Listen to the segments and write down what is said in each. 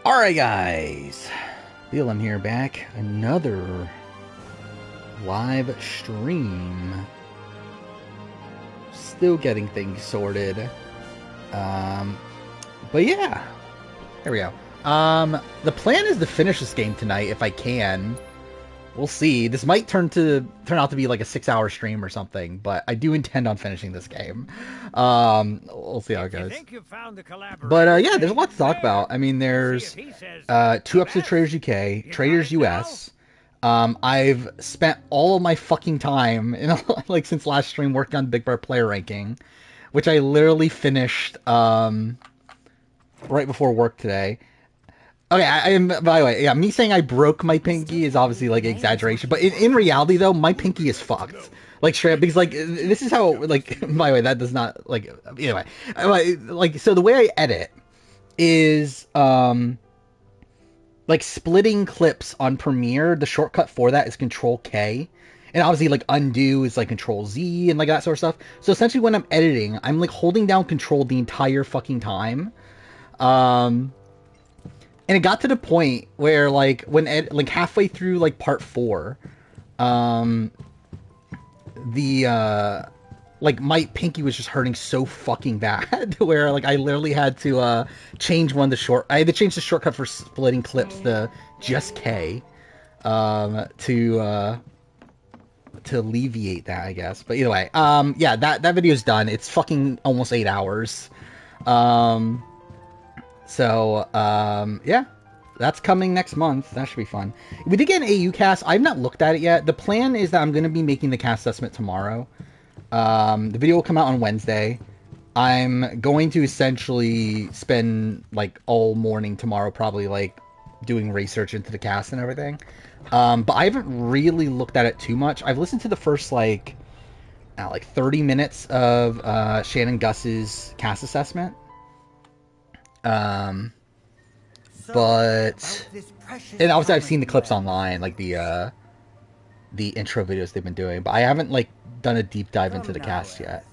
Alright guys, VII here back, another live stream, still getting things sorted, but yeah, there we go. The plan is to finish this game tonight if I can. We'll see. This might turn out to be like a 6-hour stream or something, but I do intend on finishing this game. We'll see how it goes. But yeah, there's a lot to talk about. I mean, there's 2 episodes of Traitors UK, Traitors US. I've spent all of my fucking time, like since last stream, working on Big Bar player ranking, which I literally finished right before work today. Okay, I am. By the way, yeah, me saying I broke my pinky is obviously like exaggeration, but in reality, though, my pinky is fucked. Like straight up, because like this is how like. By the way, that does not like. Anyway, like so the way I edit is like splitting clips on Premiere. The shortcut for that is Control K, and obviously like undo is like Control Z and like that sort of stuff. So essentially, when I'm editing, I'm like holding down Control the entire fucking time. And it got to the point where, like, like halfway through, like, part 4, like, my pinky was just hurting so fucking bad, where, like, I literally had to, change I had to change the shortcut for splitting clips to just K, to alleviate that, I guess. But either way, yeah, that video's done. It's fucking almost 8 hours. So, yeah, that's coming next month. That should be fun. We did get an AU cast. I've not looked at it yet. The plan is that I'm going to be making the cast assessment tomorrow. The video will come out on Wednesday. I'm going to essentially spend, like, all morning tomorrow probably, like, doing research into the cast and everything. But I haven't really looked at it too much. I've listened to the first, like 30 minutes of Shannon Gus's cast assessment. But and obviously I've seen the clips online, like the intro videos they've been doing, but I haven't like done a deep dive into the cast yet.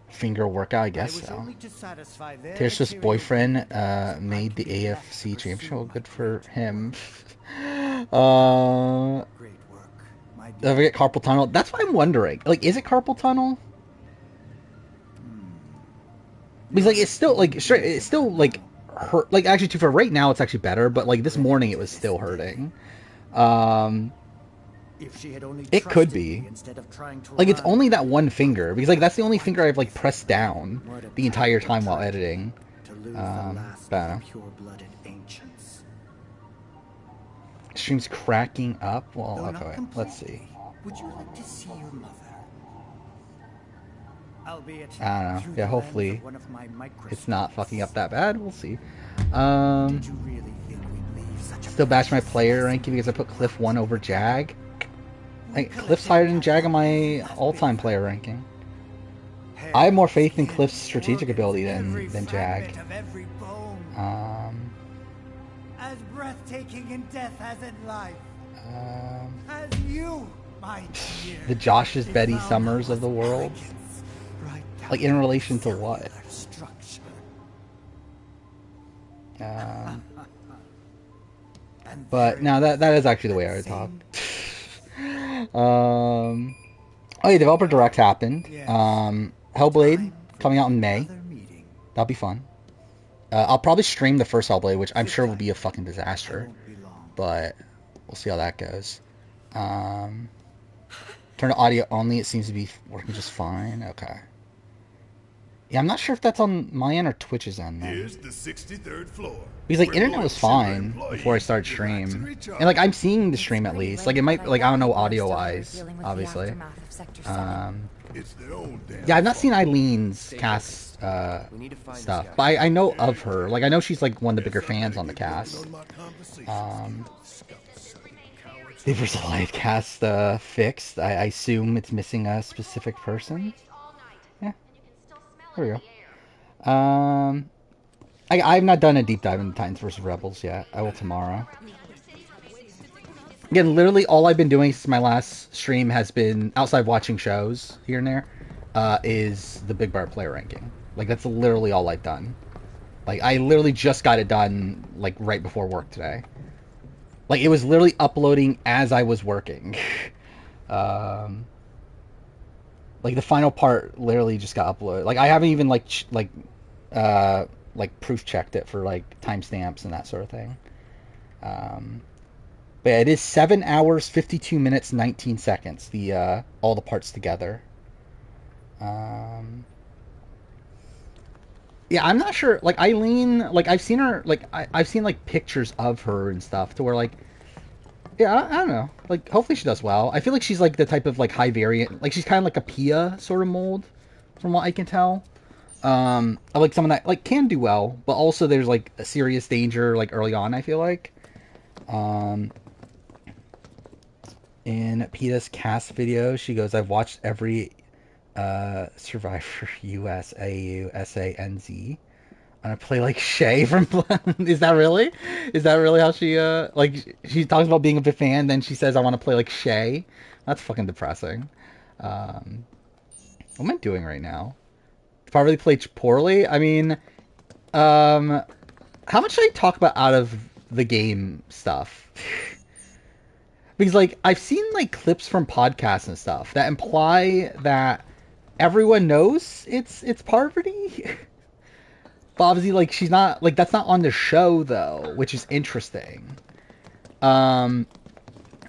Finger workout, I guess so. Tirsa's boyfriend made the AFC championship. Good for him. Don't forget carpal tunnel. That's what I'm wondering. Like, is it carpal tunnel? Because like it's still like it's still like hurt. Like actually, for right now, it's actually better. But like this morning, it was still hurting. It could be. Like it's only that one finger because like that's the only finger I've like pressed down the entire time while editing. But I don't know. Stream's cracking up. Well, okay, let's see. Would you like to see your mother? I don't know. Yeah, hopefully it's not fucking up that bad. We'll see. Still bash my player ranking because I put Cliff 1 over Jag. Cliff's higher than Jag on my all-time player ranking. I have more faith in Cliff's strategic ability than Jag. As breathtaking in death as in life. As you, my dear, the Josh's Betty Summers of the world. Like, in relation to what? But, no, that is actually the way I would talk. Oh, yeah, Developer Direct happened. Hellblade, coming out in May. That'll be fun. I'll probably stream the first Hellblade, which I'm sure will be a fucking disaster. But, we'll see how that goes. Turn to audio only, it seems to be working just fine. Okay. Yeah, I'm not sure if that's on my end or Twitch's end, though. Here's the 63rd floor. Because, like, internet was fine before I started stream. And, like, I'm seeing the stream at least. Like, it might, like, I don't know audio-wise, obviously. Yeah, I've not seen Eileen's cast stuff. But I know of her. Like, I know she's, like, one of the bigger fans on the cast. Vapors of Light cast fixed. I assume it's missing a specific person. There we go. I've not done a deep dive into Titans vs. Rebels yet. I will tomorrow. Again, literally all I've been doing since my last stream has been, outside watching shows here and there, is the Big Bar player ranking. Like, that's literally all I've done. Like, I literally just got it done, like, right before work today. Like, it was literally uploading as I was working. Like, the final part literally just got uploaded. Like, I haven't even, like, proof checked it for, like, timestamps and that sort of thing. But yeah, it is 7 hours, 52 minutes, 19 seconds, all the parts together. Yeah, I'm not sure. Like, Eileen, like, I've seen her, like, I've seen, like, pictures of her and stuff to where, like, yeah, I don't know. Like, hopefully she does well. I feel like she's, like, the type of, like, high variant. Like, she's kind of like a Pia sort of mold, from what I can tell. I like someone that, like, can do well, but also there's, like, a serious danger, like, early on, I feel like. In Pia's cast video, she goes, I've watched every Survivor US, AU, SA, NZ. I'm gonna play like Shay from. Is that really? Is that really how she like? She talks about being a big fan, then she says, "I want to play like Shay." That's fucking depressing. What am I doing right now? Probably played poorly. I mean, how much should I talk about out of the game stuff? Because like I've seen like clips from podcasts and stuff that imply that everyone knows it's Parvati. But obviously, like, she's not, like, that's not on the show, though, which is interesting.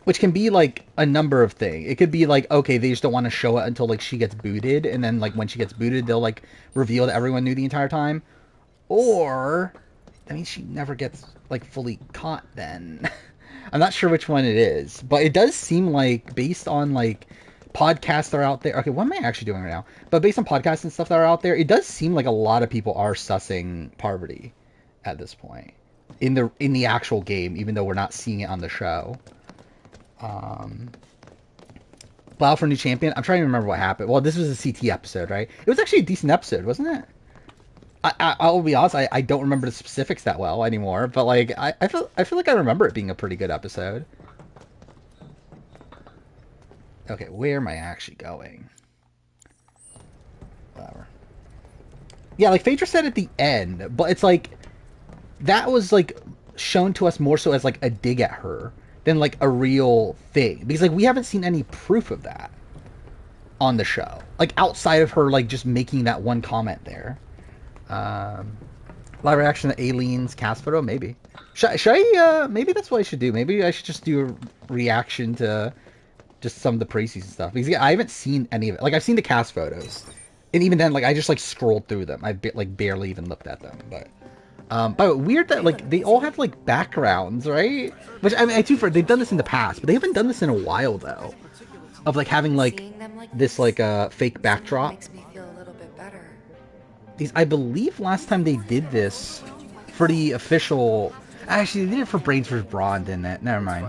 Which can be, like, a number of things. It could be, like, okay, they just don't want to show it until, like, she gets booted, and then, like, when she gets booted, they'll, like, reveal that everyone knew the entire time. Or, I mean, she never gets, like, fully caught then. I'm not sure which one it is. But it does seem like, based on, like, podcasts that are out there. Okay, what am I actually doing right now? But based on podcasts and stuff that are out there, it does seem like a lot of people are sussing Parvati at this point in the actual game, even though we're not seeing it on the show. Battle for New Champion. I'm trying to remember what happened. Well, this was a CT episode, right? It was actually a decent episode, wasn't it? I'll be honest. I don't remember the specifics that well anymore, but like I feel like I remember it being a pretty good episode. Okay, where am I actually going? Whatever. Yeah, like Phaedra said at the end, but it's like that was like shown to us more so as like a dig at her than like a real thing. Because like we haven't seen any proof of that on the show. Like outside of her like just making that one comment there. Live reaction to Aileen's cast photo, maybe. Should I maybe that's what I should do. Maybe I should just do a reaction to just some of the preseason stuff, because I haven't seen any of it. Like I've seen the cast photos, and even then, like I just like scrolled through them. I like barely even looked at them. But weird that like they all have like backgrounds, right? Which I mean, they've done this in the past, but they haven't done this in a while though. Of like having like this like fake backdrop. These, I believe, last time they did this for the official. Actually, they did it for Brains vs. Brawn, didn't it? Never mind.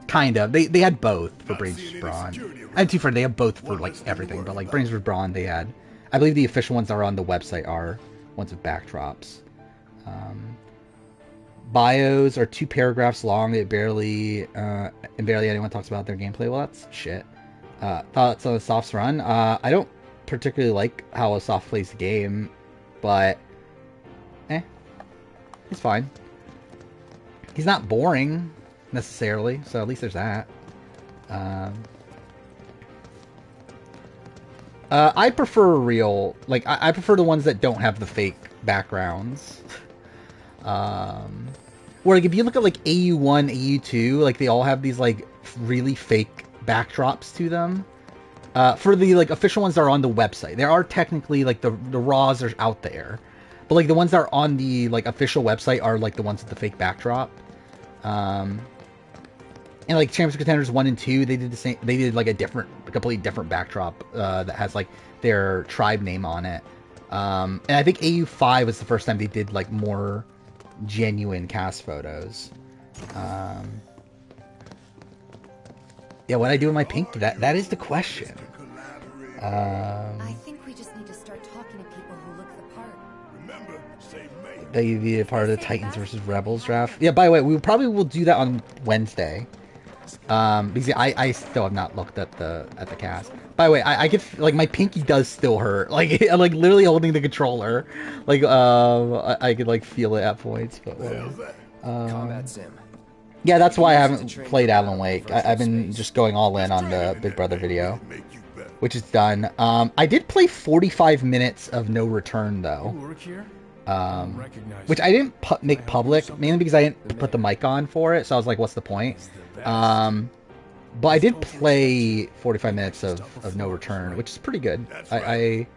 Kind of. They had both for Brains vs. Brawn. And to be fair, they have both for like everything, but like Brains vs. Brawn, they had. I believe the official ones that are on the website are ones with backdrops. Bios are 2 paragraphs long. It barely anyone talks about their gameplay. Well, that's shit. Thoughts on Asaph's run? I don't particularly like how Asaph plays the game, but it's fine. He's not boring necessarily, so at least there's that. I prefer real, like I prefer the ones that don't have the fake backgrounds. Where like if you look at like AU1, AU2, like they all have these like really fake backdrops to them. For the like official ones that are on the website, there are technically like the raws are out there, but like the ones that are on the like official website are like the ones with the fake backdrop. And like Champions Contenders 1 and 2, they did the same. They did like a completely different backdrop that has like their tribe name on it. And I think AU5 was the first time they did like more genuine cast photos. Yeah, what I do with my pink? That is the question. I think we just need to start talking to people who look the part. Remember, say May. That you'd be a part of the Titans versus Rebels draft. Yeah, by the way, we probably will do that on Wednesday. Because I still have not looked at the cast. By the way, I get like my pinky does still hurt. Like like literally holding the controller, like I could like feel it at points. But Combat sim. yeah, that's why I haven't played Alan Wake. I've been just going all in on the Big Brother video, which is done. I did play 45 minutes of No Return though. Which I didn't make public, mainly because I didn't put the mic on for it, so I was like, what's the point? But I did play 45 minutes of No Return, which is pretty good. I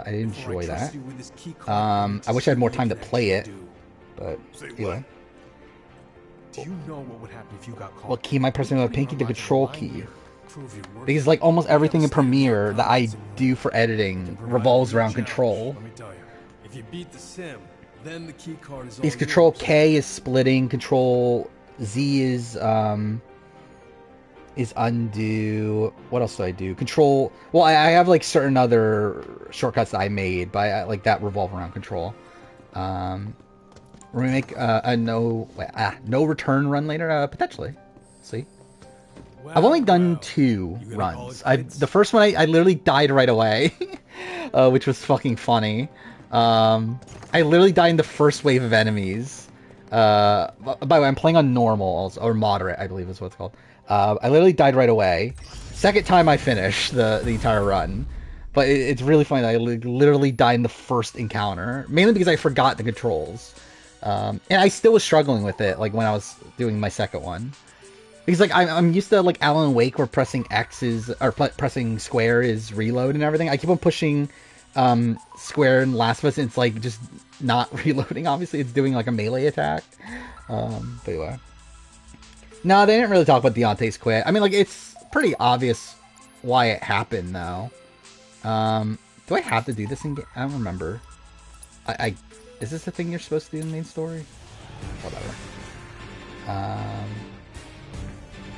did enjoy that. I wish I had more time to play it, but anyway. Do you know what would happen if you got caught? What key am I pressing with a pinky? The control key. Because like almost everything in Premiere that I do for editing revolves around control. Let me tell you, if you beat the sim, then the key card is all Because control yours. K is splitting, control Z is undo. What else do I do? Control. Well, I have like certain other shortcuts that I made, but I, like that revolve around control. Remake a no return run later, potentially. See, I've only done 2 runs. The first one I literally died right away, which was fucking funny. I literally died in the first wave of enemies. By the way, I'm playing on normal also, or moderate, I believe is what it's called. I literally died right away. Second time I finished the entire run. But it's really funny that I literally died in the first encounter. Mainly because I forgot the controls. And I still was struggling with it, like when I was doing my second one. Because like I'm used to like Alan Wake where pressing X is, or pressing square is reload and everything. I keep on pushing square in Last of Us and it's like just not reloading, obviously. It's doing like a melee attack. But anyway. No, they didn't really talk about Deontay's quit. I mean, like, it's pretty obvious why it happened, though. Do I have to do this in game? I don't remember. Is this the thing you're supposed to do in the main story? Whatever.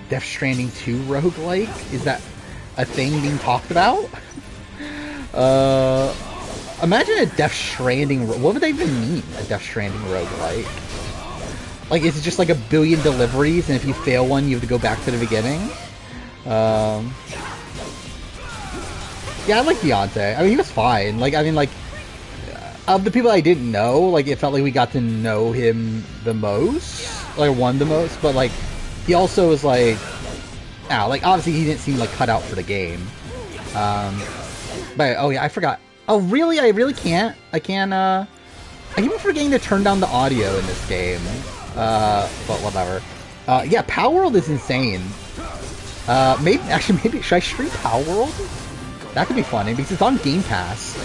Death Stranding 2 roguelike? Is that a thing being talked about? Imagine a Death Stranding... What would that even mean, a Death Stranding roguelike? Like, is it just like a billion deliveries, and if you fail one, you have to go back to the beginning? Yeah, I like Deontay. I mean, he was fine. Like, I mean, like, of the people I didn't know, like, it felt like we got to know him the most. Like, one the most. But, like, he also was, like, like, obviously he didn't seem, like, cut out for the game. But, oh, yeah, I forgot. Oh, really? I really can't? I can't, I keep forgetting to turn down the audio in this game. But whatever. Yeah, Power World is insane. Maybe, should I stream Power World? That could be funny, because it's on Game Pass.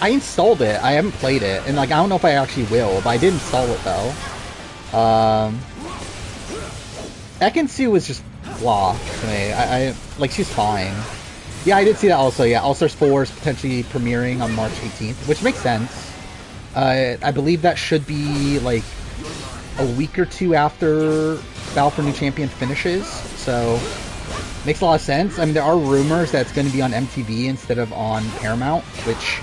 I installed it, I haven't played it, and like, I don't know if I actually will, but I did install it though. Ekin-Su was just blah to me. I like, she's fine. Yeah, I did see that also, yeah. All-Stars 4 is potentially premiering on March 18th, which makes sense. I believe that should be, like, a week or two after Battle for New Champion finishes, so makes a lot of sense. I mean, there are rumors that it's going to be on MTV instead of on Paramount, which,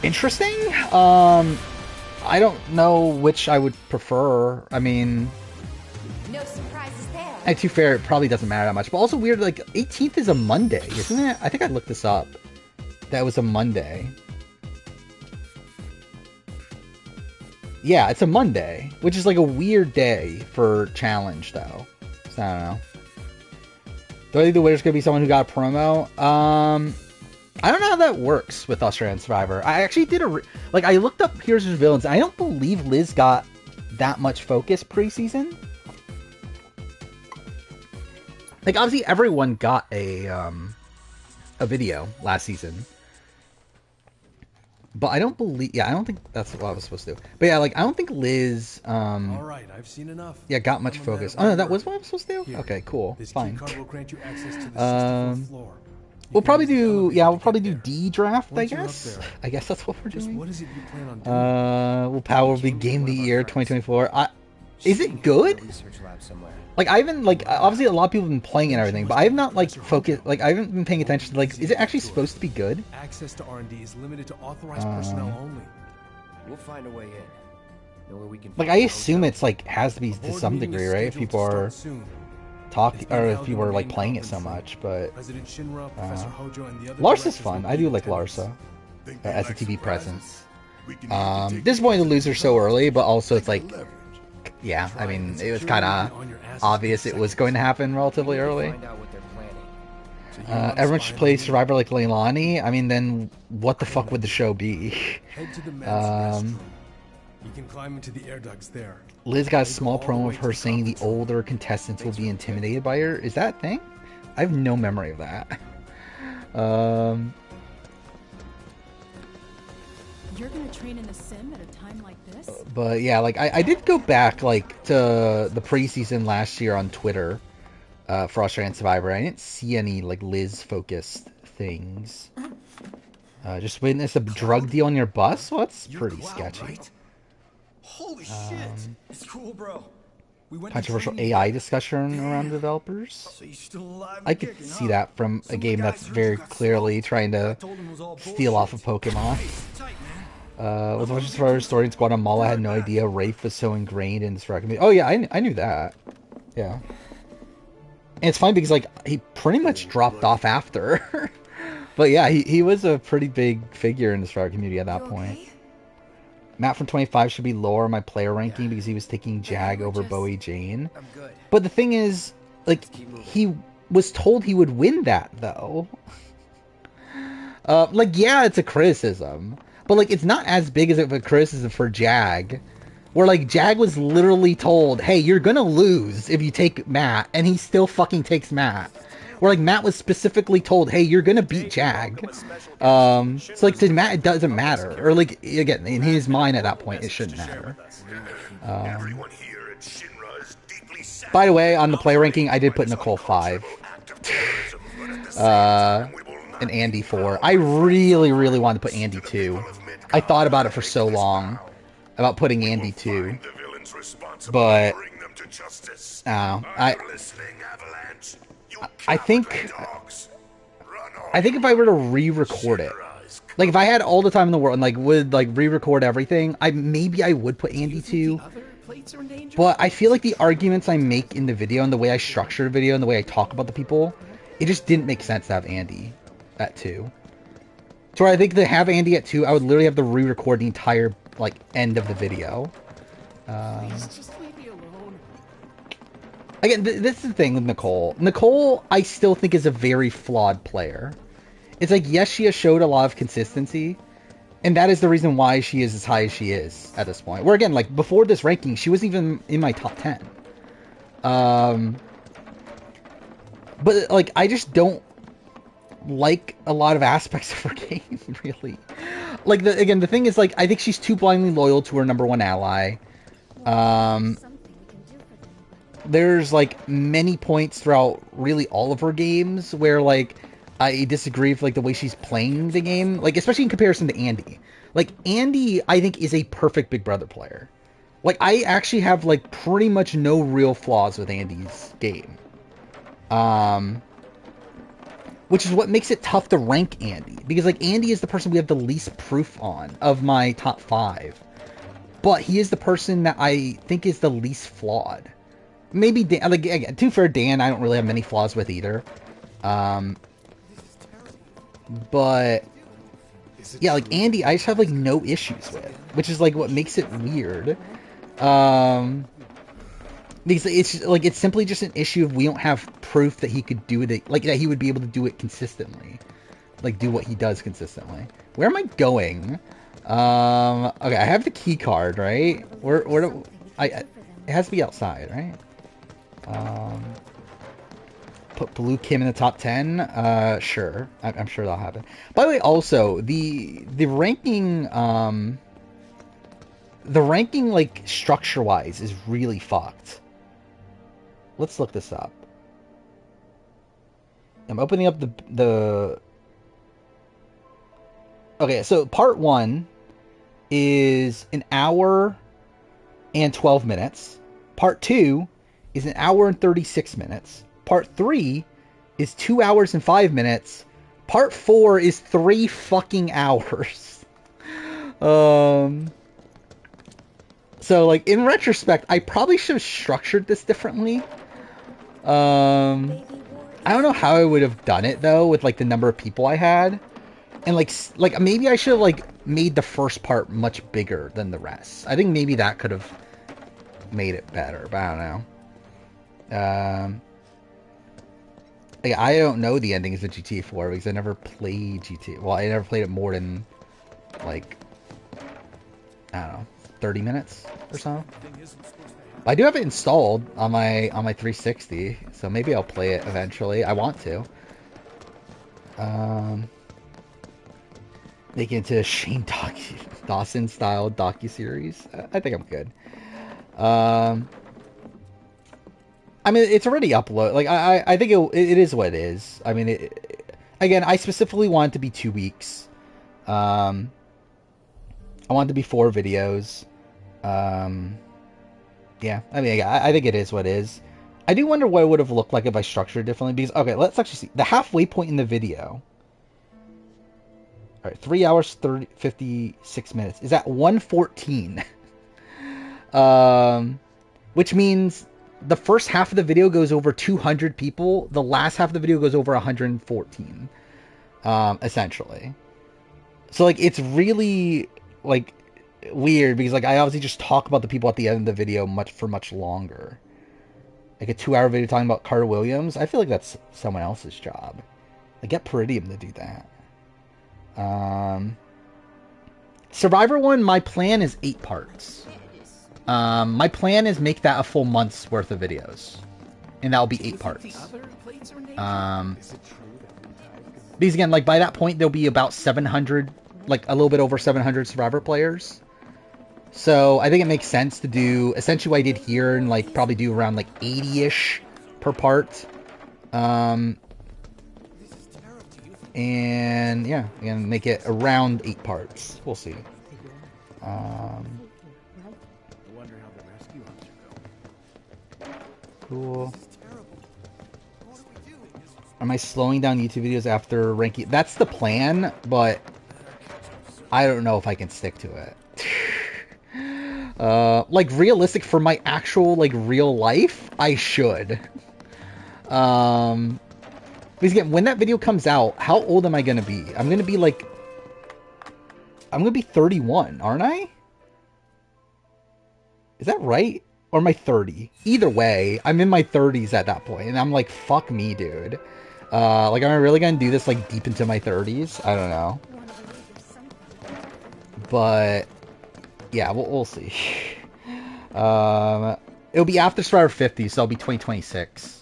interesting. I don't know which I would prefer. I mean, No surprises there. and to be fair, it probably doesn't matter that much, but also weird, like, 18th is a Monday, isn't it? I think I looked this up. That was a Monday. Yeah, it's a Monday, which is like a weird day for Challenge, though. So, I don't know. Do I think the winner's going to be someone who got a promo? I don't know how that works with Australian Survivor. I actually did I looked up Heroes vs. Villains, and I don't believe Liz got that much focus preseason. Like, obviously everyone got a video last season. But I don't believe... Yeah, I don't think that's what I was supposed to do. But yeah, like, I don't think Liz... Alright, I've seen enough. Yeah, got much focus. Oh, no, that was what I was supposed to do? Okay, cool. This Fine. key card will grant you access to the 64th floor. We'll probably do... Yeah, we'll probably do D D-Draft, I Once you're up guess. there, I guess that's what we're Just doing. what is it you plan on doing? Will Power be Game of the Year 2024? Is it good? Research lab somewhere. Like, I haven't, like, obviously a lot of people have been playing and everything, but I have not, like, focused, like, I haven't been paying attention to, like, is it actually supposed to be good? Access to R&D is limited to authorized personnel only. We'll find a way in. Know where we can Like, find I a assume hotel? it's like has to be to some degree, right? If people are or if people are like playing it so much. But President Shinra, Professor Hojo, and the other Larsa's directors fun. will I be do in like attendance. Larsa Think they as a like TV surprises? presence. We can even take Disappointing to lose her so early, but also it's like, leverage. yeah, I Try mean, and it was secure kind you of on your asses obvious in it was seconds. going to happen relatively early. Find out what they're planning. So you want Everyone spy should on play me? Survivor like Leilani. I mean, then what the fuck would the show be? Head to the men's restroom. You can climb into the air ducts there. Liz got a They go small all the promo way of to her the saying the conference room. older contestants will Thanks be for the intimidated by her. Is that a thing? I have no memory of that. Um, You're gonna train in a sim at a time like this? but yeah, like I did go back like to the preseason last year on Twitter for Australian Survivor. I didn't see any like Liz focused things. Just witnessed a drug deal on your bus. Well, that's pretty sketchy. Right? Holy shit! It's cool, bro. We went to Controversial training AI together. discussion around developers. So you're still alive I and could kicking, see huh? that from a Some of the game guys that's heard very you got clearly smoked. trying I to told him it was all steal off of bullshit. Pokemon. Hey, tight, man. Was watching Survivor Story and Squad on Mala. I had no idea Rafe was so ingrained in this community. Oh yeah, I knew that. Yeah. And it's funny because like he pretty much dropped off after. But yeah, he was a pretty big figure in the Survivor community at that You point. okay? Matt from 25 should be lower on my player ranking because he was taking Jag we're over just- Bowie Jane. I'm good. But the thing is, like, keep moving. he was told he would win that, though. Like, yeah, it's a criticism. But, like, it's not as big as a criticism for Jag. Where, like, Jag was literally told, hey, you're gonna lose if you take Matt. And he still fucking takes Matt. Where, like, Matt was specifically told, hey, you're gonna beat Jag. So, like, to Matt, it doesn't matter. Or, like, again, in his mind at that point, it shouldn't matter. Everyone here at Shinra is deeply sad. By the way, on the play ranking, I did put Nicole 5. And Andy 4. I really, really wanted to put Andy 2. I thought about it for so long. About putting Andy 2. But... I think if I were to re-record it, like if I had all the time in the world and like would like re-record everything, maybe I would put Andy 2. But I feel like the arguments I make in the video and the way I structure the video and the way I talk about the people, it just didn't make sense to have Andy at 2. So I think to have Andy at 2, I would literally have to re-record the entire like end of the video. Just leave me alone. Again, this is the thing with Nicole. Nicole, I still think is a very flawed player. It's like, yes, she has showed a lot of consistency, and that is the reason why she is as high as she is at this point. Where again, like before this ranking, she wasn't even in my top 10. But like, I just don't like a lot of aspects of her game, really. Like, again, the thing is, like, I think she's too blindly loyal to her #1 ally. Something we can do for them. There's like many points throughout really all of her games where like I disagree with like the way she's playing the game, like especially in comparison to Andy. Like Andy, I think is a perfect Big Brother player. Like I actually have like pretty much no real flaws with Andy's game. Which is what makes it tough to rank Andy, because like Andy is the person we have the least proof on of my top 5. But he is the person that I think is the least flawed. Maybe Dan, like, again, to be fair, Dan, I don't really have many flaws with either. But yeah, like Andy, I just have like no issues with, which is like what makes it weird. Because it's like it's simply just an issue of we don't have proof that he could do it, like that he would be able to do it consistently, like do what he does consistently. Where am I going? Okay, I have the key card, right? Where do it has to be outside, right? Put Blue Kim in the top 10. Sure, I'm sure that'll happen. By the way, also the ranking, like structure wise is really fucked. Let's look this up. I'm opening up the. Okay, so part 1 is an hour and 12 minutes. Part 2 is an hour and 36 minutes. Part 3 is 2 hours and 5 minutes. Part 4 is 3 fucking hours. So So, like, in retrospect, I probably should have structured this differently. I don't know how I would have done it, though, with, like, the number of people I had. And, like maybe I should have, like, made the first part much bigger than the rest. I think maybe that could have made it better, but I don't know. Like, I don't know the endings of GTA 4 because I never played GTA. Well, I never played it more than, like, I don't know, 30 minutes or so. I do have it installed on my 360, so maybe I'll play it eventually. I want to. Make it into a Shane Dawson style docu-series. I think I'm good. I mean, it's already uploaded. Like, I think it is what it is. I mean, again, I specifically want it to be 2 weeks. I want it to be 4 videos. Yeah, I mean, I think it is what it is. I do wonder what it would have looked like if I structured it differently. Because, okay, let's actually see. The halfway point in the video. All right, 3 hours, 56 minutes. Is at 1:14. Which means the first half of the video goes over 200 people. The last half of the video goes over 114. Essentially. So, like, it's really, like, weird because, like, I obviously just talk about the people at the end of the video for much longer. Like a 2-hour video talking about Carter Williams. I feel like that's someone else's job. Like, get Peridium to do that. Survivor 1, my plan is 8 parts. My plan is make that a full month's worth of videos. And that'll be 8 parts. Because again, like, by that point, there'll be about 700, like, a little bit over 700 Survivor players. So, I think it makes sense to do, essentially what I did here, and, like, probably do around, like, 80-ish per part. And, yeah, again, make it around 8 parts. We'll see. Cool. Am I slowing down YouTube videos after ranking? That's the plan, but I don't know if I can stick to it. Like, realistic for my actual, like, real life, I should. Because again, when that video comes out, how old am I going to be? I'm going to be, like, I'm going to be 31, aren't I? Is that right? Or am I 30? Either way, I'm in my 30s at that point, and I'm like, fuck me, dude. Like, am I really going to do this, like, deep into my 30s? I don't know. But, yeah, we'll see. It'll be after Survivor 50, so it'll be 2026.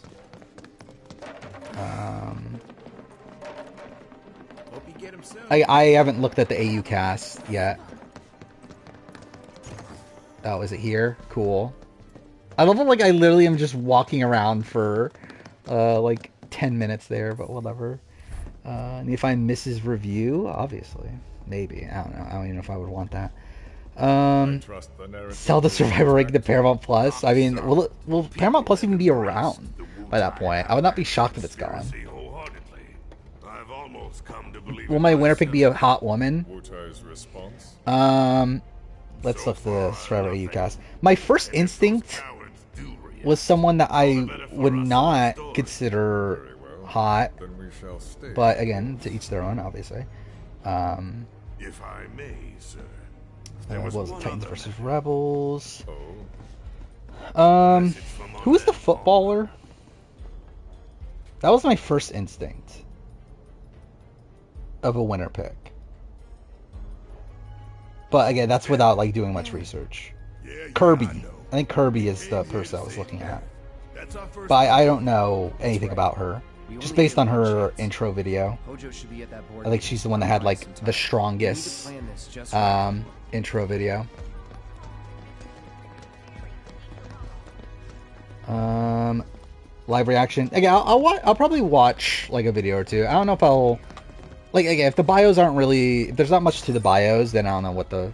I haven't looked at the AU cast yet. Oh, is it here? Cool. I love it, like, I literally am just walking around for, like, 10 minutes there, but whatever. Need to find Mrs. Review? Obviously. Maybe. I don't know. I don't even know if I would want that. Sell the Survivor rank to Paramount Plus? I mean, will Paramount Plus even be around by that point? I would not be shocked if it's gone. Will my winner pick be a hot woman? Let's look at the Survivor AU cast. My first instinct was someone that I would not consider hot. But again, to each their own, obviously. If I may, sir. What was it? Titans versus Rebels. Who was the footballer? That was my first instinct of a winner pick. But again, that's without, like, doing much research. Kirby. I think Kirby is the person I was looking at. But I don't know anything about her. Just based on her intro video. I think she's the one that had, like, the strongest intro video. Live reaction. Again, I'll probably watch, like, a video or two. I don't know if I'll... Like, again, if the bios aren't really... If there's not much to the bios, then I don't know what the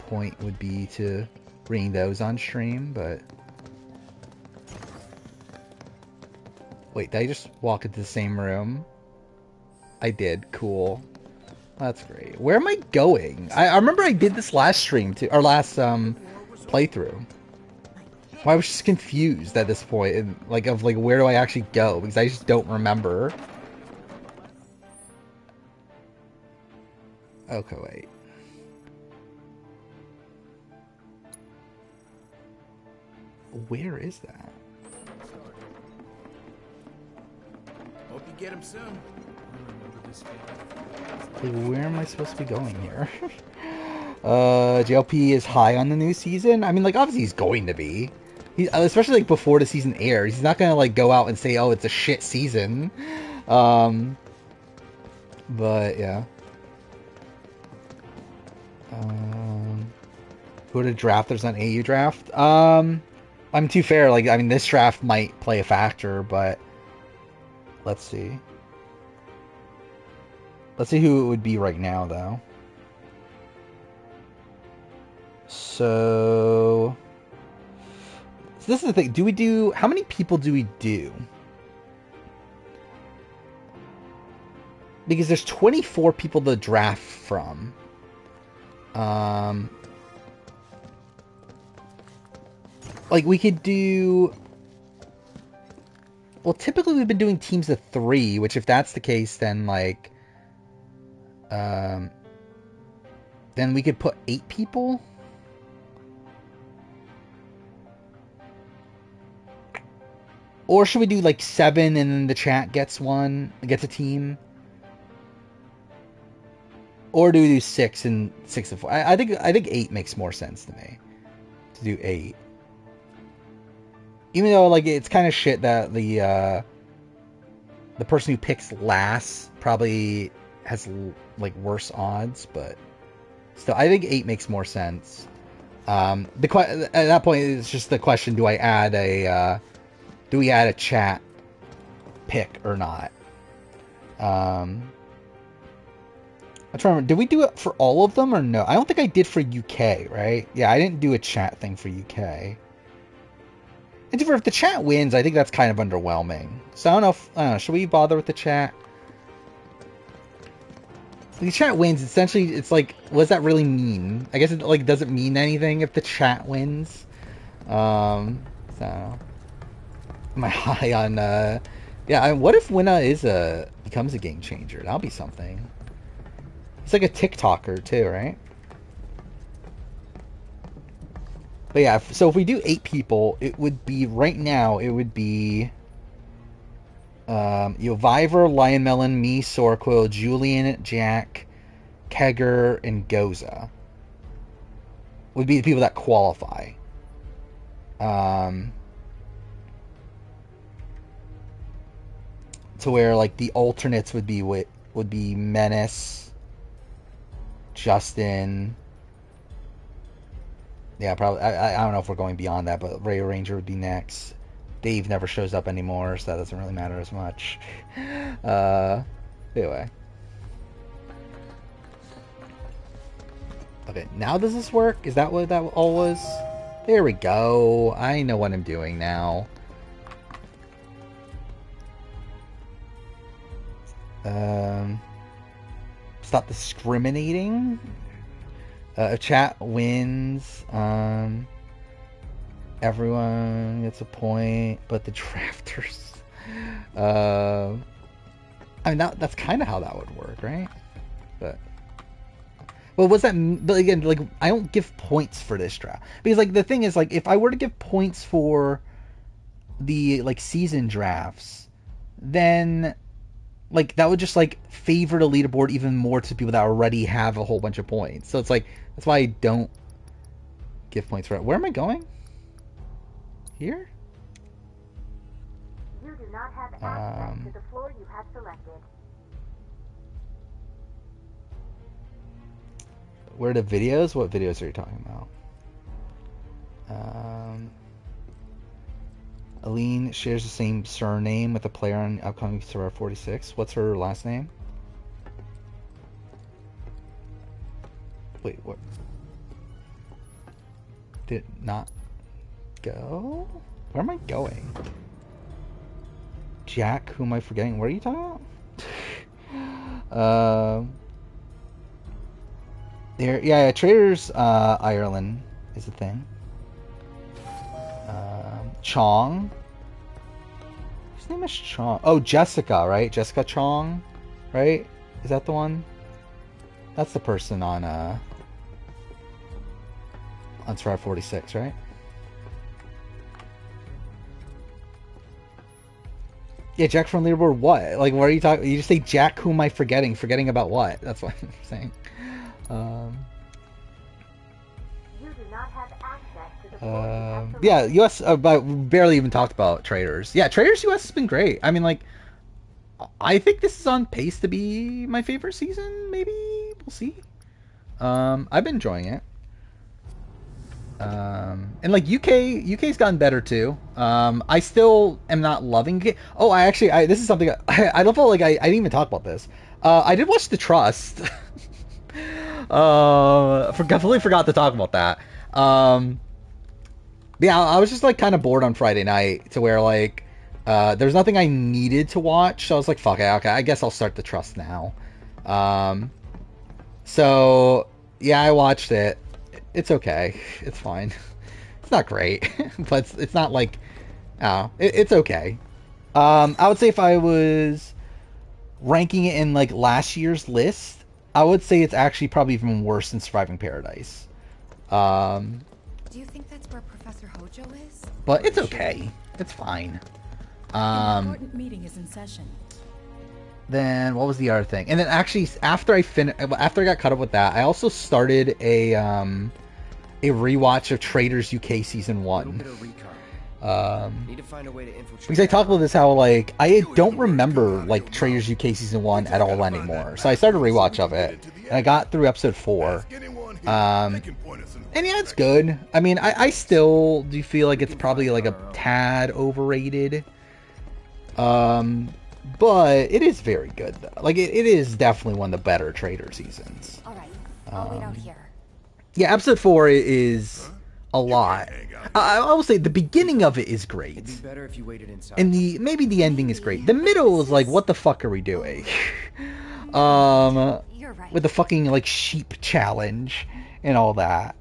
point would be to bring those on stream, but... Wait, did I just walk into the same room? I did. Cool. That's great. Where am I going? I remember I did this last stream, too. Or last playthrough. Well, I was just confused at this point, and, like, of like where do I actually go, because I just don't remember. Okay, wait. Where is that? Hope you get him soon. Like, where am I supposed to be going here? JLP is high on the new season. I mean, like, obviously he's going to be. Especially like before the season airs. He's not gonna like go out and say, "Oh, it's a shit season." But yeah. Who are the drafters on AU draft? I'm too fair. Like, I mean, this draft might play a factor, but let's see. Let's see who it would be right now, though. So this is the thing. How many people do we do? Because there's 24 people to draft from. Like, we could do... Well, typically we've been doing teams of 3, which if that's the case, then, like... then we could put 8 people? Or should we do, like, 7 and then the chat gets a team? Or do we do 6 and 6 and 4? I think 8 makes more sense to me. To do 8. Even though, like, it's kind of shit that the person who picks last probably has, like, worse odds, but still, I think 8 makes more sense. At that point, it's just the question: do we add a chat pick or not? I'm trying to remember, did we do it for all of them or no? I don't think I did for UK, right? Yeah, I didn't do a chat thing for UK. And if the chat wins, I think that's kind of underwhelming. So I don't know. Should we bother with the chat? If the chat wins, essentially, it's like, what does that really mean? I guess it like doesn't mean anything if the chat wins. So am I high on? Yeah. What if Winna becomes a game changer? That'll be something. He's like a TikToker too, right? But yeah, so if we do 8 people, it would be, right now, it would be Viver, Lion Melon, me, Sorquill, Julian, Jack, Kegger, and Goza would be the people that qualify. To where, like, the alternates would be Menace, Justin. Yeah, probably. I don't know if we're going beyond that, but Ray Ranger would be next. Dave never shows up anymore, so that doesn't really matter as much. Anyway. Okay, now does this work? Is that what that all was? There we go. I know what I'm doing now. Stop discriminating. If chat wins, everyone gets a point, but the drafters. I mean, that's kind of how that would work, right? But what's that? But again, like, I don't give points for this draft because, like, the thing is, like, if I were to give points for the, like, season drafts, then, like, that would just, like, favor the leaderboard even more to people that already have a whole bunch of points. So it's like, that's why I don't give points for it. Where am I going? Here? You do not have access to the floor you have selected. Where are the videos? What videos are you talking about? Aline shares the same surname with a player on upcoming Survivor 46. What's her last name? Wait, what? Did it not go? Where am I going? Jack, who am I forgetting? What are you talking about? Yeah, Traitors, Ireland is a thing. Chong. His name is Chong. Oh, Jessica, right? Jessica Chong, right? Is that the one? That's the person on Survivor 46, right? Yeah, Jack from Leaderboard. What? Like, what are you talking? You just say Jack. Who am I forgetting? Forgetting about what? That's what I'm saying. You do not have access to the floor you have selected. Yeah, US. But we barely even talked about Traitors. Yeah, Traitors US has been great. I mean, like, I think this is on pace to be my favorite season. Maybe we'll see. I've been enjoying it. And like UK's gotten better too. I still am not loving it. Oh, this is something I love how, like, I didn't even talk about this. I did watch The Trust. Completely forgot to talk about that. Yeah, I was just like kind of bored on Friday night to where like there's nothing I needed to watch. So I was like, fuck it, okay, I guess I'll start The Trust now. So yeah, I watched it. It's okay. It's fine. It's not great, but it's not like, it's okay. I would say if I was ranking it in like last year's list, I would say it's actually probably even worse than Surviving Paradise. Do you think that's where Professor Hojo is? But it's okay. It's fine. An important meeting is in session. Then what was the other thing? And then actually after I got caught up with that, I also started a rewatch of Traitors UK season 1. Need to find a way to infiltrate. Because I talked about this how like I don't remember like Traitors UK season 1 at all anymore. So I started a rewatch of it, and I got through episode 4. And yeah, it's good. I mean, I still do feel like it's probably like a tad overrated. But it is very good though. Like it is definitely one of the better Traitor seasons. All right, I'll wait out here. Yeah, episode 4 is a lot. I will say the beginning of it is great. It'd be better if you waited inside. And maybe the ending is great. The middle is like, what the fuck are we doing? You're right. With the fucking like sheep challenge and all that.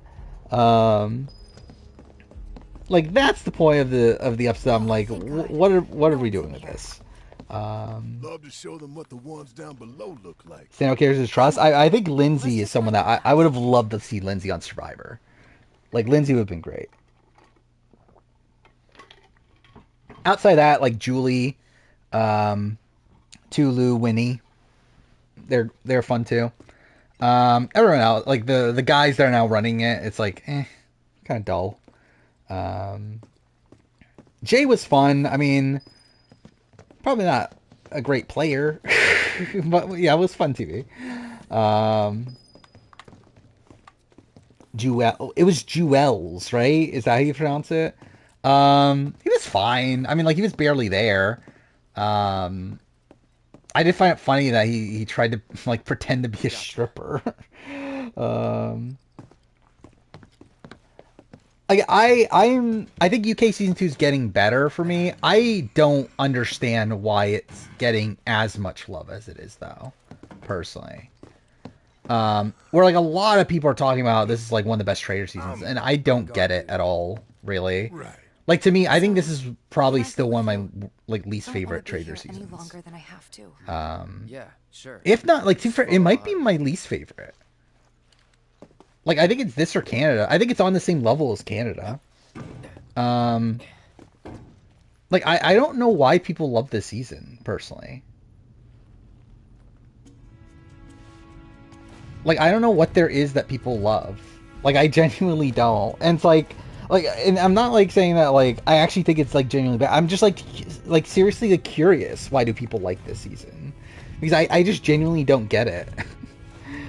Like that's the point of the episode. I'm like, what are we doing with this? Love to show them what the ones down below look like. Stand out characters trust. I think Lindsay is someone that I would have loved to see Lindsay on Survivor. Like Lindsay would have been great. Outside of that, like Julie, Tulu, Winnie, they're fun too. Everyone else, like the guys that are now running it, it's like kind of dull. Jay was fun. I mean, probably not a great player, but yeah, it was fun TV. It was Jewels, right? Is that how you pronounce it? He was fine. I mean, like, he was barely there. I did find it funny that he tried to like pretend to be a stripper. I think UK season 2 is getting better for me. I don't understand why it's getting as much love as it is though, personally. Where like a lot of people are talking about this is like one of the best Traitor seasons, and I don't get it at all, really. Right. Like to me, I think this is probably still one of my like least favorite Traitor seasons. Any longer than I have to. Yeah, sure. If not, like it might be my least favorite. Like I think it's this or Canada. I think it's on the same level as Canada. Like I don't know why people love this season personally. Like I don't know what there is that people love. Like I genuinely don't. And it's like, and I'm not like saying that like I actually think it's like genuinely bad. I'm just like seriously like curious. Why do people like this season? Because I just genuinely don't get it.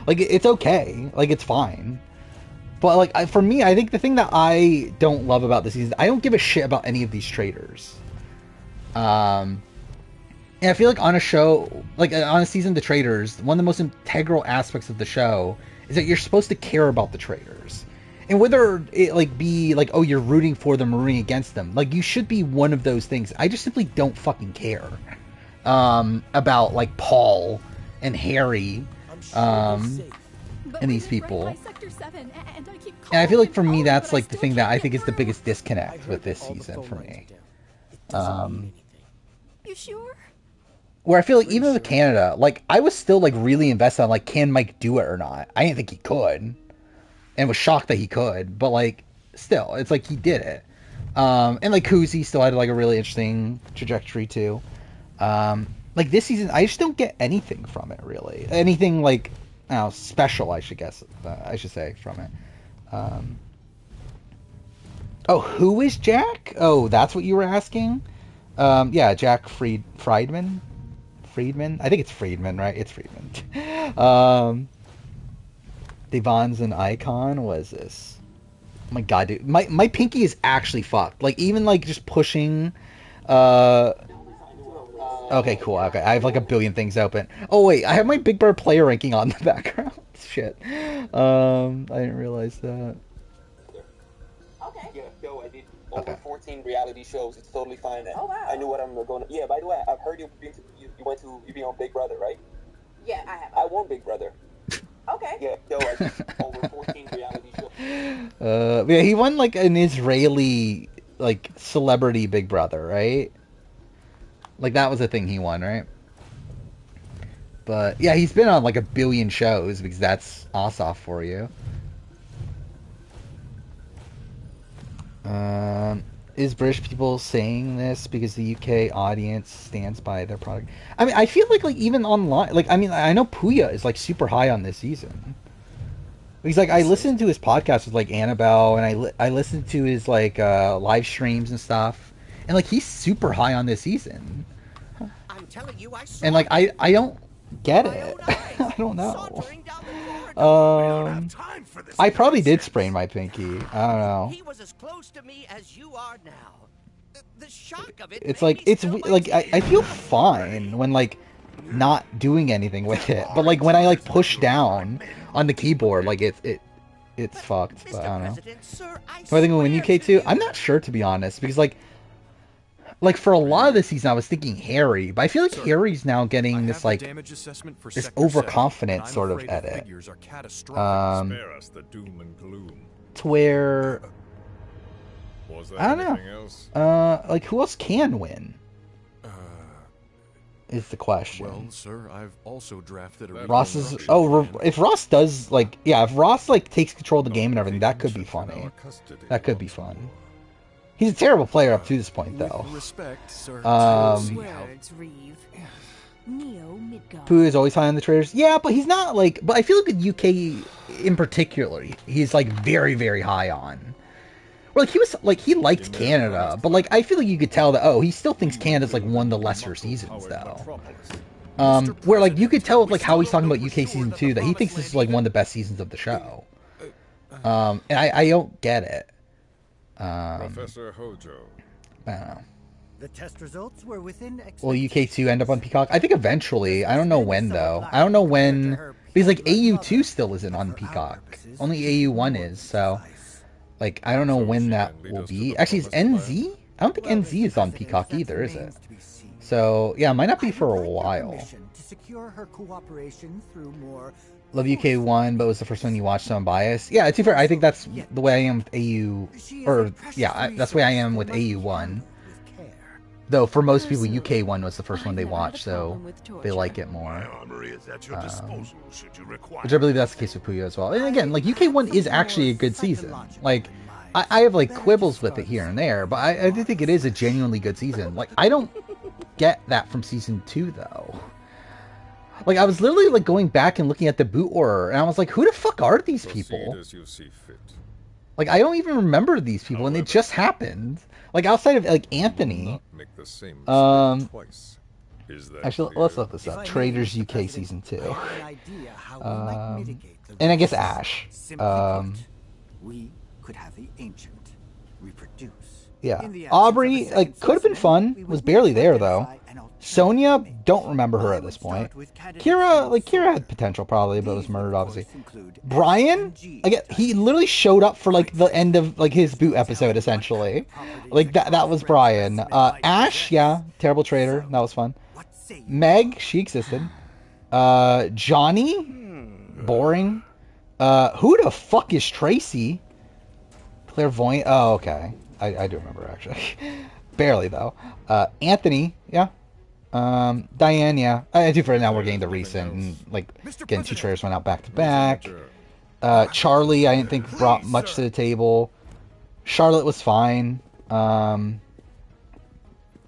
Like it's okay. Like it's fine. But like for me, I think the thing that I don't love about this season, I don't give a shit about any of these traitors. And I feel like on a show, like on a season of The Traitors, one of the most integral aspects of the show is that you're supposed to care about the traitors. And whether it like be like, oh, you're rooting for them or rooting against them, like you should be one of those things. I just simply don't fucking care about like Paul and Harry and these people. Sector 7, and I keep And I feel like for me, calling, that's but I like the still thing that can't I get think is the through. biggest disconnect with this season for me. You sure? Where I feel like even with Canada, like I was still like really invested on like, can Mike do it or not? I didn't think he could, and was shocked that he could, but like still, it's like he did it. And like Kuzi still had like a really interesting trajectory too. Like this season, I just don't get anything from it really. Anything like, I don't know, special, I should say from it. Oh, who is Jack? Oh, that's what you were asking? Yeah, Jack Friedman. Friedman? I think it's Friedman, right? It's Friedman. Devon's an icon. What is this? Oh my god, dude. My pinky is actually fucked. Like, even, like, just pushing... Okay, cool. Okay, I have, like, a billion things open. Oh, wait. I have my Big Bird player ranking on the background. Shit. I didn't realize that. Okay. Yeah, yo, I did over 14 reality shows. It's totally fine. Oh, wow. I knew what I'm going to... Yeah, by the way, I've heard you be on Big Brother, right? Yeah, I have. I won Big Brother. Okay. Yeah, yo, I did over 14 reality shows. Yeah, he won, like, an Israeli, like, celebrity Big Brother, right? Like, that was a thing he won, right? But, yeah, he's been on, like, a billion shows, because that's Ossoff for you. Is British people saying this because the UK audience stands by their product? I mean, I feel like even online, like, I mean, I know Puya is, like, super high on this season. He's like, I listened to his podcast with, like, Annabelle, and I listened to his, like, live streams and stuff, and, like, he's super high on this season. I'm telling you, I saw and, like, I don't get it. I don't know. I probably did sprain my pinky. I don't know. He was as close to me as you are now. The shock of it. It's like, it's like, I feel fine when, like, not doing anything with it, but like when I like push down on the keyboard, like it's fucked. But I don't know. Do I think we'll win UK2? I'm not sure, to be honest, because like for a lot of the season I was thinking Harry, but I feel like Harry's now getting this like this overconfident sort of edit. To where I don't know. Like who else can win? Is the question. Well, sir, I've also drafted a Ross is if Ross does like if Ross like takes control of the game and everything, that could be funny. That could be fun. He's a terrible player up to this point though. Respect, sir. Pooh is always high on the Traitors. Yeah, but he's not like, but I feel like the UK in particular, he's like very, very high on. Like he was like he liked Canada, but like I feel like you could tell that he still thinks Canada's like one of the lesser seasons though. Where like you could tell with like how he's talking about UK season 2 that he thinks this is like one of the best seasons of the show. And I don't get it. Professor Hojo. I don't know. The test results were within Will UK2 end up on Peacock? I think eventually. I don't know when though. I don't know when because like AU2 still isn't on Peacock. Only AU1 is, so like, I don't know when that will be. Actually, is NZ? I don't think NZ is on Peacock either, is it? So, yeah, it might not be for a while. Love UK1, but it was the first one you watched, so I'm biased. Yeah, to be fair, I think that's the way I am with AU... Or, yeah, that's the way I am with AU1. Though, for most people, UK1 was the first one they watched, so they like it more. Which I believe that's the case with Puyo as well. And again, like, UK1 is actually a good season. Like, I have, like, quibbles with it here and there, but I do think it is a genuinely good season. Like, I don't get that from Season 2, though. Like, I was literally, like, going back and looking at the boot order, and I was like, who the fuck are these people? Like, I don't even remember these people, and it just happened. Like, outside of, like, Anthony. Actually, let's look this up. Traitors UK Season 2. And I guess Ash. We could have the ancient reproduce. Yeah. Aubrey, like, could have been fun. Was barely there, though. Sonia, don't remember her at this point. Kira had potential probably, but was murdered, obviously. Brian, again, he literally showed up for, like, the end of, like, his boot episode, essentially. Like, that was Brian. Ash, yeah, terrible traitor. That was fun. Meg, she existed. Johnny, boring. Who the fuck is Tracy? Clairvoyant. Oh, okay. I do remember, actually. Barely, though. Anthony, yeah. Diane, yeah. I do for now. We're getting the recent, and, like, getting 2 trailers went out back to back. Charlie, I didn't think brought much to the table. Charlotte was fine.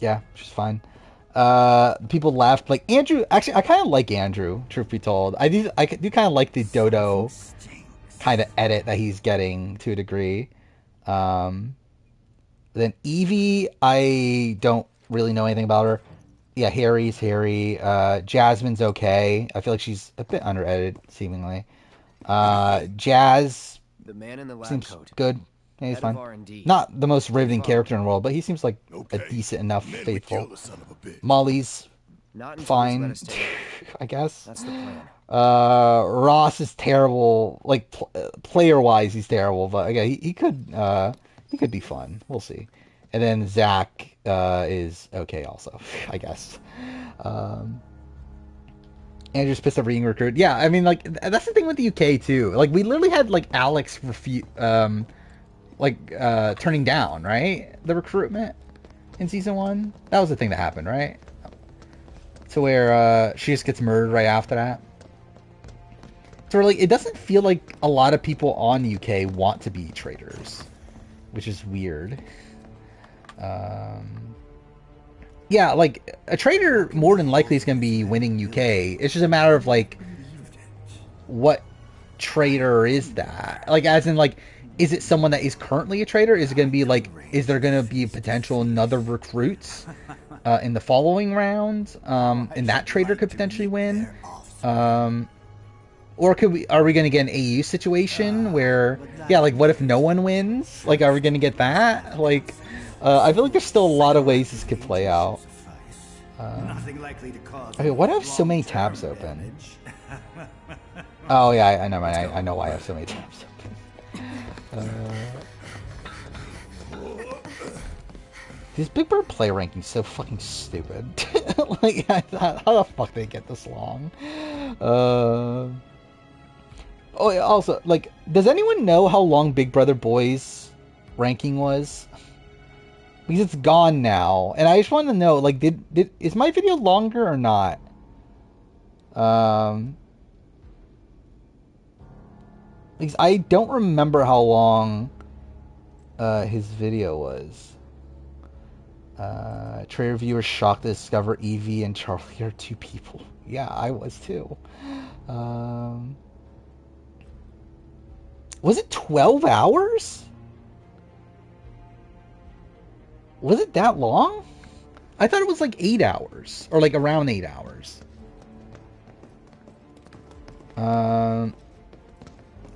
Yeah, she's fine. People left. Like, Andrew, actually, I kind of like Andrew, truth be told. I do kind of like the Dodo kind of edit that he's getting to a degree. Then Evie, I don't really know anything about her. Yeah, Harry's Harry. Jasmine's okay. I feel like she's a bit under-edited, seemingly. Jazz the man in the lab seems coat. good. Yeah, he's Head of fine. R&D. Not the most riveting character in the world, but he seems like a decent enough faithful. Molly's fine, I guess. That's the plan. Ross is terrible. Like player-wise, he's terrible, but again, he could be fun. We'll see. And then Zach is okay also, I guess. Andrew's pissed at reading recruit. Yeah, I mean, like, that's the thing with the UK too. Like, we literally had like Alex turning down, right, the recruitment in season 1. That was the thing that happened, right? To where she just gets murdered right after that. So like, it doesn't feel like a lot of people on the UK want to be traitors, which is weird. Yeah, like, a traitor more than likely is going to be winning UK. It's just a matter of, like, what traitor is that? Like, as in, like, is it someone that is currently a traitor? Is it going to be, like, is there going to be potential another recruits in the following round? And that traitor could potentially win? Or are we going to get an AU situation where, yeah, like, what if no one wins? Like, are we going to get that? Like, I feel like there's still a lot of ways this could play out. Okay, why do I have so many tabs open? Oh yeah, I know. I know why I have so many tabs open. This Big Bird play ranking is so fucking stupid. Like, how the fuck did they get this long? Oh, yeah, also, like, does anyone know how long Big Brother Boys ranking was? Because it's gone now, and I just want to know, like, is my video longer or not? Because I don't remember how long his video was. Traitor viewers shocked to discover Evie and Charlie are 2 people. Yeah, I was too. Was it 12 hours? Was it that long? I thought it was like 8 hours. Or like around 8 hours.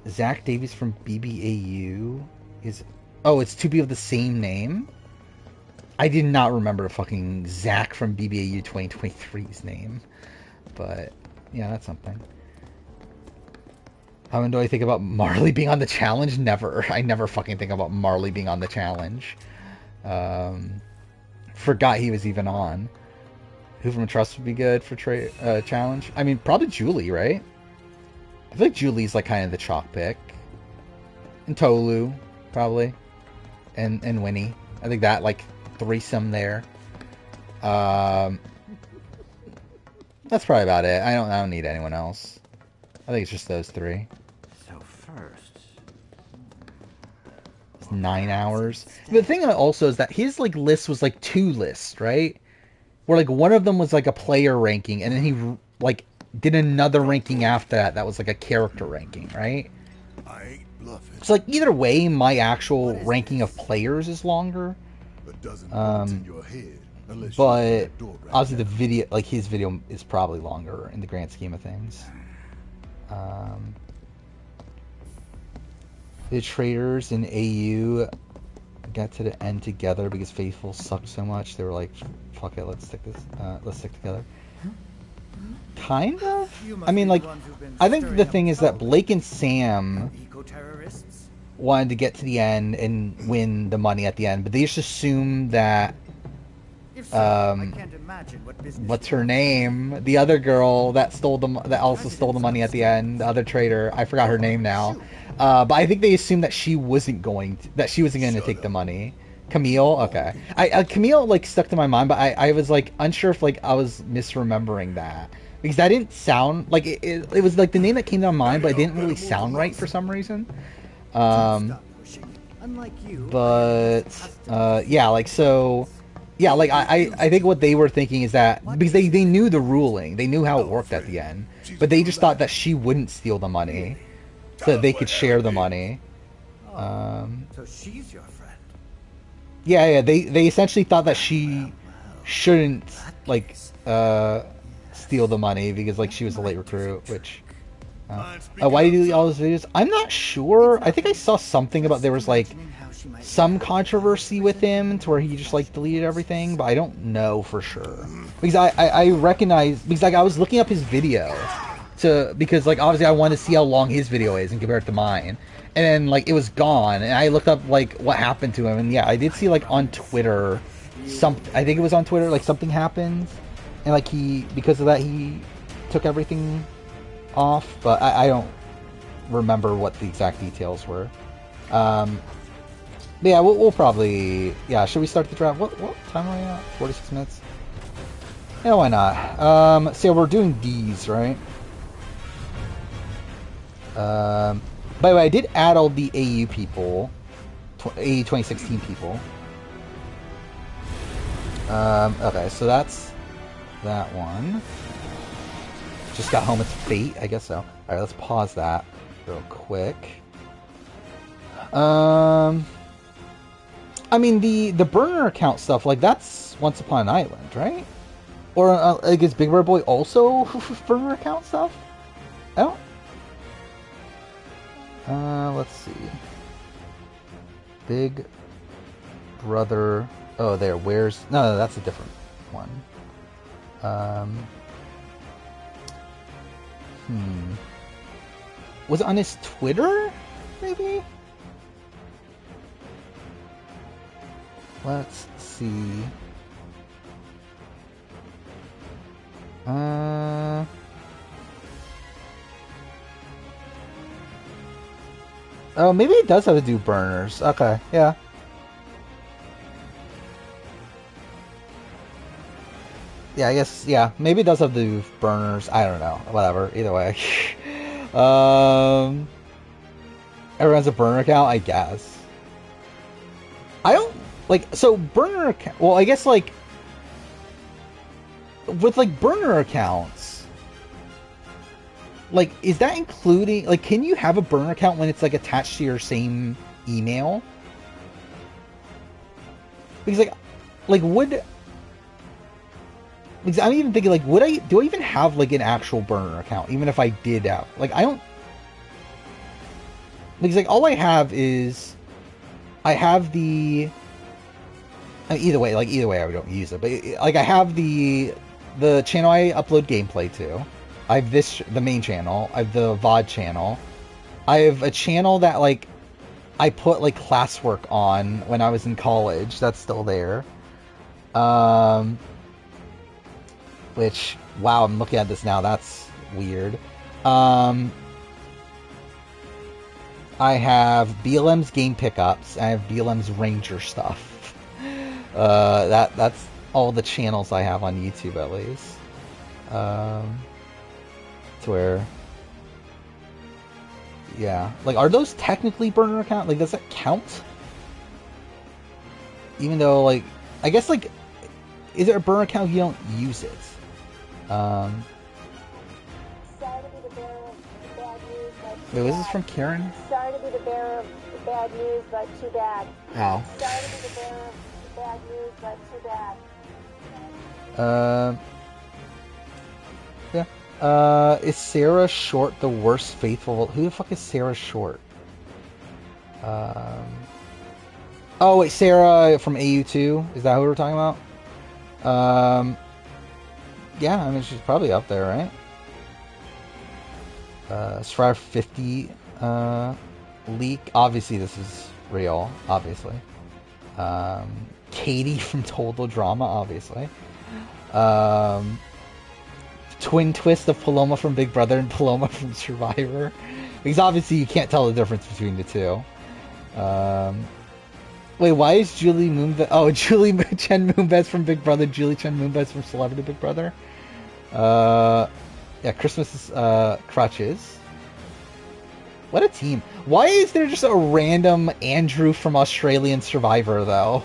Zach Davies from BBAU is... Oh, it's 2 people of the same name? I did not remember fucking Zach from BBAU 2023's name. But, yeah, that's something. How do I think about Marley being on the challenge? Never. I never fucking think about Marley being on the challenge. Forgot he was even on. Who from Trust would be good for challenge? I mean, probably Julie, right? I feel like Julie's like kind of the chalk pick. And Tolu, probably. And Winnie. I think that, like, threesome there. That's probably about it. I don't need anyone else. I think it's just those 3. So first, it's 9 hours. The thing also is that his like list was like 2 lists, right? Where like one of them was like a player ranking, and then he like did another ranking after that that was like a character ranking, right? So like either way, my actual ranking of players is longer. But obviously the video, like his video, is probably longer in the grand scheme of things. The Traitors in AU got to the end together because Faithful sucked so much. They were like, "Fuck it, let's stick together." Kind of. I mean, like, I think the thing is that Blake and Sam wanted to get to the end and win the money at the end, but they just assumed that what's her name? The other girl that also stole the money at the end. The other traitor. I forgot her name now. But I think they assumed that she wasn't going to take the money. Camille. Okay. Camille like stuck to my mind, but I was like unsure if like I was misremembering that because that didn't sound like it was like the name that came to my mind, but it didn't really sound right for some reason. Yeah, like so. Yeah, like I think what they were thinking is that because they knew the ruling, they knew how it worked at the end, but they just thought that she wouldn't steal the money, so that they could share the money. So she's your friend. Yeah, they essentially thought that she shouldn't like steal the money because like she was a late recruit, which. Why do you do all those videos? I'm not sure. I think I saw something about there was like some controversy with him to where he just like deleted everything, but I don't know for sure because I recognize because like I was looking up his video because like obviously I want to see how long his video is and compare it to mine, and then like it was gone and I looked up like what happened to him, and yeah, I did see like on Twitter I think it was on Twitter like something happened and like because of that he took everything off, but I don't remember what the exact details were. Yeah, we'll probably... Yeah, should we start the draft? What time are we at? 46 minutes? Yeah, why not? So we're doing D's, right? By the way, I did add all the AU people. AU 2016 people. Okay, so that's that one. Just got home with Fate, I guess so. Alright, let's pause that real quick. I mean, the burner account stuff, like, that's Once Upon an Island, right? Or, like, is Big Brother Boy also burner account stuff? I don't... let's see. Big Brother... Oh, there, where's... No, that's a different one. Was it on his Twitter, maybe? Let's see. Oh, maybe it does have to do burners. Okay, yeah. Yeah, I guess, yeah. Maybe it does have to do burners. I don't know. Whatever. Either way. Everyone has a burner account, I guess. I don't... Like, so burner account... Well, I guess, like... With, like, burner accounts... Like, is that including... Like, can you have a burner account when it's, like, attached to your same email? Because, like, would... Because I'm even thinking, like, do I even have, like, an actual burner account? Even if I did have... Like, I don't... Because, like, all I have is... I have the... Either way, I don't use it. But, like, I have the channel I upload gameplay to. I have the main channel. I have the VOD channel. I have a channel that, like, I put, like, classwork on when I was in college. That's still there. Which, wow, I'm looking at this now. That's weird. I have BLM's game pickups. I have BLM's Ranger stuff. That's all the channels I have on YouTube, at least. It's where... Yeah. Like, are those technically burner account? Like, does that count? Even though, like... I guess, like... Is it a burner account if you don't use it? Wait, was this from Karen? Sorry to be the bearer of bad news, but too bad. Oh. Sorry to be the bearer of bad news, but too bad. Yeah. Is Sarah Short the worst faithful? Who the fuck is Sarah Short? Oh wait, Sarah from AU2? Is that who we're talking about? Yeah, I mean, she's probably up there, right? Strive 50 leak. Obviously, this is real, obviously. Katie from Total Drama, obviously. Twin twist of Paloma from Big Brother and Paloma from Survivor. Because obviously you can't tell the difference between the two. Wait, why is Julie Moonves... Oh, Julie Chen Moonves from Big Brother, Julie Chen Moonves from Celebrity Big Brother. Yeah, Christmas Crutches. What a team. Why is there just a random Andrew from Australian Survivor, though?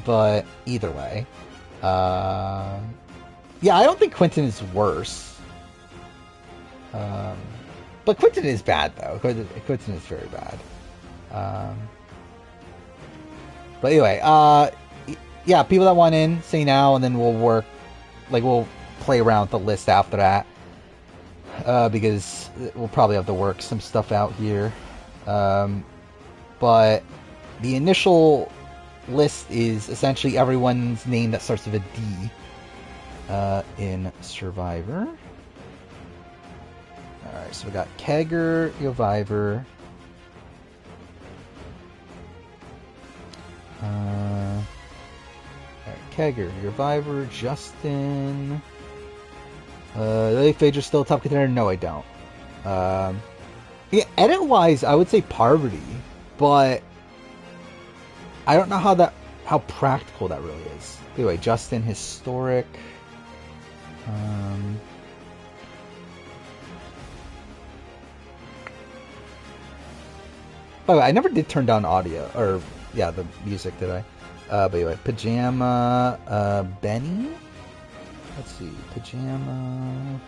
But either way. Yeah, I don't think Quentin is worse. But Quentin is bad, though. Quentin is very bad. But anyway, yeah, people that want in, say now, and then we'll work, like, we'll play around with the list after that. Because we'll probably have to work some stuff out here. But the initial list is essentially everyone's name that starts with a D in Survivor. Alright, so we got Kegger, Yoviver. Alright, Kegger, Yoviver, Justin. Lily Phaedra still a top contender? No, I don't. Yeah, edit-wise, I would say Parvati, but I don't know how practical that really is. Anyway, Justin, Historic. By the way, I never did turn down audio, or, yeah, the music, did I? But anyway, Pajama, Benny? Let's see, Pajama...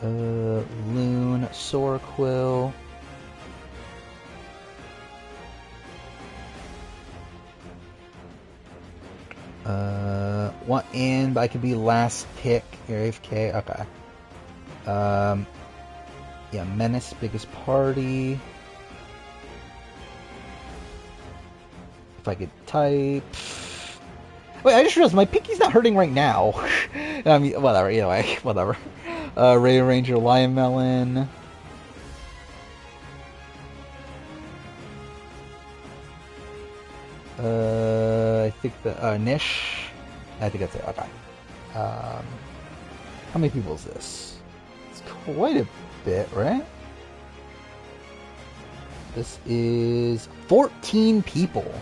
Loon, Sorquill... Want in, but I could be last pick. Here, AFK, okay. Yeah, Menace, Biggest Party. If I could type... Wait, I just realized my pinky's not hurting right now. I mean, whatever, anyway, whatever. Ray Ranger, Lion Melon. I think the, Nish. I think that's it, okay. How many people is this? It's quite a bit, right? This is 14 people.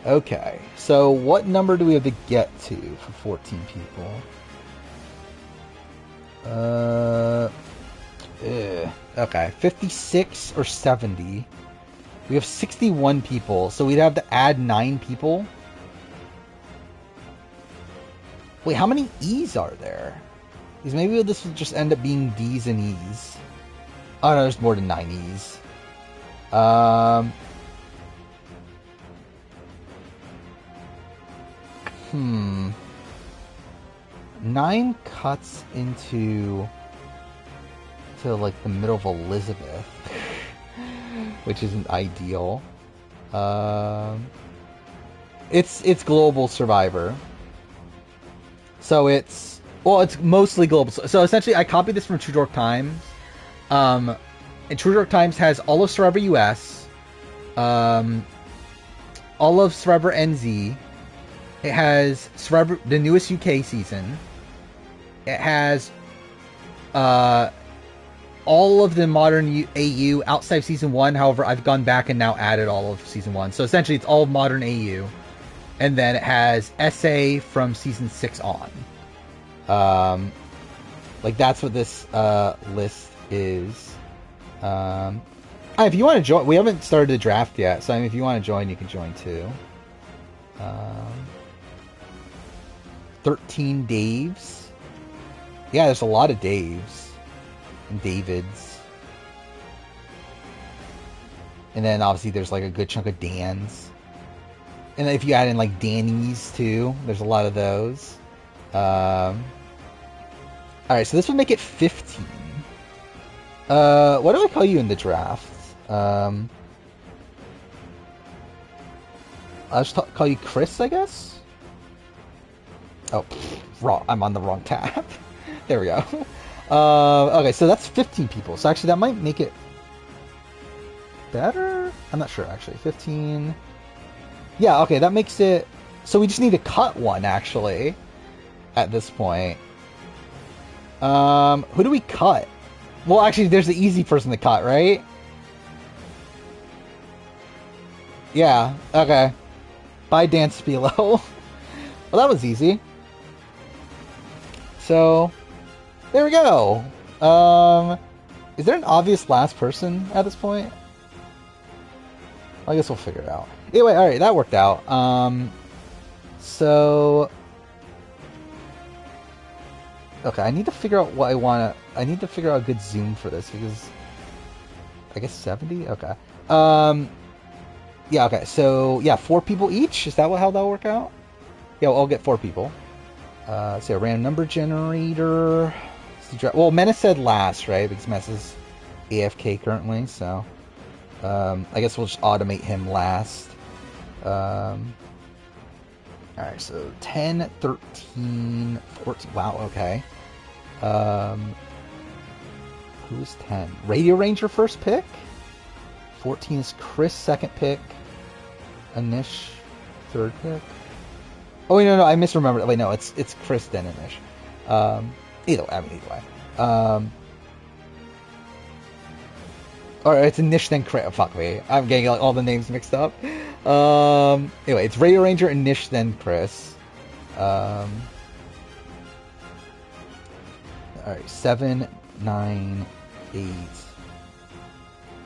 Okay, so what number do we have to get to for 14 people? Okay, 56 or 70. We have 61 people, so we'd have to add 9 people. Wait, how many E's are there? Because maybe this will just end up being D's and E's. Oh no, there's more than 9 E's. 9 cuts into like the middle of Elizabeth, which isn't ideal. It's Global Survivor, so it's mostly global. So essentially, I copied this from True York Times. And True York Times has all of Survivor US, all of Survivor NZ. It has Survivor, the newest UK season. It has all of the modern AU outside of Season 1. However, I've gone back and now added all of Season 1. So essentially, it's all modern AU. And then it has SA from Season 6 on. Like, that's what this list is. If you want to join, we haven't started the draft yet. So, I mean, if you want to join, you can join too. 13 Daves. Yeah, there's a lot of Daves and Davids. And then obviously there's like a good chunk of Dans. And if you add in like Danny's too, there's a lot of those. Alright, so this would make it 15. What do I call you in the draft? I'll just call you Chris, I guess? Oh, wrong. I'm on the wrong tab. There we go. Okay, so that's 15 people. So actually, that might make it better. I'm not sure actually. 15. Yeah. Okay, that makes it. So we just need to cut one actually. At this point. Who do we cut? Well, actually, there's the easy person to cut, right? Yeah. Okay. Bye, Dan Spilo. Well, that was easy. So, there we go. Is there an obvious last person at this point? Well, I guess we'll figure it out. Anyway, alright, that worked out. So... Okay, I need to figure out what I want to... I need to figure out a good zoom for this, because... I guess 70? Okay. Yeah, okay, so... Yeah, 4 people each? Is that how that'll work out? Yeah, we'll all get 4 people. So a random number generator. Well, Menace said last, right? Because Menace is AFK currently, so I guess we'll just automate him last. Alright, so 10, 13, 14. Wow, okay. Who's 10? Radio Ranger first pick. 14 is Chris second pick. Anish third pick. Oh, wait, no, I misremembered. Wait, no, it's Chris then Anish. Either way. Or it's Anish then Chris. Oh, fuck me. I'm getting like, all the names mixed up. Anyway, it's Radio Ranger, Anish, then Chris. Alright, 7, 9, 8.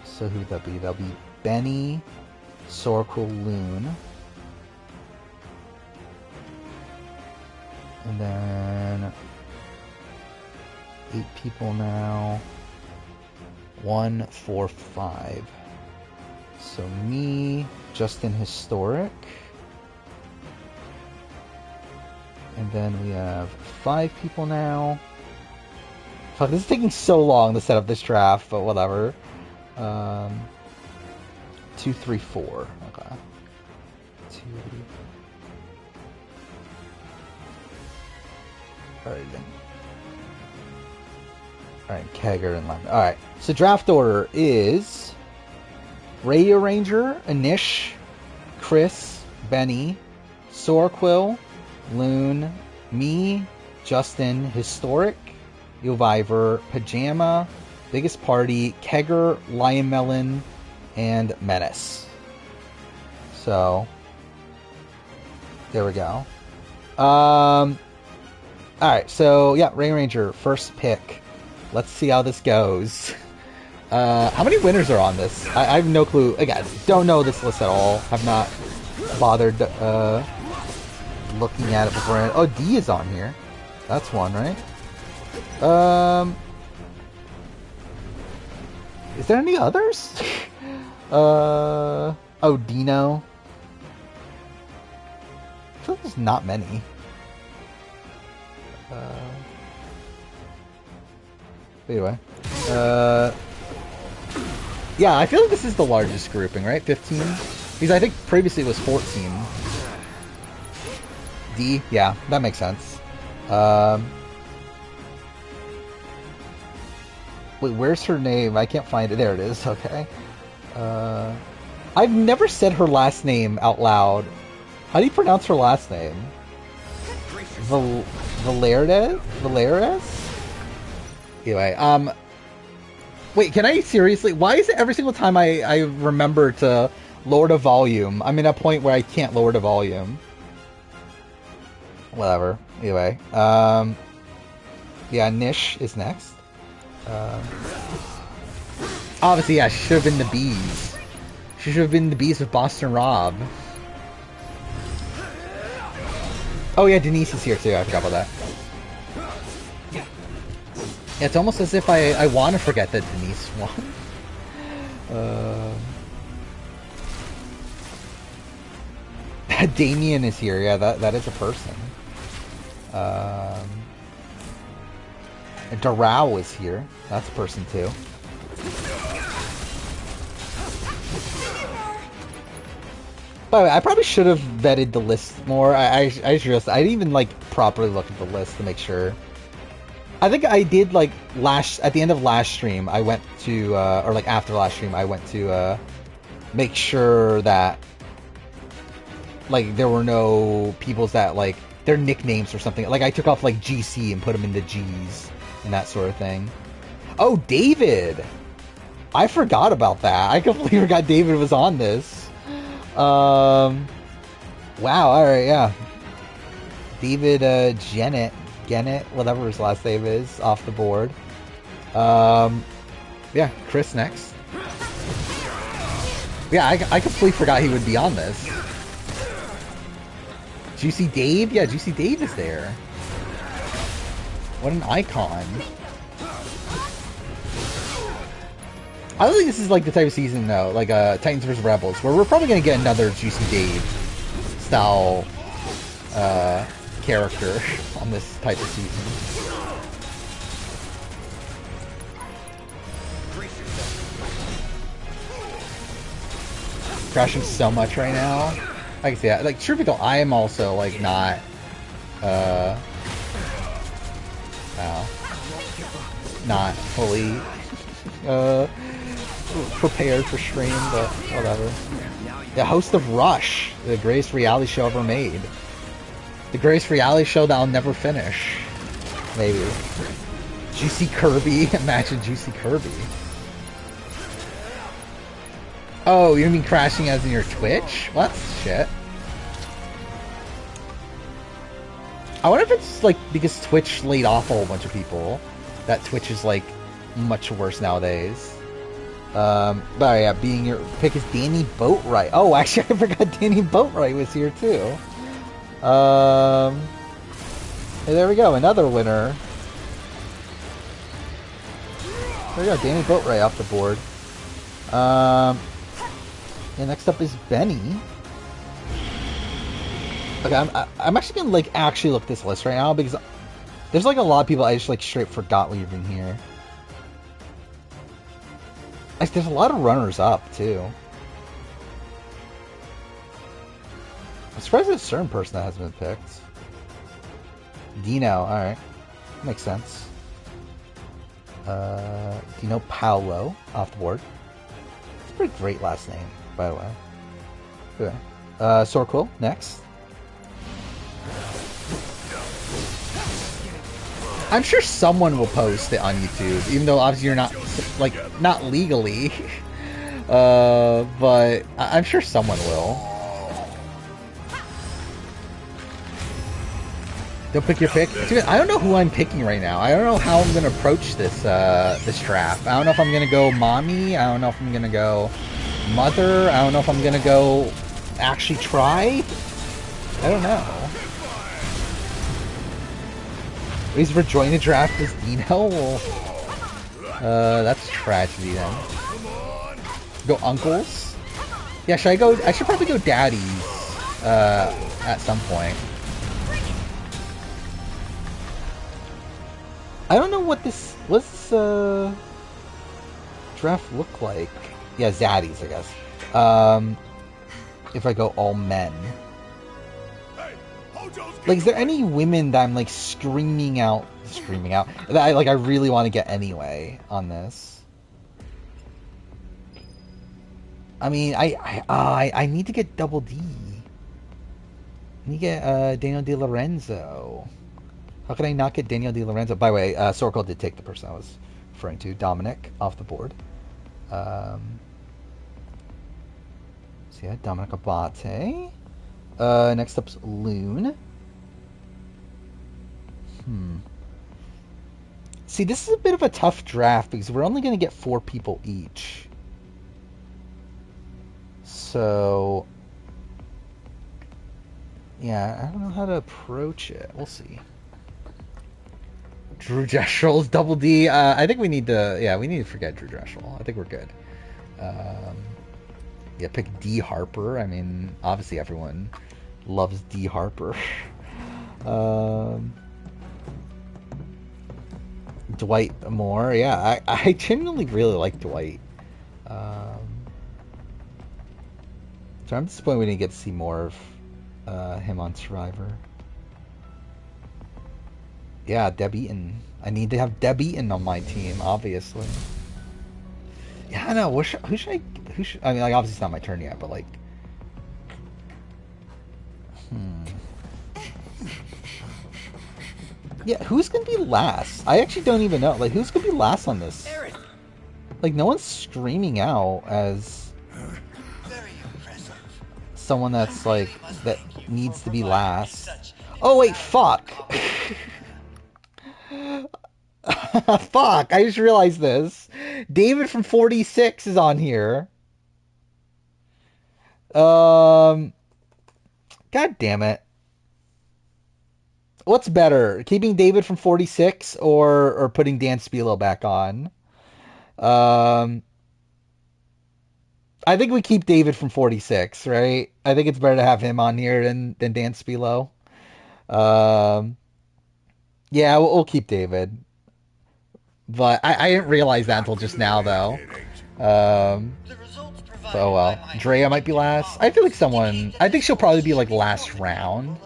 So who'd that be? That'll be Benny, Sorkul, Loon. And then 8 people now. 1, 4, 5. So me, Justin Historic. And then we have 5 people now. Fuck, this is taking so long to set up this draft, but whatever. 2, 3, 4. Okay. 2. Alright then. Alright, Kegger and Lemon. Alright, so draft order is Radio Ranger, Anish, Chris, Benny, Sorquill, Loon, me, Justin, Historic, Elvivor, Pajama, Biggest Party, Kegger, Lion Melon, and Menace. So, there we go. Alright, so yeah, Radio Ranger, first pick. Let's see how this goes. How many winners are on this? I have no clue. Again, don't know this list at all. Have not bothered looking at it before. Oh, D is on here. That's one, right? Is there any others? Oh, Dino. I feel like there's not many. Anyway. Yeah, I feel like this is the largest grouping, right? 15? Because I think previously it was 14. D? Yeah, that makes sense. Wait, where's her name? I can't find it. There it is. Okay. I've never said her last name out loud. How do you pronounce her last name? Valeres? Anyway, wait, can I seriously? Why is it every single time I remember to lower the volume, I'm in a point where I can't lower the volume? Whatever. Anyway, yeah, Nish is next. Obviously, yeah, she should have been the Bees. She should have been the Bees with Boston Rob. Oh yeah, Denise is here too, I forgot about that. Yeah, it's almost as if I want to forget that Denise won. Damien is here, yeah, that is a person. Darao is here, that's a person too. By the way, I probably should have vetted the list more. I didn't even like properly look at the list to make sure I think I did like at the end of last stream. I went to or like after last stream, I went to make sure that like there were no people's that like their nicknames or something. Like I took off like GC and put them into G's and that sort of thing. Oh, David! I forgot about that. I completely forgot David was on this. Wow. All right. Yeah. David Gennett, whatever his last name is, off the board. Yeah, Chris next. Yeah, I completely forgot he would be on this. Juicy Dave? Yeah, Juicy Dave is there. What an icon. I don't think this is like the type of season though, like Titans vs Rebels, where we're probably gonna get another Juicy Dave style character on this type of season. Crashing so much right now. I can see that. Like, truth be told, I am also like not not fully prepared for stream, but whatever. The host of Rush, the greatest reality show ever made. The greatest reality show that I'll never finish. Maybe. Juicy Kirby. Imagine Juicy Kirby. Oh, you mean crashing as in your Twitch? Well, that's shit. I wonder if it's like because Twitch laid off a whole bunch of people, that Twitch is like much worse nowadays. But yeah, being your pick is Danny Boatwright. Oh, actually, I forgot Danny Boatwright was here too. Hey, there we go, another winner. There we go, Danny Boatwright off the board. And next up is Benny. Okay, I'm actually gonna like actually look this list right now because there's like a lot of people I just like straight forgot were even here. Like, there's a lot of runners up too. I'm surprised there's a certain person that hasn't been picked. Dino, alright. Makes sense. Dino Paolo off the board. It's a pretty great last name, by the way. Okay. Sorquil, next. I'm sure someone will post it on YouTube, even though obviously you're not, like, not legally. But I'm sure someone will. Don't pick your pick. Dude, I don't know who I'm picking right now. I don't know how I'm gonna approach this this draft. I don't know if I'm gonna go mommy. I don't know if I'm gonna go mother. I don't know if I'm gonna go actually try. I don't know. Reason for joining the draft is Dino. Well, that's tragedy then. Go uncles. Yeah, should I go? I should probably go daddies at some point. I don't know what this draft look like. Yeah, zaddies, I guess. If I go all men. Like, is there any women that I'm like screaming out that I really want to get anyway on this? I mean, I need to get Double D. I need to get Daniel Di Lorenzo. How can I not get Daniel Di Lorenzo? By the way, Sorkel did take the person I was referring to, Dominic, off the board. So yeah, Dominic Abate. Next up's Loon. See, this is a bit of a tough draft because we're only going to get 4 people each. So, yeah, I don't know how to approach it. We'll see. Drew Jestrel's Double D. I think we need to, yeah, we need to forget Drew Jestrel. I think we're good. Yeah, pick D. Harper. I mean, obviously everyone loves D. Harper. Dwight Moore. Yeah, I genuinely really like Dwight. So I'm disappointed we didn't get to see more of him on Survivor. Yeah, Deb Eaton. I need to have Deb Eaton on my team, obviously. Yeah, I know. Who should I? I mean, like, obviously it's not my turn yet, but like, yeah, who's gonna be last? I actually don't even know. Like, who's gonna be last on this? Like, no one's screaming out as someone that's like that needs to be last. Oh wait, fuck. Fuck, I just realized this. David from 46 is on here. God damn it. What's better, keeping David from 46 or putting Dan Spilo back on? I think we keep David from 46, right? I think it's better to have him on here than Dan Spilo. Yeah, we'll keep David. But I didn't realize that until just now, though. So, well. Drea might be last. I feel like someone... I think she'll probably be, like, last round.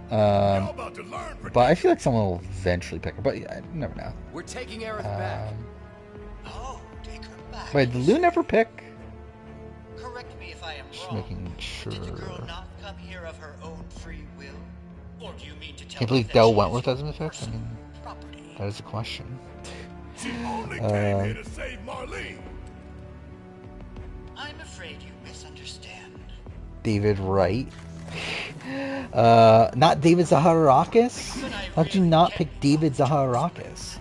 But I feel like someone will eventually pick her. But yeah, I never know. We're taking Aerith back. Take her back. Wait, did Lou never pick? Correct me if I am Just wrong. making sure. Did the girl not come here of her own free will? Or do you mean to tell Can't me believe that Dell she Wentworth is hasn't picked. I mean, property? that is a question. She only came here to save Marlene. I'm afraid you misunderstand. David Wright. Not David Zaharakis? How did you not pick David Zaharakis?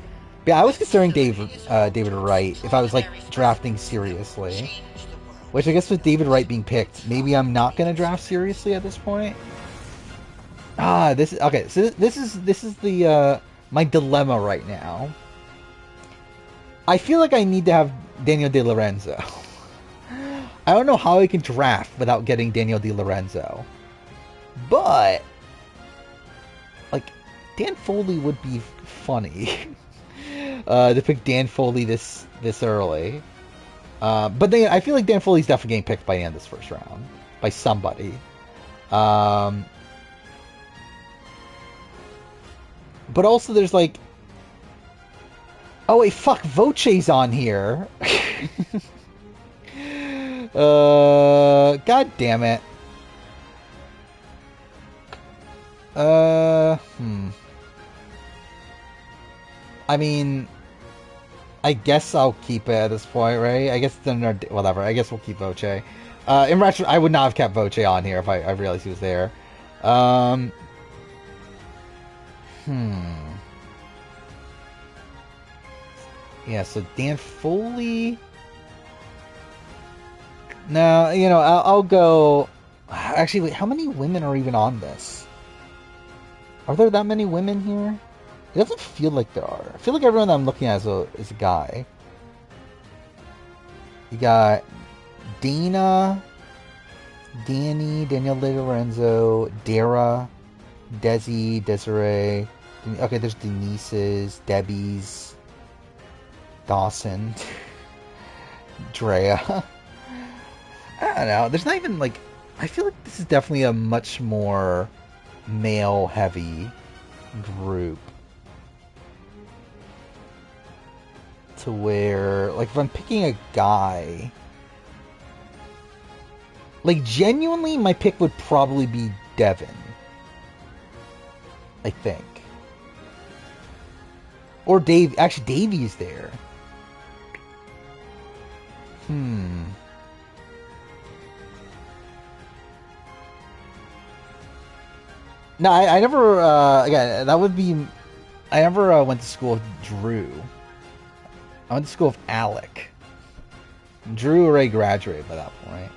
Yeah, I was considering David Wright if I was like drafting seriously. Which I guess with David Wright being picked, maybe I'm not gonna draft seriously at this point. This is okay. So this is the my dilemma right now. I feel like I need to have Daniel De Lorenzo. I don't know how I can draft without getting Daniel De Lorenzo. But like Dan Foley would be funny. To pick Dan Foley this early. But then I feel like Dan Foley's definitely getting picked by the end of this first round. By somebody. But also there's like... Oh wait, fuck, Voce's on here. God damn it. I mean, I guess I'll keep it at this point, right? I guess then whatever. I guess we'll keep Voce. In retro, I would not have kept Voce on here if I realized he was there. Yeah, so Dan Foley. No, you know, I'll go. Actually, wait, how many women are even on this? Are there that many women here? It doesn't feel like there are. I feel like everyone that I'm looking at is a guy. You got Dana, Danny, Daniel De Lorenzo, Dara, Desi, Desiree. Okay, there's Denise's, Debbie's, Dawson, Drea. I don't know. There's not even like... I feel like this is definitely a much more male-heavy group. To where... Like, if I'm picking a guy... Like, genuinely, my pick would probably be Devin. I think. Or Dave... Actually, Davey's there. No, I never, again, that would be, I never went to school with Drew. I went to school with Alec. Drew already graduated by that point.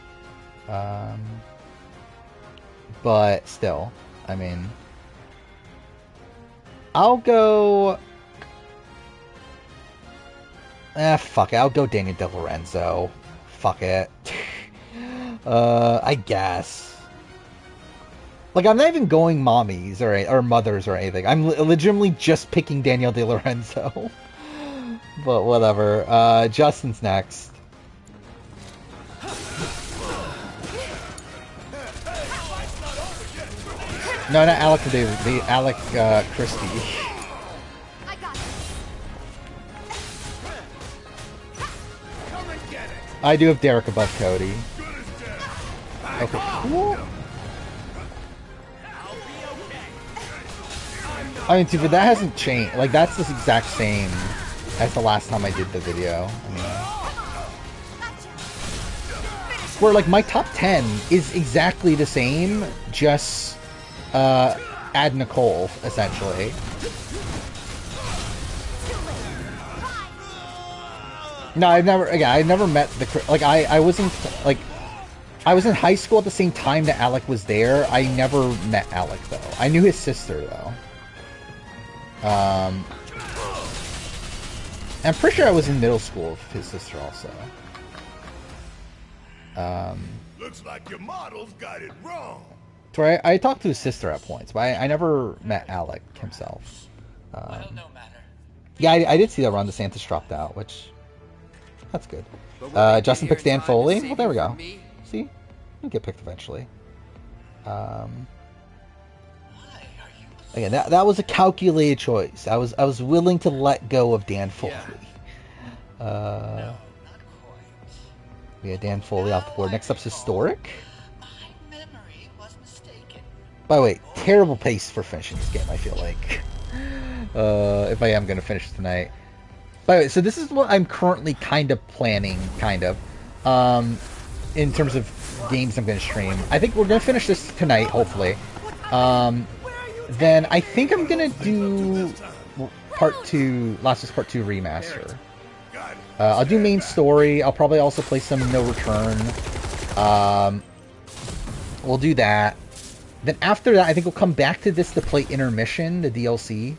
But still, I mean, I'll go, fuck it, I'll go Daniel De Lorenzo. Fuck it. I guess. Like, I'm not even going mommies or mothers or anything. I'm legitimately just picking Daniel De Lorenzo. But whatever. Justin's next. No, not Alec David. The Alec Christie. I got I do have Derek above Cody. Okay, cool. I mean, too, but that hasn't changed. Like, that's the exact same as the last time I did the video. I mean, where, like, my top 10 is exactly the same, just add Nicole, essentially. No, I've never met the, like, I wasn't, like, I was in high school at the same time that Alec was there. I never met Alec, though. I knew his sister, though. I'm pretty sure I was in middle school with his sister also. Looks like your models got it wrong. So I talked to his sister at points, but I never met Alec himself. Yeah, I did see that Ron DeSantis dropped out, which that's good. Justin picks Dan Foley. Well, there we go. See, he'll get picked eventually. Again, that was a calculated choice. I was willing to let go of Dan Foley. Yeah, Dan Foley off the board. Next up's Historic. By the way, terrible pace for finishing this game, I feel like. If I am going to finish tonight. By the way, so this is what I'm currently kind of planning, in terms of games I'm going to stream. I think we're going to finish this tonight, hopefully. Then I think I'm going to do Part 2, Last of Us Part 2 Remaster. I'll do main story. I'll probably also play some No Return. We'll do that. Then after that, I think we'll come back to this to play Intermission, the DLC.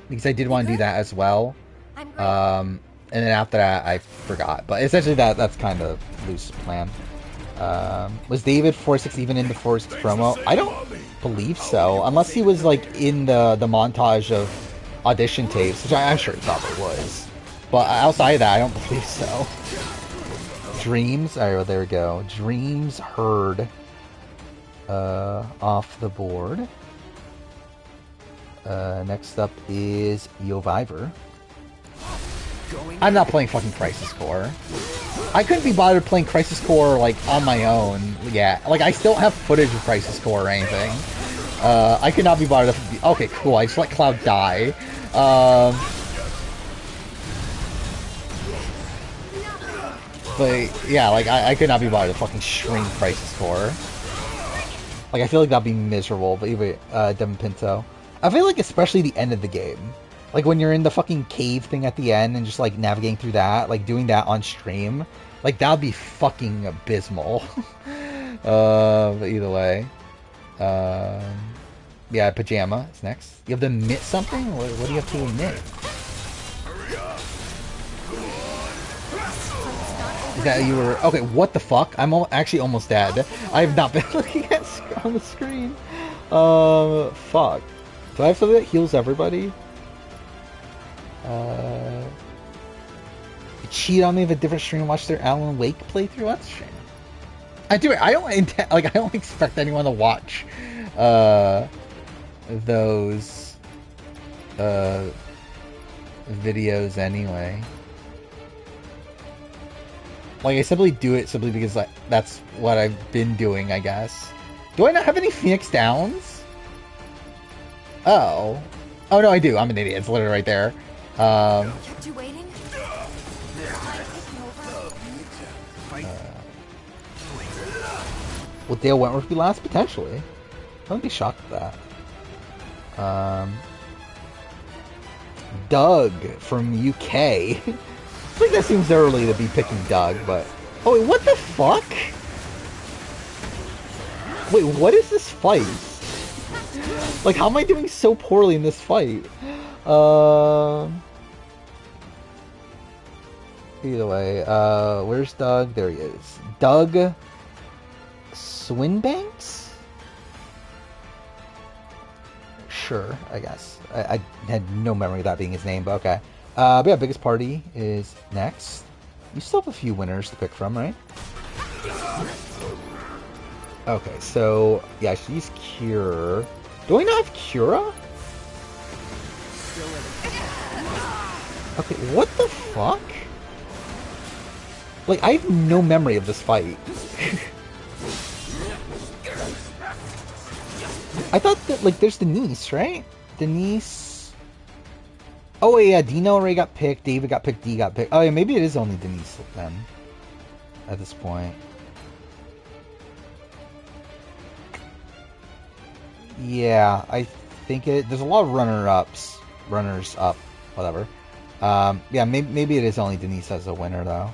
Because I did want to do that as well. And then after that, I forgot. But essentially, that's kind of loose plan. Was David 46 even in the first promo? I don't believe so, unless he was like in the montage of audition tapes, which I'm sure he probably was. But outside of that, I don't believe so. Dreams. All right, well, there we go. Dreams heard off the board. Next up is Yoviver. I'm not playing fucking Crisis Core. I couldn't be bothered playing Crisis Core, like, on my own. Yeah, like, I still have footage of Crisis Core or anything. I could not be bothered. Okay, cool. I just let Cloud die. But, yeah, like, I could not be bothered to fucking stream Crisis Core. Like, I feel like that'd be miserable, but even, Devin Pinto. I feel like especially the end of the game. Like, when you're in the fucking cave thing at the end and just, like, navigating through that, like, doing that on stream, like, that would be fucking abysmal. But either way. Yeah, Pajama is next. You have to admit something? What do you have to admit? Is that you were... Okay, what the fuck? I'm actually almost dead. I have not been looking at on the screen. Fuck. Do I have something that heals everybody? Cheat on me with a different stream and watch their Alan Wake playthrough? That's a shame. I don't expect anyone to watch those videos anyway. Like, I simply do it simply because that's what I've been doing, I guess. Do I not have any Phoenix Downs? Oh no, I do. I'm an idiot. It's literally right there. Kept you waiting? Will Dale Wentworth be last? Potentially. I wouldn't be shocked at that. Doug from UK. I think that seems early to be picking Doug, but... Oh, wait, what the fuck? Wait, what is this fight? Like, how am I doing so poorly in this fight? Either way, where's Doug? There he is. Doug Swinbanks? Sure, I guess. I had no memory of that being his name, but okay. But yeah, Biggest Party is next. You still have a few winners to pick from, right? Okay, so yeah, she's Cure. Do I not have Cura? Okay, what the fuck? Like, I have no memory of this fight. I thought that, like, there's Denise, right? Denise... Oh, yeah, Dino already got picked, David got picked, D got picked. Oh, yeah, maybe it is only Denise, then. At this point. Yeah, I think it... There's a lot of runners-up, whatever. Yeah, maybe it is only Denise as a winner, though.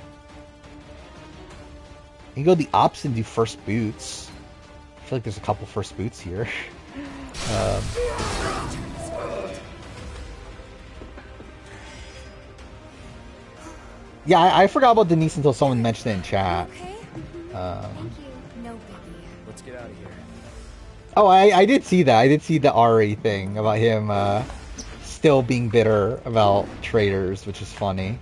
You can go the ops and do first boots. I feel like there's a couple first boots here. Yeah, I forgot about Denise until someone mentioned it in chat. Let's get out of here. Oh, I did see that. I did see the Ari thing about him still being bitter about Traitors, which is funny.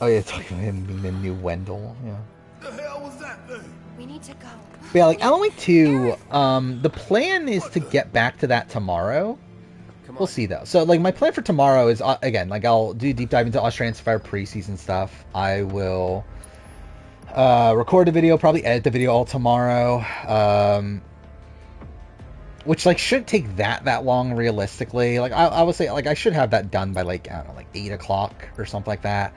Oh yeah, talking about him being the new Wendell. Yeah. The hell was that thing? We need to go. But yeah, like Alan Wake 2, the plan is to get back to that tomorrow. We'll see though. So like my plan for tomorrow is again, like I'll do a deep dive into Australian Fire preseason stuff. I will record a video, probably edit the video all tomorrow. Which like shouldn't take that long realistically. Like I would say like I should have that done by like I don't know, like 8 o'clock or something like that.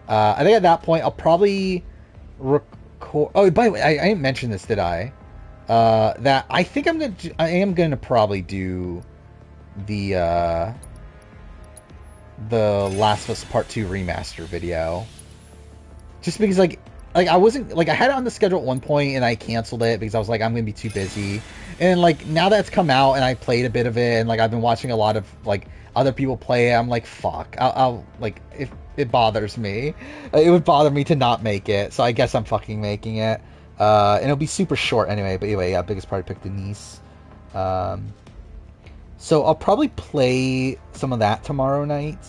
I think at that point I'll probably record. Oh, by the way, I didn't mention this, did I? That I think I am gonna probably do the Last of Us Part 2 remaster video. Just because like I wasn't like I had it on the schedule at one point and I canceled it because I was like I'm gonna be too busy. And like now that it's come out and I played a bit of it and like I've been watching a lot of like other people play it, I'm like fuck. I'll like if it bothers me, it would bother me to not make it. So I guess I'm fucking making it. And it'll be super short anyway. But anyway, yeah, biggest party pick Denise. So I'll probably play some of that tomorrow night.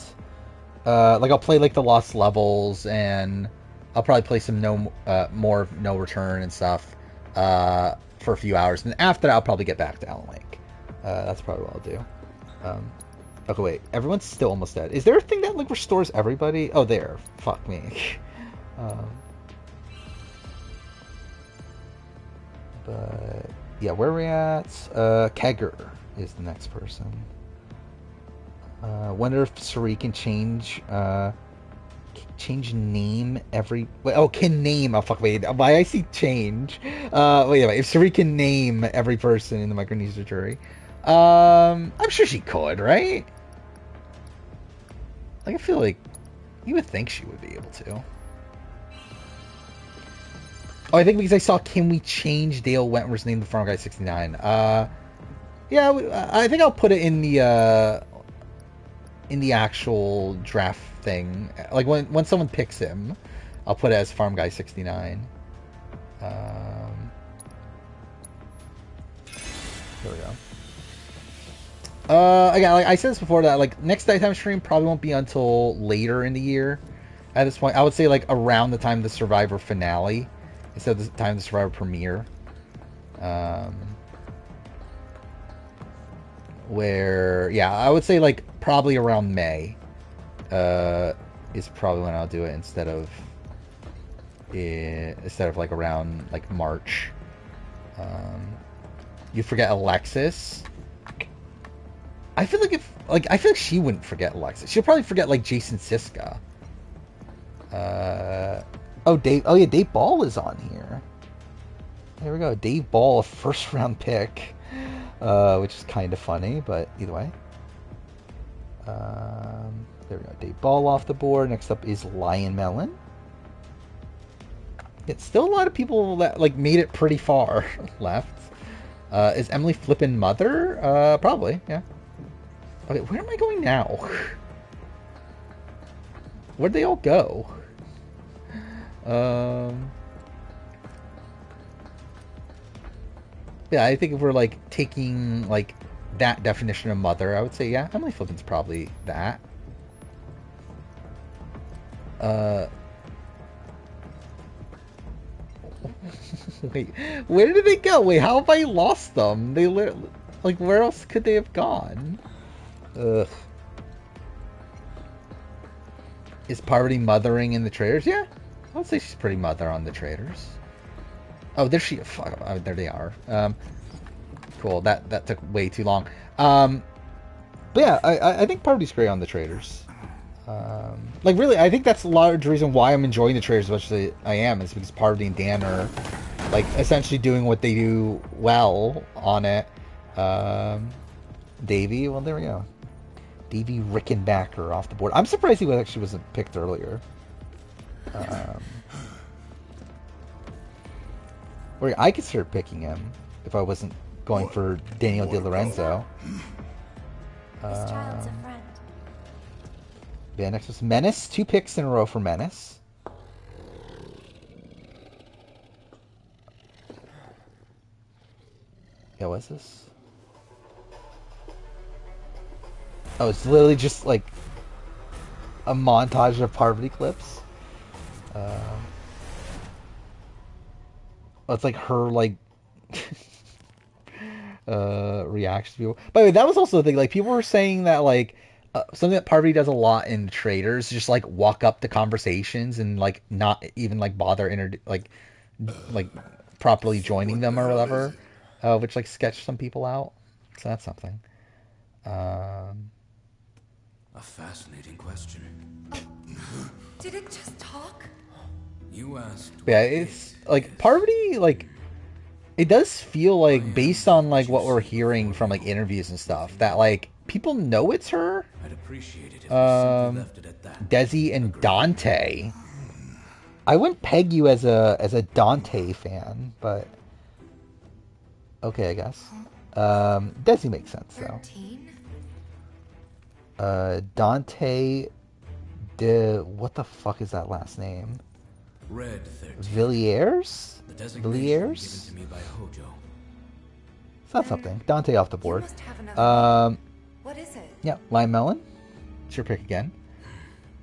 Like I'll play like the Lost Levels and I'll probably play some more of No Return and stuff for a few hours. And after that, I'll probably get back to Alan Wake. That's probably what I'll do. Okay, wait. Everyone's still almost dead. Is there a thing that like restores everybody? Oh, there. Fuck me. But yeah, where are we at? Kegger is the next person. Wonder if Suri can change name every... Wait, oh, can name... Oh, fuck, wait. Why I see change? Wait, if Suri can name every person in the Micronesia jury. I'm sure she could, right? Like, I feel like you would think she would be able to. Oh, I think because I saw can we change Dale Wentworth's name to Farm Guy 69. Yeah, I think I'll put it in the actual draft thing. Like when someone picks him, I'll put it as Farm Guy 69. There we go. Again, like I said this before, that like next nighttime stream probably won't be until later in the year. At this point, I would say like around the time of the Survivor finale instead of the time of the Survivor premiere. Where, yeah, I would say like probably around May is probably when I'll do it instead of like around like March. You forget Alexis. I feel like she wouldn't forget Alexis. She'll probably forget like Jason Siska. Dave Ball is on here. There we go. Dave Ball, a first round pick. Which is kind of funny, but either way. There we go. Dave Ball off the board. Next up is Lion Melon. It's still a lot of people that like made it pretty far left. Is Emily flippin' Mother? Probably, yeah. Okay, where am I going now? Where'd they all go? Yeah, I think if we're like taking like that definition of mother, I would say, yeah, Emily Flippin's probably that. Wait, where did they go? Wait, how have I lost them? They like, where else could they have gone? Ugh. Is Parvati mothering in the Traitors? Yeah, I would say she's pretty mother on the Traitors. Oh, there she. Fuck, oh, there they are. Cool. That took way too long. But yeah, I think Parvati's great on the Traitors. Like, really, I think that's a large reason why I'm enjoying the Traitors as much as I am, is because Parvati and Dan are, like, essentially doing what they do well on it. Davey, well, there we go. Davey Rickenbacker off the board. I'm surprised he actually wasn't picked earlier. Or I consider picking him if I wasn't going for Daniel Di Lorenzo. This child's a friend. Yeah, next was Menace. 2 picks in a row for Menace. Yeah, what's this? Oh, it's literally just like a montage of Parvati clips. Oh, it's like her like reaction to people. By the way, that was also the thing. Like, people were saying that like something that Parvati does a lot in Traitors, just like walk up to conversations and like not even like bother like properly joining them or whatever, which like sketched some people out. So that's something. A fascinating question. Did it just talk? You asked. Yeah, it's like Parvati, like it does feel like, based on like what we're hearing from like interviews and stuff, that like people know it's her. I'd appreciate it if you simply left it at that. Desi and Dante. I wouldn't peg you as a Dante fan, but okay, I guess. Desi makes sense though. Dante what the fuck is that last name? Red 13. Villiers? The designation Villiers? given to me by Hojo. It's not something. Dante off the board. What is it? Yeah, Lime Melon. It's your pick again.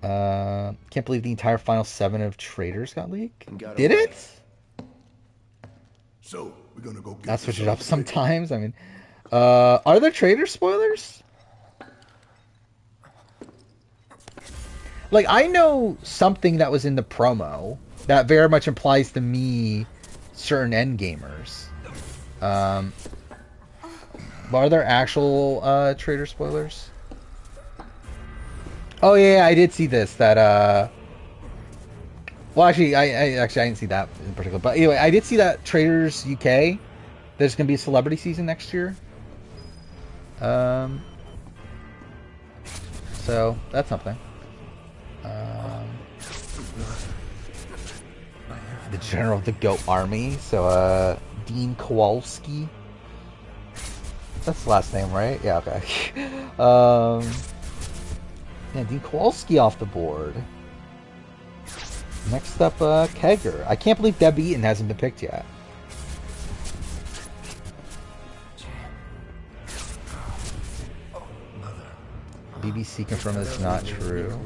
Can't believe the entire final 7 of Traitors got leaked. Did it? So we're gonna go. I'll switch it up sometimes. I mean, are there Traitor spoilers? Like, I know something that was in the promo that very much implies to me certain end gamers. But are there actual Traitor spoilers? Oh yeah, I did see this. That well, actually, I didn't see that in particular. But anyway, I did see that Traitors UK. There's gonna be a celebrity season next year. So that's something. The general of the Goat Army. So Dean Kowalski. That's the last name, right? Yeah, okay. Yeah, Dean Kowalski off the board. Next up, Kegger. I can't believe Deb Eaton hasn't been picked yet. BBC confirmed it's not true.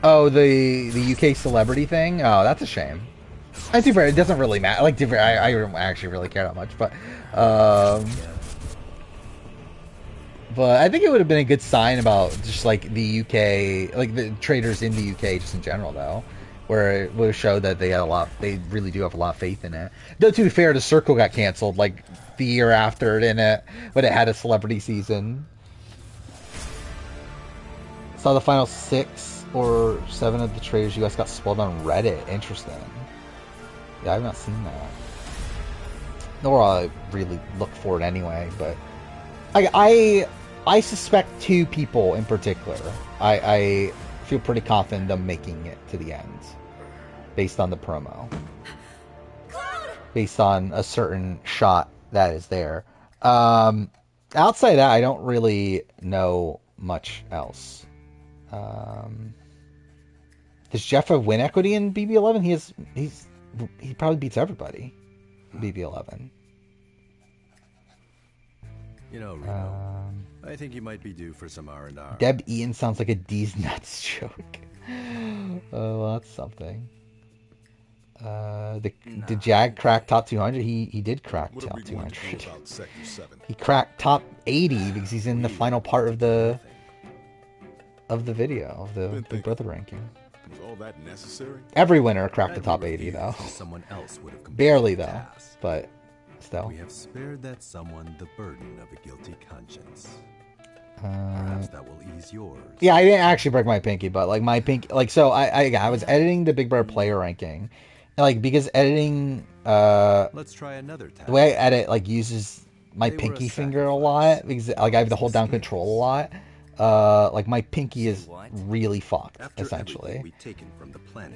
Oh, the UK celebrity thing? Oh, that's a shame. I think it doesn't really matter. Like, I don't actually really care that much, but I think it would have been a good sign about just like the UK, like the Traitors in the UK, just in general, though, where it would have showed that they really do have a lot of faith in it. Though, to be fair, the Circle got canceled like the year after it, when it had a celebrity season. Saw the final 6 or 7 of the Traitors US got spoiled on Reddit. Interesting. Yeah, I've not seen that. Nor will I really look for it anyway, but I suspect 2 people in particular. I feel pretty confident in them making it to the end, based on the promo, based on a certain shot that is there. Outside of that, I don't really know much else. Does Jeff have win equity in BB11? He probably beats everybody in BB11. You know, Reno, I think you might be due for some R&R. Deb Ian sounds like a D's nuts joke. Oh, well, that's something. Did Jag crack top 200? He did crack top 200. He cracked top 80 because he's in the final part of the video of the Big Brother ranking. Was all that necessary? Every winner cracked the top 80 though. Someone else would have Barely though, but still. We have spared that someone the burden of a guilty conscience. Perhaps that will ease yours. Yeah, I didn't actually break my pinky, but like my pinky, like so I was editing the Big Brother player ranking, and like because editing let's try another task. The way I edit like uses my pinky finger a lot because like I have to hold down control a lot. Like my pinky is really fucked essentially.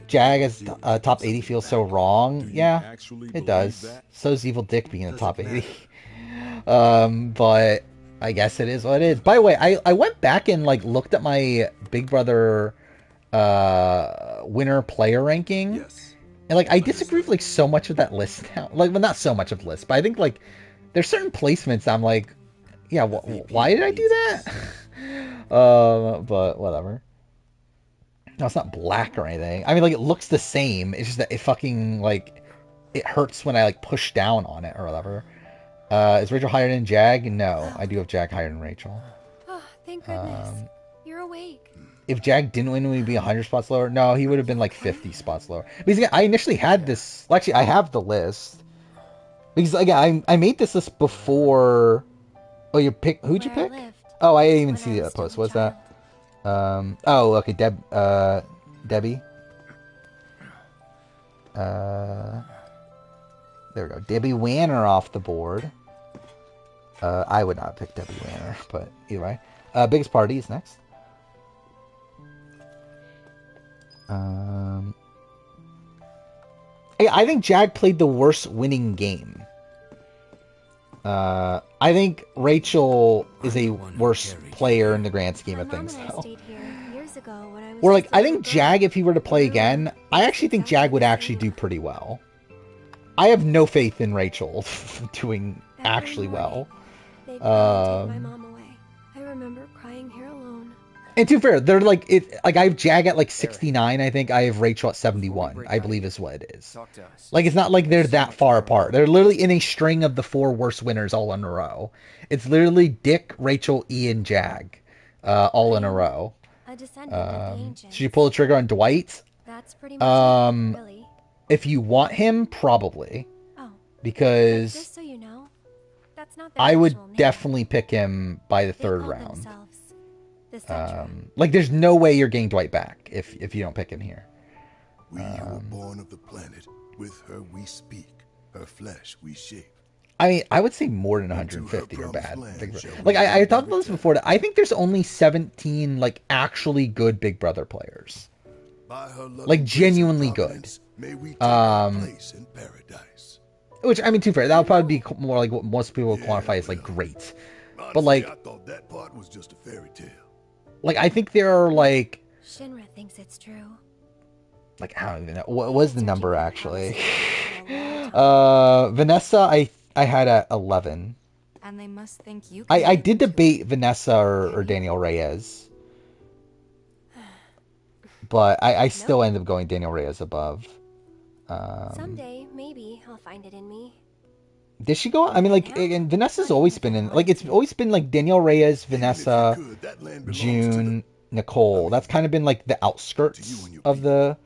Jag as top 80 feels so wrong. Yeah, it does. So's Evil Dick being in the top 80. But I guess it is what it is. By the way, I went back and like looked at my Big Brother winner player ranking. Yes. And like I disagree with like so much of that list now. Like, well, not so much of the list, but I think like there's certain placements I'm like, yeah, why did I do that? But whatever. No, it's not black or anything. I mean, like it looks the same. It's just that it fucking like it hurts when I like push down on it or whatever. Is Rachel higher than Jag? No, I do have Jag higher than Rachel. Oh, thank goodness. You're awake. If Jag didn't win, would he be 100 spots lower? No, he would have been like 50 spots lower. Because again, I initially had this. Well, actually, I have the list. Because again, I made this list before. Oh, you pick? Who'd you pick? Oh, I didn't even see that post. What's that? Oh, okay, Debbie. There we go. Debbie Wanner off the board. I would not pick Debbie Wanner, but either way. Biggest Party is next. I think Jag played the worst winning game. I think Rachel is a worse player in the grand scheme of things, though. Or like, I think Jag, if he were to play again, I actually think Jag would actually do pretty well. I have no faith in Rachel doing actually well. My mom away. I remember crying here alone. And to be fair, they're like I have Jag at like 69. I think I have Rachel at 71. I believe is what it is. Like it's not like they're that far apart. They're literally in a string of the 4 worst winners all in a row. It's literally Dick, Rachel, Ian, Jag, all in a row. Should you pull the trigger on Dwight? That's pretty much it, really. If you want him, probably. Oh. Because just so you know, that's not I would definitely pick him by the 3rd round. Like there's no way you're getting Dwight back if you don't pick him here. We were born of the planet. With her we speak. Her flesh we shape. I mean, I would say more than 150 are bad. Like I talked about this before. That I think there's only 17 like actually good Big Brother players. Like genuinely good. Which I mean, to be fair, that would probably be more like what most people would quantify as like great. But like, I thought that part was just a fairy tale. Like I think there are like. Shinra thinks it's true. Like I don't even know what was the number actually. Vanessa, I had at 11. And they must think you. I did debate Vanessa or Daniel Reyes. But I still ended up going Daniel Reyes above. Someday, maybe, I'll find it in me. Did she go? I mean, like, and Vanessa's always been in... Like, it's always been, like, Danielle Reyes, Vanessa, June, Nicole. That's kind of been, like, the outskirts of the...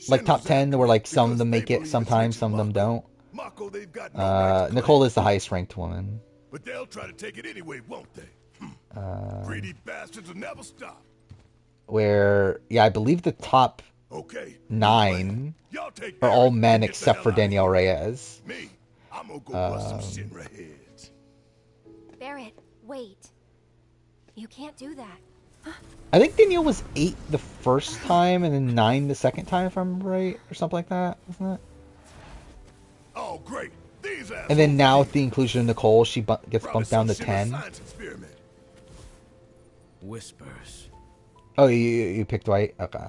Like, top 10, where, like, some of them make it sometimes, some of them don't. Nicole is the highest ranked woman. But they'll try to take it anyway, won't they? Greedy bastards will never stop. Where, yeah, I believe the top 9 are all men except for Danielle Reyes. Me, I'm gonna go bust some Shinra heads. Barrett, wait. You can't do that. I think Danielle was 8 the first time and then 9 the second time, if I'm right, or something like that, isn't it? Oh, great. And then now with the inclusion of Nicole, she gets bumped down to 10. Whispers. Oh, you picked Dwight? Okay.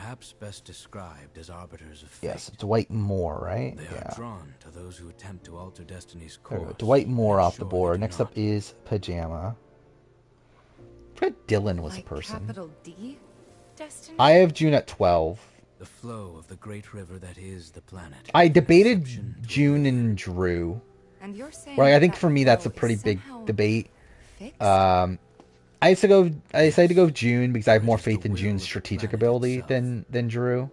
perhaps best described as arbiters of fate. Yes, Dwight Moore, right? They are drawn to those who attempt to alter destiny's course. Dwight Moore off the board. Next up is Pajama. I forgot Dylan was a person. Capital D? Destiny? I have June at 12. The flow of the great river that is the planet. I debated June and Drew. And you're saying right, I think for me that's a pretty big debate. I decided to go with June because I have more faith in June's strategic ability than Drew.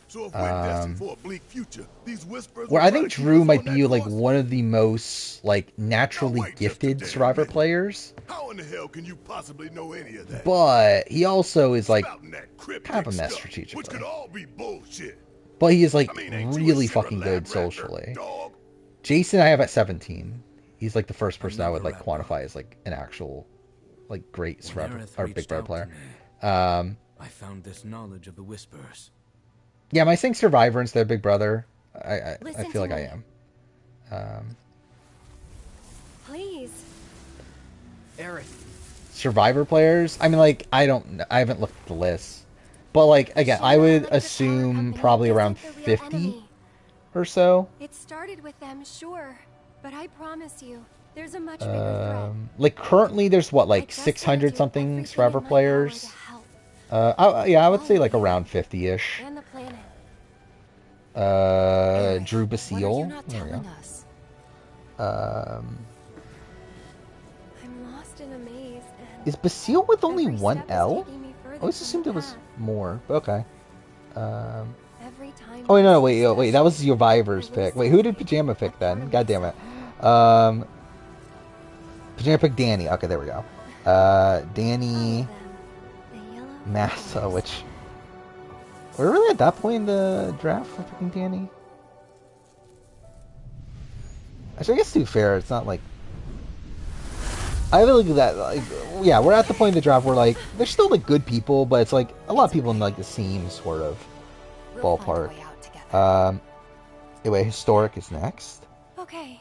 So if we're destined for a bleak future, these whispers where I think Drew might be like one of the most like naturally gifted survivor players. How in the hell can you possibly know any of that? But he also is like kind of a mess strategically. Which could all be bullshit. But he is like really fucking good socially. Jason I have at 17. He's like the first person I would like quantify as like an actual like great survivor or Big Brother player. I found this knowledge of the whispers. Yeah, am I saying Survivor instead of Big Brother? I feel like I am. Please. Eric. Survivor players? I mean, like, I haven't looked at the list. But, like, again, I would assume probably around 50 or so. It started with them, sure. But I promise you, there's a much bigger threat. Like, currently there's, what, like, 600 something Survivor players? Yeah, I would say, like, around 50-ish. And the planet. Drew Basile. There we go. I'm lost in a maze. Is Basile with only one L? I always assumed it was more. But okay. Oh wait, no, wait. That was Survivor's pick. Wait, who did Pajama pick then? God damn it. Pajama picked Danny. Okay, there we go. Danny Massa, which we're really at that point in the draft for picking Danny. Actually, I guess to be fair, it's not like I really look at that. Like, yeah, we're at the point in the draft where like there's still like good people, but it's like a lot of people in like the same sort of ballpark. Anyway, historic is next. Okay.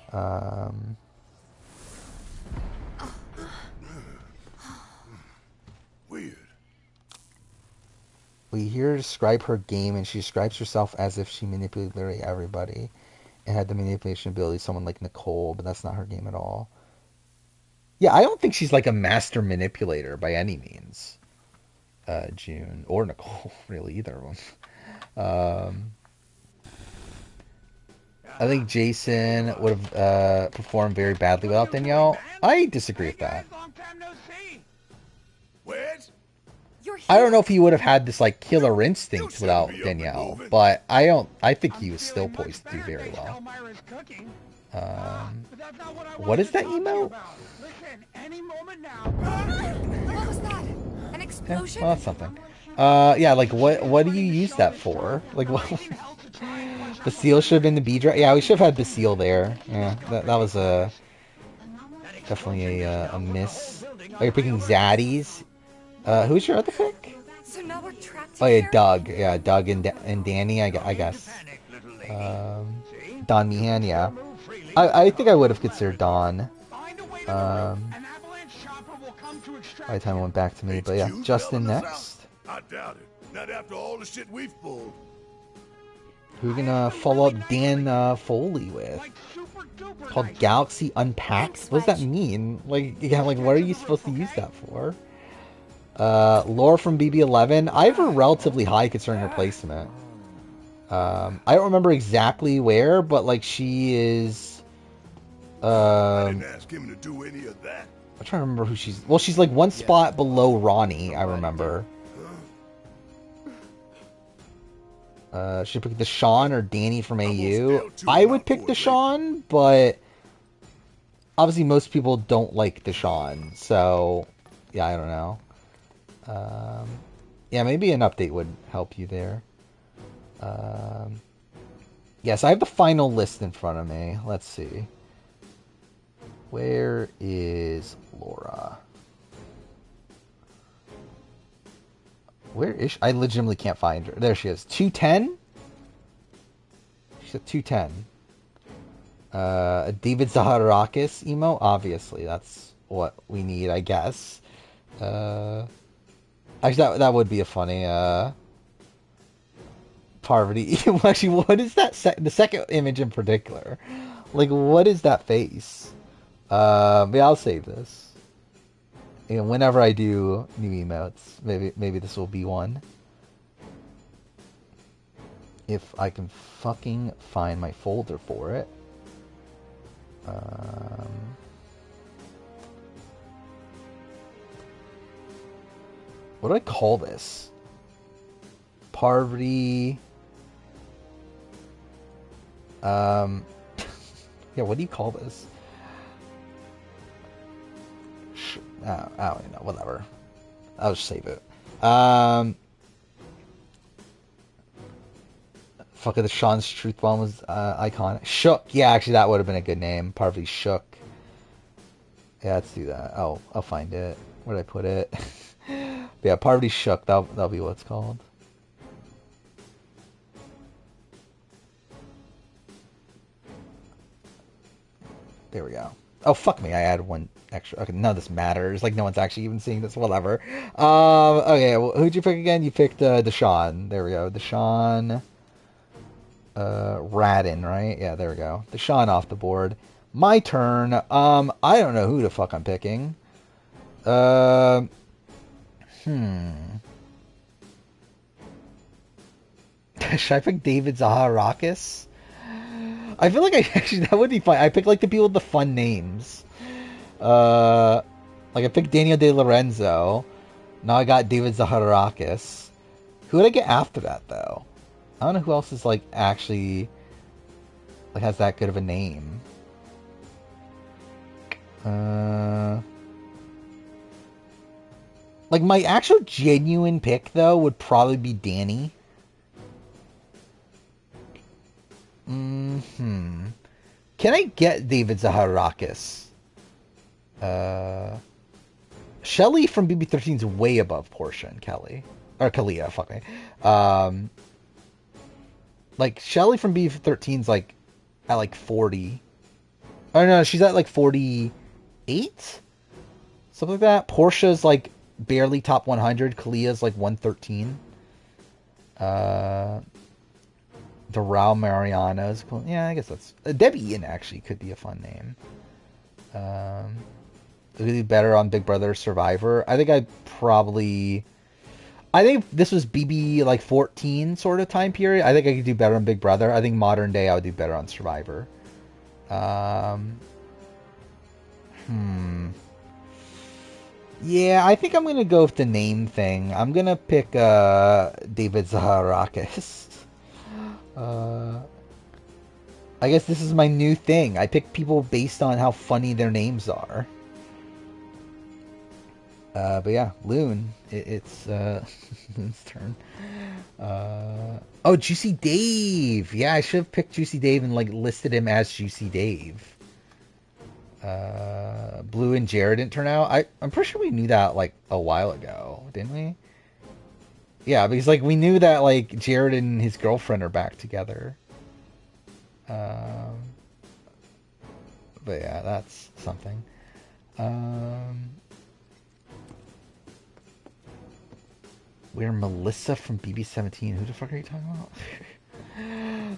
Weird. We hear her describe her game, and she describes herself as if she manipulated literally everybody and had the manipulation ability, someone like Nicole, but that's not her game at all. Yeah, I don't think she's like a master manipulator by any means. June or Nicole, really, either of them. I think Jason would have performed very badly without Danielle. I disagree with that. I don't know if he would have had this like killer instinct without Danielle, but I think he was still poised to do very well. What is that emote? What was that? An explosion? Well, that's something. Yeah, like what do you use that for? Like what? Basile should have been the B draft. Yeah, we should have had Basile there. Yeah, that was definitely a miss. Oh, you're picking Zaddies. Who's your other pick? So now we're trapped Oh yeah, Doug. Yeah, Doug and Danny. I guess. Don Meehan. Yeah, I think I would have considered Don. By the time it went back to me, but yeah, Justin next. I doubt it. Not after all the shit we've pulled. Who are we gonna follow up Dan Foley with? Called Galaxy Unpacked? What does that mean? Like, yeah, like what are you supposed to use that for? Laura from BB11. I have a relatively high concerning her placement. I don't remember exactly where, but like she is. I didn't ask him to do any of that. I'm trying to remember who she's. Well, she's like one spot below Ronnie. I remember. Should I pick Deshaun or Danny from AU? I would pick Deshaun, but obviously most people don't like Deshaun, so yeah, I don't know. Yeah, maybe an update would help you there. Yes, I have the final list in front of me. Let's see. Where is Laura? Where is she? I legitimately can't find her. There she is. 210? She's at 210. A David Zaharakis emo? Obviously, that's what we need, I guess. Actually, that would be a funny Parvati. Actually, what is that? The second image in particular. Like, what is that face? Yeah, I'll save this. And whenever I do new emotes, maybe this will be one. If I can fucking find my folder for it. What do I call this? Parvati. Yeah, what do you call this? I don't even know. Whatever. I'll just save it. Fuck it, the Sean's Truth Bomb was iconic. Shook. Yeah, actually, that would have been a good name. Parvati Shook. Yeah, let's do that. I'll find it. Where did I put it? Yeah, Parvati Shook. That'll be what it's called. There we go. Oh, fuck me. I added one extra. Okay, none of this matters. Like, no one's actually even seeing this. Whatever. Okay, well, who'd you pick again? You picked Deshaun. There we go. Deshaun Radin, right? Yeah, there we go. Deshaun off the board. My turn. I don't know who the fuck I'm picking. Should I pick David Zaharakis? I feel like that would be fun. I picked like the people with the fun names. Like I picked Daniel De Lorenzo. Now I got David Zaharakis. Who would I get after that though? I don't know who else is like actually like has that good of a name. Like my actual genuine pick though would probably be Danny. Can I get David Zaharakis? Shelly from BB13 is way above Portia and Kelly. Or Kalia, fuck me. Like, Shelly from BB13 is like at like 40. Oh no, she's at like 48? Something like that. Portia's like barely top 100. Kalia's like 113. The Raul Mariano's cool. Yeah, I guess that's Debbie Ian actually could be a fun name. It could be better on Big Brother Survivor. I think this was BB like 14 sort of time period. I think I could do better on Big Brother. I think modern day I would do better on Survivor. Yeah, I think I'm gonna go with the name thing. I'm gonna pick David Zaharakis. I guess this is my new thing. I pick people based on how funny their names are. But yeah, Loon. It's Loon's turn. Oh, Juicy Dave. Yeah, I should have picked Juicy Dave and like listed him as Juicy Dave. Blue and Jared didn't turn out. I'm pretty sure we knew that like a while ago, didn't we? Yeah, because like we knew that like Jared and his girlfriend are back together. But yeah, that's something. We're Melissa from BB17. Who the fuck are you talking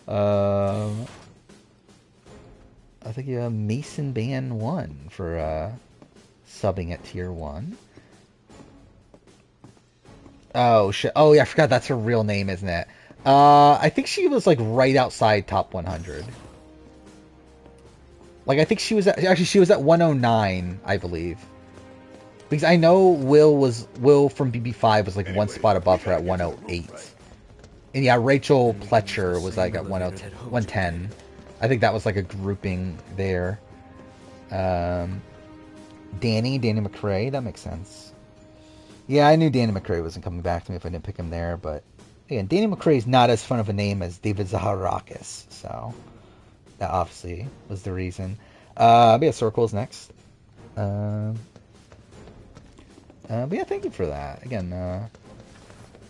about? I think you have Mason Band 1 for subbing at tier 1. Oh shit! Oh yeah, I forgot that's her real name, isn't it? I think she was like right outside top 100. Like I think she was at 109, I believe. Because I know Will from BB5 was like one spot above her at 108. And yeah, Rachel Pletcher was like at 110. I think that was like a grouping there. Danny McRae, that makes sense. Yeah, I knew Danny McRae wasn't coming back to me if I didn't pick him there, but again, Danny McRae is not as fun of a name as David Zaharakis, so that obviously was the reason. But yeah, Circle is next. But yeah, thank you for that. Again,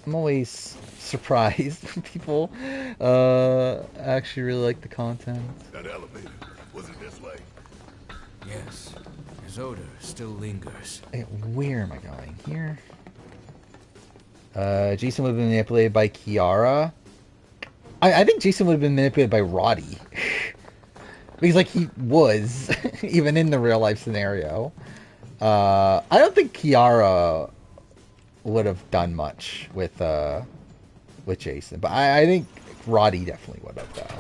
I'm always surprised when people actually really like the content. That elevator, was it this way? Yes. His odor still lingers. Hey, where am I going? Here? Jason would have been manipulated by Kiara. I think Jason would have been manipulated by Roddy. Because, like, he was, even in the real-life scenario. I don't think Kiara would have done much with Jason. But I think Roddy definitely would have, though.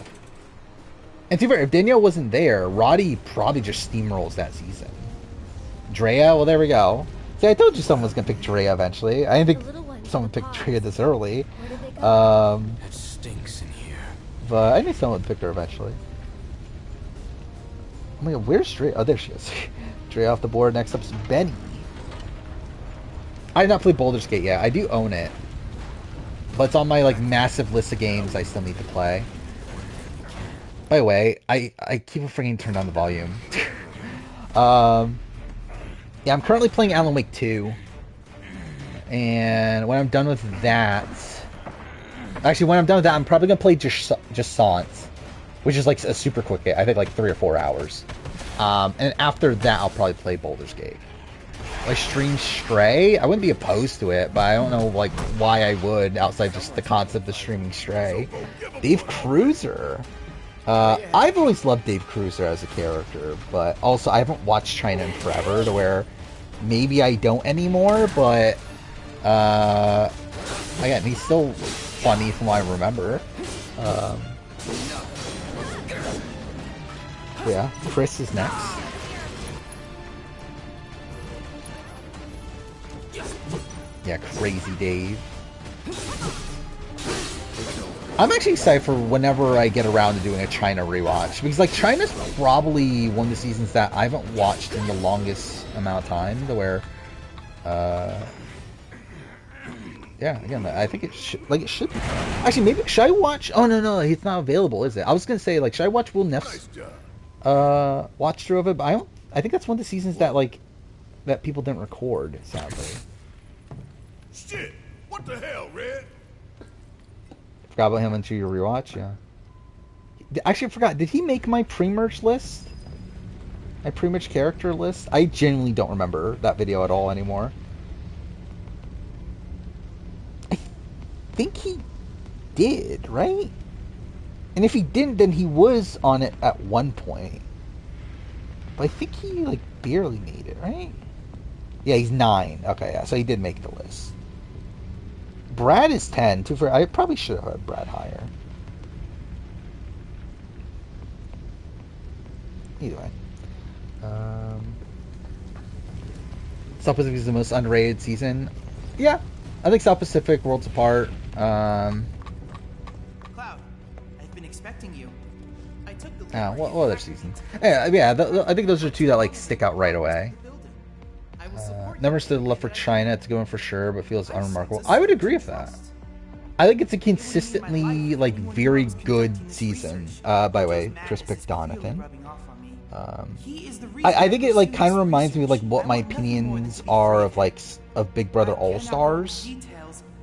And to be fair, if Danielle wasn't there, Roddy probably just steamrolls that season. Drea? Well, there we go. See, I told you someone was going to pick Drea eventually. I didn't think someone picked Drea this early. It stinks in here. But I knew someone would pick her eventually. Oh my god, where's Drea? Oh, there she is. Drea off the board. Next up's Benny. I did not play Baldur's Gate yet. I do own it. But it's on my, like, massive list of games I still need to play. By the way, I keep freaking turn down the volume. Yeah, I'm currently playing Alan Wake 2. And when I'm done with that... Actually, when I'm done with that, I'm probably going to play Justance. Which is like a super quick game. I think like 3 or 4 hours. And after that, I'll probably play Baldur's Gate. Like stream Stray, I wouldn't be opposed to it, but I don't know like why I would outside just the concept of streaming Stray. Dave Cruiser. I've always loved Dave Cruiser as a character, but also I haven't watched China in forever to where maybe I don't anymore, but again, he's still funny from what I remember. Yeah, Chris is next. Yeah, Crazy Dave. I'm actually excited for whenever I get around to doing a China rewatch. Because, like, China's probably one of the seasons that I haven't watched in the longest amount of time. To where, yeah, again, I think it should, like, it should be fun. Actually, maybe, should I watch, oh, no, it's not available, is it? I was going to say, like, should I watch Will Neff's, watch through of it? But I think that's one of the seasons that, like, that people didn't record, sadly. Shit! What the hell, Red? Forgot about him until your rewatch, yeah. Actually, I forgot. Did he make my pre-merge list? My pre-merge character list? I genuinely don't remember that video at all anymore. I think he did, right? And if he didn't, then he was on it at one point. But I think he, like, barely made it, right? Yeah, he's 9. Okay, yeah, so he did make the list. Brad is 10. I probably should have had Brad higher. Either way. South Pacific is the most underrated season. Yeah, I think South Pacific, Worlds Apart. Cloud, I've been expecting you. I took the what other season? Yeah, I think those are two that like stick out right away. Never stood love for China. It's going for sure, but feels unremarkable. I would agree with that. I think it's a consistently like very good season. By the way, Chris picked Donathan. I think it like kind of reminds me of like what my opinions are of like of Big Brother All Stars.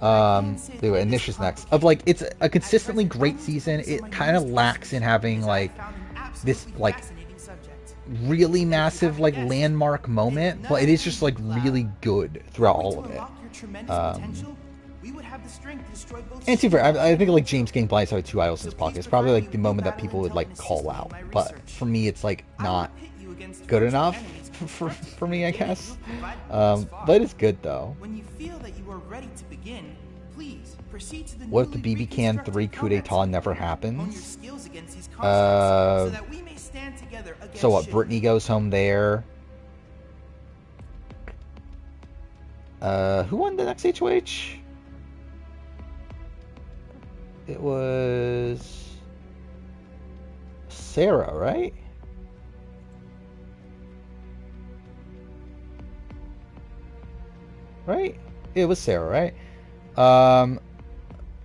Anyway, Nish is next. Of like it's a consistently great season. It kind of lacks in having like this like really massive like landmark moment, but it is just like really good throughout all of it. And to be fair, I think like James getting blindsided 2 idols in his pocket is probably like the moment that people would like call out, but for me it's like not good enough for me, I guess. But it's good though. What if the BB Can 3 coup d'etat never happens? So what, Brittany goes home there. Who won the next HOH? It was Sarah, right? Right? It was Sarah, right?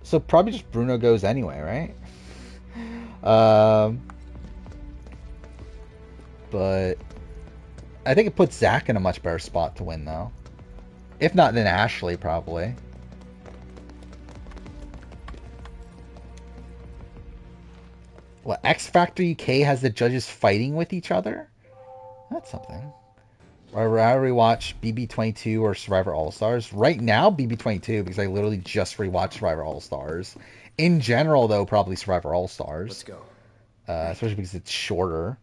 So probably just Bruno goes anyway, right? But I think it puts Zach in a much better spot to win, though. If not, then Ashley, probably. What, X Factor UK has the judges fighting with each other? That's something. I rewatch BB22 or Survivor All-Stars. Right now, BB22, because I literally just rewatched Survivor All-Stars. In general, though, probably Survivor All Stars. Let's go. Especially because it's shorter.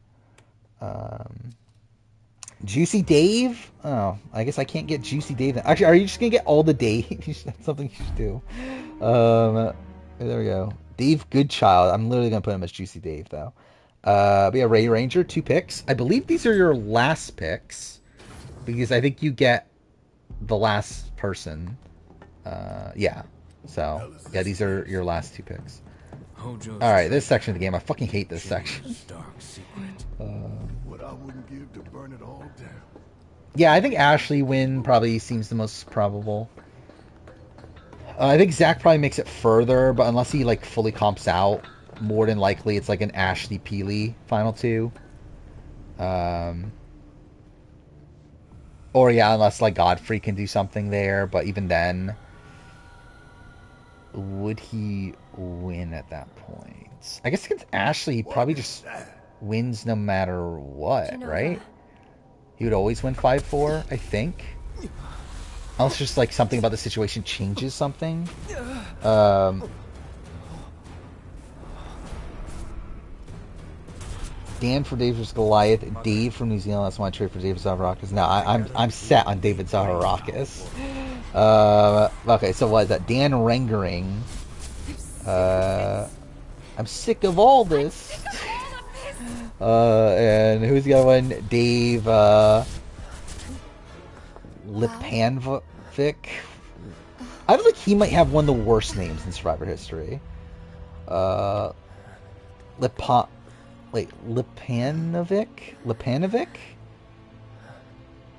Juicy Dave? Oh, I guess I can't get Juicy Dave. Actually, are you just gonna get all the Daves? That's something you should do. There we go. Dave Goodchild. I'm literally gonna put him as Juicy Dave, though. But yeah, Ray Ranger, 2 picks. I believe these are your last picks, because I think you get the last person. Yeah. So, yeah, these are your last 2 picks. Alright, this section of the game. I fucking hate this section. What I wouldn't give to burn it all down. Yeah, I think Ashley win probably seems the most probable. I think Zach probably makes it further, but unless he like fully comps out, more than likely it's like an Ashley Peely final 2. Or yeah, unless like Godfrey can do something there, but even then, would he win at that point? I guess against Ashley, he probably just wins no matter what, right? He would always win 5-4, I think. Unless just like something about the situation changes something. Dan for Dave vs. Goliath. Dave from New Zealand. That's why I trade for David Zaharakis. Now I'm set on David Zaharakis. Okay, so what is that? Dan Rengering. I'm sick of all this. And who's the other one? Dave Lipanovic. I feel like he might have one of the worst names in Survivor history. Lipanovic?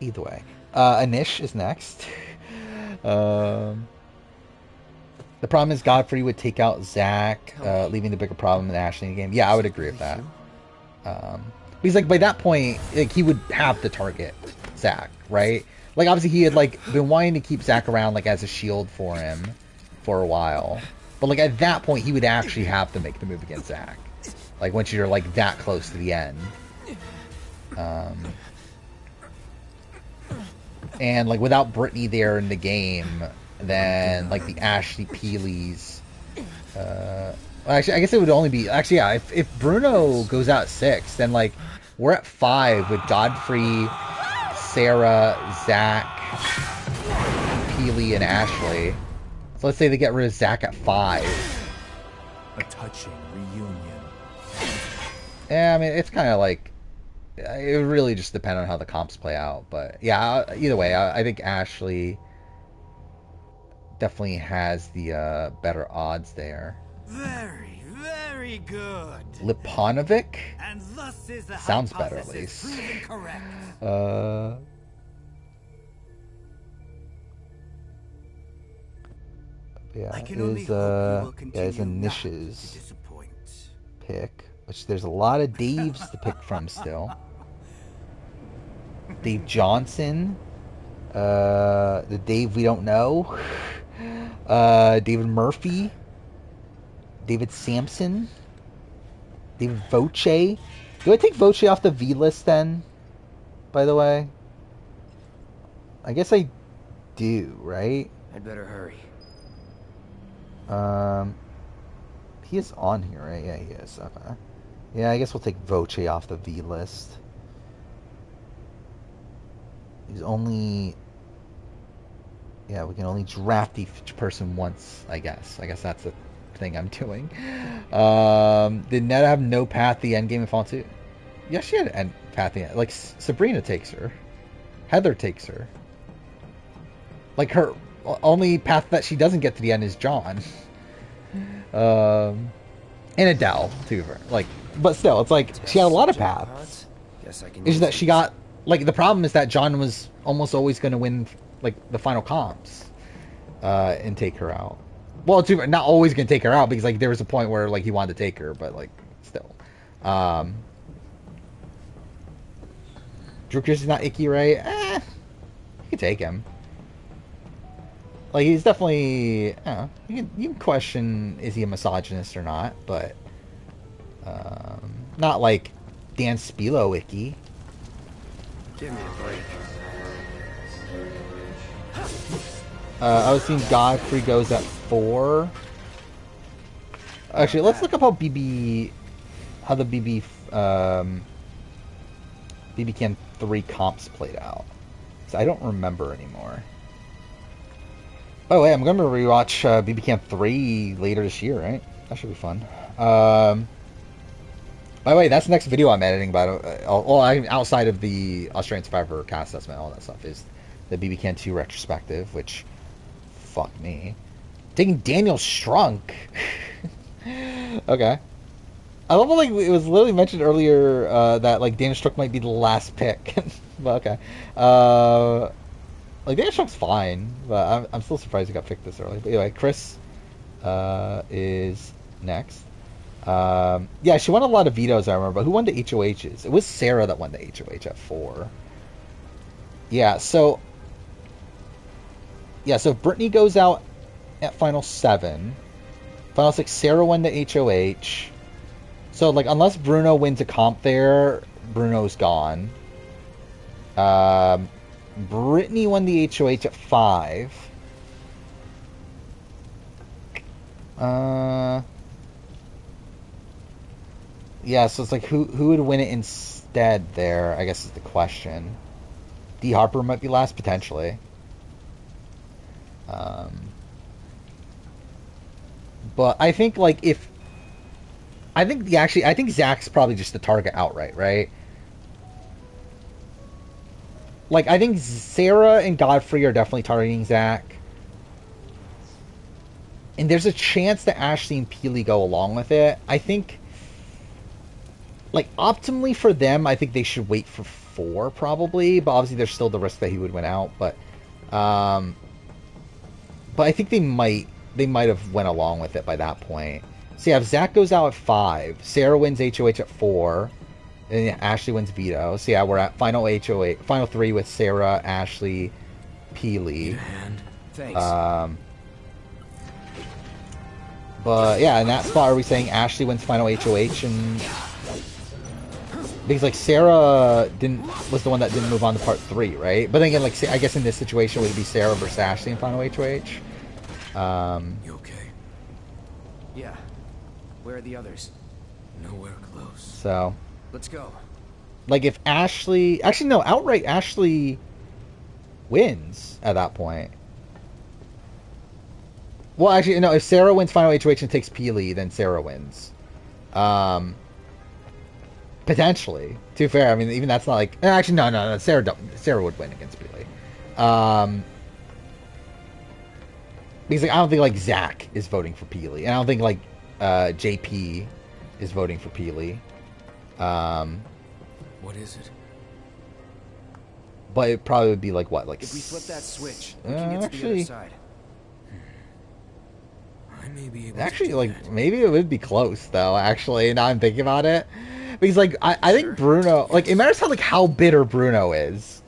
Either way. Anish is next. The problem is Godfrey would take out Zach, leaving the bigger problem in Ashley in the game. Yeah, I would agree with that. Because like by that point, like he would have to target Zach, right? Like obviously he had like been wanting to keep Zach around like as a shield for him for a while, but like at that point he would actually have to make the move against Zach. Like once you're like that close to the end. And like without Brittany there in the game, then like the Ashley Peelys. Actually, I guess it would only be actually yeah. If Bruno goes out 6, then like we're at 5 with Godfrey, Sarah, Zach, Peely, and Ashley. So let's say they get rid of Zach at 5. A touching reunion. Yeah, I mean it's kind of like it would really just depend on how the comps play out. But yeah, either way, I think Ashley definitely has the better odds there. Very, very good. Lipanovic? And thus is the sounds better at least. Correct. Yeah, is Anish's pick, which there's a lot of Daves to pick from still. Dave Johnson, the Dave we don't know, David Murphy, David Sampson, David Voce. Do I take Voce off the V list then? By the way, I guess I do, right? I'd better hurry. He is on here, right? Yeah, he is. Okay. Yeah, I guess we'll take Voce off the V list. He's only... Yeah, we can only draft each person once, I guess. I guess that's the thing I'm doing. Did Netta have no path to the endgame in Fallout 2? Yeah, she had a path to the end. Like, Sabrina takes her. Heather takes her. Like, her only path that she doesn't get to the end is John. And Adele, too. Like, but still, it's like, she had a lot of paths. Is that she got... Like, the problem is that John was almost always going to win, like, the final comps. And take her out. Well, it's not always going to take her out, because, like, there was a point where, like, he wanted to take her, but, like, still. Drew Chris is not icky, right? You can take him. Like, he's definitely... you can question, is he a misogynist or not, but... not, like, Dan Spilo icky. Give me a break. I was seeing Godfrey goes at 4. Actually, let's look up how the BB Can 3 comps played out. So I don't remember anymore. By the way, I'm going to rewatch BB Can 3 later this year, right? That should be fun. By the way, that's the next video I'm editing about. Outside of the Australian Survivor cast assessment, all that stuff is the BB Can 2 retrospective, which, fuck me. Taking Daniel Strunk. Okay. I love how, like, it was literally mentioned earlier that, like, Daniel Strunk might be the last pick. But okay. Like, Daniel Strunk's fine, but I'm still surprised he got picked this early. But anyway, Chris is next. Yeah, she won a lot of vetoes, I remember. But who won the HOHs? It was Sarah that won the HOH at 4. Yeah, so Brittany goes out at Final 7. Final 6, Sarah won the HOH. So, like, unless Bruno wins a comp there, Bruno's gone. Brittany won the HOH at 5. Yeah, so it's like, who would win it instead there, I guess is the question. D. Harper might be last, potentially. But I think, like, I think Zach's probably just the target outright, right? Like, I think Sarah and Godfrey are definitely targeting Zach. And there's a chance that Ashley and Peely go along with it. I think, like, optimally for them, I think they should wait for 4, probably. But obviously, there's still the risk that he would win out. But I think they might have went along with it by that point. So yeah, if Zach goes out at 5, Sarah wins HOH at 4, and Ashley wins veto. So yeah, we're at final 3 with Sarah, Ashley, Peely. Thanks. But yeah, in that spot, are we saying Ashley wins final HOH? And because, like, Sarah was the one that didn't move on to part 3, right? But then again, like, I guess in this situation, would it be Sarah versus Ashley in final HOH? You okay? Yeah. Where are the others? Nowhere close. So let's go. Like, if Ashley... Actually, no. Outright, Ashley wins at that point. Well, actually, no. If Sarah wins final HOH and takes Peely, then Sarah wins. Potentially. To be fair, I mean, even that's not like... Actually, no. Sarah would win against Peely. Because, like, I don't think, like, Zach is voting for Peely. And I don't think, like, JP is voting for Peely. What is it? But it probably would be like what, like if we flip that switch, we can get to the other side. I may be able actually, to like, maybe it would be close though. Actually, now I'm thinking about it, because like I think Bruno, like, it matters how bitter Bruno is.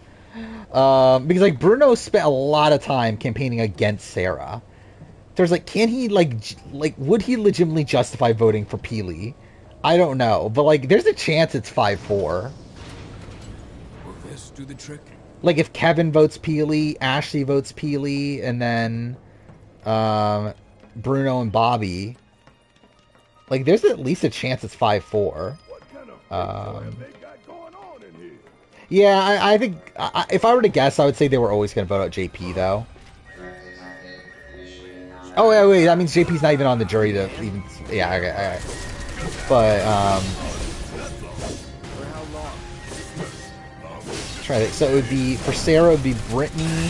Because, like, Bruno spent a lot of time campaigning against Sarah. There's, like, can he, like, would he legitimately justify voting for Peely? I don't know, but, like, there's a chance it's 5-4. Will this do the trick? Like, if Kevin votes Peely, Ashley votes Peely, and then Bruno and Bobby, like, there's at least a chance it's 5-4. Yeah, I think if I were to guess, I would say they were always going to vote out JP, though. Oh, yeah, wait, that means JP's not even on the jury to even... Yeah, okay. But, try it. So it would be, for Sarah, it would be Brittany.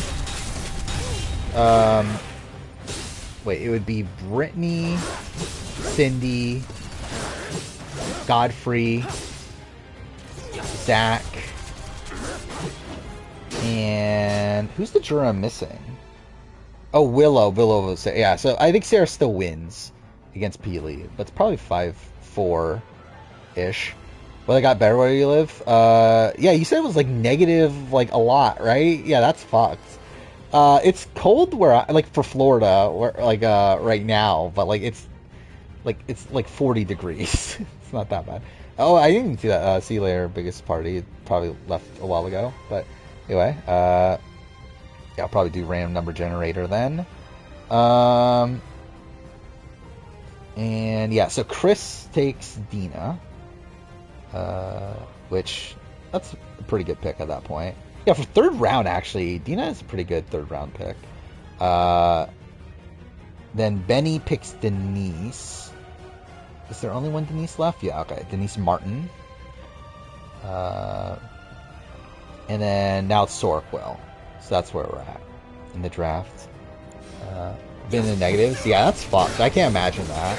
Wait, it would be Brittany, Cindy, Godfrey, Zach, and who's the juror I'm missing? Oh, Willow. Willow was, yeah. So I think Sarah still wins against Peely, but it's probably 5-4-ish. Well, I got better where you live. Yeah, you said it was like negative, like a lot, right? Yeah, that's fucked. It's cold where I, like, for Florida, where, like, right now, but like it's like 40 degrees. It's not that bad. Oh, I didn't see that. See you later, biggest party. It probably left a while ago, but anyway, yeah, I'll probably do random number generator then. And yeah, so Chris takes Dina, which that's a pretty good pick at that point. Yeah, for third round, actually, Dina is a pretty good third round pick. Then Benny picks Denise. Is there only one Denise left? Yeah, okay. Denise Martin. And then now it's Sorquil. So that's where we're at in the draft. Been in the negatives? Yeah, that's fucked. I can't imagine that.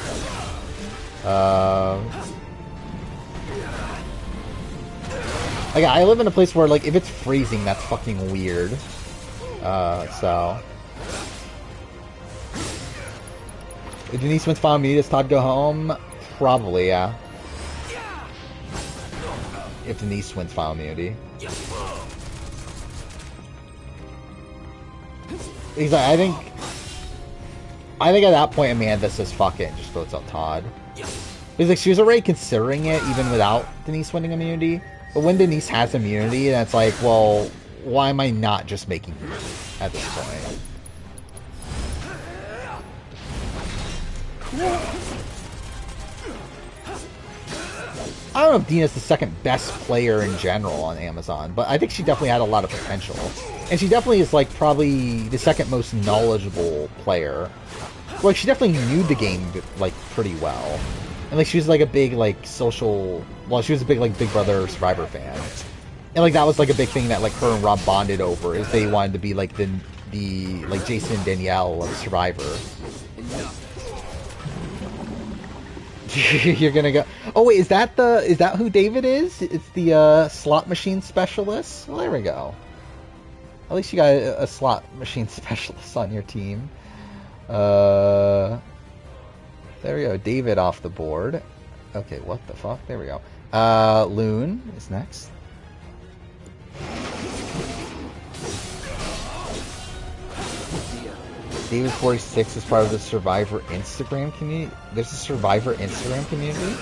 Like, I live in a place where, like, if it's freezing, that's fucking weird. So... If Denise wins Final Immunity, does Todd go home? Probably, yeah. If Denise wins Final Immunity. He's like, I think at that point Amanda says fuck it and just votes out Todd. Because like she was already considering it even without Denise winning immunity. But when Denise has immunity, then it's like, well, why am I not just making her at this point? I don't know if Dina's the second best player in general on Amazon, but I think she definitely had a lot of potential. And she definitely is, like, probably the second most knowledgeable player. Like, she definitely knew the game, like, pretty well. And, like, she was, like, a big, like, social... Well, she was a big, like, Big Brother Survivor fan. And, like, that was, like, a big thing that, like, her and Rob bonded over, is they wanted to be, like, the like, Jason and Danielle of Survivor. You're gonna go... Oh, wait, is that who David is? It's the, slot machine specialist? Well, there we go. At least you got a slot machine specialist on your team. There we go. David off the board. Okay, what the fuck? There we go. Loon is next. David 46 is part of the Survivor Instagram community. There's a Survivor Instagram community.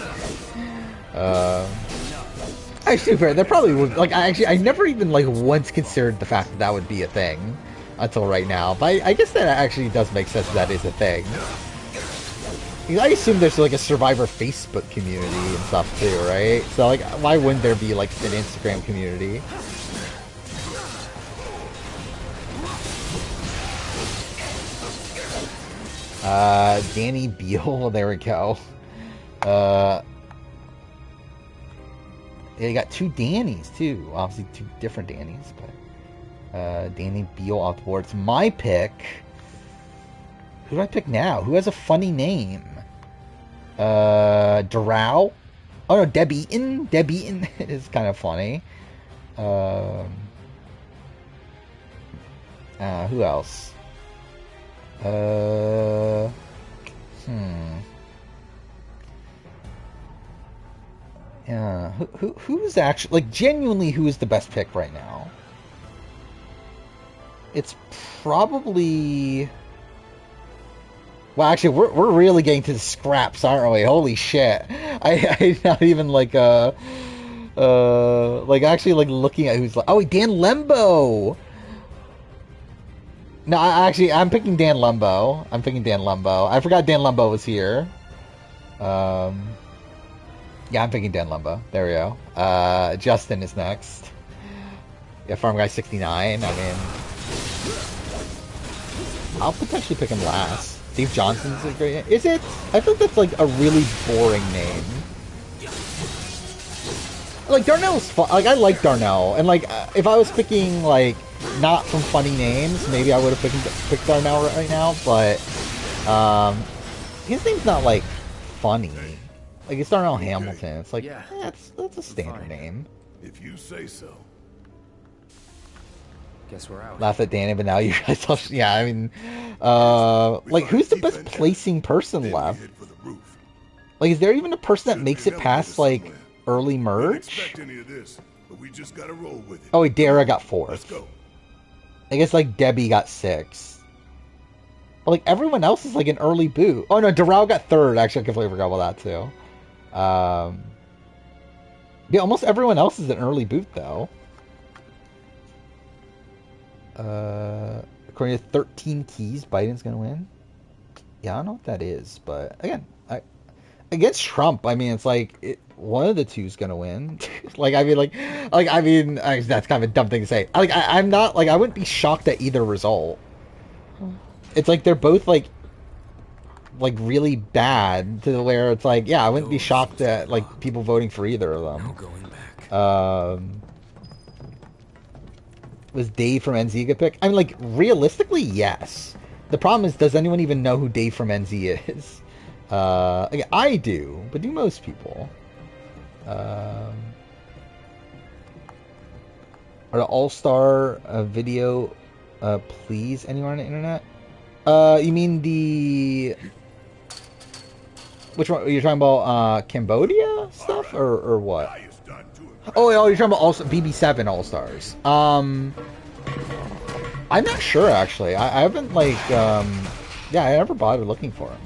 Actually, fair. There probably would. Like, I never even like once considered the fact that that would be a thing until right now. But I guess that actually does make sense. That is a thing. I assume there's like a Survivor Facebook community and stuff too, right? So like, why wouldn't there be like an Instagram community? Danny Beal. There we go. Yeah, you got two Dannys too. Obviously, two different Dannys, but Danny Beal off the board. It's my pick. Who do I pick now? Who has a funny name? Drow? Oh no, Deb Eaton. Deb Eaton is kind of funny. Who else? Yeah, who's actually, like, genuinely, who is the best pick right now? It's probably... Well, actually, we're really getting to the scraps, aren't we? Holy shit. I'm not even, like, actually, like, looking at who's, like... Oh, Dan Lembo! No, I'm picking Dan Lembo. I forgot Dan Lembo was here. Yeah, I'm picking Dan Lembo. There we go. Justin is next. Yeah, Farm Guy 69. I mean... I'll potentially pick him last. Steve Johnson's a great name. Is it? I think that's like a really boring name. Like, Darnell's fun. Like, I like Darnell. And like, if I was picking like not from funny names, maybe I would have picked Darnell right now, but his name's not like funny. Like, it's Darnell Hamilton. It's like, yeah, that's a standard name. If you say so. Guess we're out. Laugh at Danny, but now you guys... Yeah, I mean... like, who's the best placing person left? Like, is there even a person that makes it past, like, early merge? Oh, wait, Dara got 4th. I guess, like, Debbie got 6th. But, like, everyone else is, like, an early boot. Oh, no, Darrell got 3rd. Actually, I completely forgot about that, too. Yeah, almost everyone else is an early boot, though. According to 13 keys, Biden's gonna win. Yeah, I don't know what that is, but again, against Trump, I mean, it's like one of the two's gonna win. That's kind of a dumb thing to say. I'm not like I wouldn't be shocked at either result. It's like they're both like really bad to where it's like, yeah, I wouldn't be shocked at like people voting for either of them. No going back. Was Dave from NZ a good pick? I mean, like, realistically, yes. The problem is, does anyone even know who Dave from NZ is? I do, but do most people? Are the All-Star video please anywhere on the internet? You mean the... Which one? You're talking about Cambodia stuff or what? Oh, you're talking about VII All-Stars. I'm not sure, actually. I haven't, like, I never bothered looking for them.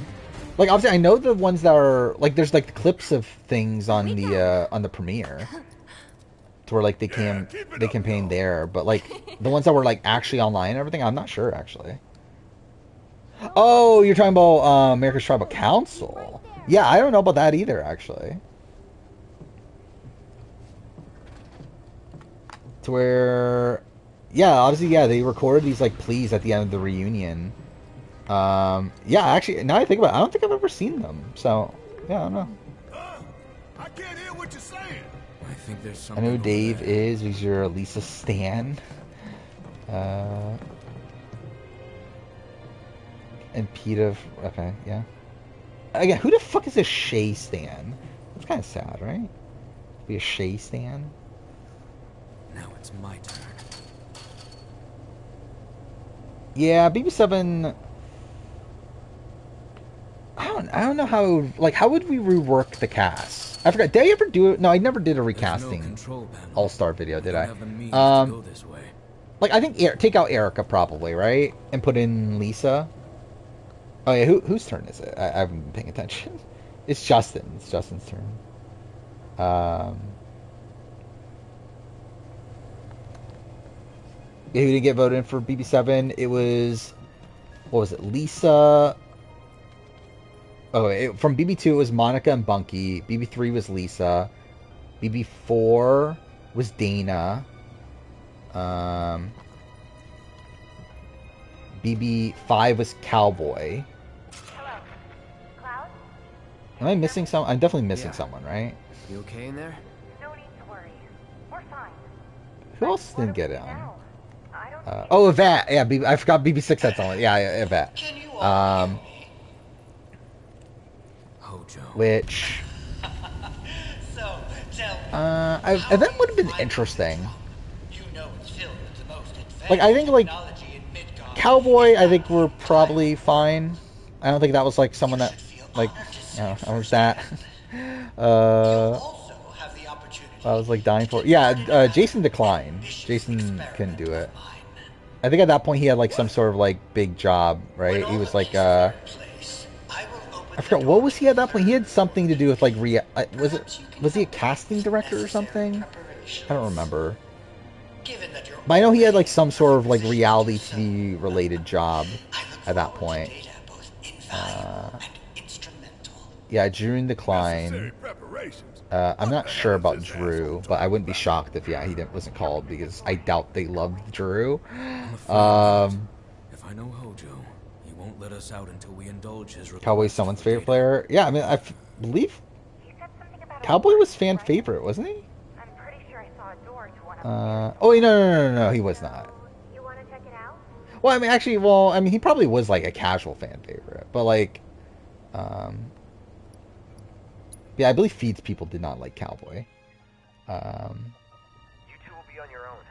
Like, obviously, I know the ones that are, like, there's, like, the clips of things on the premiere. To where, like, they campaign there. But, like, the ones that were, like, actually online and everything, I'm not sure, actually. Oh, you're talking about America's Tribal Council. Yeah, I don't know about that either, actually. To where, yeah, obviously, yeah, they recorded these like pleas at the end of the reunion. Yeah, actually, now I think about it, I don't think I've ever seen them. So, yeah, I don't know. I can't hear what you're saying. I think there's I something. know who Dave is. He's your Lisa Stan. And Peter. Okay, yeah. Again, who the fuck is a Shay Stan? That's kind of sad, right? Be a Shay Stan. Now it's my turn. Yeah, BB7. I don't know how. Like, how would we rework the cast? I forgot. Did I ever do it? No, I never did a recasting All-Star video, did I? Like, I think take out Erica probably, right? And put in Lisa. Oh yeah, whose turn is it? I haven't been paying attention. It's Justin. It's Justin's turn. Yeah, who didn't get voted in for BB7? It was, what was it? Lisa. Oh, from BB2 it was Monica and Bunky. BB3 was Lisa. BB4 was Dana. BB5 was Cowboy. Hello, Cloud? Am I missing some? I'm definitely missing someone, right? You okay in there? No need to worry. We're fine. Who else didn't get it on? Oh, Yvette. Yeah, I forgot BB6 had someone. Yeah, Yvette. Which... Yvette would have been interesting. Like, I think, like, Cowboy, I think we're probably fine. I don't think that was, like, someone that, like, I was that. I was, like, dying for it. Yeah, Jason declined. Jason couldn't do it. I think at that point he had, like, some sort of, like, big job, right? He was, like, I forgot, what was he at that point? He had something to do with, like, was he a casting director or something? I don't remember. But I know he had, like, some sort of, like, reality TV related job at that point. Yeah, Drew declined. I'm not sure about Drew, but I wouldn't be shocked if, yeah, he wasn't called, because I doubt they loved Drew. If I know Hojo, he won't let us out until we indulge his Cowboy's someone's favorite player? Yeah, I mean, I believe Cowboy was fan favorite, wasn't he? I'm pretty sure I saw a door to one of Oh, no, he was not. You want to check it out? Well, I mean, actually, well, I mean, he probably was, like, a casual fan favorite, but, like, yeah, I believe Feeds people did not like Cowboy. You two will be on your own.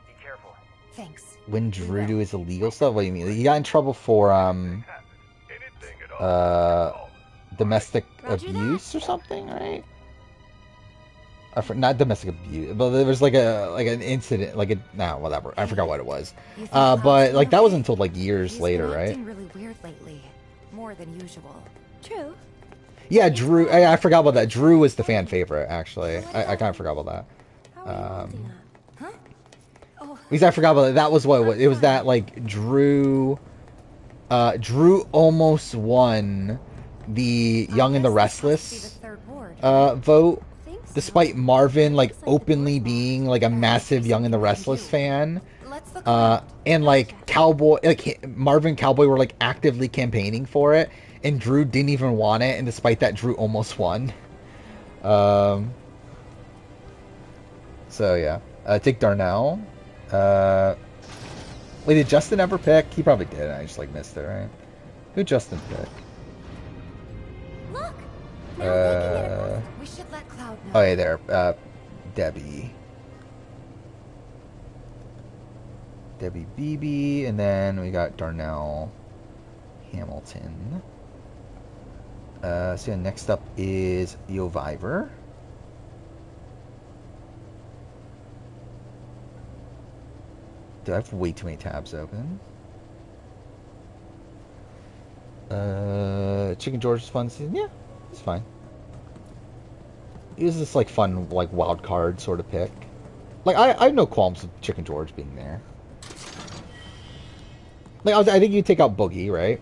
Be careful. Thanks. When Drew do his illegal stuff? What do you mean? He got in trouble for, domestic abuse or something, right? Not domestic abuse, but there was, like, an incident, like, whatever. I forgot what it was. But, like, that wasn't until, like, years later, right? He's been acting really weird lately. More than usual. True. Yeah, Drew. I forgot about that. Drew was the fan favorite, actually. I kind of forgot about that. Because I forgot about that. That was what it was. It was that, like, Drew almost won the Young and the Restless vote, despite Marvin like openly being like a massive Young and the Restless fan, and like Cowboy, like Marvin Cowboy were like actively campaigning for it, and Drew didn't even want it, and despite that, Drew almost won. So yeah, take Darnell. Wait, did Justin ever pick? He probably did. I just like missed it, right? Who Justin pick? Look. Now we should let Cloud know. Oh yeah, there. Debbie Beebe, and then we got Darnell Hamilton. So yeah, next up is Yoviver. Dude, I have way too many tabs open. Chicken George's fun season. Yeah, it's fine. It was this like fun, like wild card sort of pick. Like I have no qualms with Chicken George being there. Like I think you take out Boogie, right?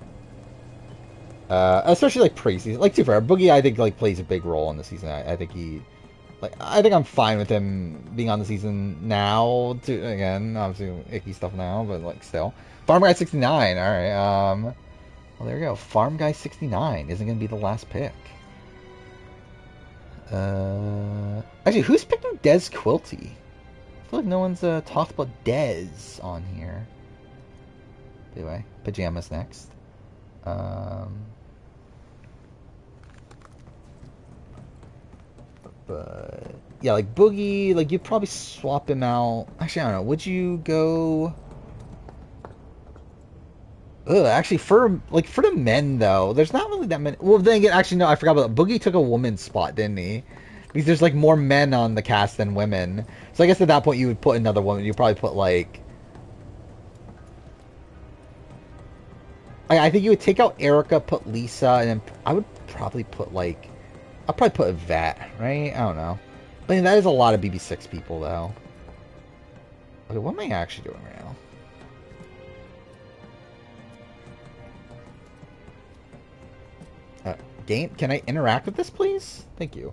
Especially like pre-season. Like too far, Boogie I think like plays a big role in the season. I think he. I think I'm fine with him being on the season now. Again, obviously icky stuff now, but like still. Farm Guy 69. All right. Well, there you go. Farm Guy 69 isn't going to be the last pick. Actually, who's picking Dez Quilty? I feel like no one's talked about Dez on here. Anyway, Pajamas next. But yeah, like Boogie, like you'd probably swap him out. Actually, I don't know. Would you go? Actually, for the men though, there's not really that many. Well, then again, actually no, I forgot about that. Boogie took a woman's spot, didn't he? Because there's like more men on the cast than women. So I guess at that point you would put another woman. You'd probably put like. I think you would take out Erica, put Lisa, and then I would probably put like. I'll probably put a vet, right? I don't know. I mean, that is a lot of BB6 people, though. Okay, what am I actually doing right now? Game, can I interact with this, please? Thank you.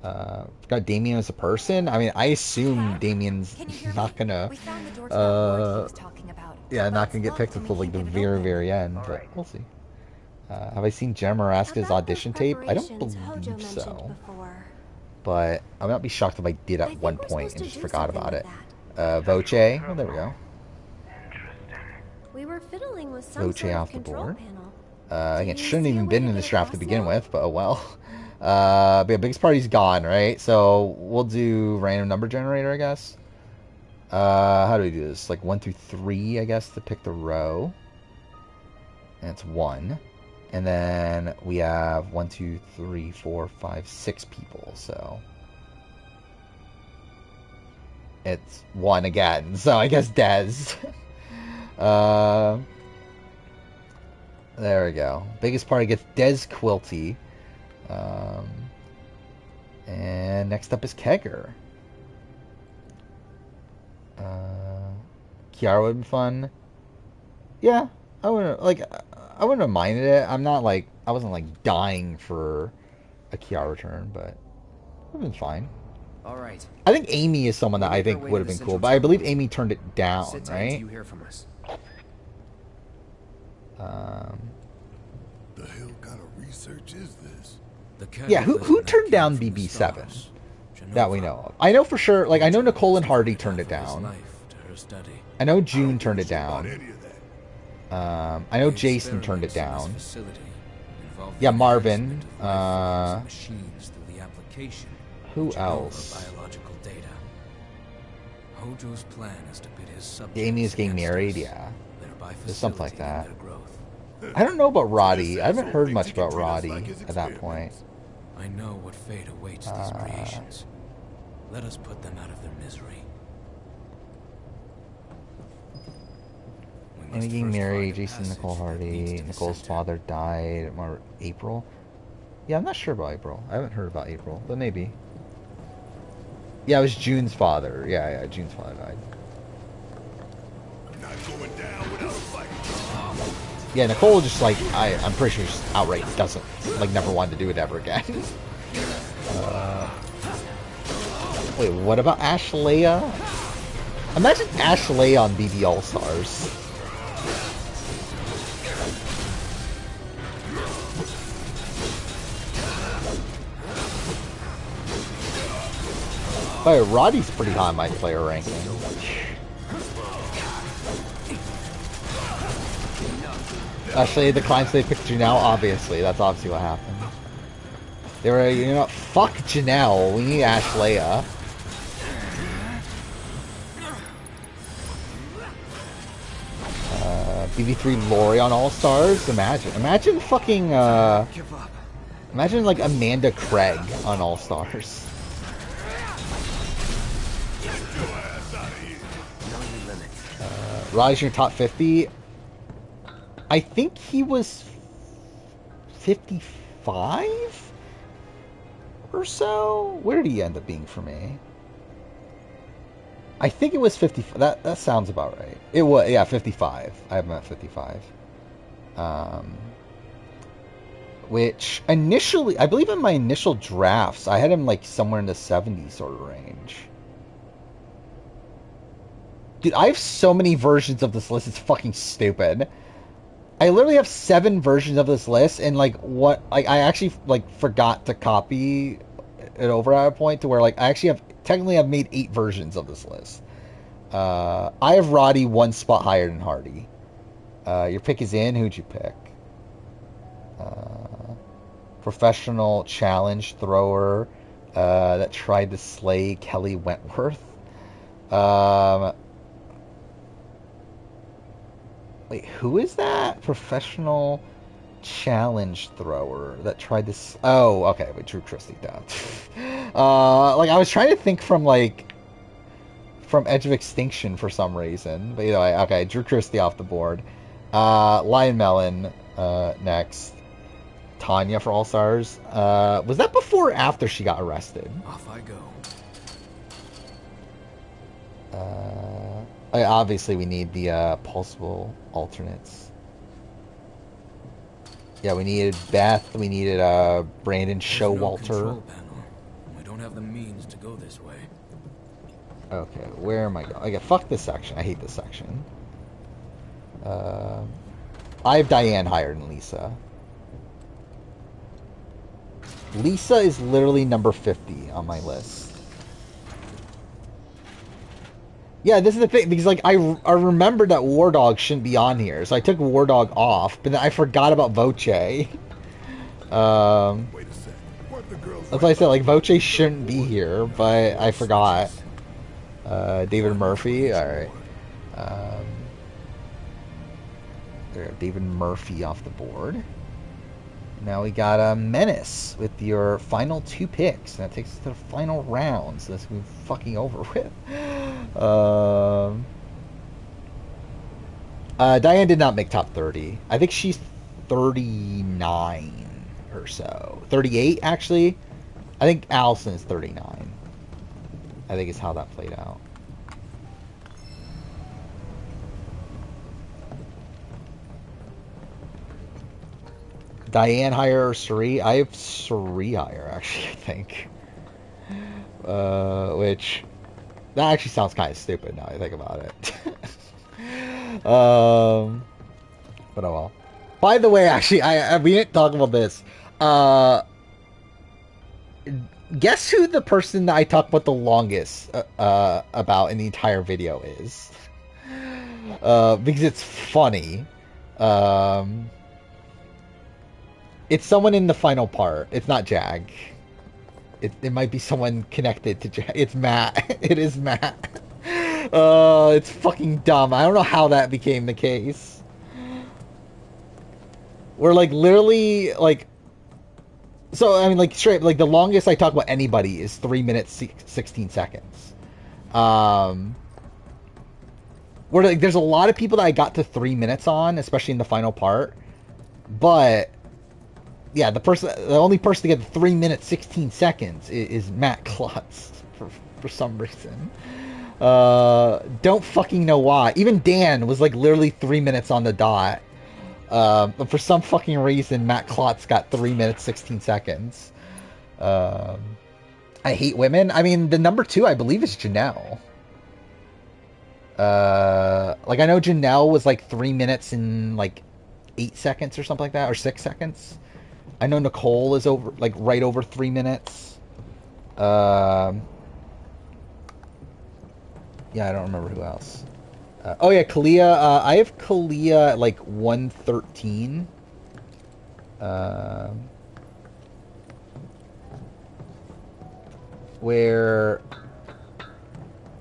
Got Damien as a person. I mean, I assume Damien's not gonna, yeah, not gonna get picked until like the very, very end, but we'll see. Have I seen Jenna Maraska's audition tape? I don't believe so. But I would not be shocked if I did at one point and just forgot about it. Voce. Oh, there we go. We were fiddling with some Voce off the board. Again, shouldn't even been in this draft to begin with, but oh well. But yeah, biggest party's gone, right? So we'll do random number generator, I guess. How do we do this? Like 1 through 3, I guess, to pick the row. And it's 1. And then we have 1, 2, 3, 4, 5, 6 people, so it's 1 again. So I guess Dez. There we go. Biggest party gets Dez Quilty. And next up is Kegger. Kiara would be fun. Yeah, I wouldn't have minded it. I'm not like, I wasn't like dying for a Kiara turn, but it would have been fine. All right. I think Amy is someone that I think would have been cool, but I believe Amy turned it down, right? You hear from us. The hell kind of research is this? Yeah, who turned down BB7 that we know of? I know for sure, like I know Nicole and Hardy turned it down. I know June turned it down. I know Jason turned it down. Yeah, Marvin. Who else? Amy is getting married, yeah. There's something like that. I don't know about Roddy. I haven't heard much about Roddy at that point. I know what fate awaits these creations. Let us put them out of their misery. Amy getting married, Jason, Nicole Hardy. Nicole's father died. April? Yeah, I'm not sure about April. I haven't heard about April, but maybe. Yeah, it was June's father. Yeah, June's father died. I'm not going down without a fight. Yeah, Nicole just like I'm pretty sure just outright doesn't like never wanted to do it ever again. Wait, what about Ashlea? Imagine Ashlea on BB All Stars. But Roddy's pretty high in my player ranking. Actually, the clients they picked Janelle, obviously. That's obviously what happened. They were, you know, fuck Janelle. We need Ashlea. BB3 Lori on All Stars. Imagine fucking. Imagine like Amanda Craig on All Stars. Roddy's your top 50. I think he was 55 or so. Where did he end up being for me? I think it was 50. That sounds about right. It was, yeah, 55. I have him at 55. Which initially, I believe in my initial drafts, I had him like somewhere in the 70s sort of range. Dude, I have so many versions of this list. It's fucking stupid. I literally have 7 versions of this list, and like what, like I actually like forgot to copy it over at a point to where like I actually have technically I've made 8 versions of this list. I have Roddy 1 spot higher than Hardy. Your pick is in. Who'd you pick? Professional challenge thrower that tried to slay Kelly Wentworth. Wait, who is that? Professional challenge thrower that tried to... Oh, okay. Wait, Drew Christie down. Like, I was trying to think from, like... From Edge of Extinction for some reason. But, you know, okay, Drew Christie off the board. Lion Melon next. Tanya for All Stars. Was that before or after she got arrested? Off I go. Obviously, we need the possible alternates. Yeah, we needed Beth. We needed Brandon Showalter. We don't have the means to go this way. Okay, where am I going? Okay, fuck this section. I hate this section. I have Diane higher than Lisa. Lisa is literally number 50 on my list. Yeah, this is the thing, because, like, I remembered that War Dog shouldn't be on here, so I took War Dog off, but then I forgot about Voce. That's why I said, like, Voce shouldn't be here, but I forgot. David Murphy, alright. There, David Murphy off the board. Now we got a Menace with your final 2 picks. That takes us to the final round, so that's going to be fucking over with. Diane did not make top 30. I think she's 39 or so. 38, actually. I think Allison is 39. I think is how that played out. Diane higher or Suri? I have Suri higher, actually, I think. Which... That actually sounds kind of stupid now I think about it. But oh well. By the way, actually, we didn't talk about this. Guess who the person that I talked about the longest about in the entire video is? Because it's funny. It's someone in the final part. It's not Jag. It might be someone connected to Jag. It's Matt. It is Matt. It's fucking dumb. I don't know how that became the case. We're like literally like... So, I mean, like, straight, like, the longest I talk about anybody is 3 minutes, 16 seconds. Where, like, there's a lot of people that I got to 3 minutes on, especially in the final part. But, yeah, the only person to get 3 minutes, 16 seconds is Matt Klutz, for some reason. Don't fucking know why. Even Dan was, like, literally 3 minutes on the dot. But for some fucking reason, Matt Klotz got 3 minutes 16 seconds. I hate women. I mean, the number 2, I believe, is Janelle. Like, I know Janelle was like 3 minutes and like 8 seconds or something like that, or 6 seconds. I know Nicole is over, like, right over 3 minutes. Yeah, I don't remember who else. Oh yeah, Kalia. I have Kalia at like 113. Where,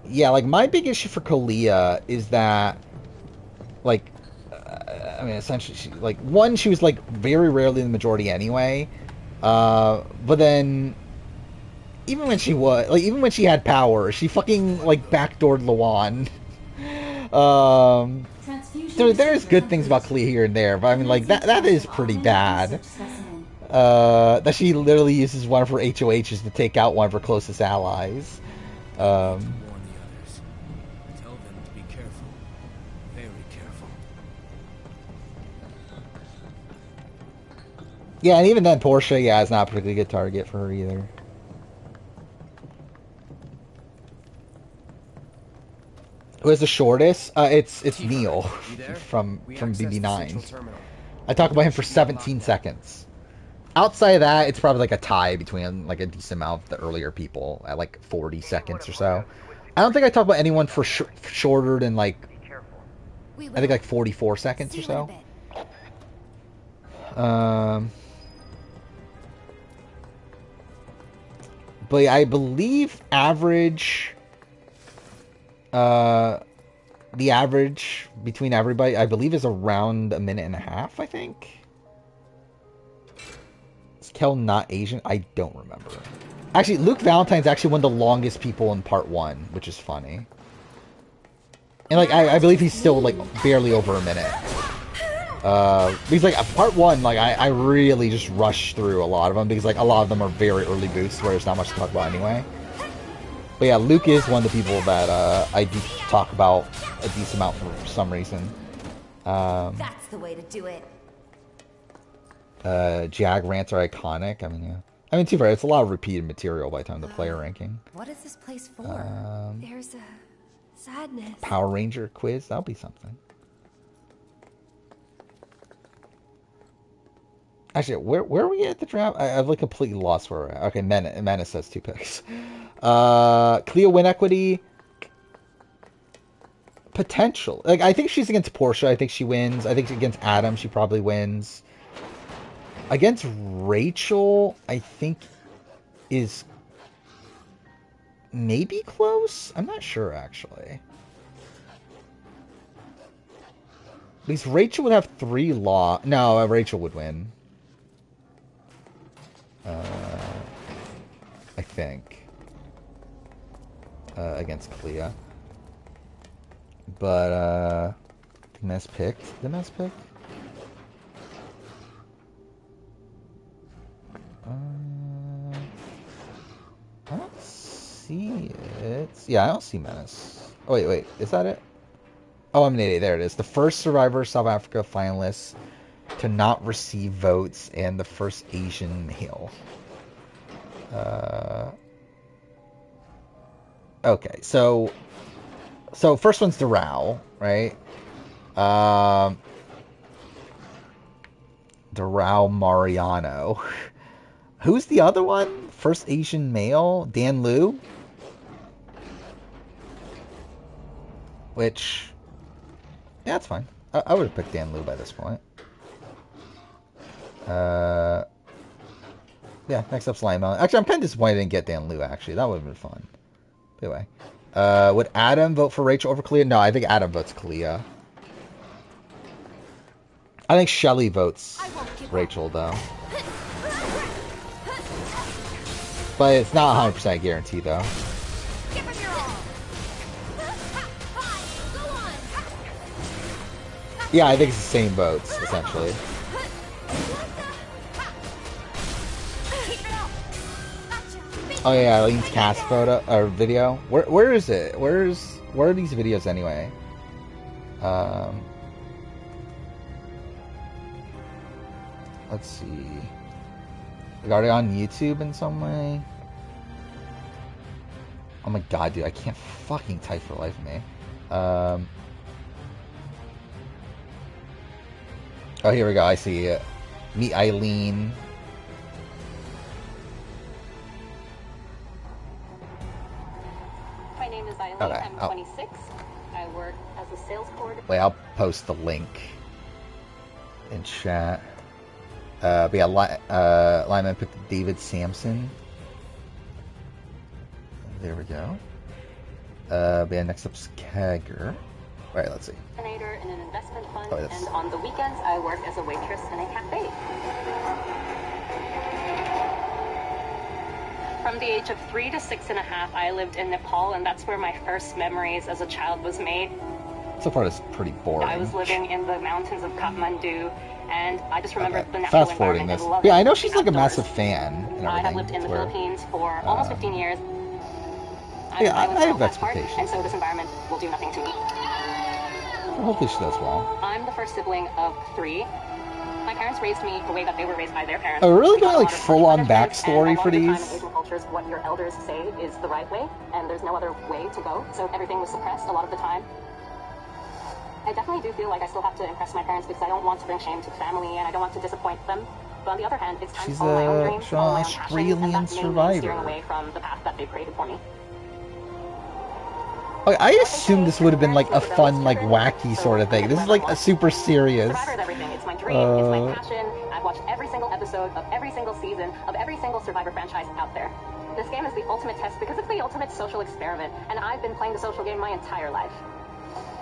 yeah, like my big issue for Kalia is that, like, I mean, essentially, she, like, one, she was like very rarely in the majority anyway. But then, even when she was, like, even when she had power, she fucking like backdoored Lawan. There's good things about Kalia here and there, but I mean, like, that is pretty bad. That she literally uses one of her HOHs to take out one of her closest allies. Warn the others. Tell them to be careful. Very careful. Yeah, and even then, Portia, yeah, is not a particularly good target for her either. Who is the shortest? It's Neil from BB9. I talk about him for 17 seconds. Outside of that, it's probably like a tie between like a decent amount of the earlier people at like 40 seconds or so. I don't think I talk about anyone for shorter than like, I think like 44 seconds or so. But I believe average. The average between everybody, I believe, is around 1.5 minutes, I think. Is Kel not Asian? I don't remember. Actually, Luke Valentine's actually one of the longest people in part 1, which is funny. And, like, I believe he's still, like, barely over a minute. Because, like, part 1, like, I really just rushed through a lot of them, because, like, a lot of them are very early boosts, where there's not much to talk about anyway. But yeah, Luke is one of the people that I do talk about a decent amount for some reason. That's the way to do it. Jag rants are iconic. I mean, yeah. I mean, too far, it's a lot of repeated material by the time the player ranking. What is this place for? There's a sadness. Power Ranger quiz, that'll be something. Actually, where are we at the draft? I've like completely lost where we're at. Okay, Menace says 2 picks. Cleo win equity. Potential. Like, I think she's against Portia. I think she wins. I think against Adam, she probably wins. Against Rachel, I think is maybe close. I'm not sure, actually. At least Rachel would have 3 law. No, Rachel would win. I think. Against Clea. But, Mess picked? Did Mess pick? I don't see it. Yeah, I don't see Menace. Oh, wait. Is that it? Oh, I'm an 88. There it is. The first Survivor South Africa finalist to not receive votes and the first Asian male. Okay, so first one's Doral, right? Doral Mariano. Who's the other one? First Asian male? Dan Liu? Which, yeah, that's fine. I would have picked Dan Liu by this point. Yeah, next up Slime Mountain. Actually, I'm kind of disappointed I didn't get Dan Liu, actually. That would have been fun. Anyway. Would Adam vote for Rachel over Kalia? No, I think Adam votes Kalia. I think Shelly votes Rachel, though. But it's not 100% guarantee, though. Yeah, I think it's the same votes, essentially. Oh yeah, Lean's cast photo or video. Where is it? Where are these videos anyway? let's see. Got it on YouTube in some way. Oh my god, dude, I can't fucking type for the life of me. Oh, here we go. I see it. Meet Eileen. My name is Eileen. Okay. I'm 26. I work as a sales coordinator. Wait, I'll post the link in chat. But yeah, lineman picked David Sampson. There we go. But yeah, next up's Kagger. Right, let's see. In an investment fund, Oh, and on the weekends I work as a waitress in a cafe. From the age of 3 to 6.5, I lived in Nepal, and that's where my first memories as a child was made. So far, it's pretty boring. I was living in the mountains of Kathmandu, and I just remember the natural Fast forwarding environment this. and loving Yeah, I know she's the like a outdoors. massive fan and everything. I have lived in the Philippines for almost 15 years. Yeah, I have that part, expectations. and so this environment will do nothing to me. Well, hopefully she does well. I'm the first sibling of 3. My parents raised me the way that they were raised by their parents. Oh, we're really going like full-on backstory for In these? Asian cultures, what your elders say is the right way, and there's no other way to go. So everything was suppressed a lot of the time. I definitely do feel like I still have to impress my parents because I don't want to bring shame to the family, and I don't want to disappoint them. But on the other hand, it's time to follow my own dreams, follow my own passions, and that's mainly steering away from the path that they've created for me. Okay, I assumed this would have been like a fun, like wacky sort of thing. This is like a super serious. Survivor is everything. It's my dream. It's my passion. I've watched every single episode of every single season of every single Survivor franchise out there. This game is the ultimate test because it's the ultimate social experiment, and I've been playing the social game my entire life.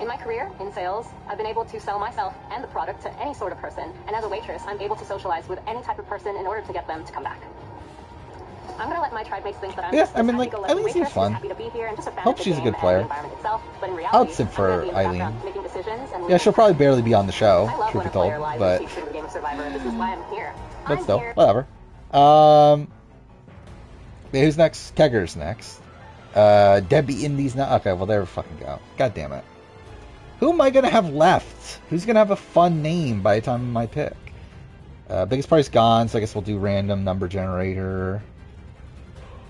In my career, in sales, I've been able to sell myself and the product to any sort of person, and as a waitress, I'm able to socialize with any type of person in order to get them to come back. I'm gonna let my tribe mates think that I'm Yeah, just I mean, this like, happy-go-lucky Eileen seems waitress who's fun. happy to be here and just a fan Hope of the she's a game good and player. the environment itself, but in I reality, would sit I'm for gonna be in the Eileen. background making decisions and Yeah, she'll probably barely be on the show, I love truth when be a told, player lies but and cheats in the game of Survivor. This is why I'm here. but I'm still, here. whatever. Yeah, who's next? Kegger's next. Debbie Indies now. Okay, well there we fucking go. God damn it. Who am I gonna have left? Who's gonna have a fun name by the time of my pick? Biggest price gone, so I guess we'll do random number generator.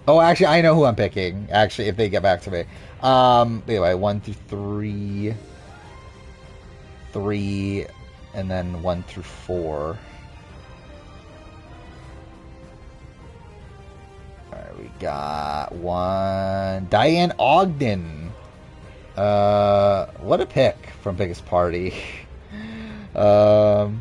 Oh, actually, I know who I'm picking. Actually, if they get back to me. Anyway, 1 through 3, 3, and then 1 through 4. Alright, we got 1. Diane Ogden. What a pick from Biggest Party. Diane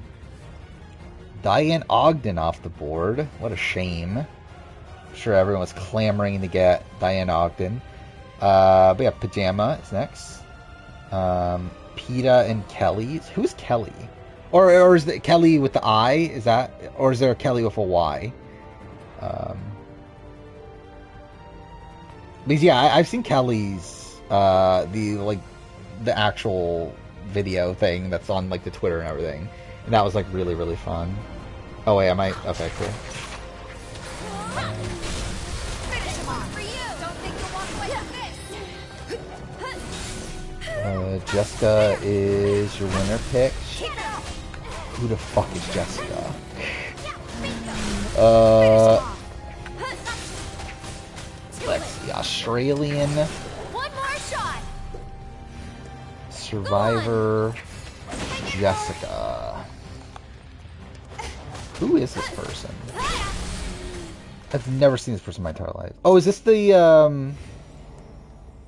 Ogden off the board. What a shame. I'm sure everyone was clamoring to get Diane Ogden. But yeah, Pajama is next. Peta and Kelly. Who's Kelly? Or is it Kelly with the I? Is that, or is there a Kelly with a Y? Because yeah, I've seen Kelly's the actual video thing that's on like the Twitter and everything, and that was like really, really fun. Oh wait, I might. Okay, cool. Jessica is your winner pick. Who the fuck is Jessica? Let's see. Australian. One more shot. Survivor. Jessica. Who is this person? I've never seen this person in my entire life. Oh, is this the,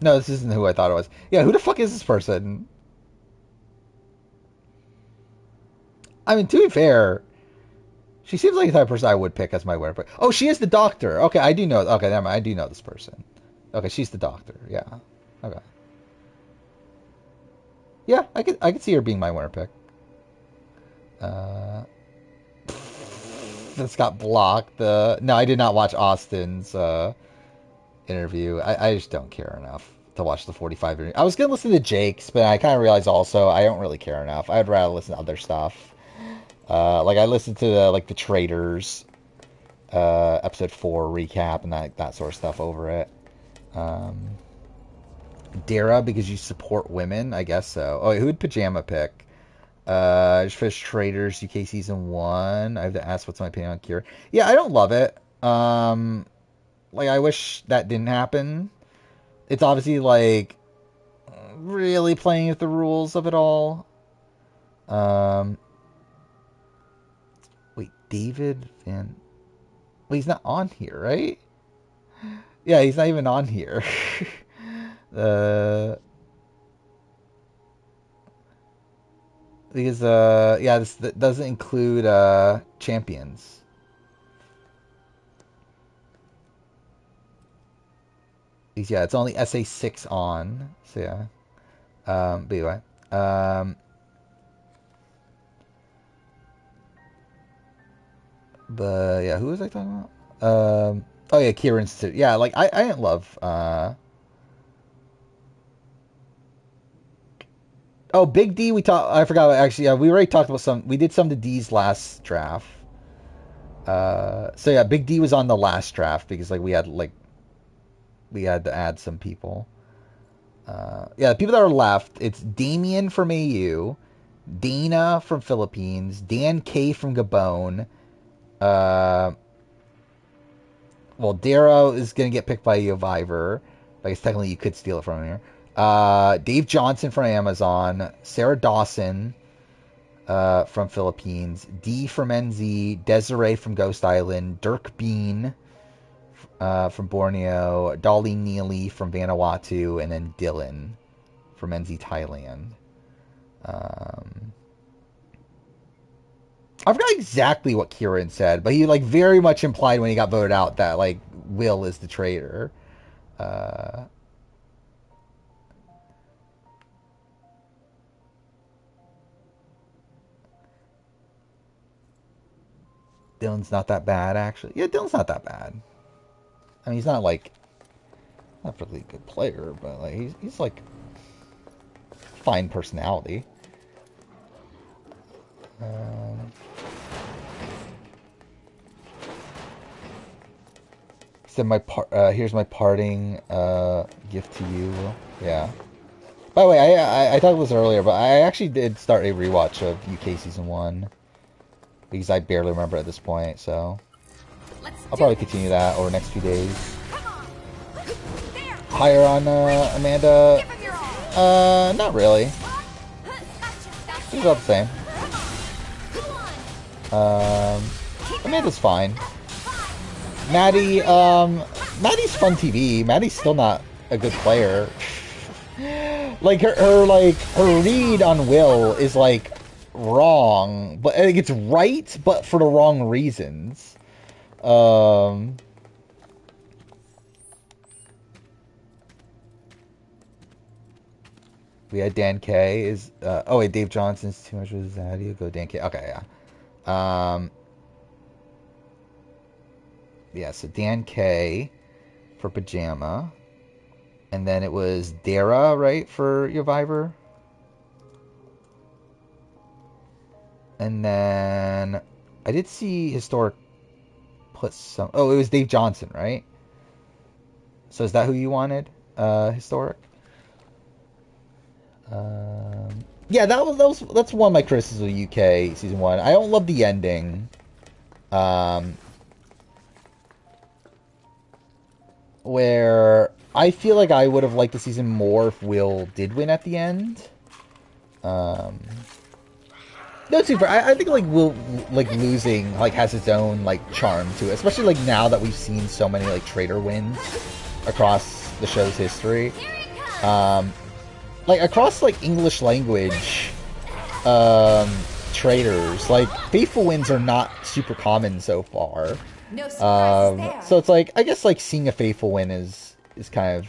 No, this isn't who I thought it was. Yeah, who the fuck is this person? I mean, to be fair, she seems like the type of person I would pick as my winner. Oh, she is the doctor. Okay, I do know. Okay, never mind. I do know this person. Okay, she's the doctor. Yeah. Okay. Yeah, I could see her being my winner pick. This got blocked. No, I did not watch Austin's interview. I just don't care enough to watch the 45 interview. I was gonna listen to Jake's, but I kind of realized also I don't really care enough. I'd rather listen to other stuff. Like I listened to the Traitors episode 4 recap and that sort of stuff over it. Dara, because you support women, I guess so. Oh, wait, who would Pajama pick? Just finished Traitors UK Season 1. I have to ask what's my opinion on Kira. Yeah, I don't love it. Like, I wish that didn't happen. It's obviously, like, really playing with the rules of it all. Wait, David Van... Well, he's not on here, right? Yeah, he's not even on here. Because, yeah, this doesn't include, champions. Yeah, it's only SA6 on, so yeah. But anyway. But, yeah, who was I talking about? Oh, yeah, Kira Institute. Yeah, like, I didn't love, Oh, Big D, I forgot, actually, yeah, we already talked about we did some of the D's last draft. So yeah, Big D was on the last draft because, like, we had to add some people. Yeah, the people that are left, it's Damien from AU, Dana from Philippines, Dan K from Gabon, well, Darrow is going to get picked by Yoviver. I guess technically you could steal it from here. Dave Johnson from Amazon, Sarah Dawson from Philippines, D from NZ, Desiree from Ghost Island, Dirk Bean from Borneo, Dolly Neely from Vanuatu, and then Dylan from NZ Thailand. I forgot exactly what Kieran said, but he, like, very much implied when he got voted out that, like, Will is the traitor. Dylan's not that bad, actually. Yeah, Dylan's not that bad. I mean, he's not, like, not a really good player, but, like, he's like, fine personality. So here's my parting gift to you. Yeah. By the way, I talked about this earlier, but I actually did start a rewatch of UK Season 1. Because I barely remember at this point, so... I'll probably continue that over the next few days. Higher on Amanda? Not really. She's about the same. Amanda's fine. Maddie, Maddie's fun TV. Maddie's still not a good player. Like, her read on Will is, like, wrong, but I think it's right, but for the wrong reasons. We had Dan K. Oh wait, Dave Johnson's too much with Zaddy. Go Dan K. Okay, yeah. Yeah, so Dan K for Pajama. And then it was Dara, right, for Yoviver? And then I did see Historic put some... Oh, it was Dave Johnson, right? So is that who you wanted? Historic? Yeah, that's one of my criticisms of UK Season 1. I don't love the ending. Where I feel like I would have liked the season more if Will did win at the end. No, super. I think, like, Will, like, losing, like, has its own, like, charm to it, especially, like, now that we've seen so many, like, traitor wins across the show's history. Like, across, like, English language traitors, like, faithful wins are not super common so far. No surprises there. So it's like, I guess, like, seeing a faithful win is kind of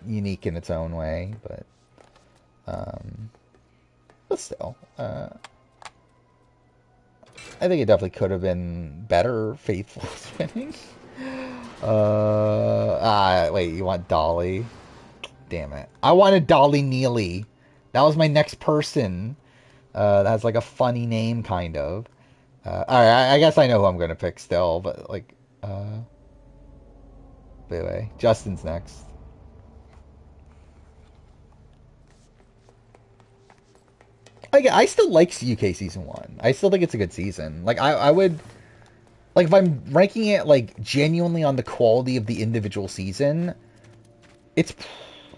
unique in its own way, but still, I think it definitely could have been better faithful winning. Wait, you want Dolly? Damn it. I wanted Dolly Neely. That was my next person. That has, like, a funny name, kind of. Alright, I guess I know who I'm gonna pick still, but, like, anyway, Justin's next. I still like UK season 1. I still think it's a good season. Like I would, like if I'm ranking it like genuinely on the quality of the individual season, it's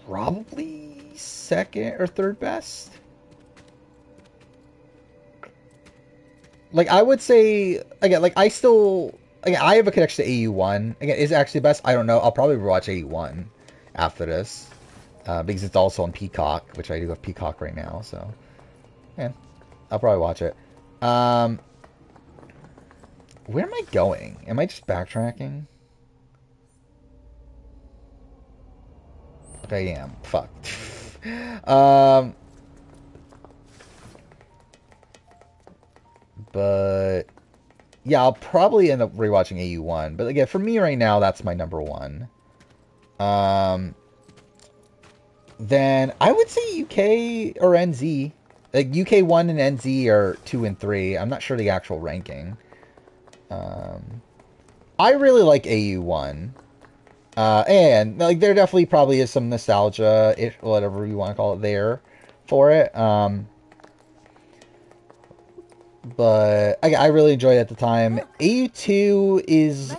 probably second or third best. Like I would say again, like I have a connection to AU1. Again, is it actually the best? I don't know. I'll probably watch AU1 after this. Because it's also on Peacock, which I do have Peacock right now, so yeah, I'll probably watch it. Where am I going? Am I just backtracking? I am. Fuck. But yeah, I'll probably end up rewatching AU1. But again, for me right now, that's my number one. Then I would say UK or NZ. Like UK 1 and NZ are 2 and 3. I'm not sure the actual ranking. I really like AU1. And like there definitely probably is some nostalgia, if whatever you want to call it, there for it. But I really enjoyed it at the time. AU2 is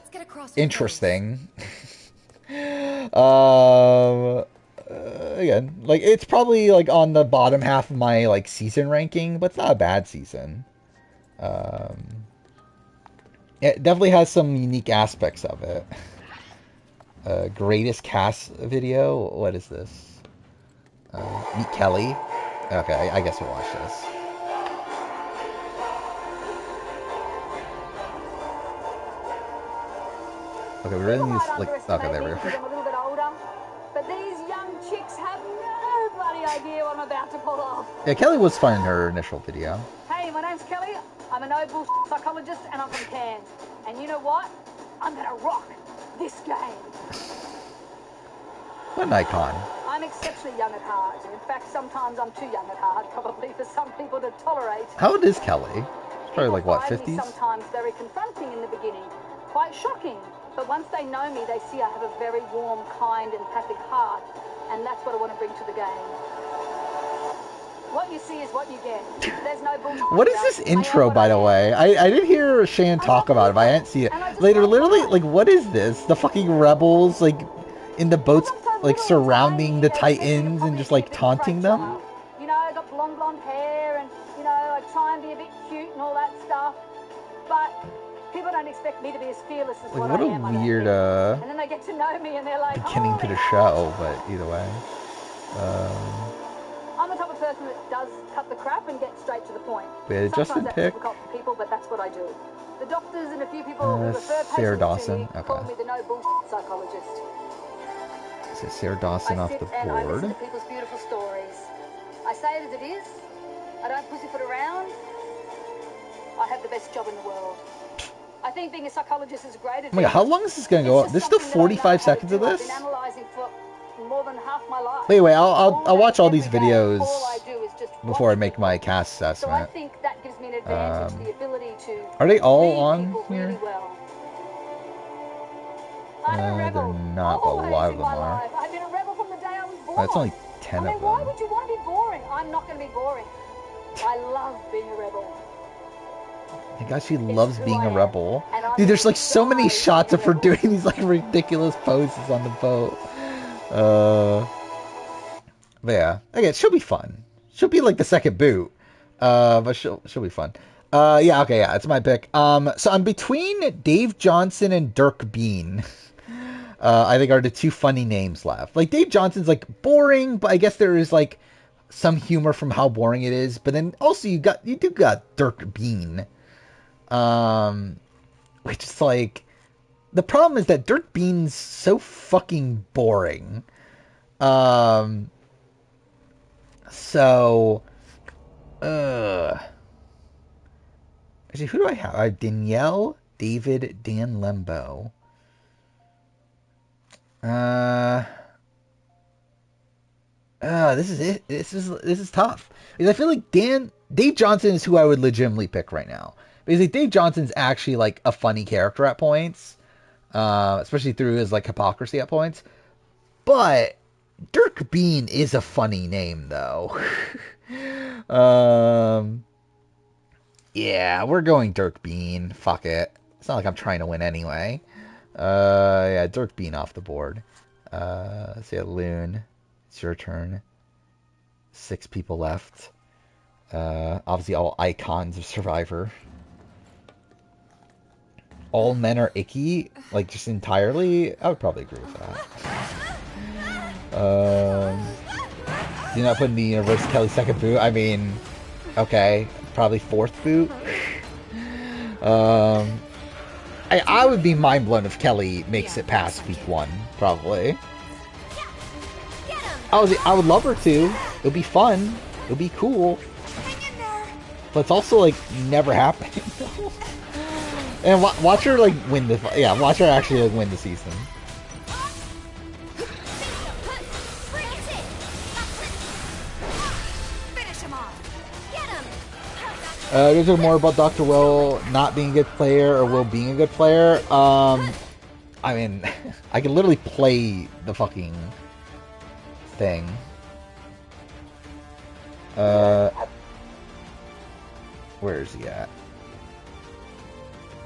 interesting. Again, like it's probably like on the bottom half of my like season ranking, but it's not a bad season. It definitely has some unique aspects of it. Greatest cast video. What is this? Meet Kelly. Okay, I guess we'll watch this. Okay, we really need to, like, okay, there we go. I'm a little bit older, but these young chicks have no bloody idea what I'm about to pull off. Yeah, Kelly was fun in her initial video. Hey, my name's Kelly. I'm a no-bull psychologist, and I'm from Cairns. And you know what? I'm gonna rock this game. What an icon. I'm exceptionally young at heart. In fact, sometimes I'm too young at heart, probably for some people to tolerate. How old is Kelly? She's probably like, what, 50s? Sometimes very confronting in the beginning, quite shocking. But once they know me, they see I have a very warm, kind, empathic heart. And that's what I want to bring to the game. What you see is what you get. There's no bullshit. What is this intro, by the way? I did hear Shan talk about it, but I didn't see it. Later, literally, like, what is this? The fucking rebels, like, in the boats, like, surrounding the Titans and just, like, taunting them? You know, I got blonde hair and, you know, I try and be a bit cute and all that stuff. But people don't expect me to be as fearless as Like, what what I am. a weird, And then they get to know me and they're like, beginning to the show, but either way. I'm the type of person that does cut the crap and get straight to the point. Wait, Justin Sometimes that's pick? difficult for people, but that's what I do. The doctors and a few people who refer Sarah patients Dawson. to me Okay. call me the no bullshit psychologist. So Sarah Dawson off the And I listen board. to people's beautiful stories. I say it as it is. I don't pussyfoot around. I have the best job in the world. I think being a psychologist is great. Oh my god, how long is this gonna go up? There's still 45 seconds of I've this? been analyzing for more than half my life. Wait, I'll watch all these videos All I do is just before I make my cast So I assessment. think that gives me an advantage, the ability to Are they all read on people here? really well. They're not, but a lot of them are. Life. I've been a rebel from the day I was born. That's only 10 I mean, of why them. would you want to be boring? I'm not going to be boring. I love being a rebel. My God, she loves being a rebel. Dude, there's like so many shots of her doing these like ridiculous poses on the boat. But yeah, again, she'll be fun. She'll be like the second boot. But she'll be fun. Yeah, okay, yeah, it's my pick. So I'm between Dave Johnson and Dirk Bean. I think are the two funny names left. Like Dave Johnson's like boring, but I guess there is like some humor from how boring it is. But then also you do got Dirk Bean. Which is like, the problem is that Dirk Bean's so fucking boring. Actually, who do I have? I have Danielle, David, Dan Lembo. This is it. This is tough. Because I feel like Dave Johnson is who I would legitimately pick right now. Because like, Dave Johnson's actually like a funny character at points. Especially through his like hypocrisy at points. But Dirk Bean is a funny name though. Yeah, we're going Dirk Bean. Fuck it. It's not like I'm trying to win anyway. Yeah, Dirk Bean off the board. Let's see, Loon. It's your turn. 6 people left. Obviously all icons of Survivor. All men are icky, like just entirely. I would probably agree with that. Do not put in the universe Kelly second boot. I mean, okay, probably 4th boot. I would be mind blown if Kelly makes it past week 1, probably. I would love her to. It would be fun. It would be cool. But it's also like never happening. And watch her like win the. Yeah, watch her actually like win the season. There's more about Dr. Will not being a good player or Will being a good player. I mean, I can literally play the fucking thing. Where is he at?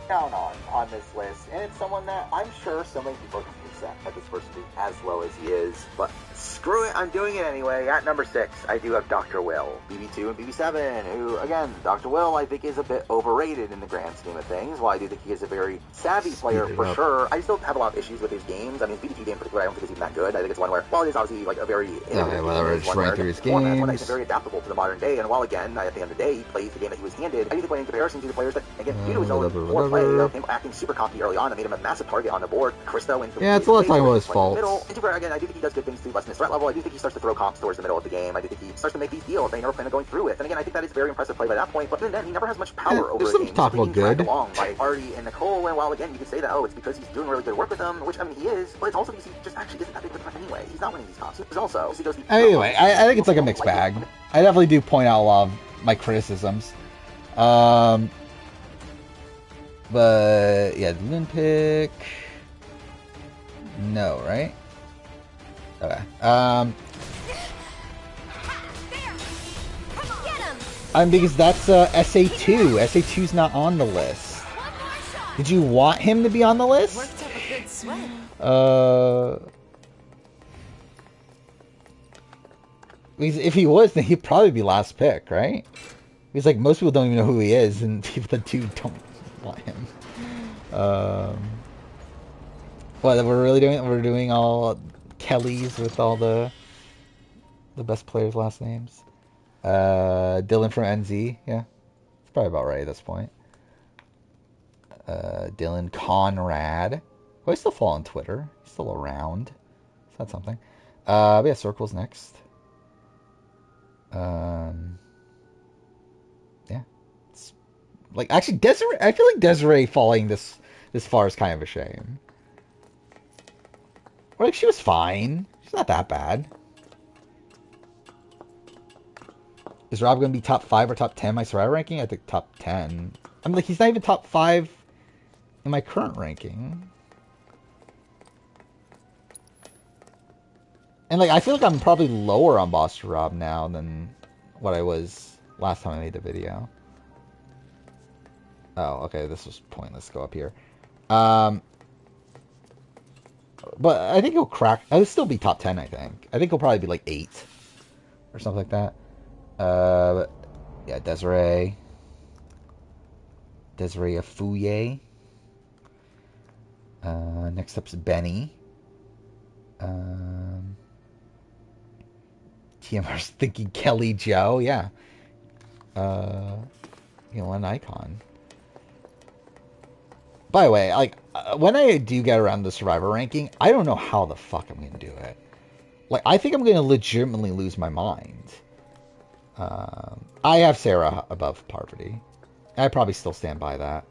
Down on this list, and it's someone that I'm sure so many people can accept that this person is as low as he is, but screw it, I'm doing it anyway. At number 6, I do have Dr. Will, BB2 and BB7, who, again, Dr. Will I think is a bit overrated in the grand scheme of things. While I do think he is a very savvy player for sure, I still have a lot of issues with his games. I mean, his BB2 game in particular, I don't think is even that good. I think it's one where, while it is obviously like a very just running through his games. One that is very adaptable to the modern day, and while again, at the end of the day, he plays the game that he was handed, I do think when in comparison to the players that, again, due to his own poor play, him acting super cocky early on, that made him a massive target on the board. Christo into yeah, it's a lot of time about his faults. Again, I do think he does good things to lessen his threat level. I do think he starts to throw comps towards the middle of the game. I do think he starts to make these deals they never plan on going through with. And again, I think that is very impressive play by that point. But then he never has much power over the game. Talk about good. Along by Artie and Nicole. And while again, you could say that it's because he's doing really good work with them, which I mean he is, but it's also because he just actually isn't that big of a threat anyway. He's not winning these comps. He's also anyway. I think it's like a mixed bag. I definitely do point out a lot of my criticisms. But yeah, the Olympic. No, right? Okay. Because that's SA2. SA2's not on the list. Did you want him to be on the list? Because if he was, then he'd probably be last pick, right? Because like most people don't even know who he is, and people that do don't want him. What we're really doing? We're doing all Kellys with all the best players' last names. Dylan from NZ, yeah, it's probably about right at this point. Dylan Conrad, who I still follow on Twitter. He's still around. So that's something. But yeah, Circle's next. Yeah, it's like actually Desiree. I feel like Desiree falling this far is kind of a shame. Or like she was fine. She's not that bad. Is Rob going to be top 5 or top 10 in my Survivor ranking? I think top 10. I'm like, he's not even top 5 in my current ranking. And like, I feel like I'm probably lower on Boss Rob now than what I was last time I made the video. Oh, okay, this was pointless. Go up here. But I think he'll crack. I'll still be top 10, I think. I think he'll probably be like 8 or something like that. But yeah, Desiree Afouye. Next up's Benny. TMR's thinking Kelly Joe, yeah. An icon. By the way, like when I do get around the Survivor ranking, I don't know how the fuck I'm gonna do it. Like, I think I'm gonna legitimately lose my mind. I have Sarah above Parvati. I probably still stand by that.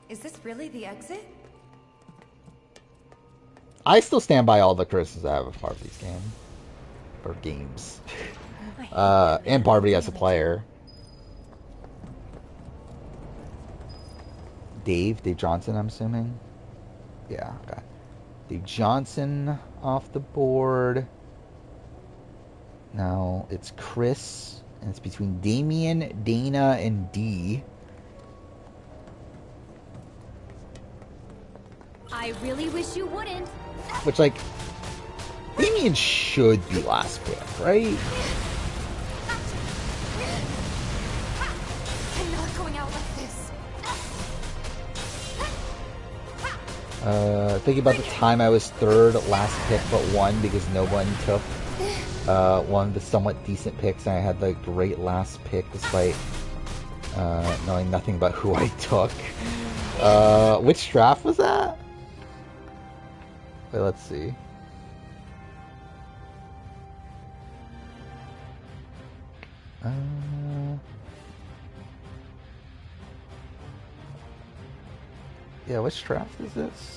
Is this really the exit? I still stand by all the criticisms I have of Parvati's game. Or games. And Parvati as a player. Dave Johnson, I'm assuming. Yeah, okay. Dave Johnson off the board. Now it's Chris And it's between Damien, Dana, and D. I really wish you wouldn't. Which, like, Damien should be last pick, right? I'm not going out like this. Thinking about the time I was third, last pick but one because no one took one of the somewhat decent picks, and I had the great last pick despite knowing nothing about who I took. Which draft was that? Wait, let's see. Yeah, which draft is this?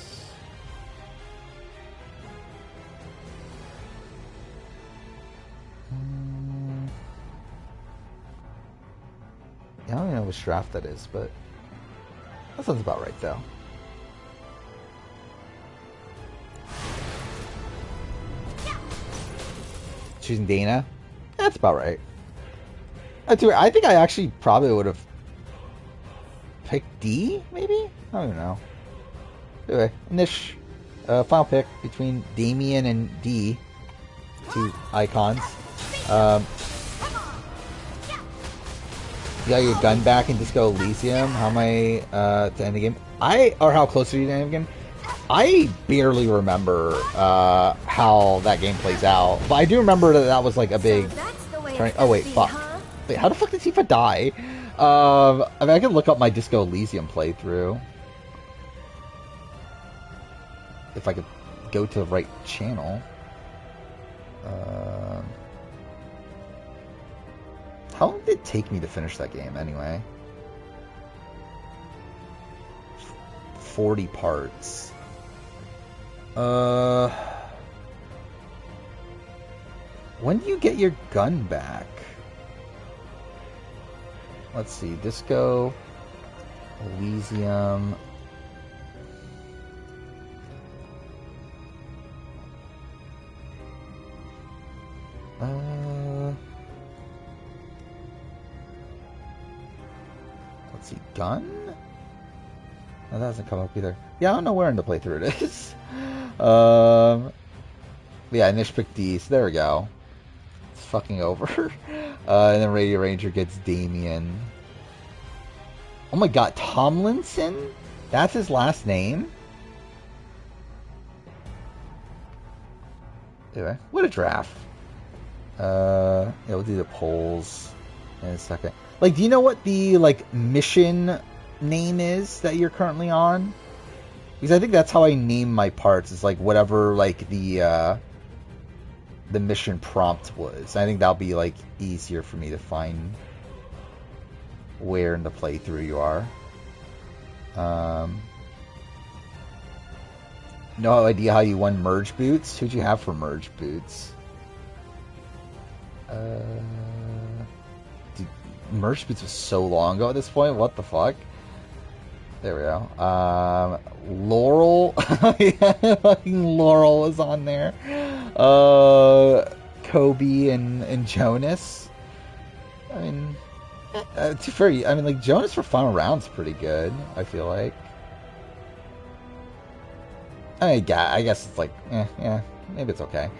Yeah, I don't even know which draft that is, but that sounds about right, though. Choosing Dana? That's about right. I think I actually probably would have picked D, maybe? I don't even know. Anyway, Nish, final pick between Damien and D. Two icons. You got your gun back in Disco Elysium. How am I to end the game? Or how close are you to end the game? I barely remember how that game plays out, but I do remember that was like a big. Oh wait, fuck. Wait, how the fuck did Tifa die? I mean, I can look up my Disco Elysium playthrough if I could go to the right channel. How long did it take me to finish that game anyway? 40 parts. When do you get your gun back? Let's see, Disco Elysium. Let's see, gun? No, that doesn't come up either. Yeah, I don't know where in the playthrough it is. Yeah, Nish picked D, so there we go. It's fucking over. And then Radio Ranger gets Damien. Oh my god, Tomlinson? That's his last name? Anyway, what a draft. Yeah, we'll do the polls in a second. Like, do you know what the, like, mission name is that you're currently on? Because I think that's how I name my parts. It's like whatever, like, the mission prompt was. I think that'll be, like, easier for me to find where in the playthrough you are. No idea how you won Merge Boots? Who'd you have for Merge Boots? Dude, Merge Boots was so long ago at this point. What the fuck? There we go. Laurel. Yeah, fucking Laurel was on there. Kobe and Jonas. I mean, to be fair, I mean, like, Jonas for final round's pretty good, I feel like. I guess it's like, yeah, maybe it's okay.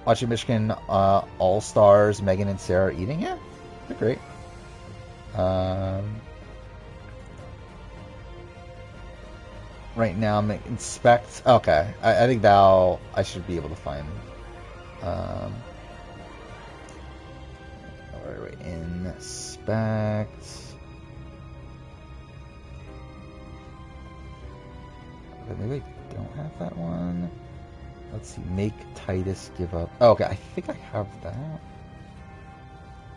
Watching Michigan All-Stars, Megan and Sarah eating? Yeah, they're great. Right now I'm inspect. Okay, I think I should be able to find. Wait, inspect. Okay, maybe I don't have that one. Let's see, make Titus give up. Oh, okay, I think I have that.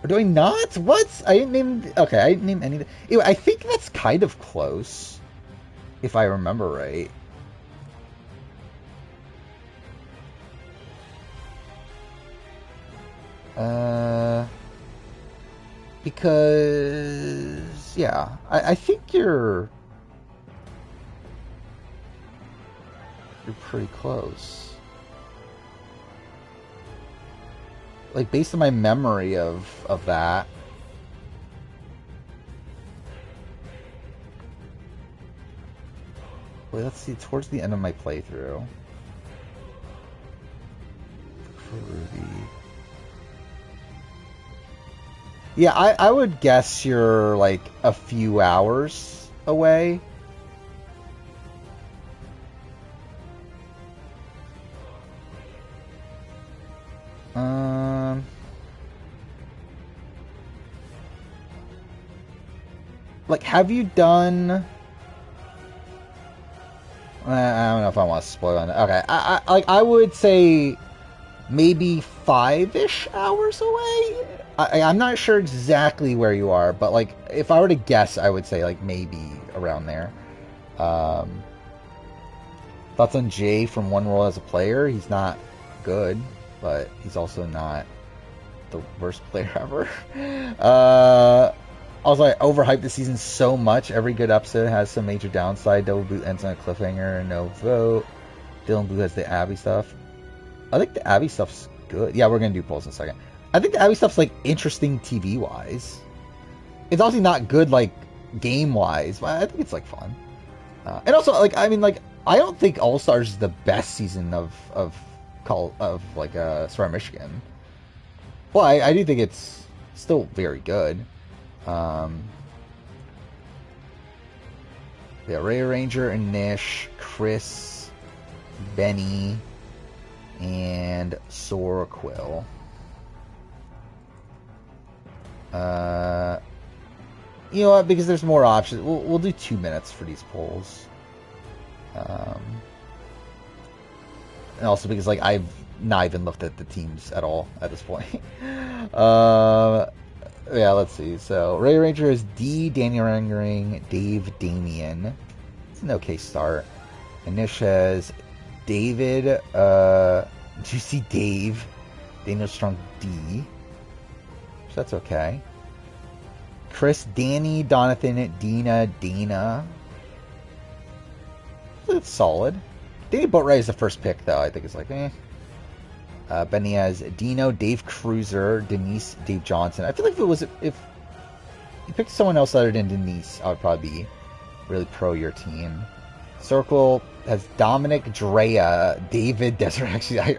Or do I not? What? I didn't name. Okay, I didn't name anything. Anyway, I think that's kind of close, if I remember right. Because yeah, I think you're pretty close. like based on my memory of that. Wait, let's see. Towards the end of my playthrough, for Ruby. Yeah, I would guess you're like a few hours away. Like, have you done? I don't know if I want to spoil on it. Okay, I would say maybe 5-ish hours away. I'm not sure exactly where you are, but like if I were to guess, I would say like maybe around there. Thoughts on Jay from One World as a player? He's not good, but he's also not the worst player ever. Also, I overhyped the season so much. Every good episode has some major downside. Double Boot ends on a cliffhanger. No vote. Dylan Blue has the Abby stuff. I think the Abby stuff's good. Yeah, we're going to do polls in a second. I think the Abby stuff's, like, interesting TV-wise. It's obviously not good, like, game-wise, but I think it's, like, fun. And also, like, I mean, like, I don't think All-Stars is the best season of Survivor Michigan. Well, I do think it's still very good. Yeah, Ray Ranger and Nish, Chris, Benny, and Sora Quill. You know what? Because there's more options, we'll do 2 minutes for these polls. And also because like I've not even looked at the teams at all at this point. Yeah, let's see. So Ray Ranger is D, Daniel Rangering, Dave, Damien. It's an okay start. And Nish has David, Juicy Dave, Daniel Strong D. So that's okay. Chris, Danny, Donathan, Dina, Dana. It's solid. Danny Boatwright is the first pick, though. I think it's like, eh. Benny has Dino, Dave Cruiser, Denise, Dave Johnson. I feel like if you picked someone else other than Denise, I would probably be really pro your team. Circle has Dominic, Drea, David, Desert. Actually, I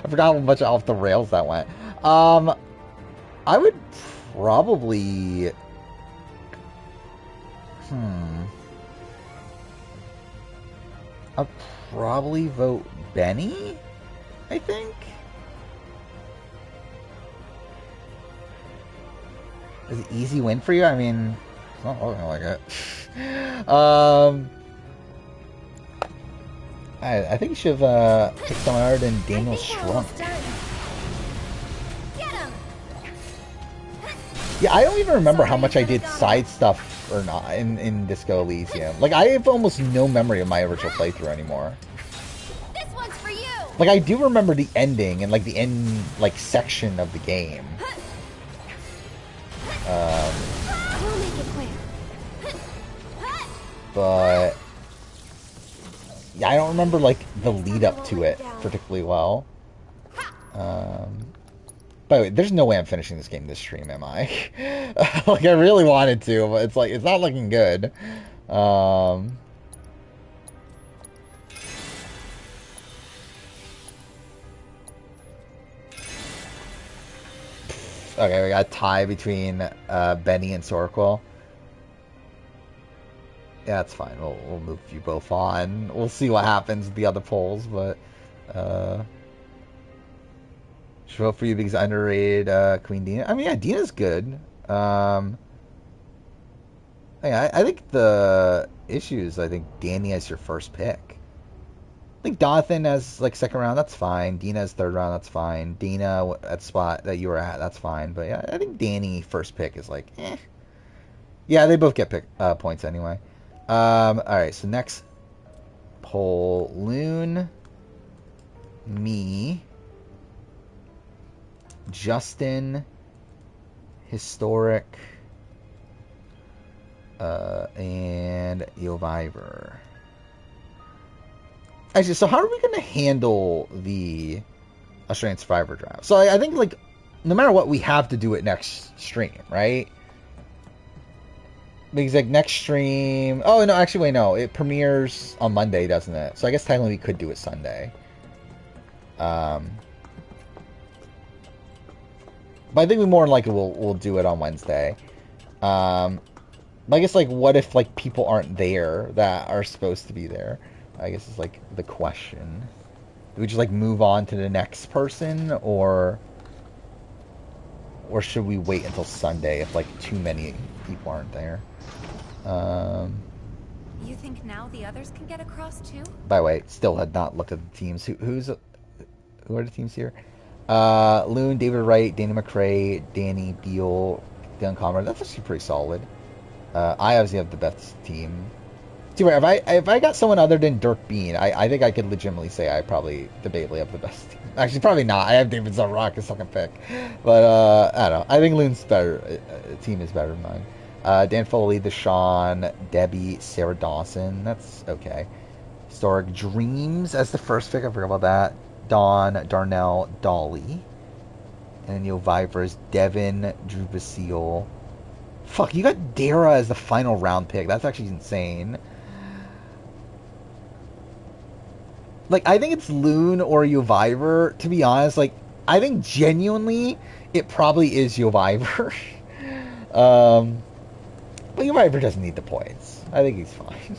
forgot how much off the rails that went. I would probably... I'd probably vote Benny, I think. Is it easy win for you? I mean, it's not looking like it. I think you should have picked someone other than Daniel Shrunk. Yeah, I don't even remember how much I did side stuff or not in Disco Elysium. Like, I have almost no memory of my original playthrough anymore. This one's for you. Like, I do remember the ending and like the end like section of the game. We'll make it quick. But yeah, I don't remember like the lead up to it particularly well. By the way, there's no way I'm finishing this game this stream, am I? Like, I really wanted to, but it's like it's not looking good. Okay, we got a tie between Benny and Sorquel. Yeah, that's fine. We'll move you both on. We'll see what happens with the other polls, but should vote for you because I underrated Queen Dina. I mean, yeah, Dina's good. I think the issue is I think Danny as your first pick. I think Donathan as like second round, that's fine. Dina as third round, that's fine. Dina at spot that you were at, that's fine. But yeah, I think Danny first pick is like, eh. Yeah, they both get points anyway. Alright, so next poll. Loon, me, Justin, Historic, and Yoviver. Actually, so how are we going to handle the Australian Survivor draft? So I think, like, no matter what, we have to do it next stream, right? Because like next stream, oh no, actually wait, no, it premieres on Monday, doesn't it? So I guess technically we could do it Sunday. But I think we more than likely we'll do it on Wednesday. But I guess like what if like people aren't there that are supposed to be there? I guess is like the question. Do we just like move on to the next person, or should we wait until Sunday if like too many people aren't there? You think now the others can get across too? By the way, still had not looked at the teams. Who are the teams here? Loon, David Wright, Danny McRae, Danny Beal, Dylan Comrade. That's actually pretty solid. I obviously have the best team. See, if I got someone other than Dirk Bean, I think I could legitimately say I probably debatably have the best team. Actually, probably not. I have David Zarok as second pick. But, I don't know. I think Loon's better. Team is better than mine. Dan Foley, Deshaun, Debbie, Sarah Dawson. That's okay. Historic Dreams as the first pick. I forgot about that. Dawn, Darnell, Dolly. And Yo Vipers, Devin, Drew Basile. Fuck, you got Dara as the final round pick. That's actually insane. Like, I think it's Loon or Yoviver, to be honest. Like, I think genuinely it probably is Yoviver. But Yoviver doesn't need the points. I think he's fine.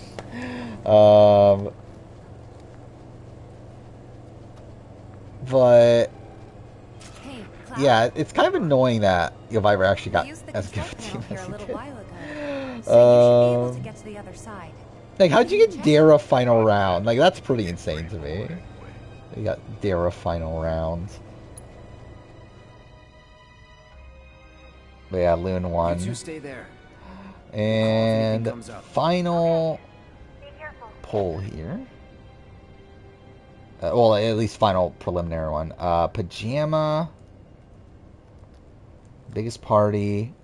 But yeah, it's kind of annoying that Yoviver actually got as good a team as he did. So you should be able to get to the other side. Like, how'd you get Dara final round? Like, that's pretty insane to me. You got Dara final round. But yeah, Loon won. You two stay there. And final poll here. Well, at least final preliminary one. Pajama. Biggest party.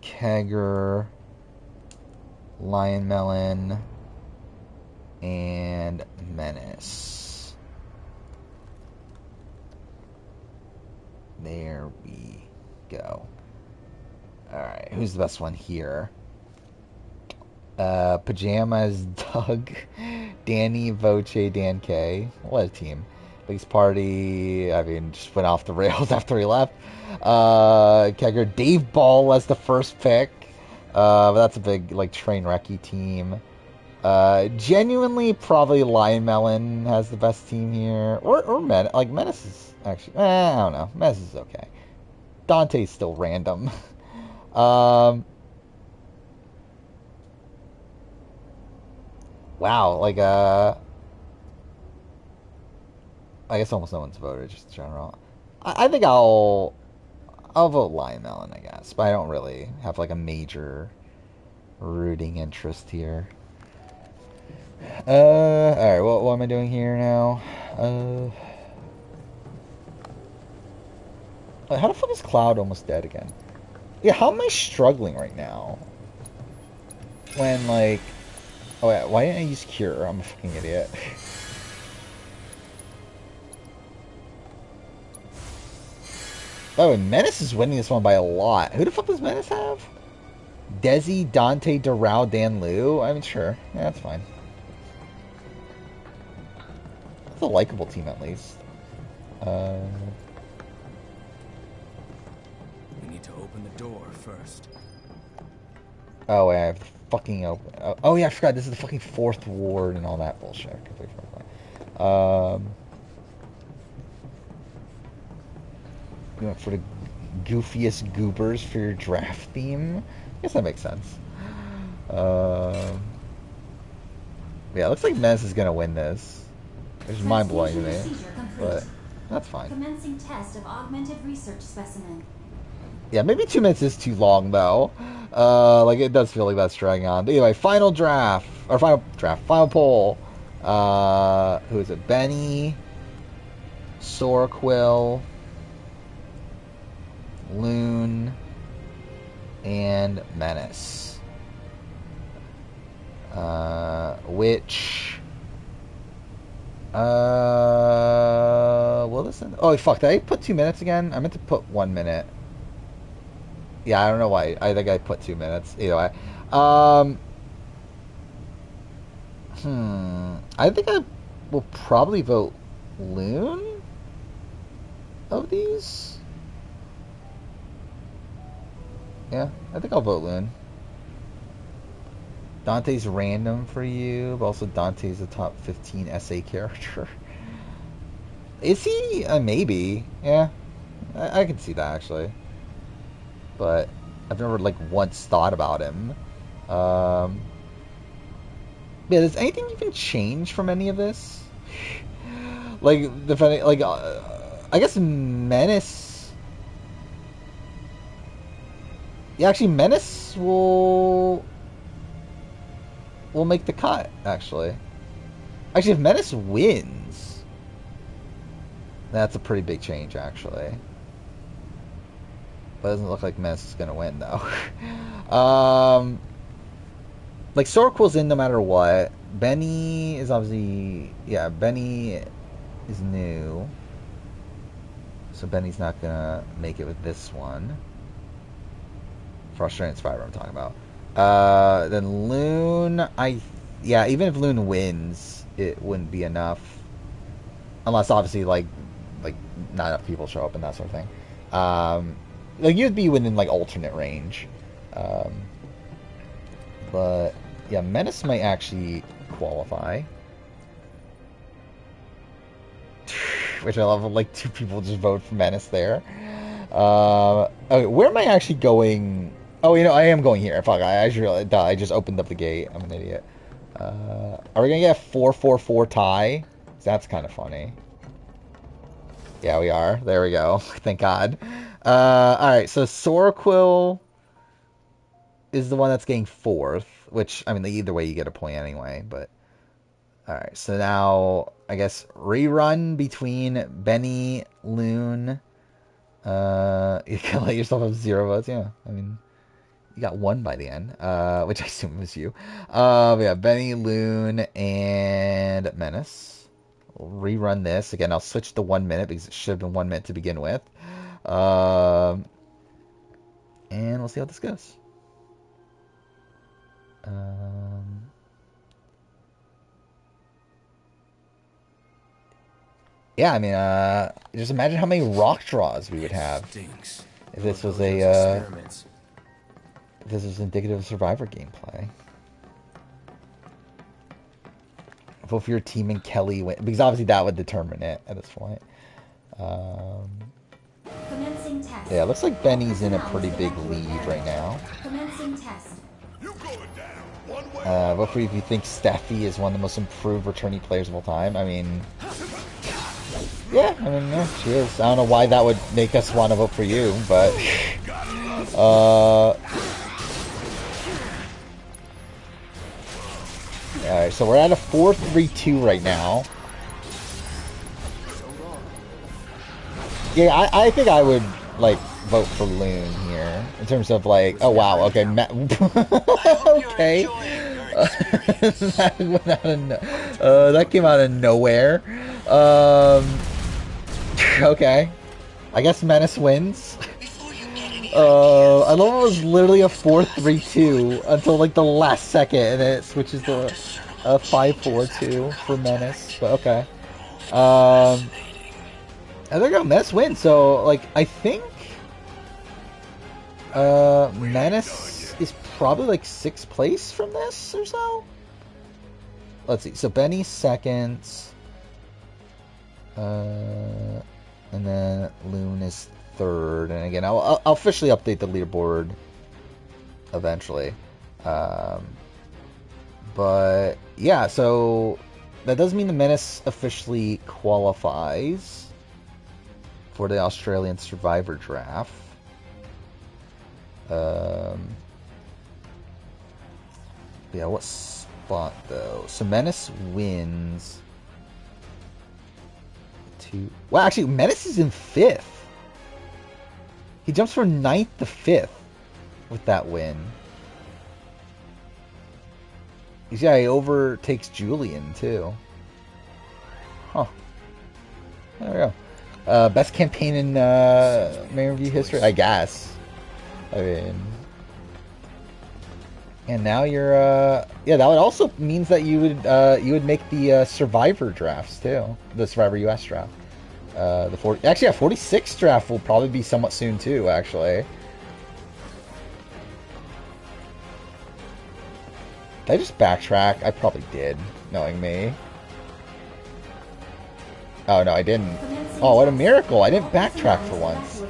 Kegger, Lion Melon, and Menace. There we go. Alright, who's the best one here? Pajamas, Doug, Danny, Voce, Dan K. What a team. Biggest party, I mean, just went off the rails after he left. Kegger, Dave Ball as the first pick. But that's a big, like, train wrecky team. Genuinely, probably Lion Melon has the best team here. Or Menace is actually, I don't know. Menace is okay. Dante's still random. Wow, like, I guess almost no one's voted, just in general. I think I'll vote Lion Melon, I guess. But I don't really have, like, a major rooting interest here. Alright, what am I doing here now? How the fuck is Cloud almost dead again? Yeah, how am I struggling right now? When, like... Oh, yeah, why didn't I use Cure? I'm a fucking idiot. Oh, Menace is winning this one by a lot. Who the fuck does Menace have? Desi, Dante, Doral, Dan Liu? I mean, sure. Yeah, that's fine. That's a likable team, at least. We need to open the door first. Oh, wait, I have to fucking open... Oh, yeah, I forgot. This is the fucking 4th ward and all that bullshit. I completely forgot. You went for the goofiest goobers for your draft theme? I guess that makes sense. Yeah, it looks like Menace is gonna win this. It's mind-blowing to me, but that's fine. Commencing test of augmented research specimen. Yeah, maybe 2 minutes is too long, though. Like, it does feel like that's dragging on. But anyway, final poll. Who is it? Benny, Sorquill, Loon, and Menace. Which... listen. Oh, fuck. Did I put 2 minutes again? I meant to put 1 minute. Yeah, I don't know why. I think I put 2 minutes. Either way. I think I will probably vote Loon of these. Yeah, I think I'll vote Loon. Dante's random for you, but also Dante's a top 15 SA character. Is he? Maybe. Yeah, I can see that actually. But I've never like once thought about him. Yeah, does anything even change from any of this? Like defending, like I guess Menace. Yeah, actually, Menace will make the cut. Actually, if Menace wins, that's a pretty big change. Actually, but it doesn't look like Menace is gonna win though. Like Sorquel's in no matter what. Benny is obviously Benny is new, so Benny's not gonna make it with this one. Frustrating Survivor I'm talking about. Then Loon, even if Loon wins, it wouldn't be enough, unless obviously like not enough people show up and that sort of thing. Like you'd be within like alternate range, but yeah, Menace might actually qualify. Which I love, like 2 people just vote for Menace there. Okay, where am I actually going? Oh, I am going here. Fuck, I just opened up the gate. I'm an idiot. Are we gonna get a 4-4-4 tie? That's kind of funny. Yeah, we are. There we go. Thank God. Alright, so Sorquel is the one that's getting 4th, which, I mean, either way you get a point anyway, but... Alright, so now, I guess, rerun between Benny, Loon. You can let yourself have 0 votes, yeah. I mean, you got 1 by the end, which I assume was you. Yeah, Benny, Loon, and Menace. We'll rerun this. Again, I'll switch to 1 minute because it should have been 1 minute to begin with. And we'll see how this goes. Yeah, I mean, just imagine how many rock draws we would have if this was indicative of Survivor gameplay. Vote for your team and Kelly win, because obviously that would determine it at this point. Yeah, it looks like Benny's in a pretty big lead right now. Vote for you if you think Steffi is one of the most improved returning players of all time. I mean... Yeah, she is. I don't know why that would make us want to vote for you, but... Alright, so we're at a 4-3-2 right now. Yeah, I think I would, like, vote for Loon here. In terms of, like... Oh, wow, okay. Okay. That came out of nowhere. Okay. I guess Menace wins. I love it was literally a 4-3-2 until like the last second and it switches to a 5-4-2 for Menace. But okay. And there we go, Menace wins. So like I think Menace is probably like 6th place from this or so. Let's see. So Benny's 2nd. And then Loon is 3rd. And again, I'll officially update the leaderboard eventually. But yeah, so that does mean the Menace officially qualifies for the Australian Survivor Draft. Yeah, what spot though? So Menace wins. Well, actually, Menace is in 5th. He jumps from 9th to 5th with that win. Yeah, he overtakes Julian, too. Huh. There we go. Best campaign in main review history, I guess. I mean, and now you're yeah. That would also means that you would make the Survivor drafts too, the Survivor US draft. The 40 actually, yeah, 46 draft will probably be somewhat soon too. Actually, did I just backtrack? I probably did, knowing me. Oh no, I didn't. Oh, what a miracle! I didn't backtrack for once.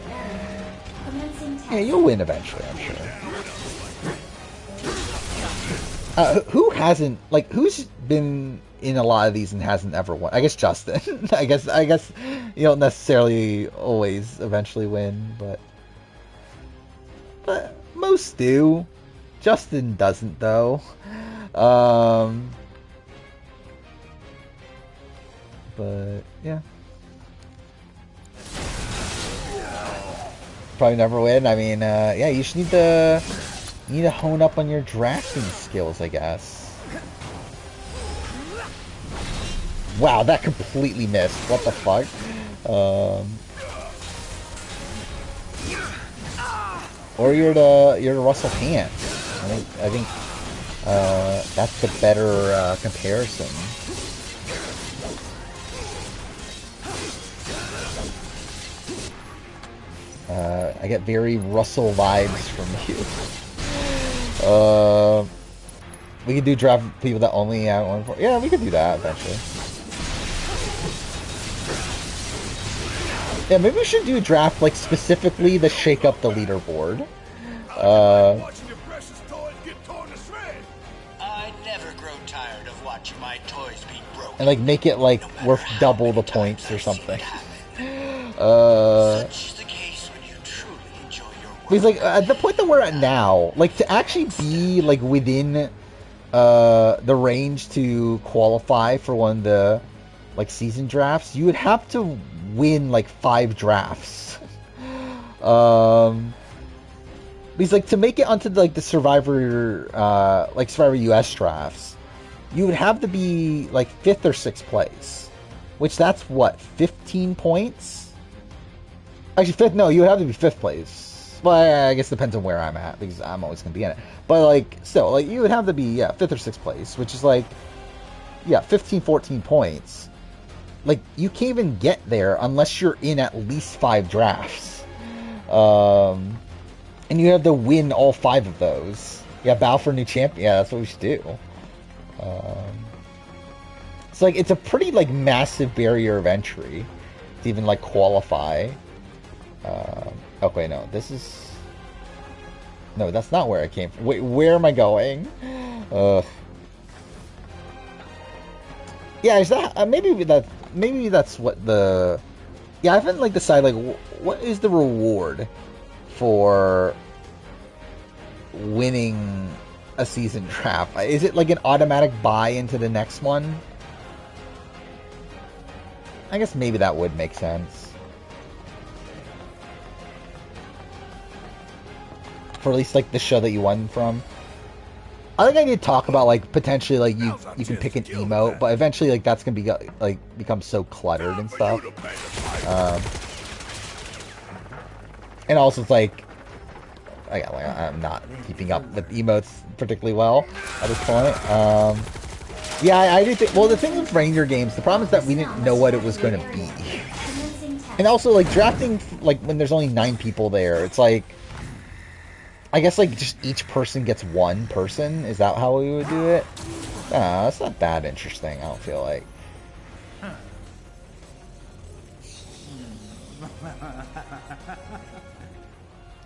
Yeah, you'll win eventually, I'm sure. Who hasn't, like, who's been in a lot of these and hasn't ever won? I guess Justin. I guess you don't necessarily always eventually win, but most do. Justin doesn't though. But yeah. Probably never win. I mean, yeah, you just need to hone up on your drafting skills, I guess. Wow, that completely missed. What the fuck? Or you're to Russell Hand. I think that's the better comparison. I get very Russell vibes from you. We could do draft people that only have one for. Yeah, we could do that eventually. Yeah, maybe we should do a draft like specifically to shake up the leaderboard. I never grow tired of watching my toys be broken. And like make it like worth double the points or something. Because like at the point that we're at now, like to actually be like within the range to qualify for one of the like season drafts, you would have to win like 5 drafts. Because like to make it onto like the Survivor Survivor US drafts, you would have to be like 5th or 6th place, which that's what, 15 points? Actually 5th, no, you would have to be 5th place. Well, I guess it depends on where I'm at, because I'm always going to be in it. But, like, still, like, you would have to be, yeah, 5th or 6th place, which is, like, yeah, 15, 14 points. Like, you can't even get there unless you're in at least 5 drafts. And you have to win all 5 of those. Yeah, bow for new champion. Yeah, that's what we should do. It's, like, it's a pretty, like, massive barrier of entry to even, like, qualify. Okay, no, this is... No, that's not where I came from. Wait, where am I going? Yeah, is that... maybe that's what the... Yeah, I haven't, like, decided, like, what is the reward for winning a season draft? Is it, like, an automatic buy into the next one? I guess maybe that would make sense. For at least like the show that you won from. I think I did talk about like potentially like you can pick an emote, but eventually like that's gonna be like become so cluttered and stuff. And also it's like I'm not keeping up with emotes particularly well at this point. Yeah, I do think. Well, the thing with Ranger games, the problem is that we didn't know what it was going to be, and also like drafting like when there's only 9 people there, it's like. I guess, like, just each person gets 1 person? Is that how we would do it? That's not that interesting, I don't feel like.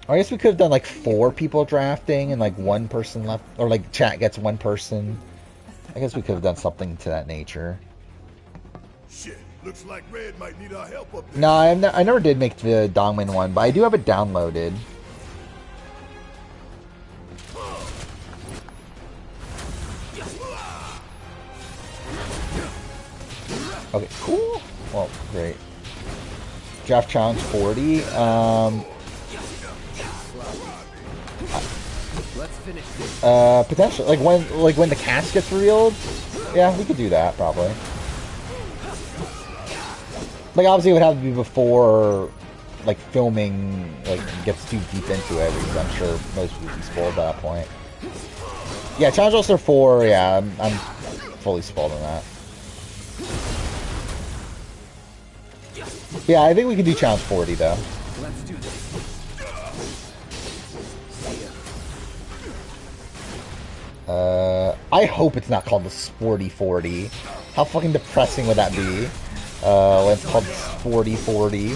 Or I guess we could have done, like, 4 people drafting and, like, 1 person left. Or, like, chat gets 1 person. I guess we could have done something to that nature. Shit, looks like Red might need our help up there. No, I never did make the Dongmin one, but I do have it downloaded. Okay, cool. Well, great. Draft challenge 40. Let's finish this. Potentially, like when the cast gets revealed. Yeah, we could do that probably. Like, obviously it would have to be before, like, filming, like, gets too deep into it, because I'm sure most people would be spoiled by that point. Yeah, Challenge All-Star 4, yeah, I'm fully spoiled on that. Yeah, I think we can do Challenge 40, though. Let's do this. I hope it's not called the Sporty 40. How fucking depressing would that be? When it's called Sporty 40.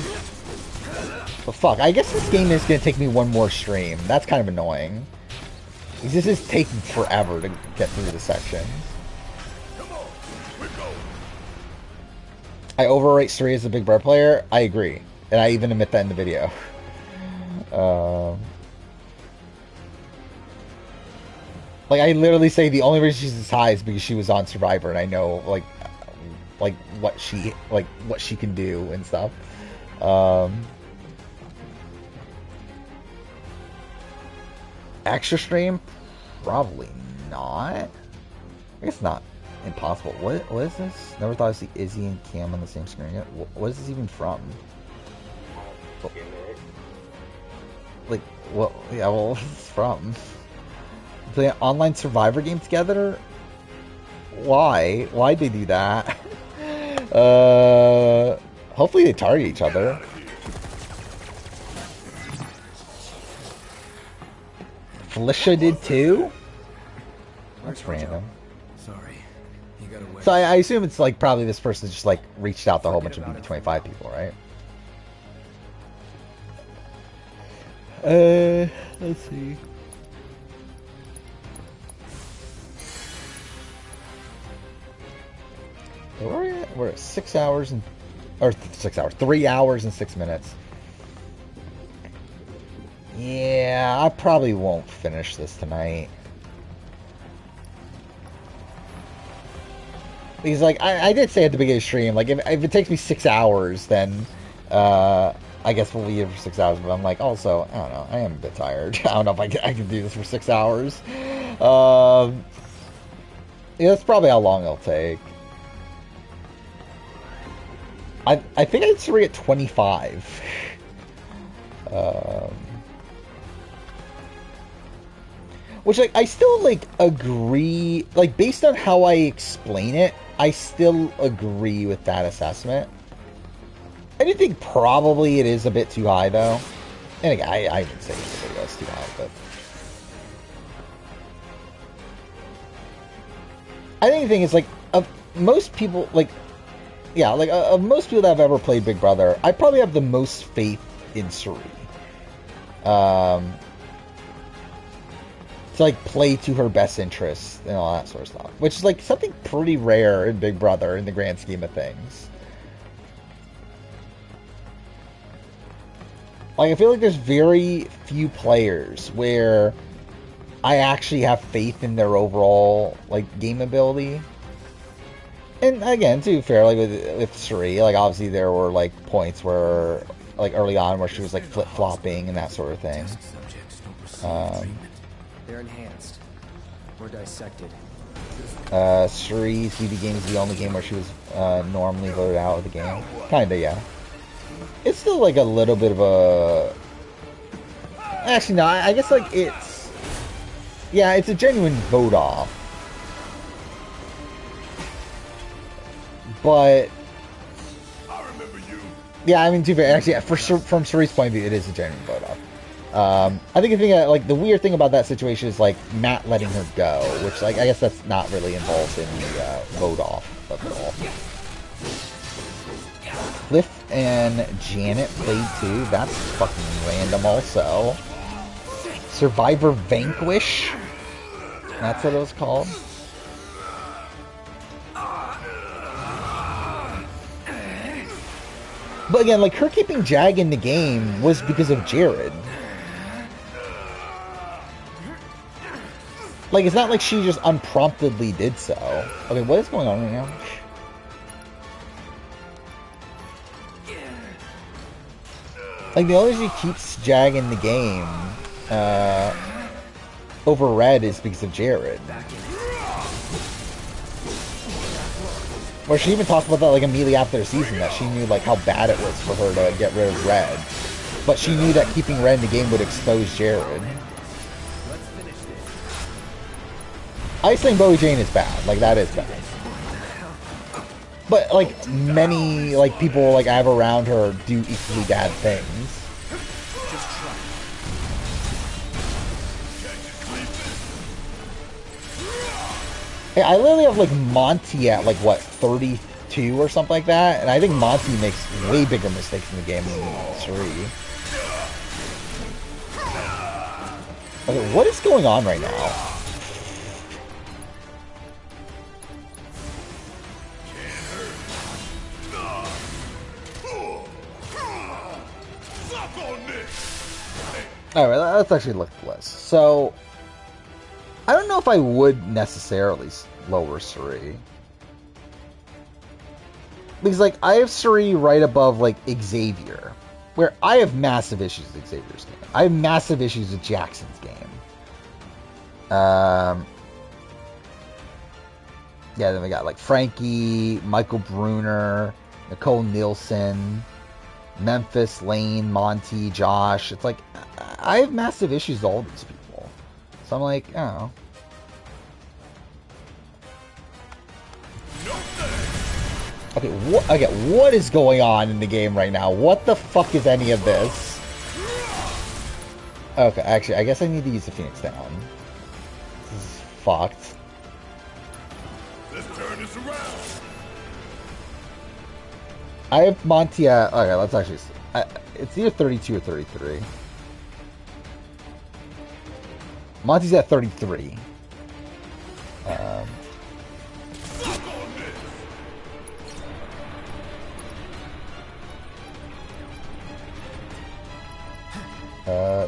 But fuck, I guess this game is gonna take me one more stream. That's kind of annoying. This is taking forever to get through the sections. I overrate Suri as a Big Brother player. I agree. And I even admit that in the video. Like, I literally say the only reason she's this high is because she was on Survivor, and I know, like what she can do and stuff. Extra stream? Probably not. I guess not impossible. What is this? Never thought I'd see Izzy and Cam on the same screen yet. What is this even from? Like, what? Yeah, well, what's this from? Play an online Survivor game together? Why? Why'd they do that? Hopefully they target each other. Felicia did too? That's random. Sorry. You got away. So I assume it's like probably this person just like reached out to a whole bunch of BB25 people, right? Let's see. We're at 6 hours and... Or 6 hours. 3 hours and 6 minutes. Yeah, I probably won't finish this tonight. Because, like, I did say at the beginning of the stream, like, if it takes me 6 hours, then, I guess we'll be here for 6 hours. But I'm like, also, I don't know, I am a bit tired. I don't know if I can do this for 6 hours. Yeah, that's probably how long it'll take. I think I'd Suri at 25. Which, like, I still, like, agree... Like, based on how I explain it, I still agree with that assessment. I do think probably it is a bit too high, though. And again, I would say it's too high, but... I think the thing is, like, of most people, like... Yeah, like, of most people that have ever played Big Brother, I probably have the most faith in Suri. To, like, play to her best interests and all that sort of stuff. Which is, like, something pretty rare in Big Brother in the grand scheme of things. Like, I feel like there's very few players where I actually have faith in their overall, like, game ability. And again, to be fair, like with Suri, like obviously there were like points where, like early on, where she was like flip flopping and that sort of thing. They're enhanced or dissected. Suri's BB game is the only game where she was normally voted out of the game. Kinda, yeah. It's still like a little bit of a. Actually, no. I guess like it's. Yeah, it's a genuine vote off. But yeah, I mean, to be fair, actually, from Suri's point of view, it is a genuine vote off. I think like the weird thing about that situation is like Matt letting her go, which like I guess that's not really involved in the vote off of it all. Cliff and Janet played too. That's fucking random. Also, Survivor Vanquish. That's what it was called. But again, like, her keeping Jag in the game was because of Jared. Like, it's not like she just unpromptedly did so. Okay, what is going on right now? Like, the only reason she keeps Jag in the game over Red is because of Jared. Or she even talked about that like immediately after the season, that she knew like how bad it was for her to get rid of Red. But she knew that keeping Red in the game would expose Jared. I think Bowie Jane is bad. Like, that is bad. But, like, many, like, people, like, I have around her do equally bad things. Hey, I literally have, like, Monty at, like, what, 32 or something like that? And I think Monty makes way bigger mistakes in the game than Suri. Okay, what is going on right now? Alright, let's actually look at the list. So, I don't know if I would necessarily lower Suri. Because, like, I have Suri right above, like, Xavier. Where I have massive issues with Xavier's game. I have massive issues with Jackson's game. Yeah, then we got, like, Frankie, Michael Bruner, Nicole Nielsen, Memphis, Lane, Monty, Josh. It's like, I have massive issues with all these people. So I'm like, I don't know. Okay, what is going on in the game right now? What the fuck is any of this? Okay, actually, I guess I need to use the Phoenix Down. This is fucked. Let's turn this around. I have Monty at... Okay, let's actually... it's either 32 or 33. Monty's at 33.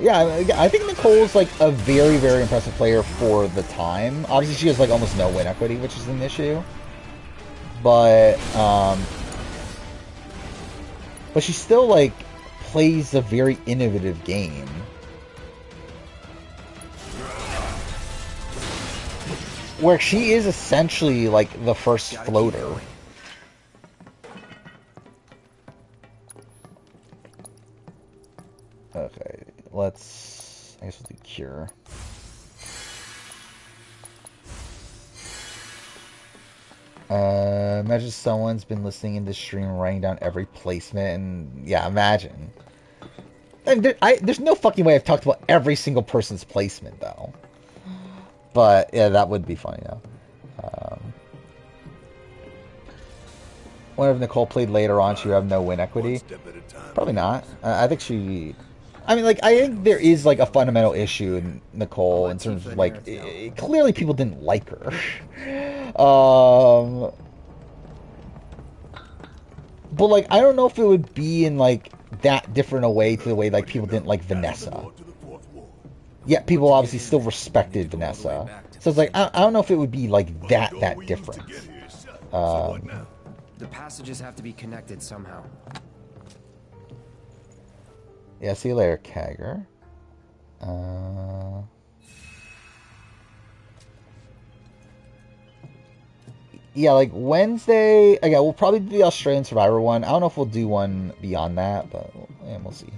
Yeah, I think Nicole's like a very, very impressive player for the time. Obviously, she has like almost no win equity, which is an issue. But she still like plays a very innovative game. Where she is essentially like the first floater. Okay, let's... I guess we'll do Cure. Imagine someone's been listening in this stream and writing down every placement, and yeah, imagine. And there's no fucking way I've talked about every single person's placement, though. But, yeah, that would be funny, though. Wonder if Nicole played later on, she would have no win equity. Probably not. I think she... I mean, like, I think there is, like, a fundamental issue in Nicole in terms of, like, clearly people didn't like her. But, like, I don't know if it would be in, like, that different a way to the way, like, people didn't like Vanessa. Yet people obviously still respected Vanessa. So it's like, I don't know if it would be, like, that different. The passages have to be connected somehow. Yeah, see you later, Kagger. Yeah, like Wednesday. Okay, we'll probably do the Australian Survivor one. I don't know if we'll do one beyond that, but yeah, we'll see.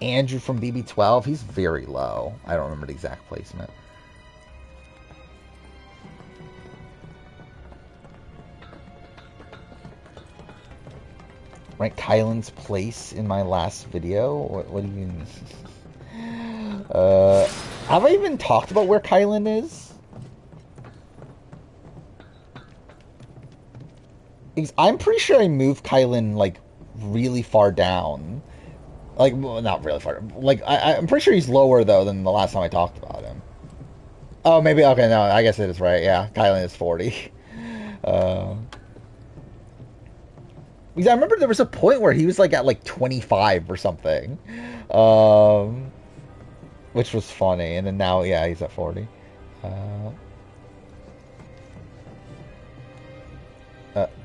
Andrew from BB12, he's very low. I don't remember the exact placement. Right, Kylan's place in my last video? What do you mean? Have I even talked about where Kylan is? I'm pretty sure I moved Kylan, like, really far down. Like, well, not really far. Like, I'm pretty sure he's lower, though, than the last time I talked about him. Oh, maybe, okay, no, I guess it is right. Yeah, Kylan is 40. Because I remember there was a point where he was like at like 25 or something, which was funny. And then now, yeah, he's at 40.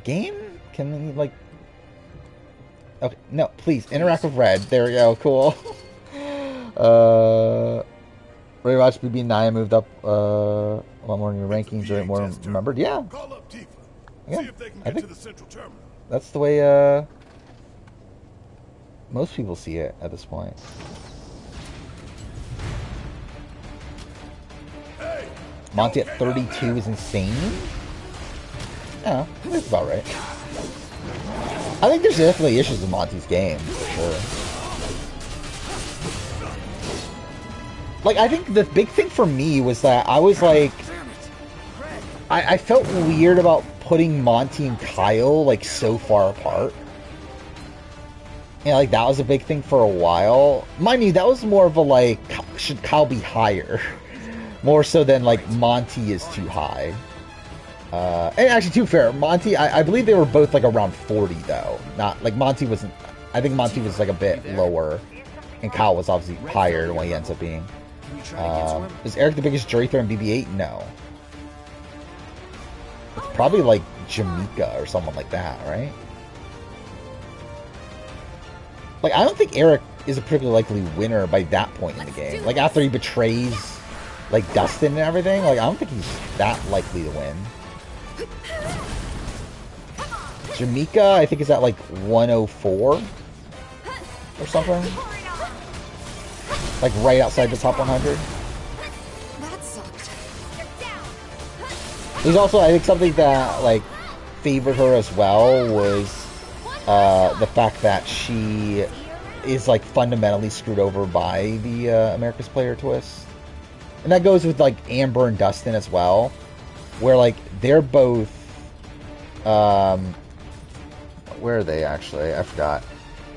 Game? Can we like? Okay, no, please interact with Red. There we go. Cool. Rewatch BB9 moved up lot more in your rankings, or more remembered. Yeah. Call up Tifa. Yeah. See if they can I get think to the central terminal. that's the way most people see it at this point. Monty at 32 is insane. Yeah, that's about right. I think there's definitely issues with Monty's game, for sure. Like, I think the big thing for me was that I was like... I felt weird about putting Monty and Kyle, like, so far apart. You know, like, that was a big thing for a while. Mind you, that was more of a, like, should Kyle be higher? More so than, like, Monty is too high. And actually, to be fair, Monty, I believe they were both, like, around 40, though. Not, like, Monty wasn't... I think Monty was, like, a bit lower. And Kyle was obviously higher than what he ends up being. Is Eric the biggest Traiter in BB-8? No. It's probably, like, Jamaica or someone like that, right? Like, I don't think Eric is a particularly likely winner by that point in the game. Like, after he betrays, like, Dustin and everything, like, I don't think he's that likely to win. Jamaica, I think, is at, like, 104 or something. Like, right outside the top 100. That sucked. There's also, I think, something that, like, favored her as well was the fact that she is, like, fundamentally screwed over by the America's Player twist. And that goes with, like, Amber and Dustin as well, where, like, they're both, where are they, actually? I forgot.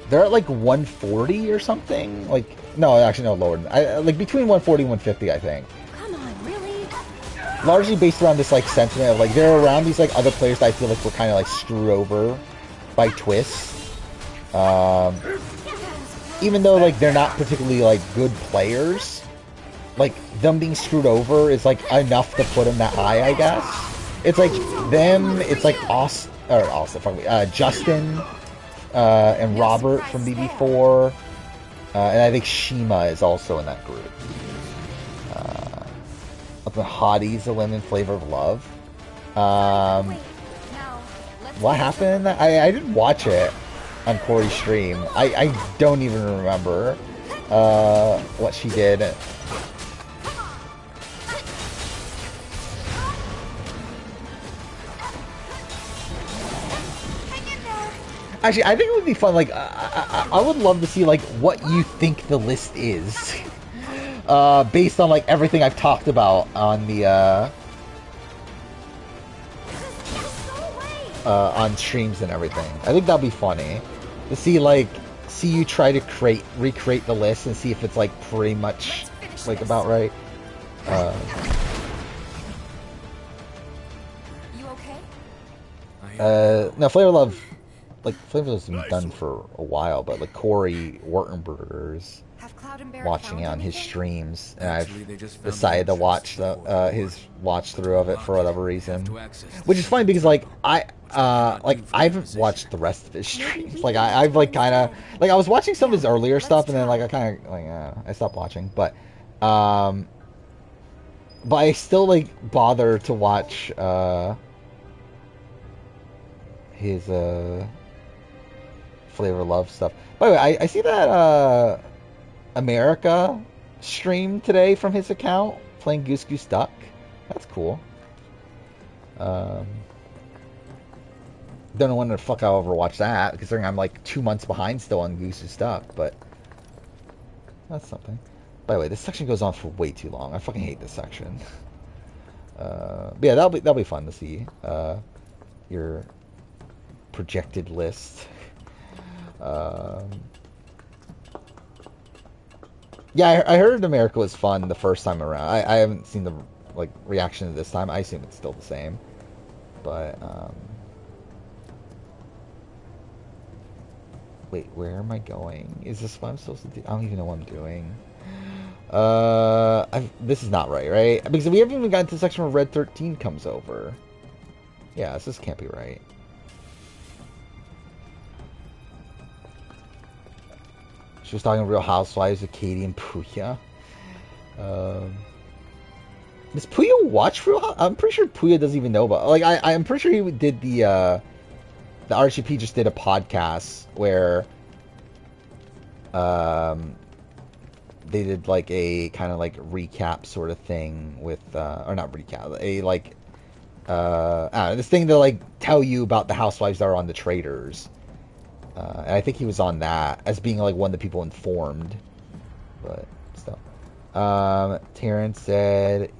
They're at, like, 140 or something? Like, no, actually, no, lower than, like, between 140 and 150, I think. Come on, really? Largely based around this, like, sentiment of, like, they're around these, like, other players that I feel like were kind of, like, screwed over by twists. Even though, like, they're not particularly, like, good players, like, them being screwed over is, like, enough to put them that high, I guess. It's, like, them, it's, like, Justin, and Robert from BB4, and I think Shima is also in that group. The Hotties, the Lemon Flavor of Love. What happened? I didn't watch it on Corey's stream. I don't even remember what she did. Actually, I think it would be fun. Like, I would love to see, like, what you think the list is, based on, like, everything I've talked about on the on streams and everything. I think that'd be funny to see, like, you try to recreate the list and see if it's, like, pretty much, like, about right. You okay? No, Flavor of Love. Like, Flavor has been done for a while, but, like, Corey Wartenberger's watching it on his streams, and I've decided to watch his watch through of it for whatever reason. Which is funny because, like, I haven't watched the rest of his streams. Like, I've, like, kind of, like, I was watching some of his earlier stuff, and then, like, I kind of, like, I stopped watching, but I still, like, bother to watch, his, Flavor of Love stuff. By the way, I see that America stream today from his account playing Goose Goose Duck. That's cool. Don't know when the fuck I'll ever watch that, considering I'm like 2 months behind still on Goose Goose Duck, but that's something. By the way, this section goes on for way too long. I fucking hate this section. But yeah, that'll be fun to see your projected list. Yeah, I heard America was fun the first time around. I haven't seen the, like, reaction this time. I assume it's still the same, but wait, where am I going? Is this what I'm supposed to do? I don't even know what I'm doing. This is not right? Because we haven't even gotten to the section where Red 13 comes over. Yeah, this can't be right. She was talking Real Housewives with Katie and Puya. Does Puyo watch Full House? I'm pretty sure Puyo doesn't even know about. Like, I'm pretty sure he did the RGP just did a podcast where they did like a kind of like recap sort of thing with or not recap, a like this thing to like tell you about the housewives that are on the Traitors. And I think he was on that as being like one of the people informed. But still. Terrence said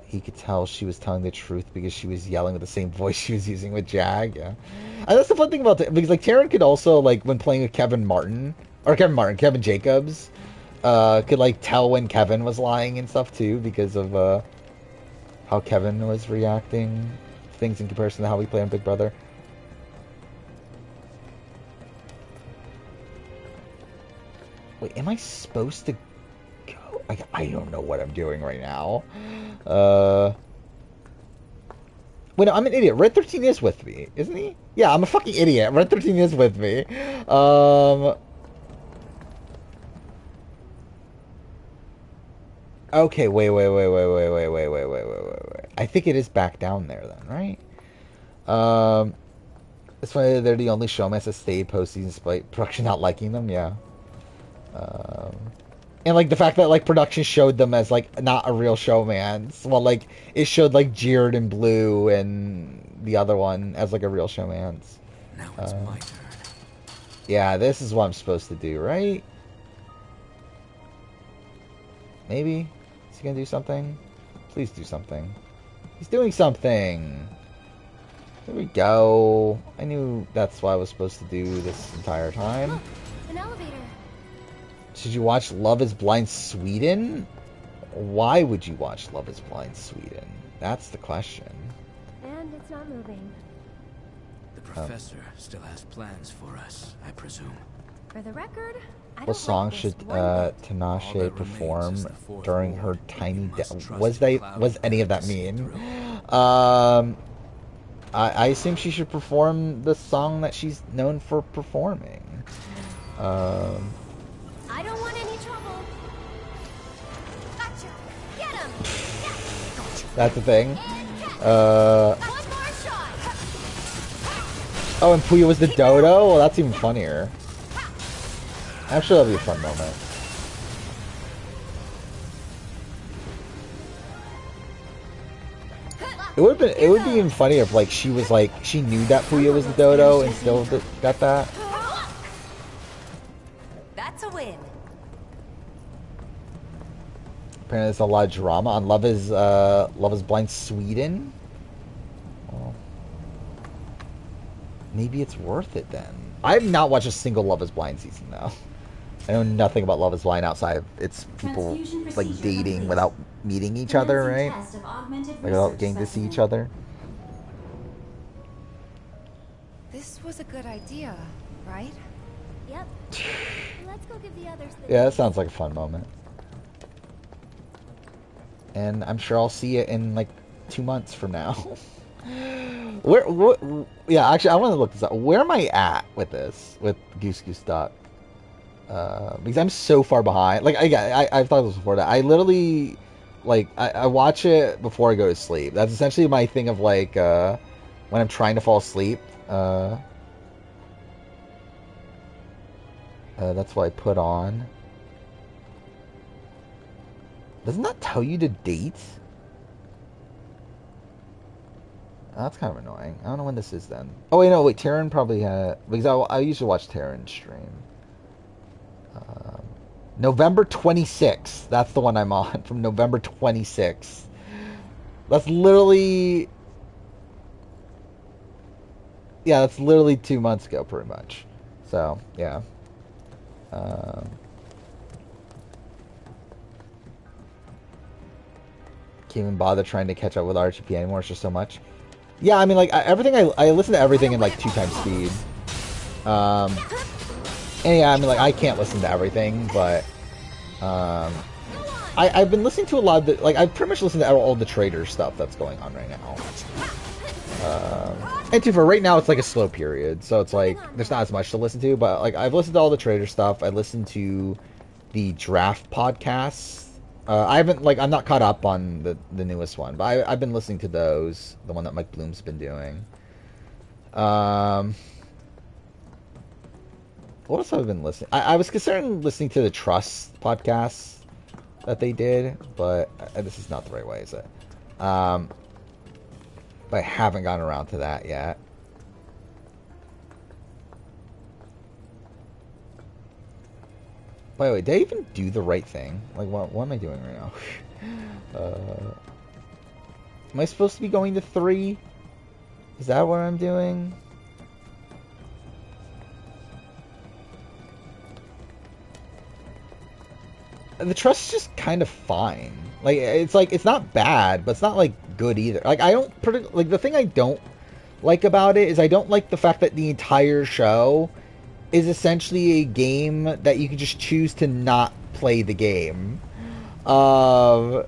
he could tell she was telling the truth because she was yelling with the same voice she was using with Jag. Yeah. And that's the fun thing about because like Terrence could also like when playing with Kevin Jacobs could like tell when Kevin was lying and stuff too because of how Kevin was reacting to things in comparison to how we play on Big Brother. Wait, am I supposed to go? I don't know what I'm doing right now. Wait, no, I'm an idiot. Red 13 is with me, isn't he? Yeah, I'm a fucking idiot. Red 13 is with me. Okay, wait. I think it is back down there then, right? It's funny they're the only showmans that stayed post-season despite production not liking them, yeah. And like the fact that like production showed them as like not a real showmans. Well, like it showed like Jeered and Blue and the other one as like a real showmans. Now it's my turn. Yeah, this is what I'm supposed to do, right? Maybe? Is he gonna do something? Please do something. He's doing something! There we go. I knew that's what I was supposed to do this entire time. Look, an elevator. Should you watch Love is Blind Sweden? Why would you watch Love is Blind Sweden? That's the question. And it's not moving. The professor still has plans for us, I presume. For the record, I What don't song like should this one bit. Tinashe perform during her tiny death? Was any of that mean? I assume she should perform the song that she's known for performing. I don't want any trouble. Gotcha. Get him. That's the thing. One more shot. Oh, and Puyo was the dodo? Well, that's even funnier. Actually, that'll be a fun moment. It would be even funnier if like she was like she knew that Puyo was the dodo and still got that. That's a win. Apparently, there's a lot of drama on Love is Blind Sweden. Well, maybe it's worth it then. I have not watched a single Love is Blind season though. I know nothing about Love is Blind outside of it's people like dating without meeting each other, right? Like without getting to see each other. This was a good idea, right? Yep. Let's go give the others the Yeah, that sounds like a fun moment. And I'm sure I'll see it in like 2 months from now. Yeah, actually, I want to look this up. Where am I at with this? With Goose Goose Duck? Because I'm so far behind. Like, I've thought this before. That I literally, like, I watch it before I go to sleep. That's essentially my thing of, like, when I'm trying to fall asleep. That's what I put on. Doesn't that tell you the date? Oh, that's kind of annoying. I don't know when this is then. Oh, wait, no, wait. Taryn probably had... Because I usually watch Taryn's stream. November 26th. That's the one I'm on. From November 26th. That's literally... Yeah, that's literally 2 months ago, pretty much. So, yeah. Can't even bother trying to catch up with RGP anymore. It's just so much. Yeah, I mean, like, everything, I listen to everything in, like, 2x speed. And yeah, I mean, like, I can't listen to everything, but, I've been listening to a lot of the, like, I've pretty much listened to all the Traitors stuff that's going on right now. And for right now, it's, like, a slow period, so it's, like, there's not as much to listen to, but, like, I've listened to all the Traitors stuff. I listened to the Draft podcasts, I haven't I'm not caught up on the newest one, but I've been listening to those, the one that Mike Bloom's been doing. What else have I been listening? I was considering listening to the Trust podcast that they did, but this is not the right way, is it? But I haven't gotten around to that yet. By the way, did I even do the right thing? What am I doing right now? Am I supposed to be going to 3? Is that what I'm doing? The Trust is just kind of fine. It's not bad, but it's not good either. I don't the thing I don't like about it is I don't like the fact that the entire show is essentially a game that you can just choose to not play the game. Okay,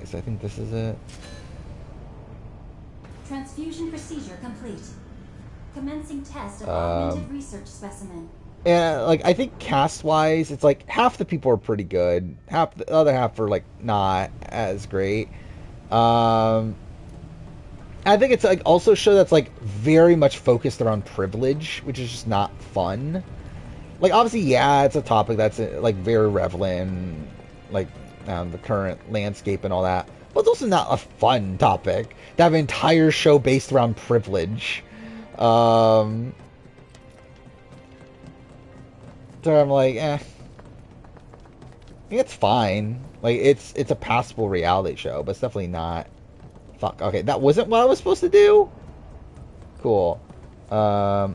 so I think this is it. Transfusion procedure complete. Commencing test of augmented research specimen. Yeah, I think cast-wise, it's half the people are pretty good. Half the other half are not as great. I think it's also a show that's very much focused around privilege, which is just not fun. Obviously, yeah, it's a topic that's very relevant, the current landscape and all that. But it's also not a fun topic to have an entire show based around privilege. So I'm I think it's fine. It's a passable reality show, but it's definitely not. Fuck. Okay, that wasn't what I was supposed to do? Cool. All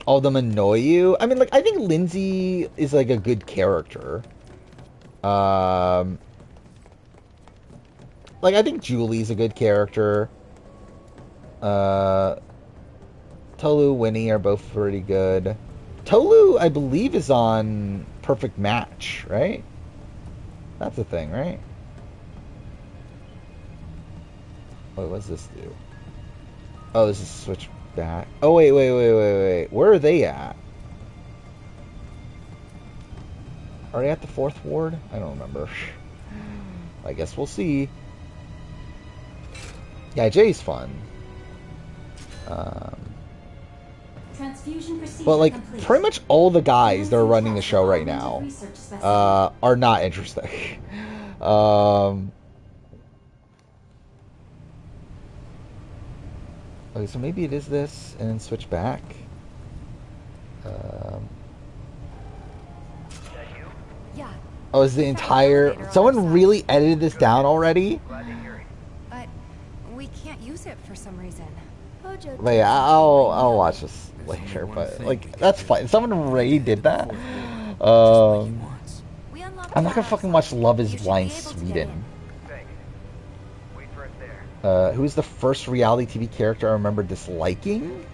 of them annoy you? I mean, I think Lindsay is, a good character. I think Julie's a good character. Tolu, Winnie are both pretty good. Tolu, I believe, is on Perfect Match, right? That's the thing, right? Wait, what's this do? Oh, this is switch back. Oh, wait. Where are they at? Are they at the 4th ward? I don't remember. I guess we'll see. Yeah, Jay's fun. Transfusion procedure but complete. Pretty much all the guys that are running the show right now are not interesting. Okay, so maybe it is this, and then switch back. Yeah. Oh, is the entire... Someone really edited this down already? But we can't use it for some reason. But yeah, I'll watch this later, but that's fine. Someone already did that. I'm not gonna fucking watch Love is Blind Sweden. Who's the first reality TV character I remember disliking?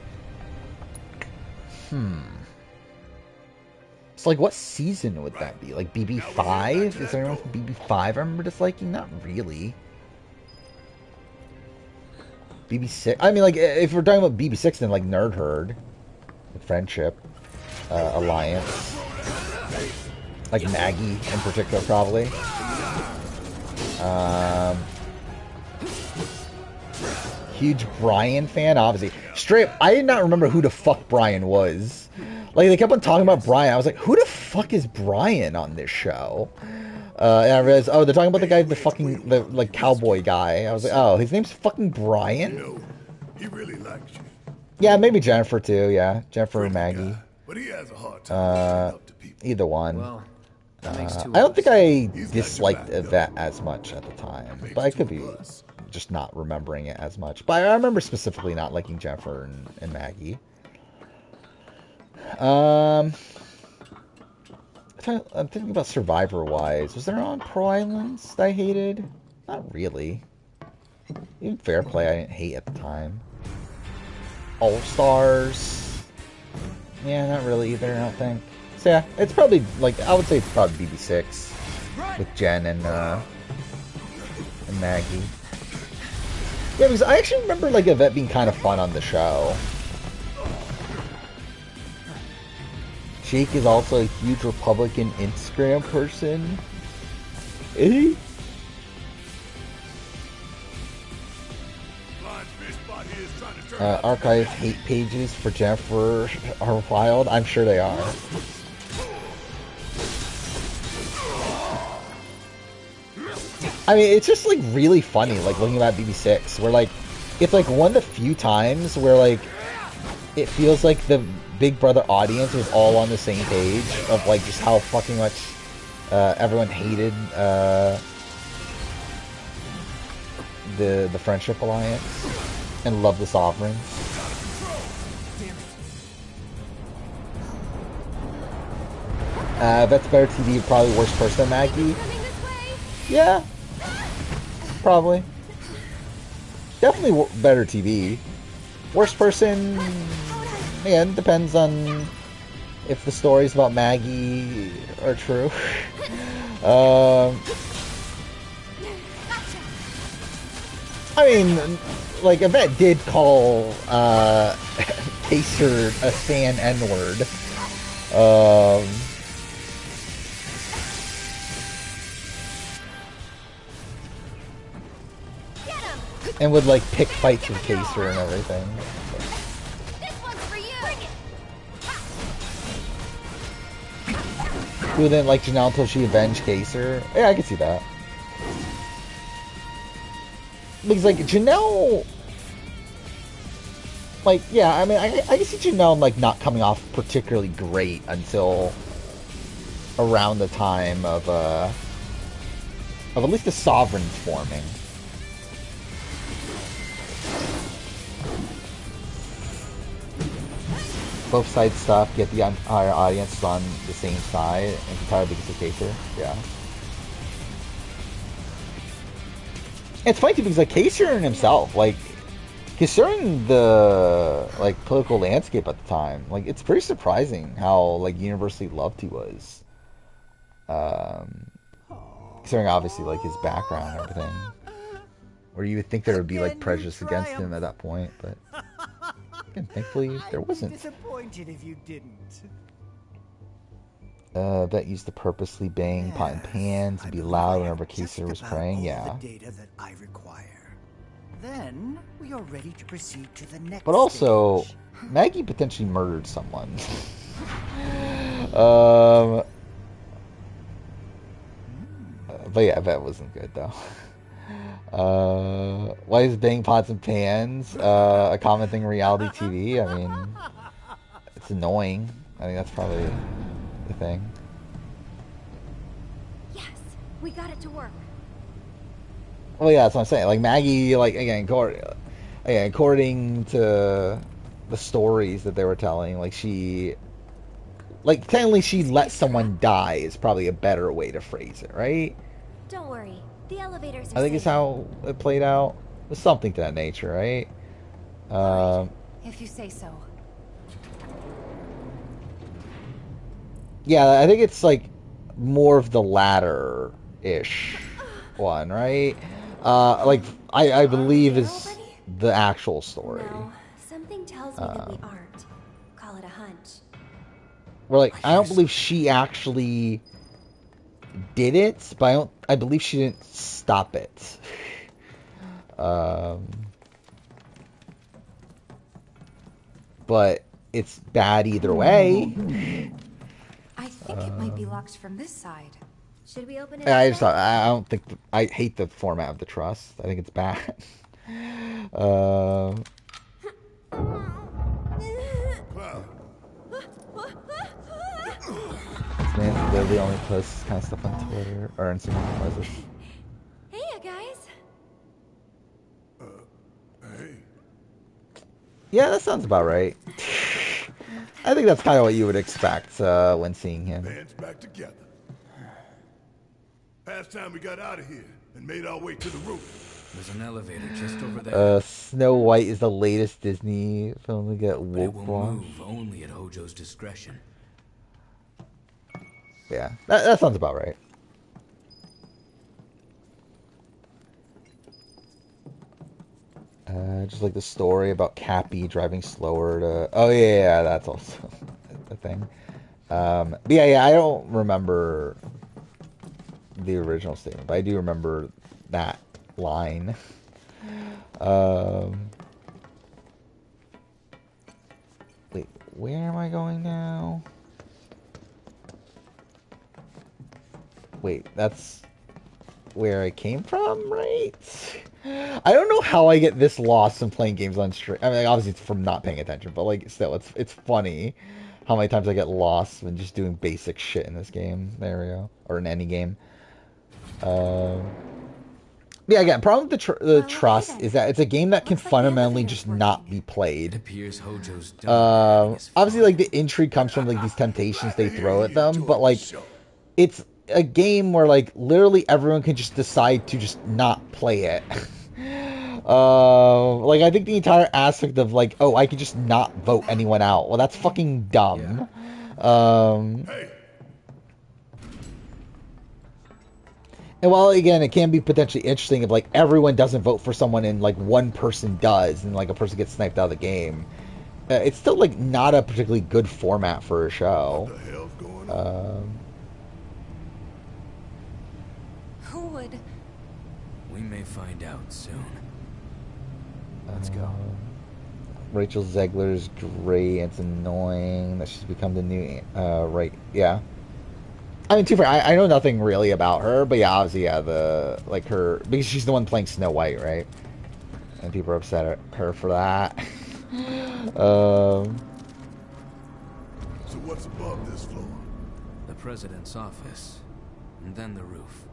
It's what season would that be? BB5? Is there anyone from BB5 I remember disliking? Not really. BB6? I mean, if we're talking about BB6, then, Nerd Herd. Friendship. Alliance. Maggie, in particular, probably. Huge Brian fan, obviously. Straight up, I did not remember who the fuck Brian was. They kept on talking about Brian. I was like, who the fuck is Brian on this show? And I realized, oh, they're talking about the guy, the cowboy guy. I was like, oh, his name's fucking Brian? No, he really likes you. Yeah, maybe Jennifer too, yeah. Jennifer or Maggie. But he has a hard time up to people. Either one. Well, that makes two I don't think I disliked Yvette as much at the time. But I could be just not remembering it as much. But I remember specifically not liking Jennifer and Maggie. I'm thinking about Survivor-wise. Was there on Pro Islands that I hated? Not really. Even Fair Play I didn't hate at the time. All-Stars? Yeah, not really either, I don't think. So yeah, it's probably, I would say it's probably BB6. With Jen and Maggie. Yeah, because I actually remember, Yvette being kind of fun on the show. Jake is also a huge Republican Instagram person. Is he? Archive hate pages for Jennifer are wild. I'm sure they are. I mean, it's just like really funny, like looking at BB6, where like it's like one of the few times where like it feels like the Big Brother audience was all on the same page of like just how fucking much everyone hated the Friendship Alliance and loved the Sovereigns. That's better TV, probably worst person, Maggie. Yeah, probably. Definitely better TV. Worst person, again, depends on if the stories about Maggie are true. I mean, like, Yvette did call Pacer a Stan N-word. And would, like, pick fights with Pacer and everything. Who didn't like Janelle until she avenged Pacer? Yeah, I can see that. Because, like, Janelle... Like, yeah, I mean, I can see Janelle, like, not coming off particularly great until around the time of at least the Sovereigns forming. Both sides stuff, get the entire audience on the same side, and entirely because of Kaser. Yeah. It's funny too because like Kaser himself, like considering the like political landscape at the time, like it's pretty surprising how like universally loved he was. Considering obviously like his background and everything. Or you would think there would be like prejudice against him at that point, but again, thankfully there wasn't. Disappointed if you didn't. That used to purposely bang pot and pans and be loud whenever Kaser was praying. Yeah. The data that I require. Then we are ready to proceed to the next. But also, Maggie potentially murdered someone. But yeah, that wasn't good though. Why is bang pots and pans a common thing in reality TV? I mean, it's annoying. I think that's probably the thing. Yes, we got it to work. Well, yeah, that's what I'm saying. Like Maggie, like again, according to the stories that they were telling, like she, like technically she let someone die is probably a better way to phrase it, right? Don't worry, the elevators are I think it's how it played out. It's something to that nature, right? If you say so. Yeah, I think it's like more of the latter-ish one, right? Like I believe is the actual story. No, something tells me that we aren't. Call it a hunch. Where like I don't believe she actually did it, but I believe she didn't stop it. But it's bad either way. I think it might be locked from this side. Should we open it? I just thought, I don't think I hate the format of the trust. I think it's bad. This man literally only posts this kind of stuff on Twitter or Instagram. Hey, you guys. Hey. Yeah, that sounds about right. I think that's kind of what you would expect when seeing him. Bands back together. Past time we got out of here and made our way to the roof. There's an elevator just over there. Snow White is the latest Disney film to get woke. It will move only at Hojo's discretion. Yeah, that sounds about right. Just like the story about Cappy driving slower to... Oh, yeah, that's also a thing. But yeah, I don't remember the original statement, but I do remember that line. Wait, where am I going now? Wait, that's where I came from, right? I don't know how I get this lost in playing games on stream. I mean, obviously it's from not paying attention, but like still, it's funny how many times I get lost when just doing basic shit in this game. There we go, or in any game. Yeah, again, problem with the trust is that it's a game that can fundamentally just not be played. Obviously, like the intrigue comes from like these temptations they throw at them, but like it's a game where like literally everyone can just decide to just not play it. Like I think the entire aspect of like, oh, I could just not vote anyone out. Well, that's fucking dumb. And while again, it can be potentially interesting if like everyone doesn't vote for someone and like one person does, and like a person gets sniped out of the game, it's still like not a particularly good format for a show. What the hell's going on? Who would? We may find out soon. Let's go. Rachel Zegler's great. It's annoying that she's become the new right. Yeah. I mean, too fair, I know nothing really about her, but yeah, obviously, yeah, the like her because she's the one playing Snow White, right? And people are upset at her for that. So what's above this floor? The president's office, and then the roof.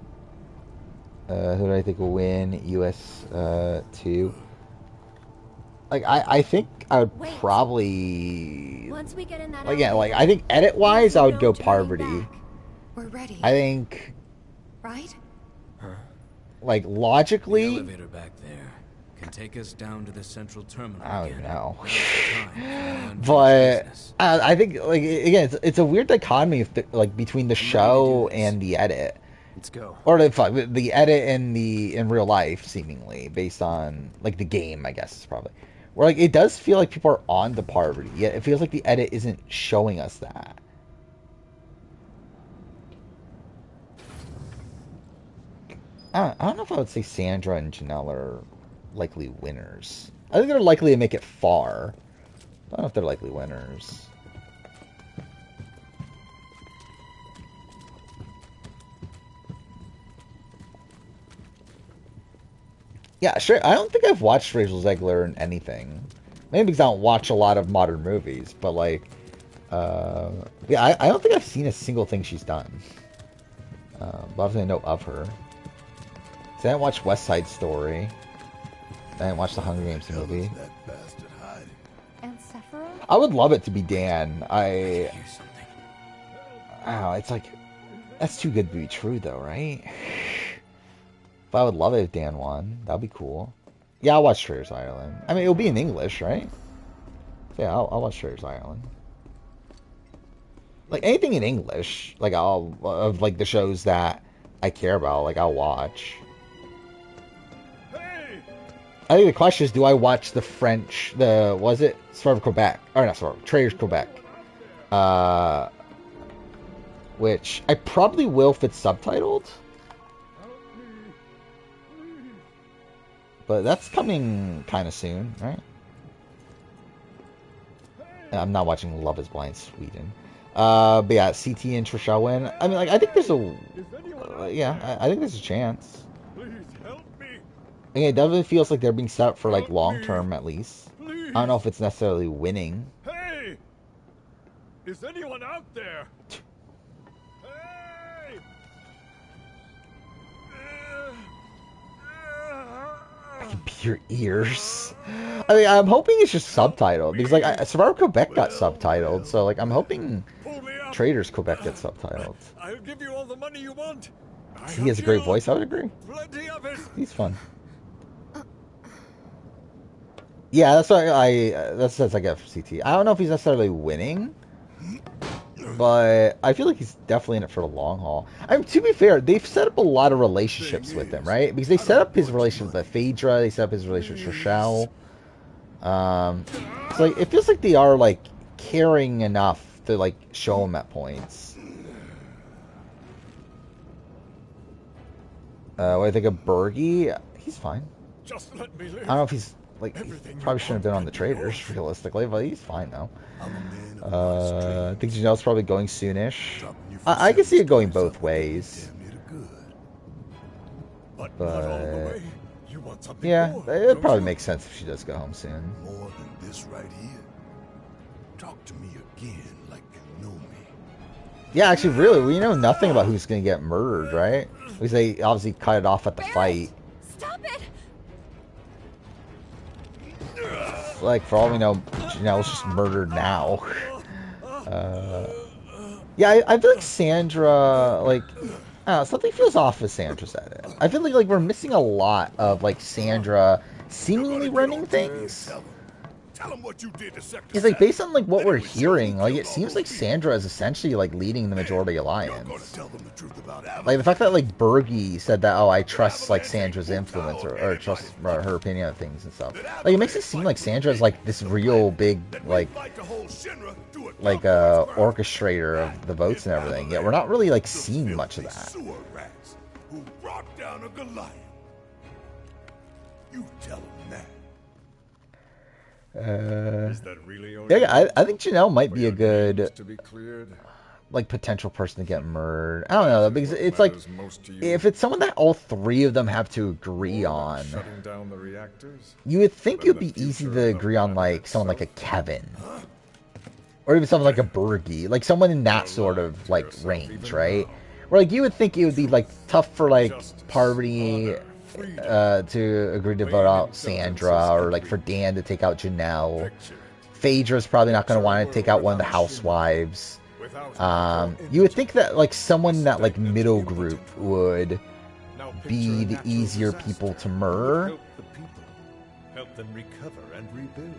Who do I think will win? US 2. Like I think I would probably. Once we get in that like yeah, like I think edit wise, I would go Parvati. We're ready. I think. Right? Like logically. The elevator back there can take us down to the central terminal. I don't know. But I think like again, it's a weird dichotomy like between the show and the edit. Let's go. Or the edit and in real life, seemingly based on like the game, I guess is probably where like it does feel like people are on the Parvati, yet it feels like the edit isn't showing us that. I don't know if I would say Sandra and Janelle are likely winners. I think they're likely to make it far. I don't know if they're likely winners. Yeah, sure. I don't think I've watched Rachel Zegler in anything. Maybe because I don't watch a lot of modern movies, but like, yeah, I don't think I've seen a single thing she's done. But obviously I know of her. So I didn't watch West Side Story. I didn't watch the Hunger Games movie. And Sephiroth? I would love it to be Dan. I don't know, it's like, that's too good to be true though, right? But I would love it if Dan won. That'd be cool. Yeah, I'll watch Traitors Ireland. I mean, it'll be in English, right? Yeah, I'll watch Traitors Ireland. Like, anything in English, like, of, like, the shows that I care about, like, I'll watch. I think the question is, do I watch the French, was it Survivor Quebec? Or not Survivor, Traitors Quebec. Which I probably will if it's subtitled. But that's coming kind of soon, right? I'm not watching Love is Blind Sweden. But yeah, CT and Trishelle win. I mean, like, I think there's a... yeah, I think there's a chance. And it definitely feels like they're being set up for, like, long-term, at least. I don't know if it's necessarily winning. Hey! Is anyone out there? Hey! I can be your ears. I mean, I'm hoping it's just subtitled. Because, like, Survivor Quebec got subtitled. So, like, I'm hoping Traitors Quebec gets subtitled. I'll give you all the money you want. He has a great voice, I would agree. Plenty of it. He's fun. Yeah, that's what that's the sense I get for CT. I don't know if he's necessarily winning, but I feel like he's definitely in it for the long haul. I mean, to be fair, they've set up a lot of relationships with him, right? Because they set up his relationship with Phaedra, they set up his relationship with Trishelle. So like, it feels like they are like caring enough to like show him at points. What do I think of Bergie? He's fine. Just let me live. I don't know if he's like, he probably shouldn't have been on the Traitors realistically, but he's fine though. I think Janelle's probably going soonish. I can see it going both ways. But yeah, it probably makes sense if she does go home soon. More than this right here. Talk to me again like you know me. Yeah, actually, really, we know nothing about who's going to get murdered, right? Because they obviously cut it off at the fight. Stop it! Like, for all we know, Janelle's just murdered now. Yeah, I feel like Sandra, like, I don't know, something feels off with Sandra's edit. I feel like we're missing a lot of, like, Sandra seemingly running things. Tell him what you did to Sector. It's like, based on, like, what we're hearing, like, it seems like Sandra is essentially, like, leading the Majority Alliance. Like, the fact that, like, Bergie said that, oh, I trust, like, Sandra's influence, or trust her opinion of things and stuff. Like, it makes it seem like Sandra is, like, this real big, like, orchestrator of the votes and everything. Yet we're not really, like, seeing much of that. Who brought down a Goliath? You tell him that. Is that really yeah, I think Janelle might be a good, like, potential person to get murdered. I don't know, because it's like, if it's someone that all three of them have to agree on, you would think it would be easy to agree on, like, someone like a Kevin. Or even someone like a Bergie. Like, someone in that sort of, like, range, right? Where, like, you would think it would be, like, tough for, like, Parvati to agree to vote out Sandra, or like for Dan to take out Janelle. Phaedra's probably not going to want to take out one of the housewives. You would think that like someone in that like middle group would be the easier people to murder. Help them recover and rebuild.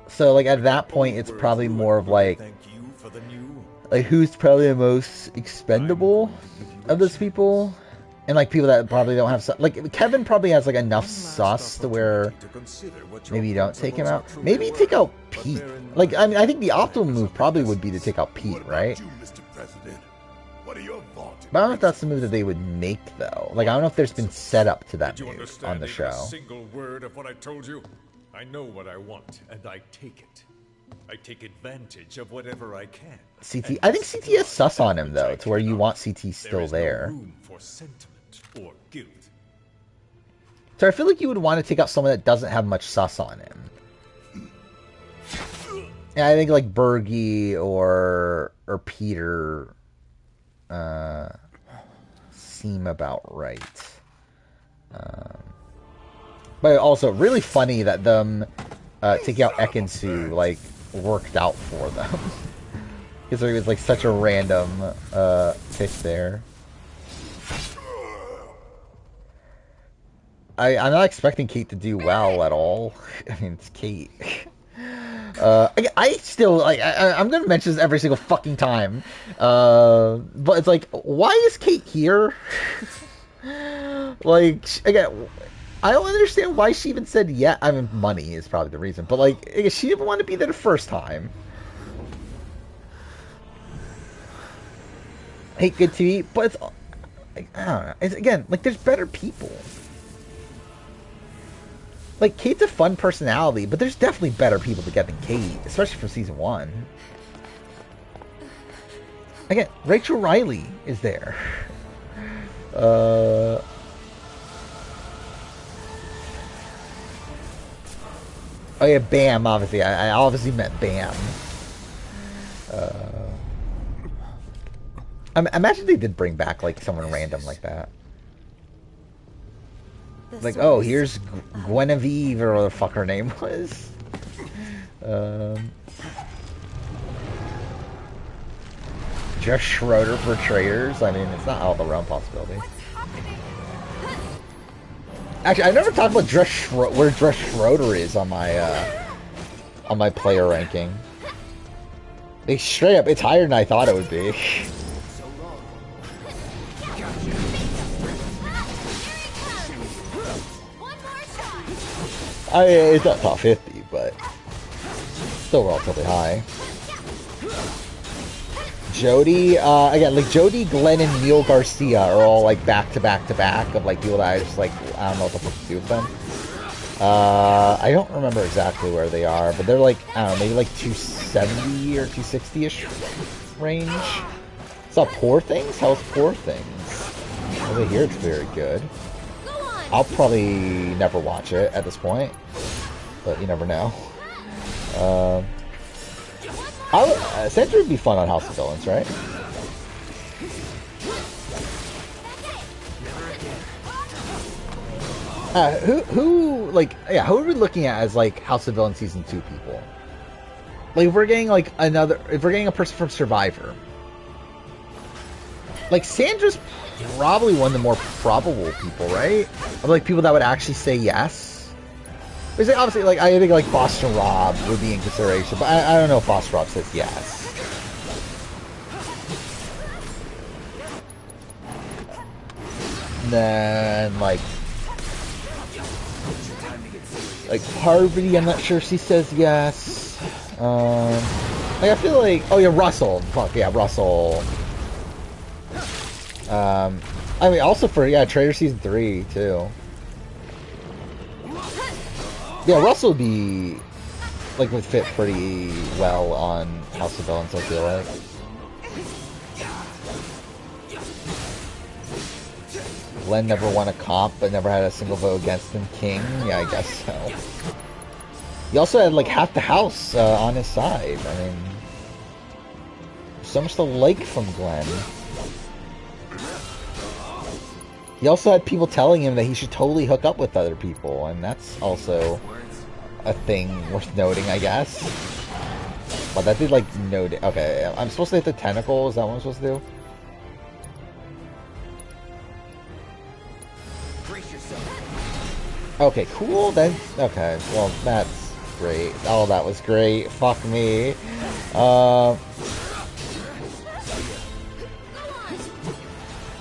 So like at that point, it's probably more of like who's probably the most expendable of those people. And, like, people that probably don't have... Like, Kevin probably has, like, enough sus to where maybe you don't take him out. Maybe take out Pete. Like, I mean, I think the optimal move probably would be to take out Pete, right? But I don't know if that's the move that they would make, though. Like, I don't know if there's been set up to that move on the show. A single word of what I told you? I know what I want, and I take it. I take advantage of whatever I can. CT... I think CT has sus on him, though, to where you want CT still there. Or guilt. So I feel like you would want to take out someone that doesn't have much sus on him. Yeah, I think like Bergie or Peter seem about right. But also really funny that them taking out Ekinsu like worked out for them. Because it was like such a random pick there. I'm not expecting Kate to do well at all. I mean, it's Kate. I still, like, I'm gonna mention this every single fucking time. But it's like, why is Kate here? Like, again, I don't understand why she even said yeah. I mean, money is probably the reason. But, like, she didn't want to be there the first time. Hate good TV, but it's, like, I don't know. It's, again, like, there's better people. Like, Kate's a fun personality, but there's definitely better people to get than Kate, especially for Season 1. Again, Rachel Riley is there. Oh yeah, Bam, obviously. I obviously meant Bam. Imagine they did bring back, like, someone random like that. Like, oh, here's Guinevere, or whatever the fuck her name was. Just Schroeder for Traitors. I mean, it's not out of the realm possibility. Actually, I never talked about where Dress Schroeder is on my player ranking. They straight up, it's higher than I thought it would be. I mean, it's not top 50, but still relatively high. Jody, again, like Jody, Glenn, and Neil Garcia are all like back to back to back of like people that I just like, I don't know what the fuck to do with them. I don't remember exactly where they are, but they're like, I don't know, maybe like 270 or 260-ish range. Saw Poor Things? How's Poor Things? Over here it's very good. I'll probably never watch it at this point, but you never know. Sandra would be fun on House of Villains, right? Who are we looking at as like House of Villains season 2 people? Like, if we're getting like if we're getting a person from Survivor, like Sandra's probably one of the more probable people, right? Of like people that would actually say yes. Because obviously, like I think like Boston Rob would be in consideration, but I don't know if Boston Rob says yes. And then like Harvey, I'm not sure if she says yes. Like I feel like, oh yeah, Russell. Fuck yeah, Russell. I mean, also for Traitors season 3 too. Yeah, Russell would be like would fit pretty well on House of Villains, I feel like. Glenn never won a comp, but never had a single vote against him. King, yeah, I guess so. He also had like half the house on his side. I mean, so much to like from Glenn. He also had people telling him that he should totally hook up with other people, and that's also a thing worth noting, I guess. But that did like note. Okay, I'm supposed to hit the tentacle. Is that what I'm supposed to do? Okay, cool. Then okay, well that's great. Oh, that was great. Fuck me.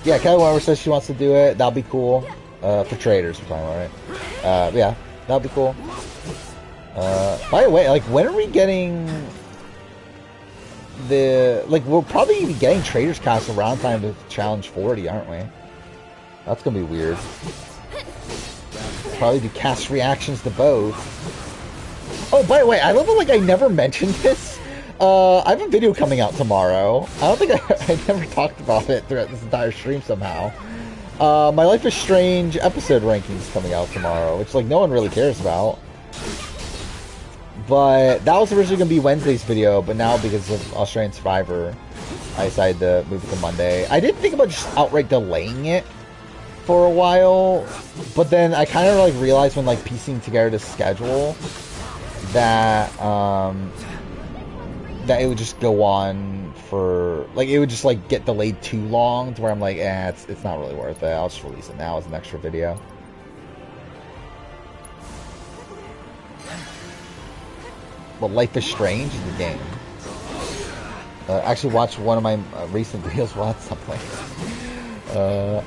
Yeah, Kelly Weber says she wants to do it. That'll be cool. For Traitors, we're talking about, right? Yeah, that'll be cool. By the way, like, when are we getting the... Like, we'll probably be getting Traitors cast around time to Challenge 40, aren't we? That's gonna be weird. Probably do cast reactions to both. Oh, by the way, I love it, like, I never mentioned this. I have a video coming out tomorrow. I don't think I never talked about it throughout this entire stream somehow. My Life is Strange episode rankings coming out tomorrow, which like no one really cares about. But that was originally going to be Wednesday's video, but now because of Australian Survivor, I decided to move it to Monday. I did think about just outright delaying it for a while, but then I kind of like realized when like piecing together the schedule that that it would just go on for, like, it would just, like, get delayed too long to where I'm like, it's not really worth it. I'll just release it now as an extra video. But Life is Strange is the game. Actually watch one of my recent videos while it's not playing.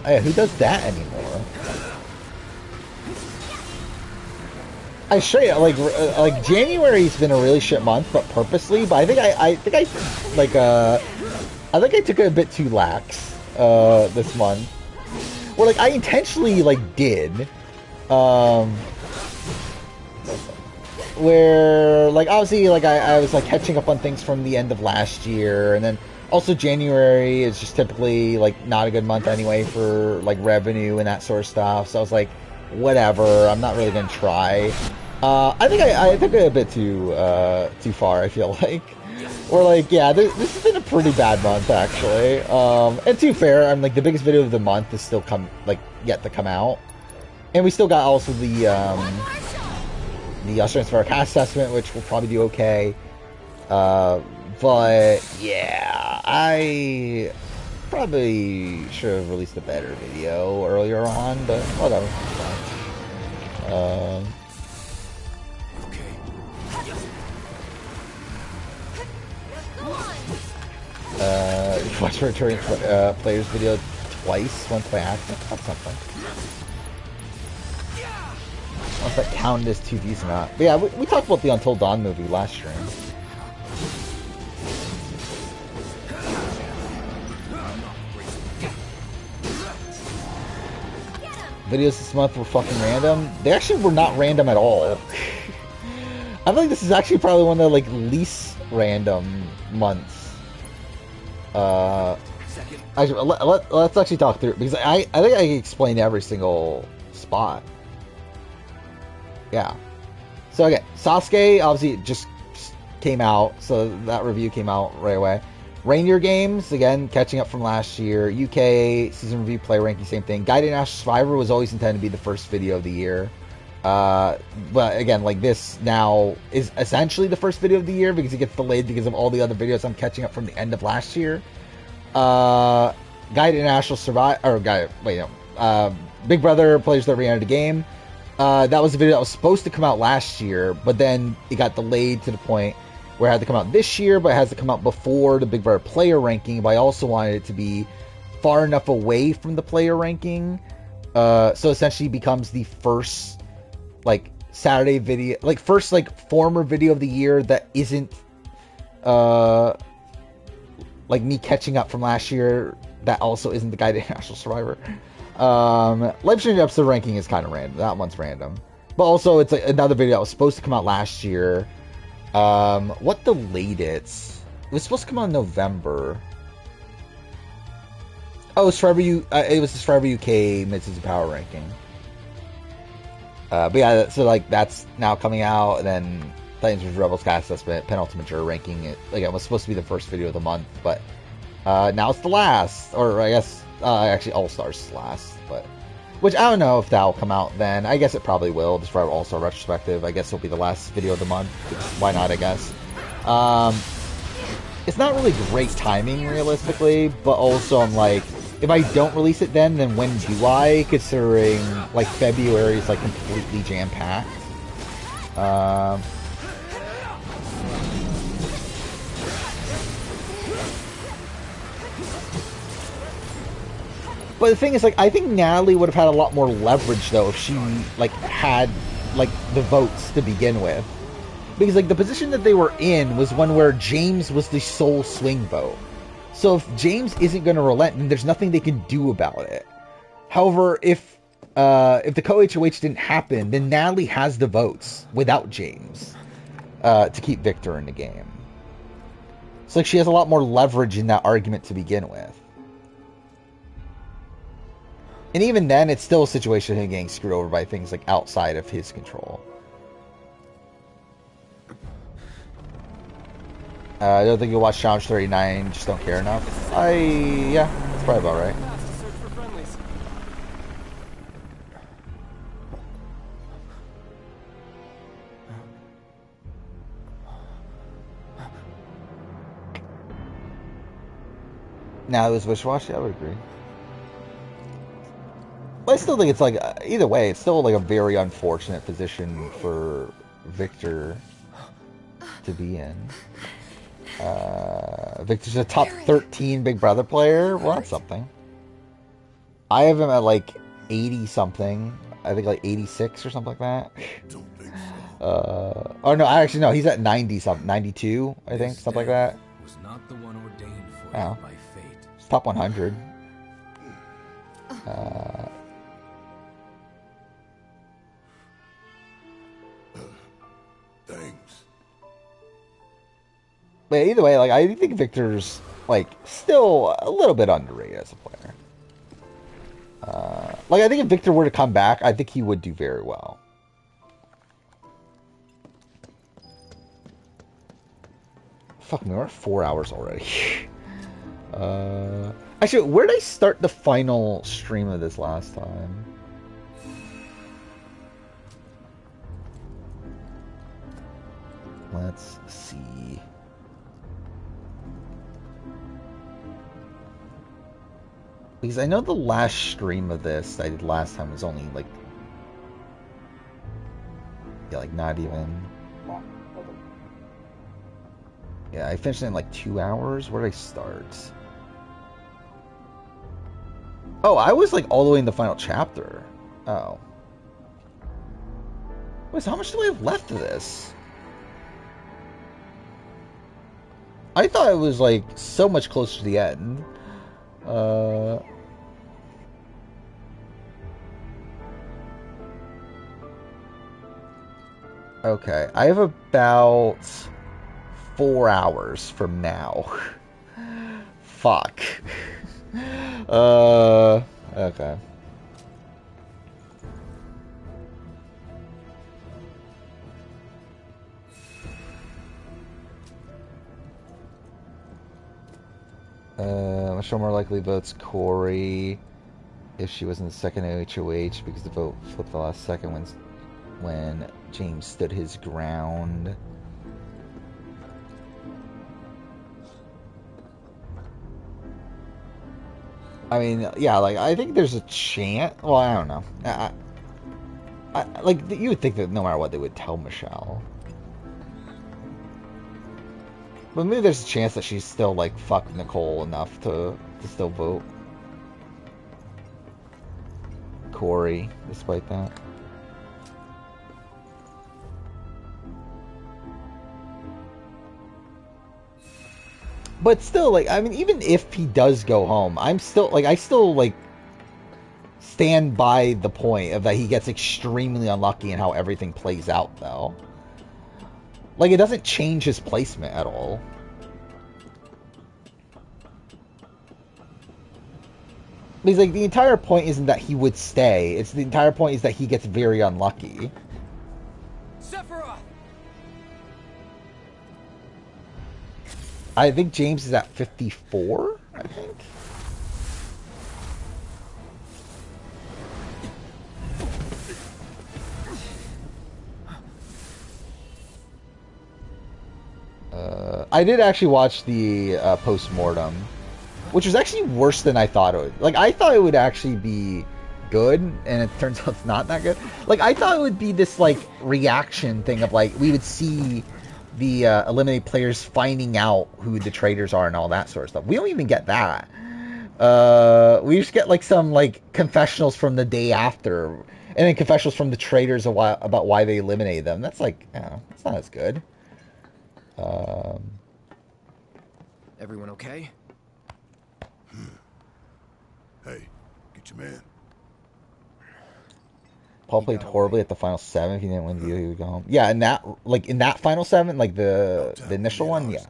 Yeah, who does that anymore? I show you, like January's been a really shit month, but purposely. But I think I think I took it a bit too lax this month. Or like I intentionally like did, where like obviously like I was like catching up on things from the end of last year, and then also January is just typically like not a good month anyway for like revenue and that sort of stuff. So I was like, whatever, I'm not really gonna try. I think I took it a bit too far, I feel like. Or like, yeah, this has been a pretty bad month actually. And to be fair, I'm like the biggest video of the month is still yet to come out, and we still got also the Australian Survivor cast assessment, which will probably do okay. But yeah, I probably should have released a better video earlier on, but whatever. Watch returning players video twice, once by accident. That's something. I don't know if that counted as 2 views or not. But yeah, we talked about the Until Dawn movie last stream. videos this month were fucking random. They actually were not random at all. I feel like this is actually probably one of the like least random months. Actually, let's actually talk through it, because I think I can explain every single spot. Yeah. So okay, Sasuke obviously just came out, so that review came out right away. Rainier Games, again, catching up from last year. UK season review, player ranking, same thing. Guided National Survivor was always intended to be the first video of the year. But again, like this now is essentially the first video of the year because it gets delayed because of all the other videos I'm catching up from the end of last year. Guided National Survivor, or Big Brother Players That Re-entered the Game. That was a video that was supposed to come out last year, but then it got delayed to the point where it had to come out this year, but it has to come out before the Big Brother player ranking. But I also wanted it to be far enough away from the player ranking, so essentially becomes the first like Saturday video, like first like former video of the year that isn't like me catching up from last year. That also isn't the Guided National Survivor. Live stream episode ranking is kind of random. That one's random, but also it's like another video that was supposed to come out last year. What delayed it? It was supposed to come out in November. Oh, it was the Survivor UK Mid-Season Power Ranking. But yeah, so like that's now coming out, and then Titans vs Rebels Cast Assessment, Penultimate Juror Ranking. It was supposed to be the first video of the month, but now it's the last, or I guess actually All Stars is last, but which I don't know if that'll come out then. I guess it probably will. The Survivor All Star Retrospective, I guess it'll be the last video of the month. Why not? I guess. It's not really great timing realistically, but also I'm like, if I don't release it then when do I? Considering like February is like completely jam packed. But the thing is, like, I think Natalie would have had a lot more leverage though if she like had like the votes to begin with, because like the position that they were in was one where James was the sole swing vote. So if James isn't going to relent, then there's nothing they can do about it. However, if the co-HOH didn't happen, then Natalie has the votes without James to keep Victor in the game. So like, she has a lot more leverage in that argument to begin with. And even then, it's still a situation of him getting screwed over by things like outside of his control. I don't think you'll watch Challenge 39, just don't care enough. Yeah, that's probably about right. Now, this wish-wash, yeah, I would agree. But I still think it's like, either way, it's still like a very unfortunate position for Victor to be in. Victor's a top 13 Big Brother player. Well, that's something. I have him at like 80 something. I think like 86 or something like that. Oh no, actually no, he's at 90 something, 92, I think, something like that. Was not the one ordained for Oh. by fate. It's top 100. Thanks. But either way, like I think Victor's like still a little bit underrated as a player. Like I think if Victor were to come back, I think he would do very well. Fuck me, we're at 4 hours already. Actually, where did I start the final stream of this last time? Let's see. Because I know the last stream of this I did last time was only like, yeah, like not even. Yeah, I finished it in like 2 hours. Where did I start? Oh, I was like all the way in the final chapter. Oh. Wait, so how much do I have left of this? I thought it was like so much closer to the end. Okay, I have about 4 hours from now. Fuck. Okay. Michelle more likely votes Corey if she was in the second HOH because the vote flipped the last second when James stood his ground. I mean, yeah, like, I think there's a chance. Well, I don't know. Like, you would think that no matter what, they would tell Michelle. But maybe there's a chance that she's still, like, fuck Nicole enough to still vote Corey, despite that. But still, like, I mean, even if he does go home, I still, like, stand by the point of that he gets extremely unlucky in how everything plays out, though. Like, it doesn't change his placement at all. Because, like, the entire point isn't that he would stay. It's the entire point is that he gets very unlucky. Sephiroth! I think James is at 54, I think. I did actually watch the post-mortem, which was actually worse than I thought it would. Like, I thought it would actually be good, and it turns out it's not that good. Like, I thought it would be this, like, reaction thing of, like, we would see the eliminated players finding out who the traitors are and all that sort of stuff. We don't even get that. We just get, like, some, like, confessionals from the day after, and then confessionals from the traitors about why they eliminated them. That's, like, I don't know, it's not as good. Everyone okay? Hey, get your man. Paul played horribly at the final 7. If he didn't win the deal, he would go home. Yeah, in that final 7, like the initial one, yeah.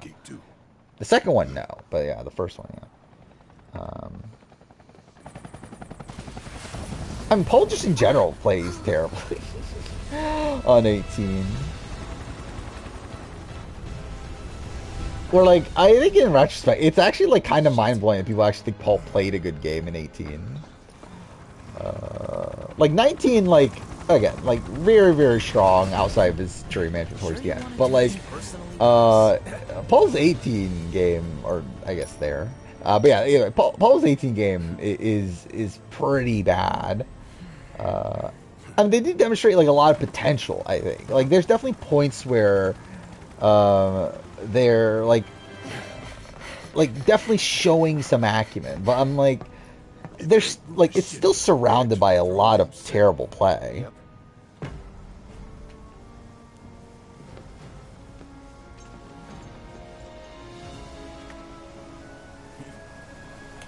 The second one, no, but yeah, the first one, yeah. I mean, Paul just in general plays terribly on 18. Or, like, I think in retrospect, it's actually, like, kind of mind-blowing that people actually think Paul played a good game in 18. Like, 19, like, again, like, very, very strong outside of his jury management towards the end. But, like, Paul's 18 game, or, I guess there. But yeah, anyway, Paul's 18 game is pretty bad. I mean, they did demonstrate, like, a lot of potential, I think. Like, there's definitely points where, they're like definitely showing some acumen, but I'm like, there's like, it's still surrounded by a lot of terrible play.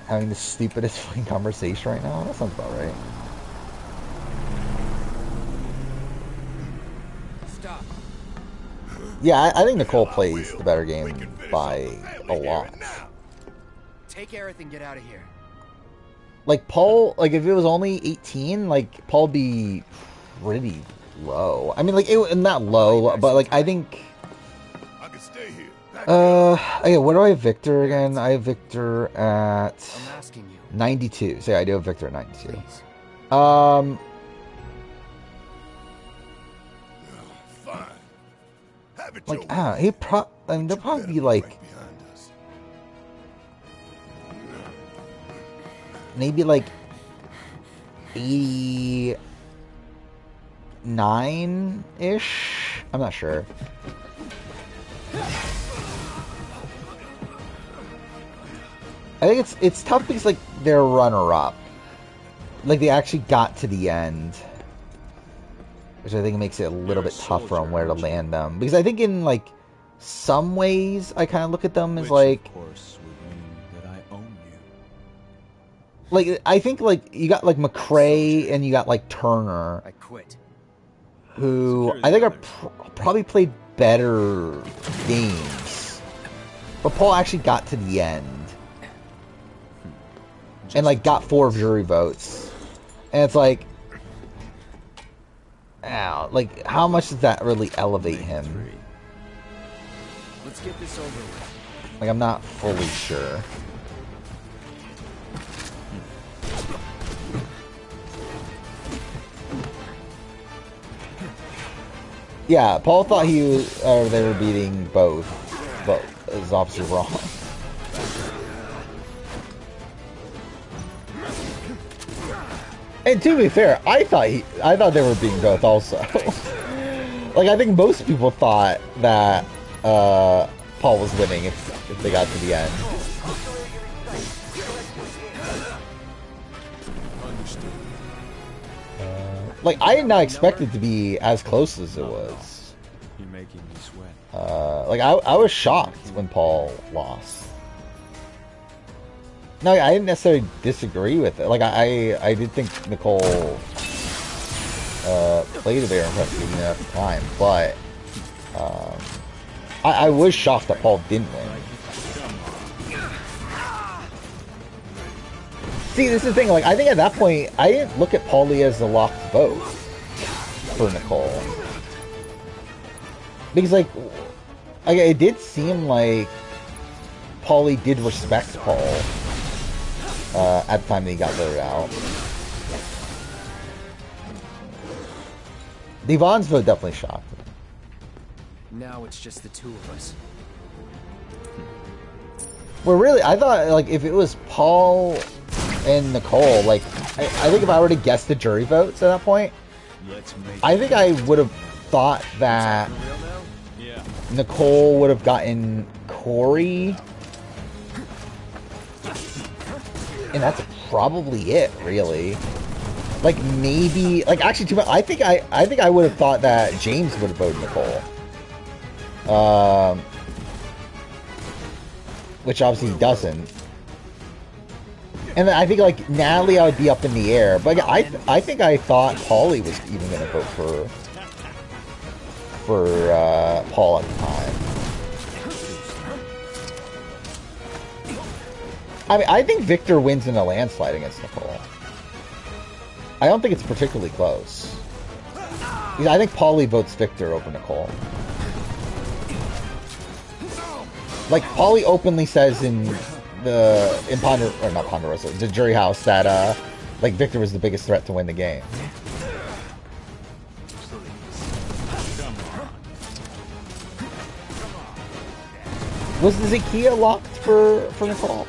Having the stupidest fucking conversation right now? That sounds about right. Stop. Yeah, I think Nicole plays the better game by a lot. Take Aerith and get out of here. Like, Paul, like, if it was only 18, like, Paul would be pretty low. I mean, like, not low, but, like, I think... okay, what do I have Victor again? I have Victor at 92. So, yeah, I do have Victor at 92. Like, I mean, they'll probably be like, maybe like 89-ish? I'm not sure. I think it's tough because, like, they're a runner-up. Like, they actually got to the end. Which I think makes it a little bit tougher on where to land them. Because I think in, like, some ways, I kind of look at them as, like... Of course would mean that I own you. Like, I think, like, you got, like, McCrae and you got, like, Turner. I quit. who I think are probably played better games. But Paul actually got to the end. And, like, got 4 jury votes. And it's like... Ow, like, how much does that really elevate him? Let's get this over with. Like, I'm not fully sure. Yeah, Paul thought he was, they were beating both, but it was obviously wrong. And to be fair, I thought they were beating both also. Like, I think most people thought that Paul was winning if they got to the end. Like, I did not expect it to be as close as it was. You're making me sweat. Like, I was shocked when Paul lost. No, I didn't necessarily disagree with it. Like, I did think Nicole played a very impressive game at the time, but I was shocked that Paul didn't win. See, this is the thing, like, I think at that point, I didn't look at Paulie as the locked vote for Nicole. Because, like, it did seem like Paulie did respect Paul at the time that he got voted out. Devon's vote definitely shocked me. Now it's just the 2 of us. Well, really, I thought, like, if it was Paul and Nicole, like, I think if I were to guess the jury votes at that point, I think I would have thought that Nicole would have gotten Corey, and that's probably it, really. Like, maybe, like, actually, too much. I think I would have thought that James would have voted Nicole. Which obviously he doesn't. And then I think, like, Natalie, I would be up in the air. But I think I thought Paulie was even going to vote for Paul at the time. I mean, I think Victor wins in a landslide against Nicole. I don't think it's particularly close. I think Paulie votes Victor over Nicole. Like, Paulie openly says in Ponderosa, the jury house, that like, Victor was the biggest threat to win the game. Was the Zakia locked for Nicole?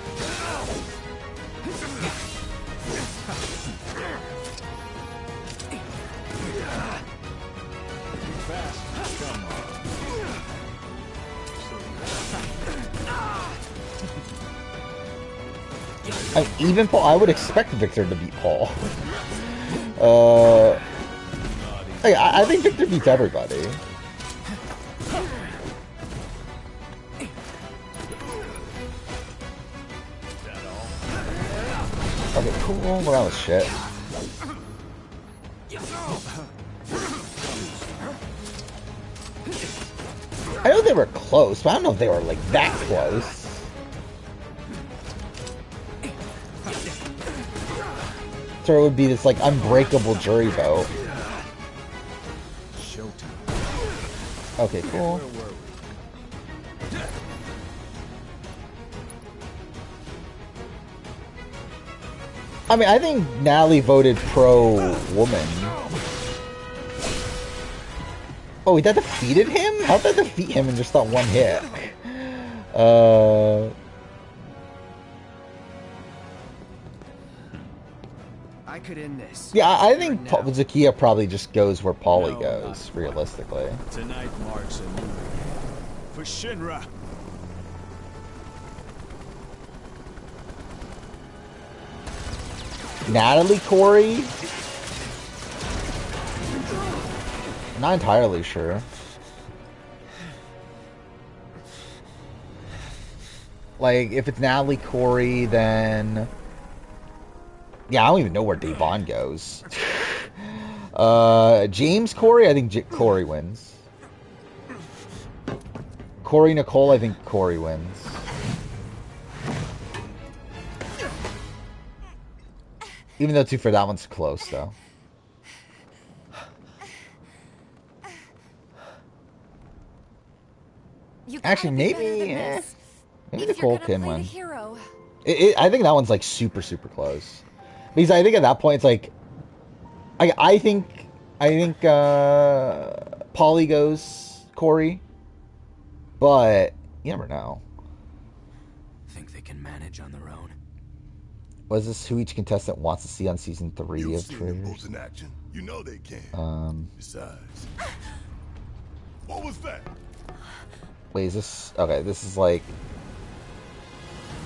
Even Paul, I would expect Victor to beat Paul. I think Victor beats everybody. Okay, cool. Well, that was shit. I know they were close, but I don't know if they were, like, that close. So it would be this, like, unbreakable jury vote. Okay, cool. I mean, I think Natalie voted pro-woman. Oh, wait, that defeated him? How'd that defeat him in just that one hit? I could end this. Yeah, I think Zakia probably just goes where Paulie goes, realistically. Tonight marks a new day for Shinra. Natalie Corey? Not entirely sure. Like, if it's Natalie Corey, then... Yeah, I don't even know where Devon goes. James, Corey? I think Corey wins. Corey, Nicole? I think Corey wins. Even though, too, for that one's close, though. Actually, maybe Nicole can win. I think that one's like super close, because I think at that point it's like, I think Polly goes Corey, but you never know. Think they can manage on their own? Was this who each contestant wants to see on season 3 of Traitors? In action. You know they can. Besides, what was that? Wait, is this okay? This is like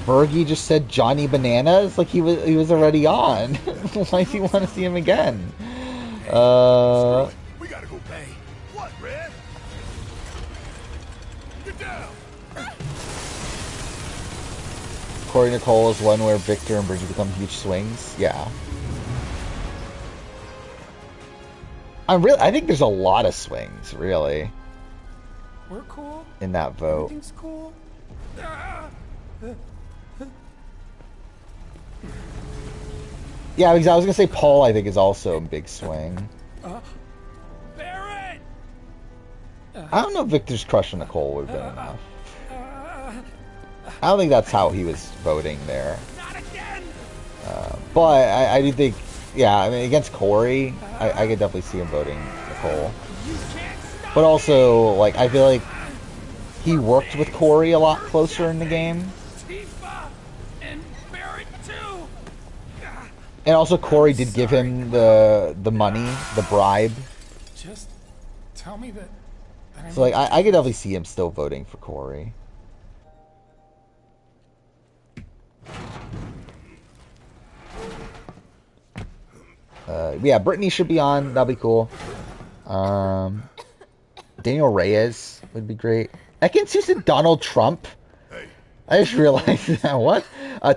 Bergie just said Johnny Bananas, like he was already on. Why do you want to see him again? We gotta go pay. What, Red? Get down. Corey Nicole is one where Victor and Bridget become huge swings. Yeah. I think there's a lot of swings, really. We're cool. In that vote. Everything's cool. Yeah, because I was gonna say Paul, I think, is also a big swing. Barrett! I don't know if Victor's crush on Nicole would have been enough. I don't think that's how he was voting there. But I do think, yeah, I mean, against Corey, I could definitely see him voting Nicole. But also, like, I feel like he worked with Corey a lot closer in the game. And also, Corey did give him the money, the bribe. Just tell me that So, like, I could definitely see him still voting for Corey. Yeah, Brittany should be on. That'll be cool. Daniel Reyes would be great. Ekans said Donald Trump. I just realized that. What?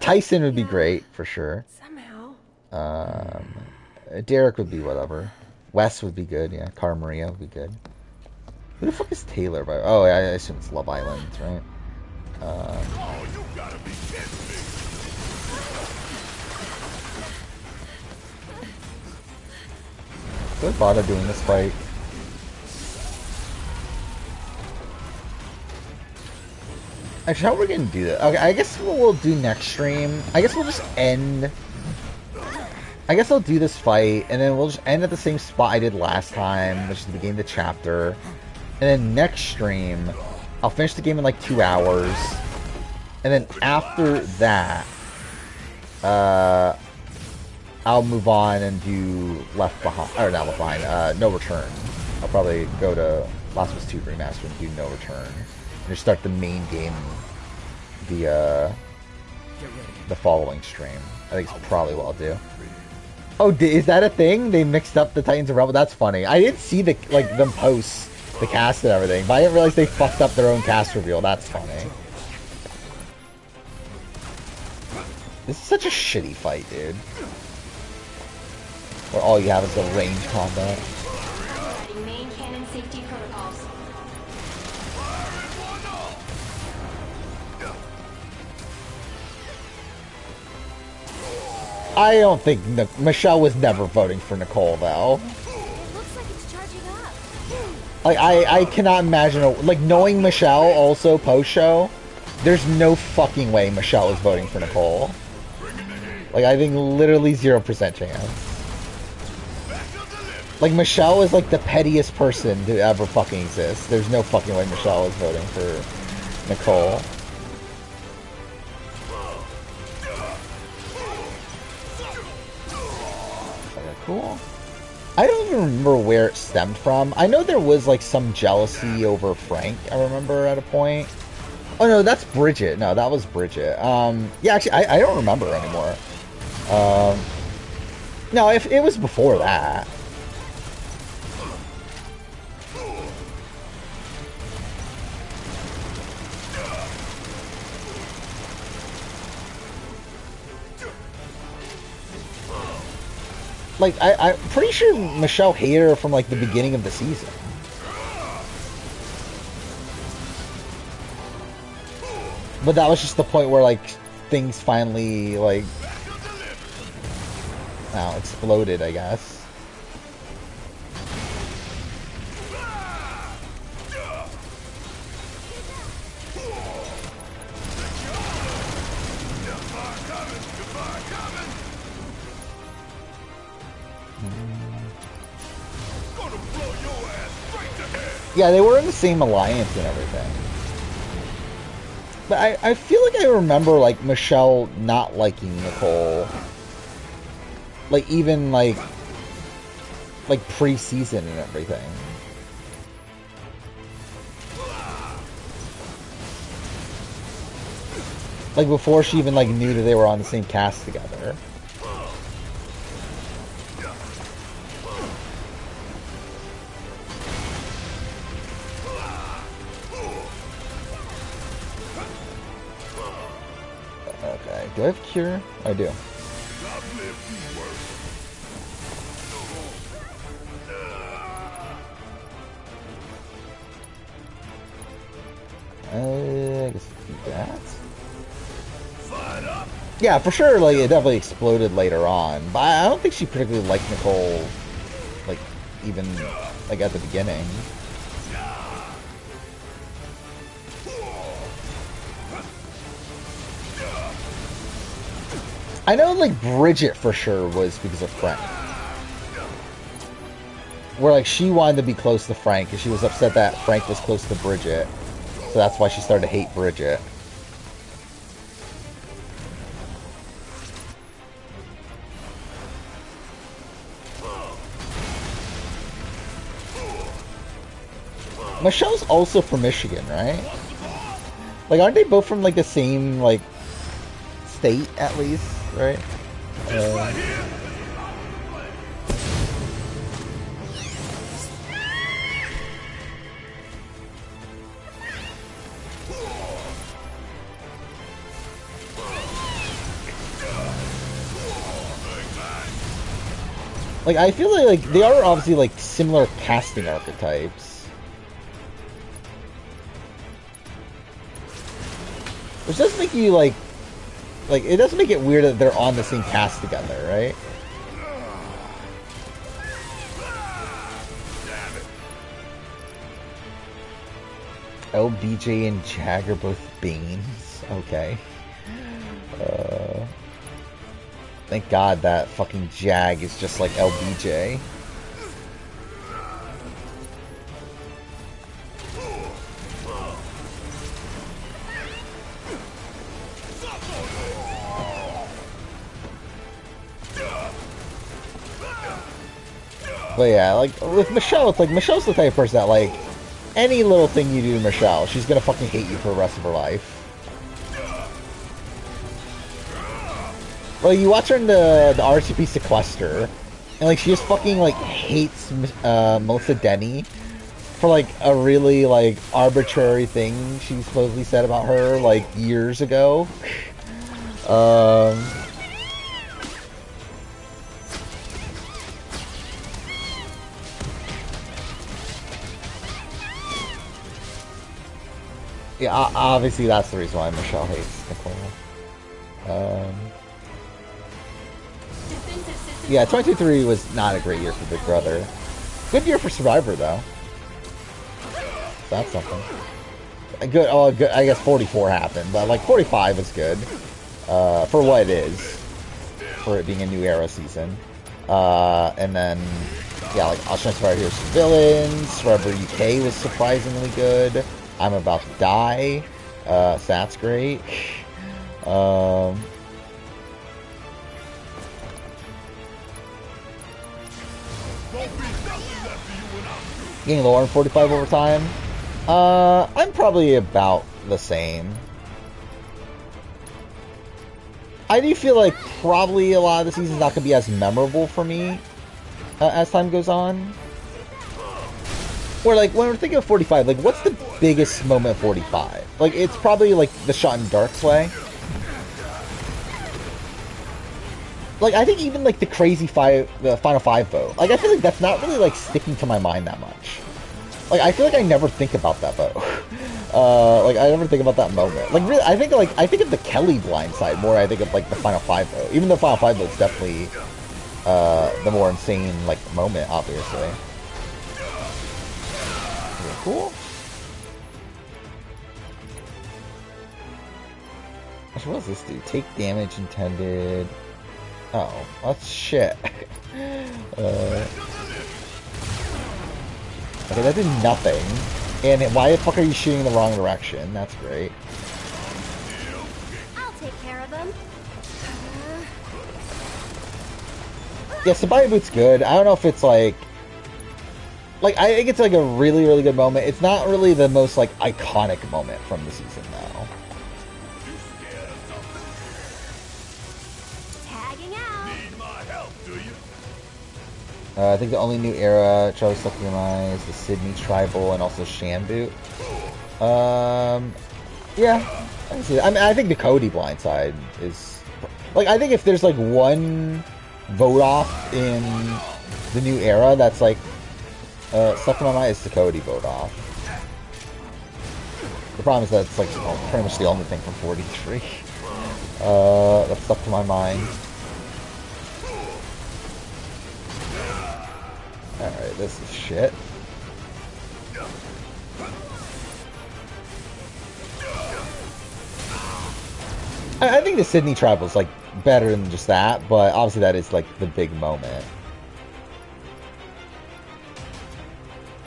Tyson would be great for sure. Somehow. Derek would be whatever. Wes would be good. Yeah, Cara Maria would be good. Who the fuck is Taylor? Oh, I assume it's Love Island, right? Oh, you gotta be kidding me! Good bother doing this fight. Actually, how are we gonna do that? Okay, I guess what we'll do next stream, I guess we'll just end. I guess I'll do this fight, and then we'll just end at the same spot I did last time, which is the beginning of the chapter. And then next stream, I'll finish the game in like 2 hours. And then after that, I'll move on and do Left Behind, or not Left Behind, No Return. I'll probably go to Last of Us 2 Remaster and do No Return. And just start the main game, the following stream. I think it's probably what I'll do. Oh, is that a thing? They mixed up the Titans and Rebel? That's funny. I didn't see the them post the cast and everything, but I didn't realize they fucked up their own cast reveal. That's funny. This is such a shitty fight, dude. Where all you have is the range combat. Main cannon safety protocols. I don't think Michelle was never voting for Nicole, though. It looks like it's charging up. Like, I cannot imagine, like, knowing Michelle also post-show, there's no fucking way Michelle is voting for Nicole. Like, I think literally 0% chance. Like, Michelle is, like, the pettiest person to ever fucking exist. There's no fucking way Michelle is voting for Nicole. Okay, cool. I don't even remember where it stemmed from. I know there was, like, some jealousy over Frank, I remember, at a point. Oh, no, that's Bridget. No, that was Bridget. Yeah, actually, I don't remember anymore. No, if it was before that. Like, I'm pretty sure Michelle hated her from, like, the beginning of the season. But that was just the point where, like, things finally, like, exploded, I guess. Yeah, they were in the same alliance and everything. But I feel like I remember, like, Michelle not liking Nicole. Like, even, like pre-season and everything. Like, before she even, like, knew that they were on the same cast together. Okay, do I have Cure? I do. I guess do that. Yeah, for sure, like, it definitely exploded later on. But I don't think she particularly liked Nicole, like, even, like, at the beginning. I know, like, Bridget for sure was because of Frank. Where, like, she wanted to be close to Frank, and she was upset that Frank was close to Bridget. So that's why she started to hate Bridget. Michelle's also from Michigan, right? Like, aren't they both from, like, the same, like, state, at least, right? Like, I feel like they are obviously, like, similar casting archetypes. Which does make you, like, it does make it weird that they're on the same cast together, right? LBJ and Jag are both Banes. Okay. Thank God that fucking Jag is just like LBJ. But yeah, like, with Michelle, it's like, Michelle's the type of person that, like, any little thing you do to Michelle, she's gonna fucking hate you for the rest of her life. Well, you watch her in the RCP Sequester, and, like, she just fucking, like, hates Melissa Denny for, like, a really, like, arbitrary thing she supposedly said about her, like, years ago. Yeah, obviously that's the reason why Michelle hates Nicole. Yeah, 22-3 was not a great year for Big Brother. Good year for Survivor, though. That's something. Good. Oh, good. I guess 44 happened, but like 45 is good for what it is, for it being a new era season. And then, yeah, like Australian Survivor Heroes and Villains, Survivor UK was surprisingly good. I'm About to Die. So that's great. Getting lower in 45 over time. I'm probably about the same. I do feel like probably a lot of the season's not going to be as memorable for me as time goes on. Or, like, when we're thinking of 45, like, what's the biggest moment of 45? Like, it's probably, like, the shot in Dark Slay. like, I think even, like, the Final 5 vote, like, I feel like that's not really, like, sticking to my mind that much. Like, I feel like I never think about that vote. Like, I never think about that moment. Like, really, I think of the Kelly blindside more than I think of, like, the Final 5 vote. Even though Final 5 vote's definitely, the more insane, like, moment, obviously. Okay, cool. What does this do? Take damage intended. Oh, that's shit. Okay, that did nothing. And why the fuck are you shooting in the wrong direction? That's great. I'll take care of them. Yeah, Sabaya Boot's good. I don't know if it's like I think it's like a really, really good moment. It's not really the most like iconic moment from the season though. I think the only new era Charlie stuck in my mind is the Sydney Tribal and also Shamboot. Yeah, I can see that. I mean, I think the Cody blindside is like, I think if there's like one vote off in the new era that's like stuck in my mind, it's the Cody vote off. The problem is that it's like pretty much the only thing from 43 that's stuck to my mind. Alright, this is shit. I think the Sydney Tribal is like better than just that, but obviously that is like the big moment.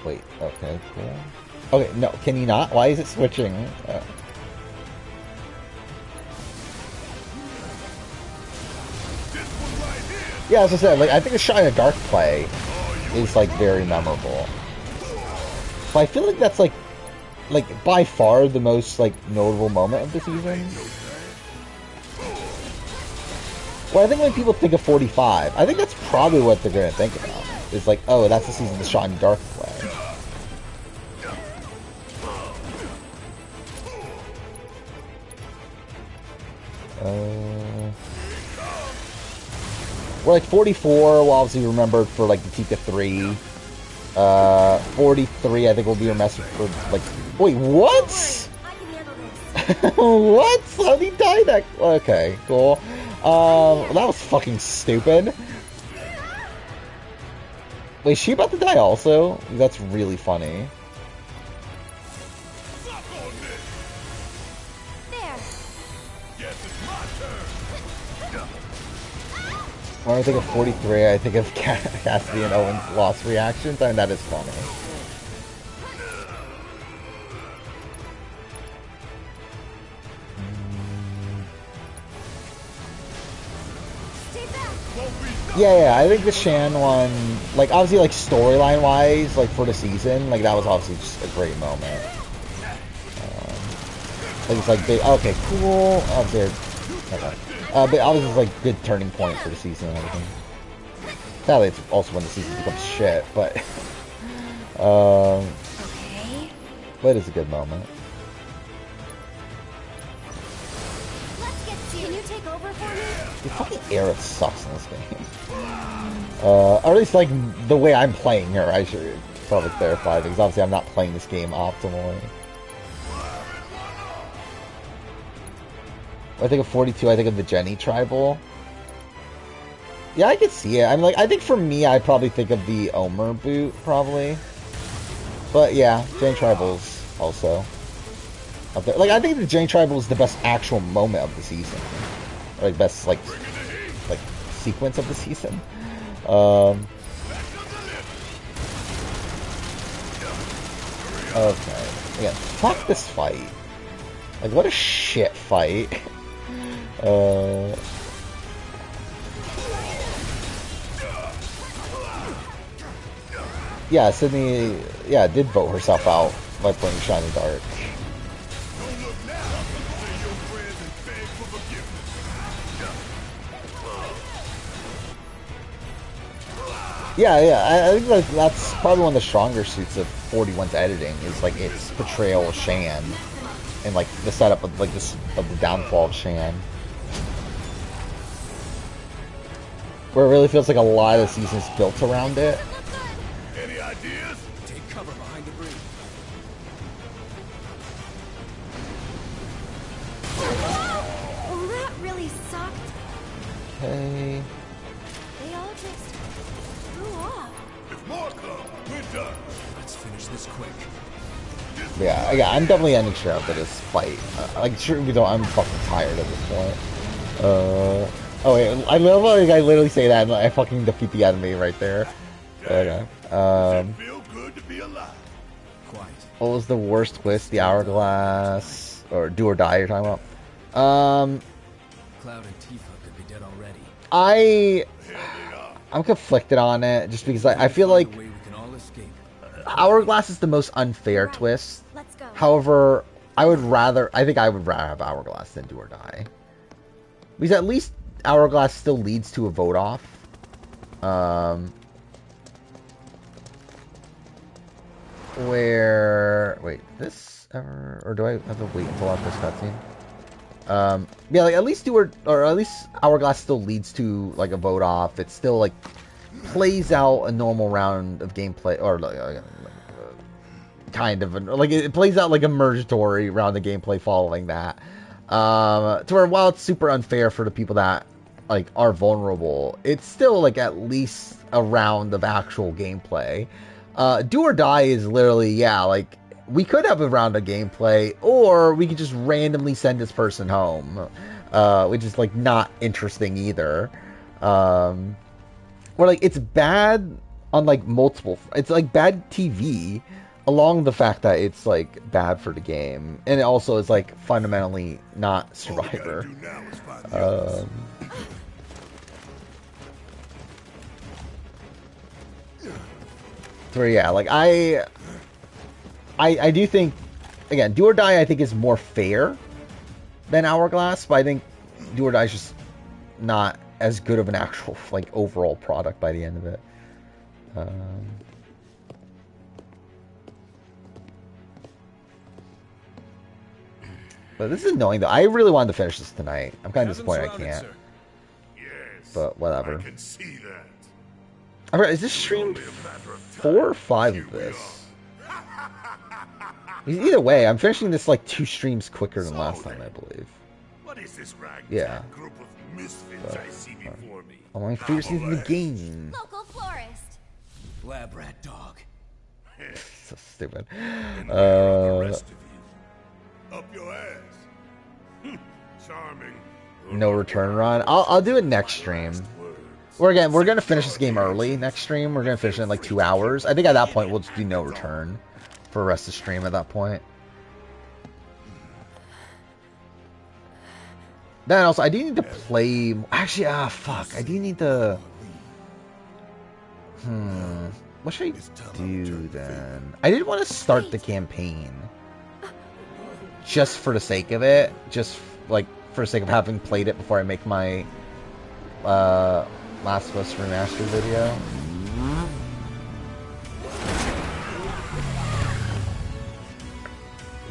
Wait, okay, cool. Okay, no, can you not? Why is it switching? Yeah, as I said, like I think the Shine of Dark play is like very memorable. But I feel like that's like by far the most like notable moment of the season. Well, I think when people think of 45, I think that's probably what they're gonna think about. It's like, oh, that's the season the Shine Dark play. We're like 44, we'll obviously remember for like the Tika 3. 43, I think will be remembered for like. Wait, what? What? How did he die that? Okay, cool. That was fucking stupid. Wait, is she about to die also? That's really funny. When I think of 43, I think of Cassidy and Owen's lost reactions, and that is funny. Yeah, I think the Shan one, like, obviously, like, storyline-wise, like, for the season, like, that was obviously just a great moment. Like, it's like, okay, cool, okay. But obviously it's like good turning point for the season and everything. Sadly, it's also when the season becomes shit, but okay. But it's a good moment. Let's get to. Can you take over for me? The fucking Aerith sucks in this game. Or at least like the way I'm playing her. I should probably clarify because obviously I'm not playing this game optimally. I think of 42, I think of the Jenny Tribal. Yeah, I could see it. I mean, like, I think for me, I'd probably think of the Omer boot, probably. But yeah, Jenny Tribal's also up there. Like, I think the Jenny Tribal is the best actual moment of the season. Or, like, best, like sequence of the season. Okay. Again, fuck this fight. Like, what a shit fight. Yeah, Sydney, yeah, did vote herself out by playing Shiny Dark. Yeah, I think like that's probably one of the stronger suits of 41's editing is like its portrayal of Shan and like the setup of like this of the downfall of Shan. where it really feels like a lot of the season's built around it. Any ideas? Take cover behind the bridge. Oh, that really sucked. Okay. They all just threw off. If more come, we're done. Let's finish this quick. Yeah, I'm definitely ending sure after this fight. Like, sure, I'm fucking tired at this point. Oh wait, I love how I literally say that and I fucking defeat the enemy right there. Okay. Feel good to be alive. Quiet. What was the worst twist? The hourglass or do or die you're talking about? Cloud and Tifa could be dead already. I'm conflicted on it just because I feel like Hourglass is the most unfair twist. Let's go. However, I think I would rather have Hourglass than Do or Die. Because at least Hourglass still leads to a vote off. Wait, this ever, or do I have to wait until after this cutscene? Yeah, like at least or at least Hourglass still leads to like a vote off. It still like plays out a normal round of gameplay, or kind of like it plays out like a mergatory round of gameplay following that. To where while it's super unfair for the people that like are vulnerable, it's still like at least a round of actual gameplay. Do or Die is literally, like we could have a round of gameplay, or we could just randomly send this person home, which is like not interesting either. Or like it's bad on like multiple. It's like bad TV, along the fact that it's like bad for the game, and it also is like fundamentally not Survivor. So yeah, like I do think, again, Do or Die I think is more fair than Hourglass, but I think Do or Die is just not as good of an actual like overall product by the end of it. But this is annoying though. I really wanted to finish this tonight. I'm kind of disappointed I can't. But whatever. I can see that. I forgot, is this stream 4 or 5 of this? Either way, I'm finishing this like 2 streams quicker than last time, I believe. What is this Yeah. group of misfits I see before me? Oh, my favorite season of the game. Local florist. Lab rat dog. So stupid. Up your ass. Charming. No return run. I'll do it next stream. We're gonna finish this game early next stream. We're gonna finish it in like 2 hours. I think at that point we'll just do no return for the rest of the stream at that point. Then also I do need to play. Actually, fuck. I do need to. What should I do then? I did want to start the campaign. Just for the sake of it. Just like for the sake of having played it before I make my Last of Us Remastered video.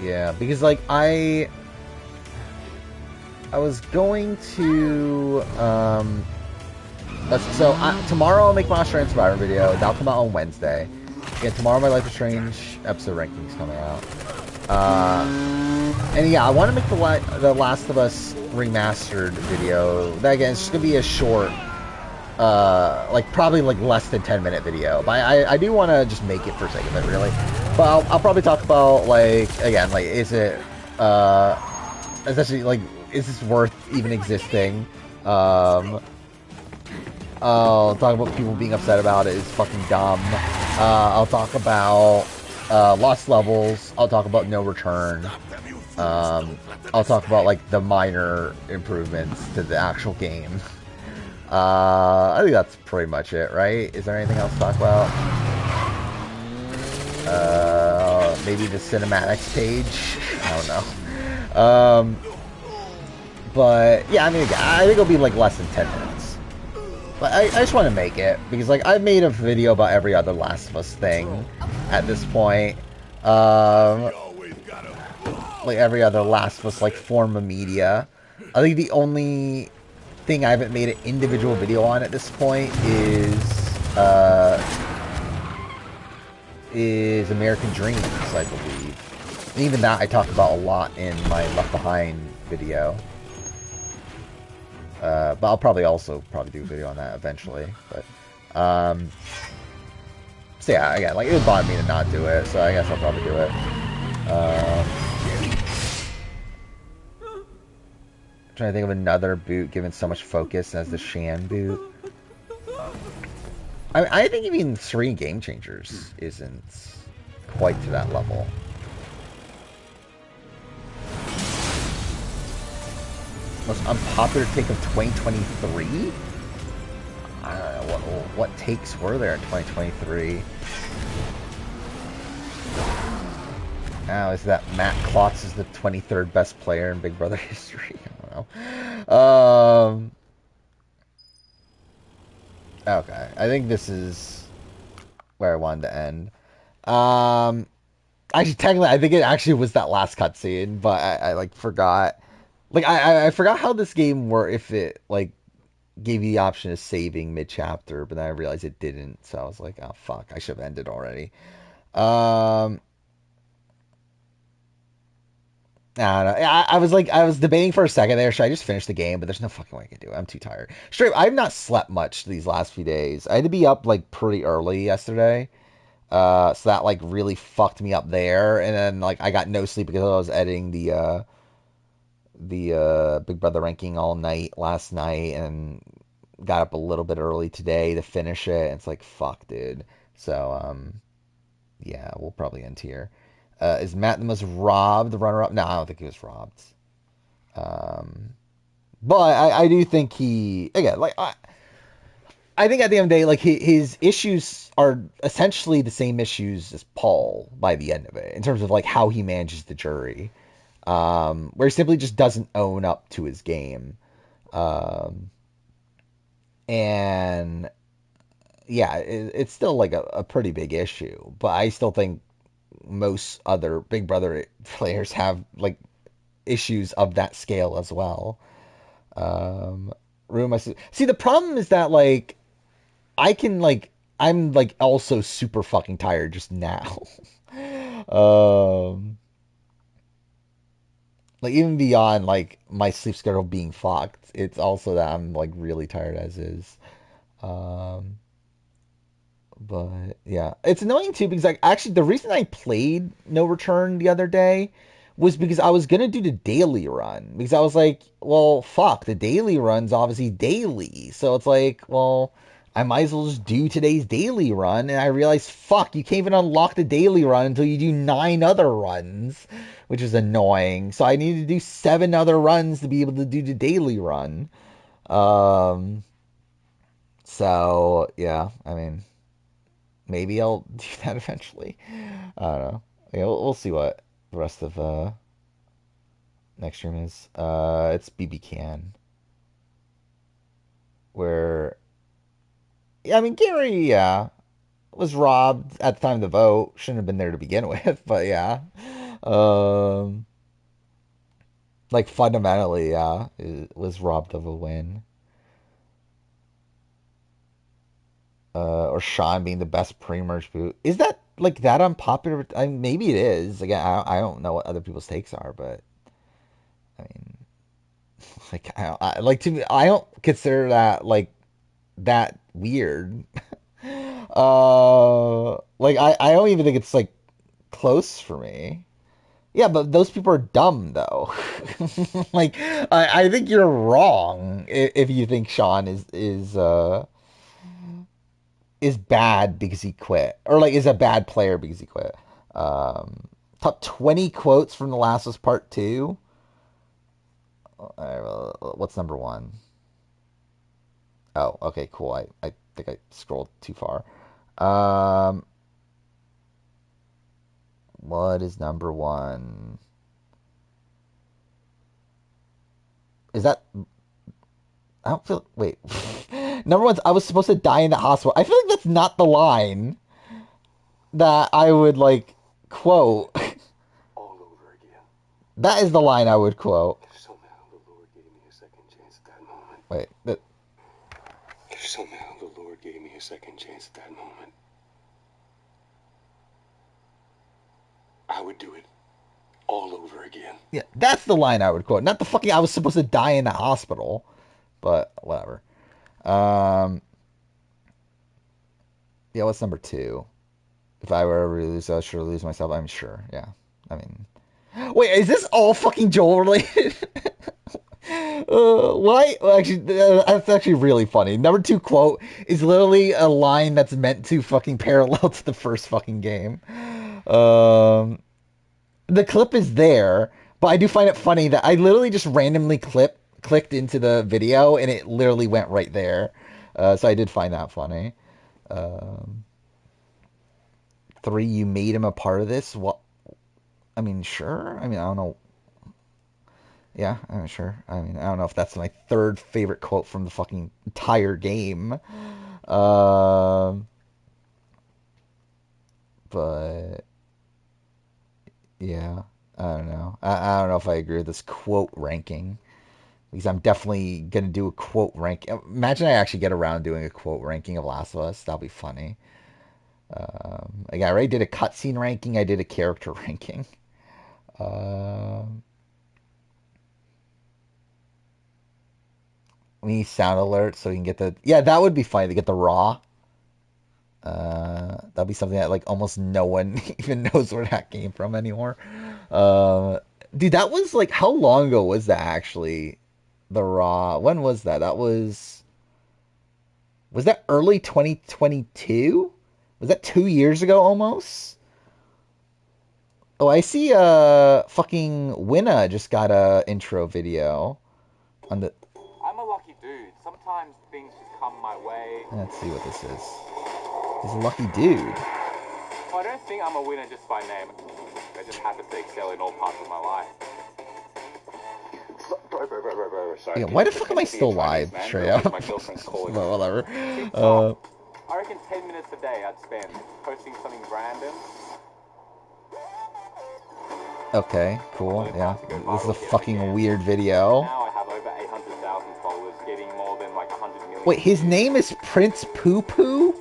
Yeah, because like I was going to tomorrow I'll make my Australian Survivor video. That'll come out on Wednesday. Again, tomorrow my Life is Strange episode rankings coming out. And yeah, I want to make the Last of Us Remastered video. That again, it's just gonna be a short, like probably like less than 10-minute video. But I do want to just make it for the sake of it, really. But I'll probably talk about like again, like is it essentially like is this worth even existing? I'll talk about people being upset about it is fucking dumb. I'll talk about lost levels. I'll talk about no return. I'll talk about like the minor improvements to the actual game. I think that's pretty much it, right? Is there anything else to talk about? Maybe the cinematics page. I don't know. But yeah, I mean, I think it'll be like less than 10 minutes. But I just want to make it because like I've made a video about every other Last of Us thing at this point. Like every other Last of Us like form of media. I think the only thing I haven't made an individual video on at this point is American Dreams, I believe. And even that I talked about a lot in my Left Behind video. But I'll probably also do a video on that eventually. But so yeah, again, like it would bother me to not do it, so I guess I'll probably do it. Trying to think of another boot given so much focus as the Shan boot. I think even 3 Game Changers isn't quite to that level. Most unpopular take of 2023? I don't know, what takes were there in 2023? Now, is that Matt Klotz is the 23rd best player in Big Brother history? I don't know. Okay, I think this is where I wanted to end. Actually, technically, I think it actually was that last cutscene, but I like forgot. Like, I forgot how this game worked, if it, like, gave you the option of saving mid-chapter, but then I realized it didn't, so I was like, oh, fuck, I should have ended already. I don't know. I was debating for a second there, should I just finish the game? But there's no fucking way I can do it. I'm too tired. Straight, I've not slept much these last few days. I had to be up, like, pretty early yesterday. So that, like, really fucked me up there. And then, like, I got no sleep because I was editing the Big Brother ranking all night last night, and got up a little bit early today to finish it. And it's like, fuck, dude. So, yeah, we'll probably end here. Is Matt the most robbed runner-up? No, I don't think he was robbed. But I do think he, again, like, I think at the end of the day, like, his issues are essentially the same issues as Paul by the end of it, in terms of, like, how he manages the jury. Where he simply just doesn't own up to his game. And yeah, it's still like a pretty big issue, but I still think most other Big Brother players have like issues of that scale as well. See, the problem is that like I'm like also super fucking tired just now. Like even beyond like my sleep schedule being fucked, it's also that I'm like really tired as is. But yeah, it's annoying too because like actually the reason I played No Return the other day was because I was gonna do the daily run, because I was like, well, fuck, the daily run's obviously daily, so it's like, well, I might as well just do today's daily run. And I realized, fuck, you can't even unlock the daily run until you do 9 other runs, which is annoying. So I needed to do 7 other runs to be able to do the daily run. So yeah, I mean, maybe I'll do that eventually. I don't know. Yeah, we'll see what the rest of next stream is. It's BB Can, where, yeah, I mean, Gary, yeah, was robbed at the time of the vote. Shouldn't have been there to begin with, but yeah. Like fundamentally, yeah, it was robbed of a win. Or Sean being the best pre-merge boot. Is that like that unpopular? I mean, maybe it is. Again, I don't know what other people's takes are, but I mean, like I don't consider that like that weird. Like I don't even think it's like close for me. Yeah, but those people are dumb though. Like I think you're wrong if you think Sean is bad because he quit, or like is a bad player because he quit. Top 20 quotes from The Last of Us Part 2. What's number 1? Oh, okay, cool. I think I scrolled too far. What is number 1? Is that... I don't feel... Wait. Number 1's, I was supposed to die in the hospital. I feel like that's not the line that I would, like, quote. All over again. That is the line I would quote. Somehow the Lord gave me a second chance at that moment. Wait, that... If somehow the Lord gave me a second chance at that moment, I would do it all over again. Yeah, that's the line I would quote. Not the fucking I was supposed to die in the hospital. But whatever. Yeah, what's number 2? If I were ever to lose, I should lose myself. I'm sure. Yeah. I mean, wait, is this all fucking Joel related? Why? Well, actually, that's actually really funny. Number 2 quote is literally a line that's meant to fucking parallel to the first fucking game. The clip is there, but I do find it funny that I literally just randomly clicked into the video and it literally went right there. So I did find that funny. 3, you made him a part of this? What? I mean, sure. I mean, I don't know. Yeah, I'm sure. I mean, I don't know if that's my 3rd favorite quote from the fucking entire game. But yeah, I don't know. I don't know if I agree with this quote ranking. Because I'm definitely going to do a quote rank. Imagine I actually get around doing a quote ranking of Last of Us. That'll be funny. Again, I already did a cutscene ranking. I did a character ranking. We need sound alerts so we can get the... Yeah, that would be funny to get the raw. That'd be something that like almost no one even knows where that came from anymore. Dude, that was like... How long ago was that actually? The raw. When was that? That was... Was that early 2022? Was that 2 years ago almost? Oh, I see fucking Winna just got a intro video on the... I'm a lucky dude. Sometimes things just come my way. Let's see what this is. He's a lucky dude. Well, I don't think I'm a winner just by name. I just happen to excel in all parts of my life. Bro, sorry. Yeah, why the fuck am I still live? Straight up. My girlfriend's calling. Well, whatever. I reckon 10 minutes a day I'd spend posting something random. Okay, cool. Yeah, this is a fucking weird video. Now I have over 800,000 followers, getting more than like 100 million. Wait, his name is Prince Poo Poo?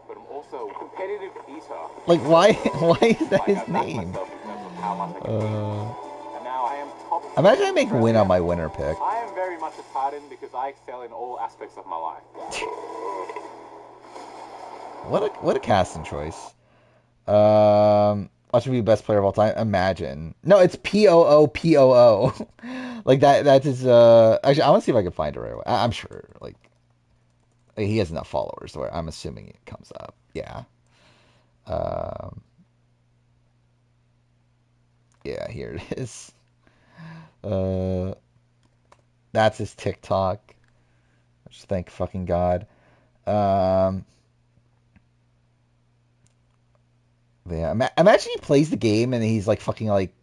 But I'm also a competitive eater. Like, why is that his name? Imagine I make win on my winner pick. I am very much a Titan because I excel in all aspects of my life. What a casting choice. I should be the best player of all time. Imagine. No, it's Poopoo. Like that is actually I want to see if I can find it right away. I'm sure like he has enough followers where I'm assuming it comes up. Yeah. Yeah, here it is. That's his TikTok. Just thank fucking God. Yeah, imagine he plays the game and he's like fucking like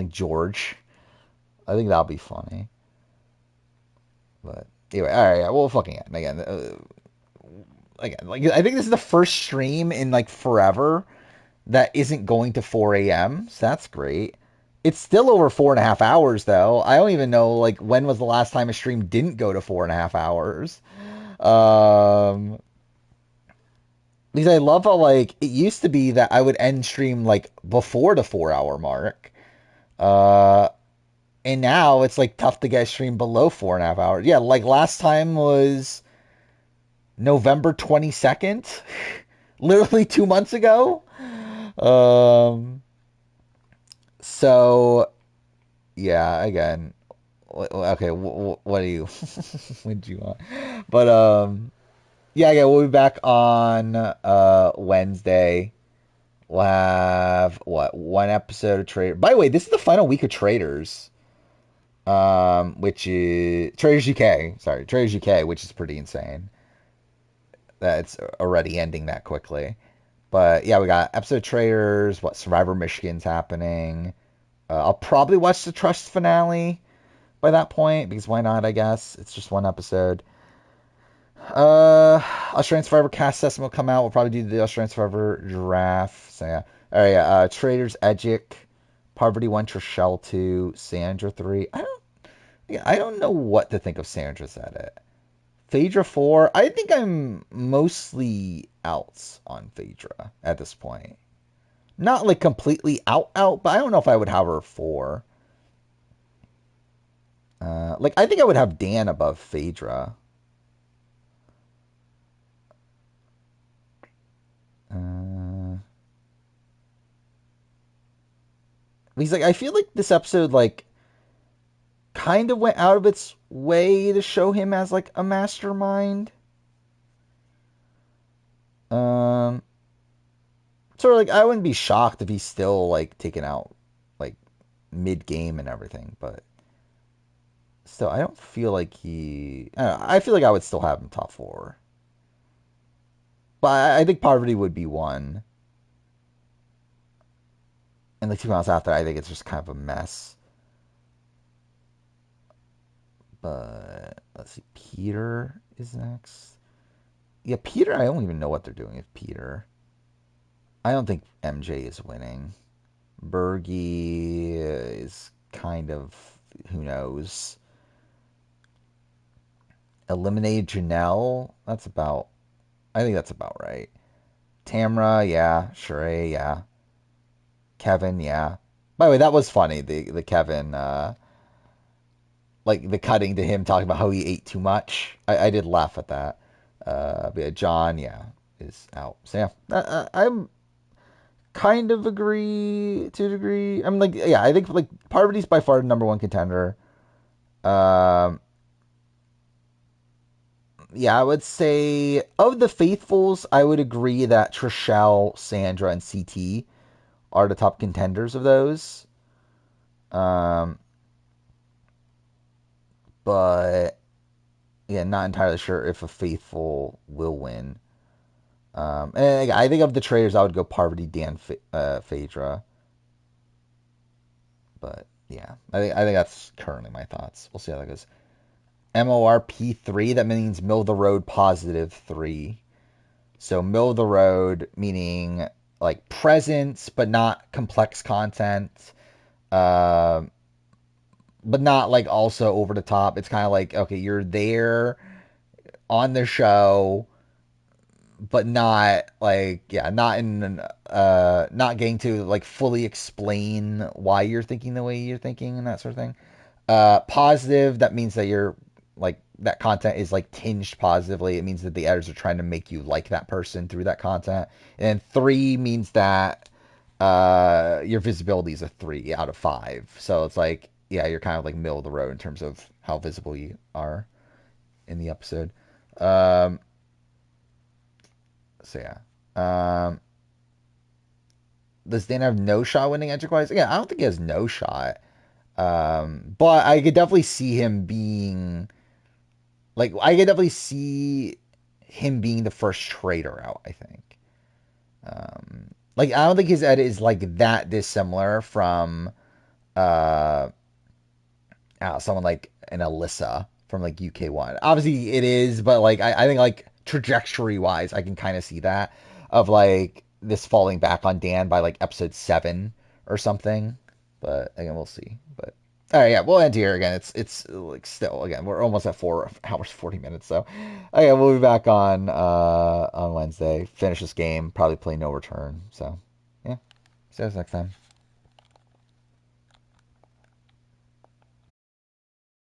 George. I think that'll be funny. But anyway, all right, yeah, well, fucking end again. Again, like I think this is the first stream in like forever that isn't going to 4 a.m. So that's great. It's still over 4.5 hours though. I don't even know like when was the last time a stream didn't go to 4.5 hours. Because I love how, like, it used to be that I would end stream, like, before the 4-hour mark. And now it's, like, tough to get a stream below 4.5 hours. Yeah, like, last time was November 22nd. Literally 2 months ago. So, yeah, again. Okay, what do you... what do you want? But, yeah, we'll be back on Wednesday. We'll have, one episode of Traitors. By the way, this is the final week of Traitors. Which is... Traitors UK. Sorry, Traitors UK, which is pretty insane. That's already ending that quickly. But, yeah, we got episode of Traitors. Survivor Michigan's happening. I'll probably watch the Trust finale by that point, because why not, I guess? It's just one episode. Australian Survivor cast assessment will come out. We'll probably do the Australian Survivor draft. So yeah. Alright, Traitors, Edgic, Poverty 1, Trishelle 2, Sandra 3. Yeah, I don't know what to think of Sandra's edit. Phaedra 4, I think I'm mostly outs on Phaedra at this point. Not like completely out, but I don't know if I would have her 4. Like, I think I would have Dan above Phaedra. He's like, I feel like this episode, like, kind of went out of its way to show him as, like, a mastermind. Sort of like, I wouldn't be shocked if he's still, like, taken out, like, mid-game and everything, but still, I don't feel like he... I don't know, I feel like I would still have him top 4. But I think Poverty would be 1. And, like, 2 months after, I think it's just kind of a mess. But, let's see, Peter is next. Yeah, Peter, I don't even know what they're doing with Peter. I don't think MJ is winning. Bergie is kind of, who knows. Eliminated Janelle, I think that's about right. Tamra, yeah. Sheree, yeah. Kevin, yeah. By the way, that was funny, the Kevin, like the cutting to him talking about how he ate too much. I did laugh at that. But yeah, John, yeah, is out. So yeah, I'm kind of agree to a degree. I'm like, yeah, I think like Parvati's by far the number 1 contender. Yeah, I would say of the faithfuls, I would agree that Trishelle, Sandra, and CT are the top contenders of those. But yeah, not entirely sure if a faithful will win. And I think of the Traitors, I would go Parvati, Dan, Phaedra. But yeah, I think that's currently my thoughts. We'll see how that goes. MORP3, that means middle of the road positive 3. So middle of the road meaning like presence, but not complex content. But not like also over the top. It's kind of like, okay, you're there on the show, but not like, yeah, not in, not getting to like fully explain why you're thinking the way you're thinking and that sort of thing. Positive, that means that you're like, that content is like tinged positively. It means that the editors are trying to make you like that person through that content. And 3 means that your visibility is a 3 out of 5. So it's like, yeah, you're kind of like middle of the road in terms of how visible you are in the episode. So yeah. Does Dan have no shot winning Enterprise? Yeah, I don't think he has no shot. But I could definitely see him being like, I could definitely see him being the first traitor out, I think. Like, I don't think his edit is like that dissimilar from someone like an Alyssa from like UK1. Obviously it is, but like I think like trajectory wise, I can kind of see that of like this falling back on Dan by like episode 7 or something. But again, we'll see. But all right, yeah, we'll end here again. It's like still again we're almost at 4 hours 40 minutes. So okay, we'll be back on Wednesday. Finish this game. Probably play No Return. So yeah, see you guys next time.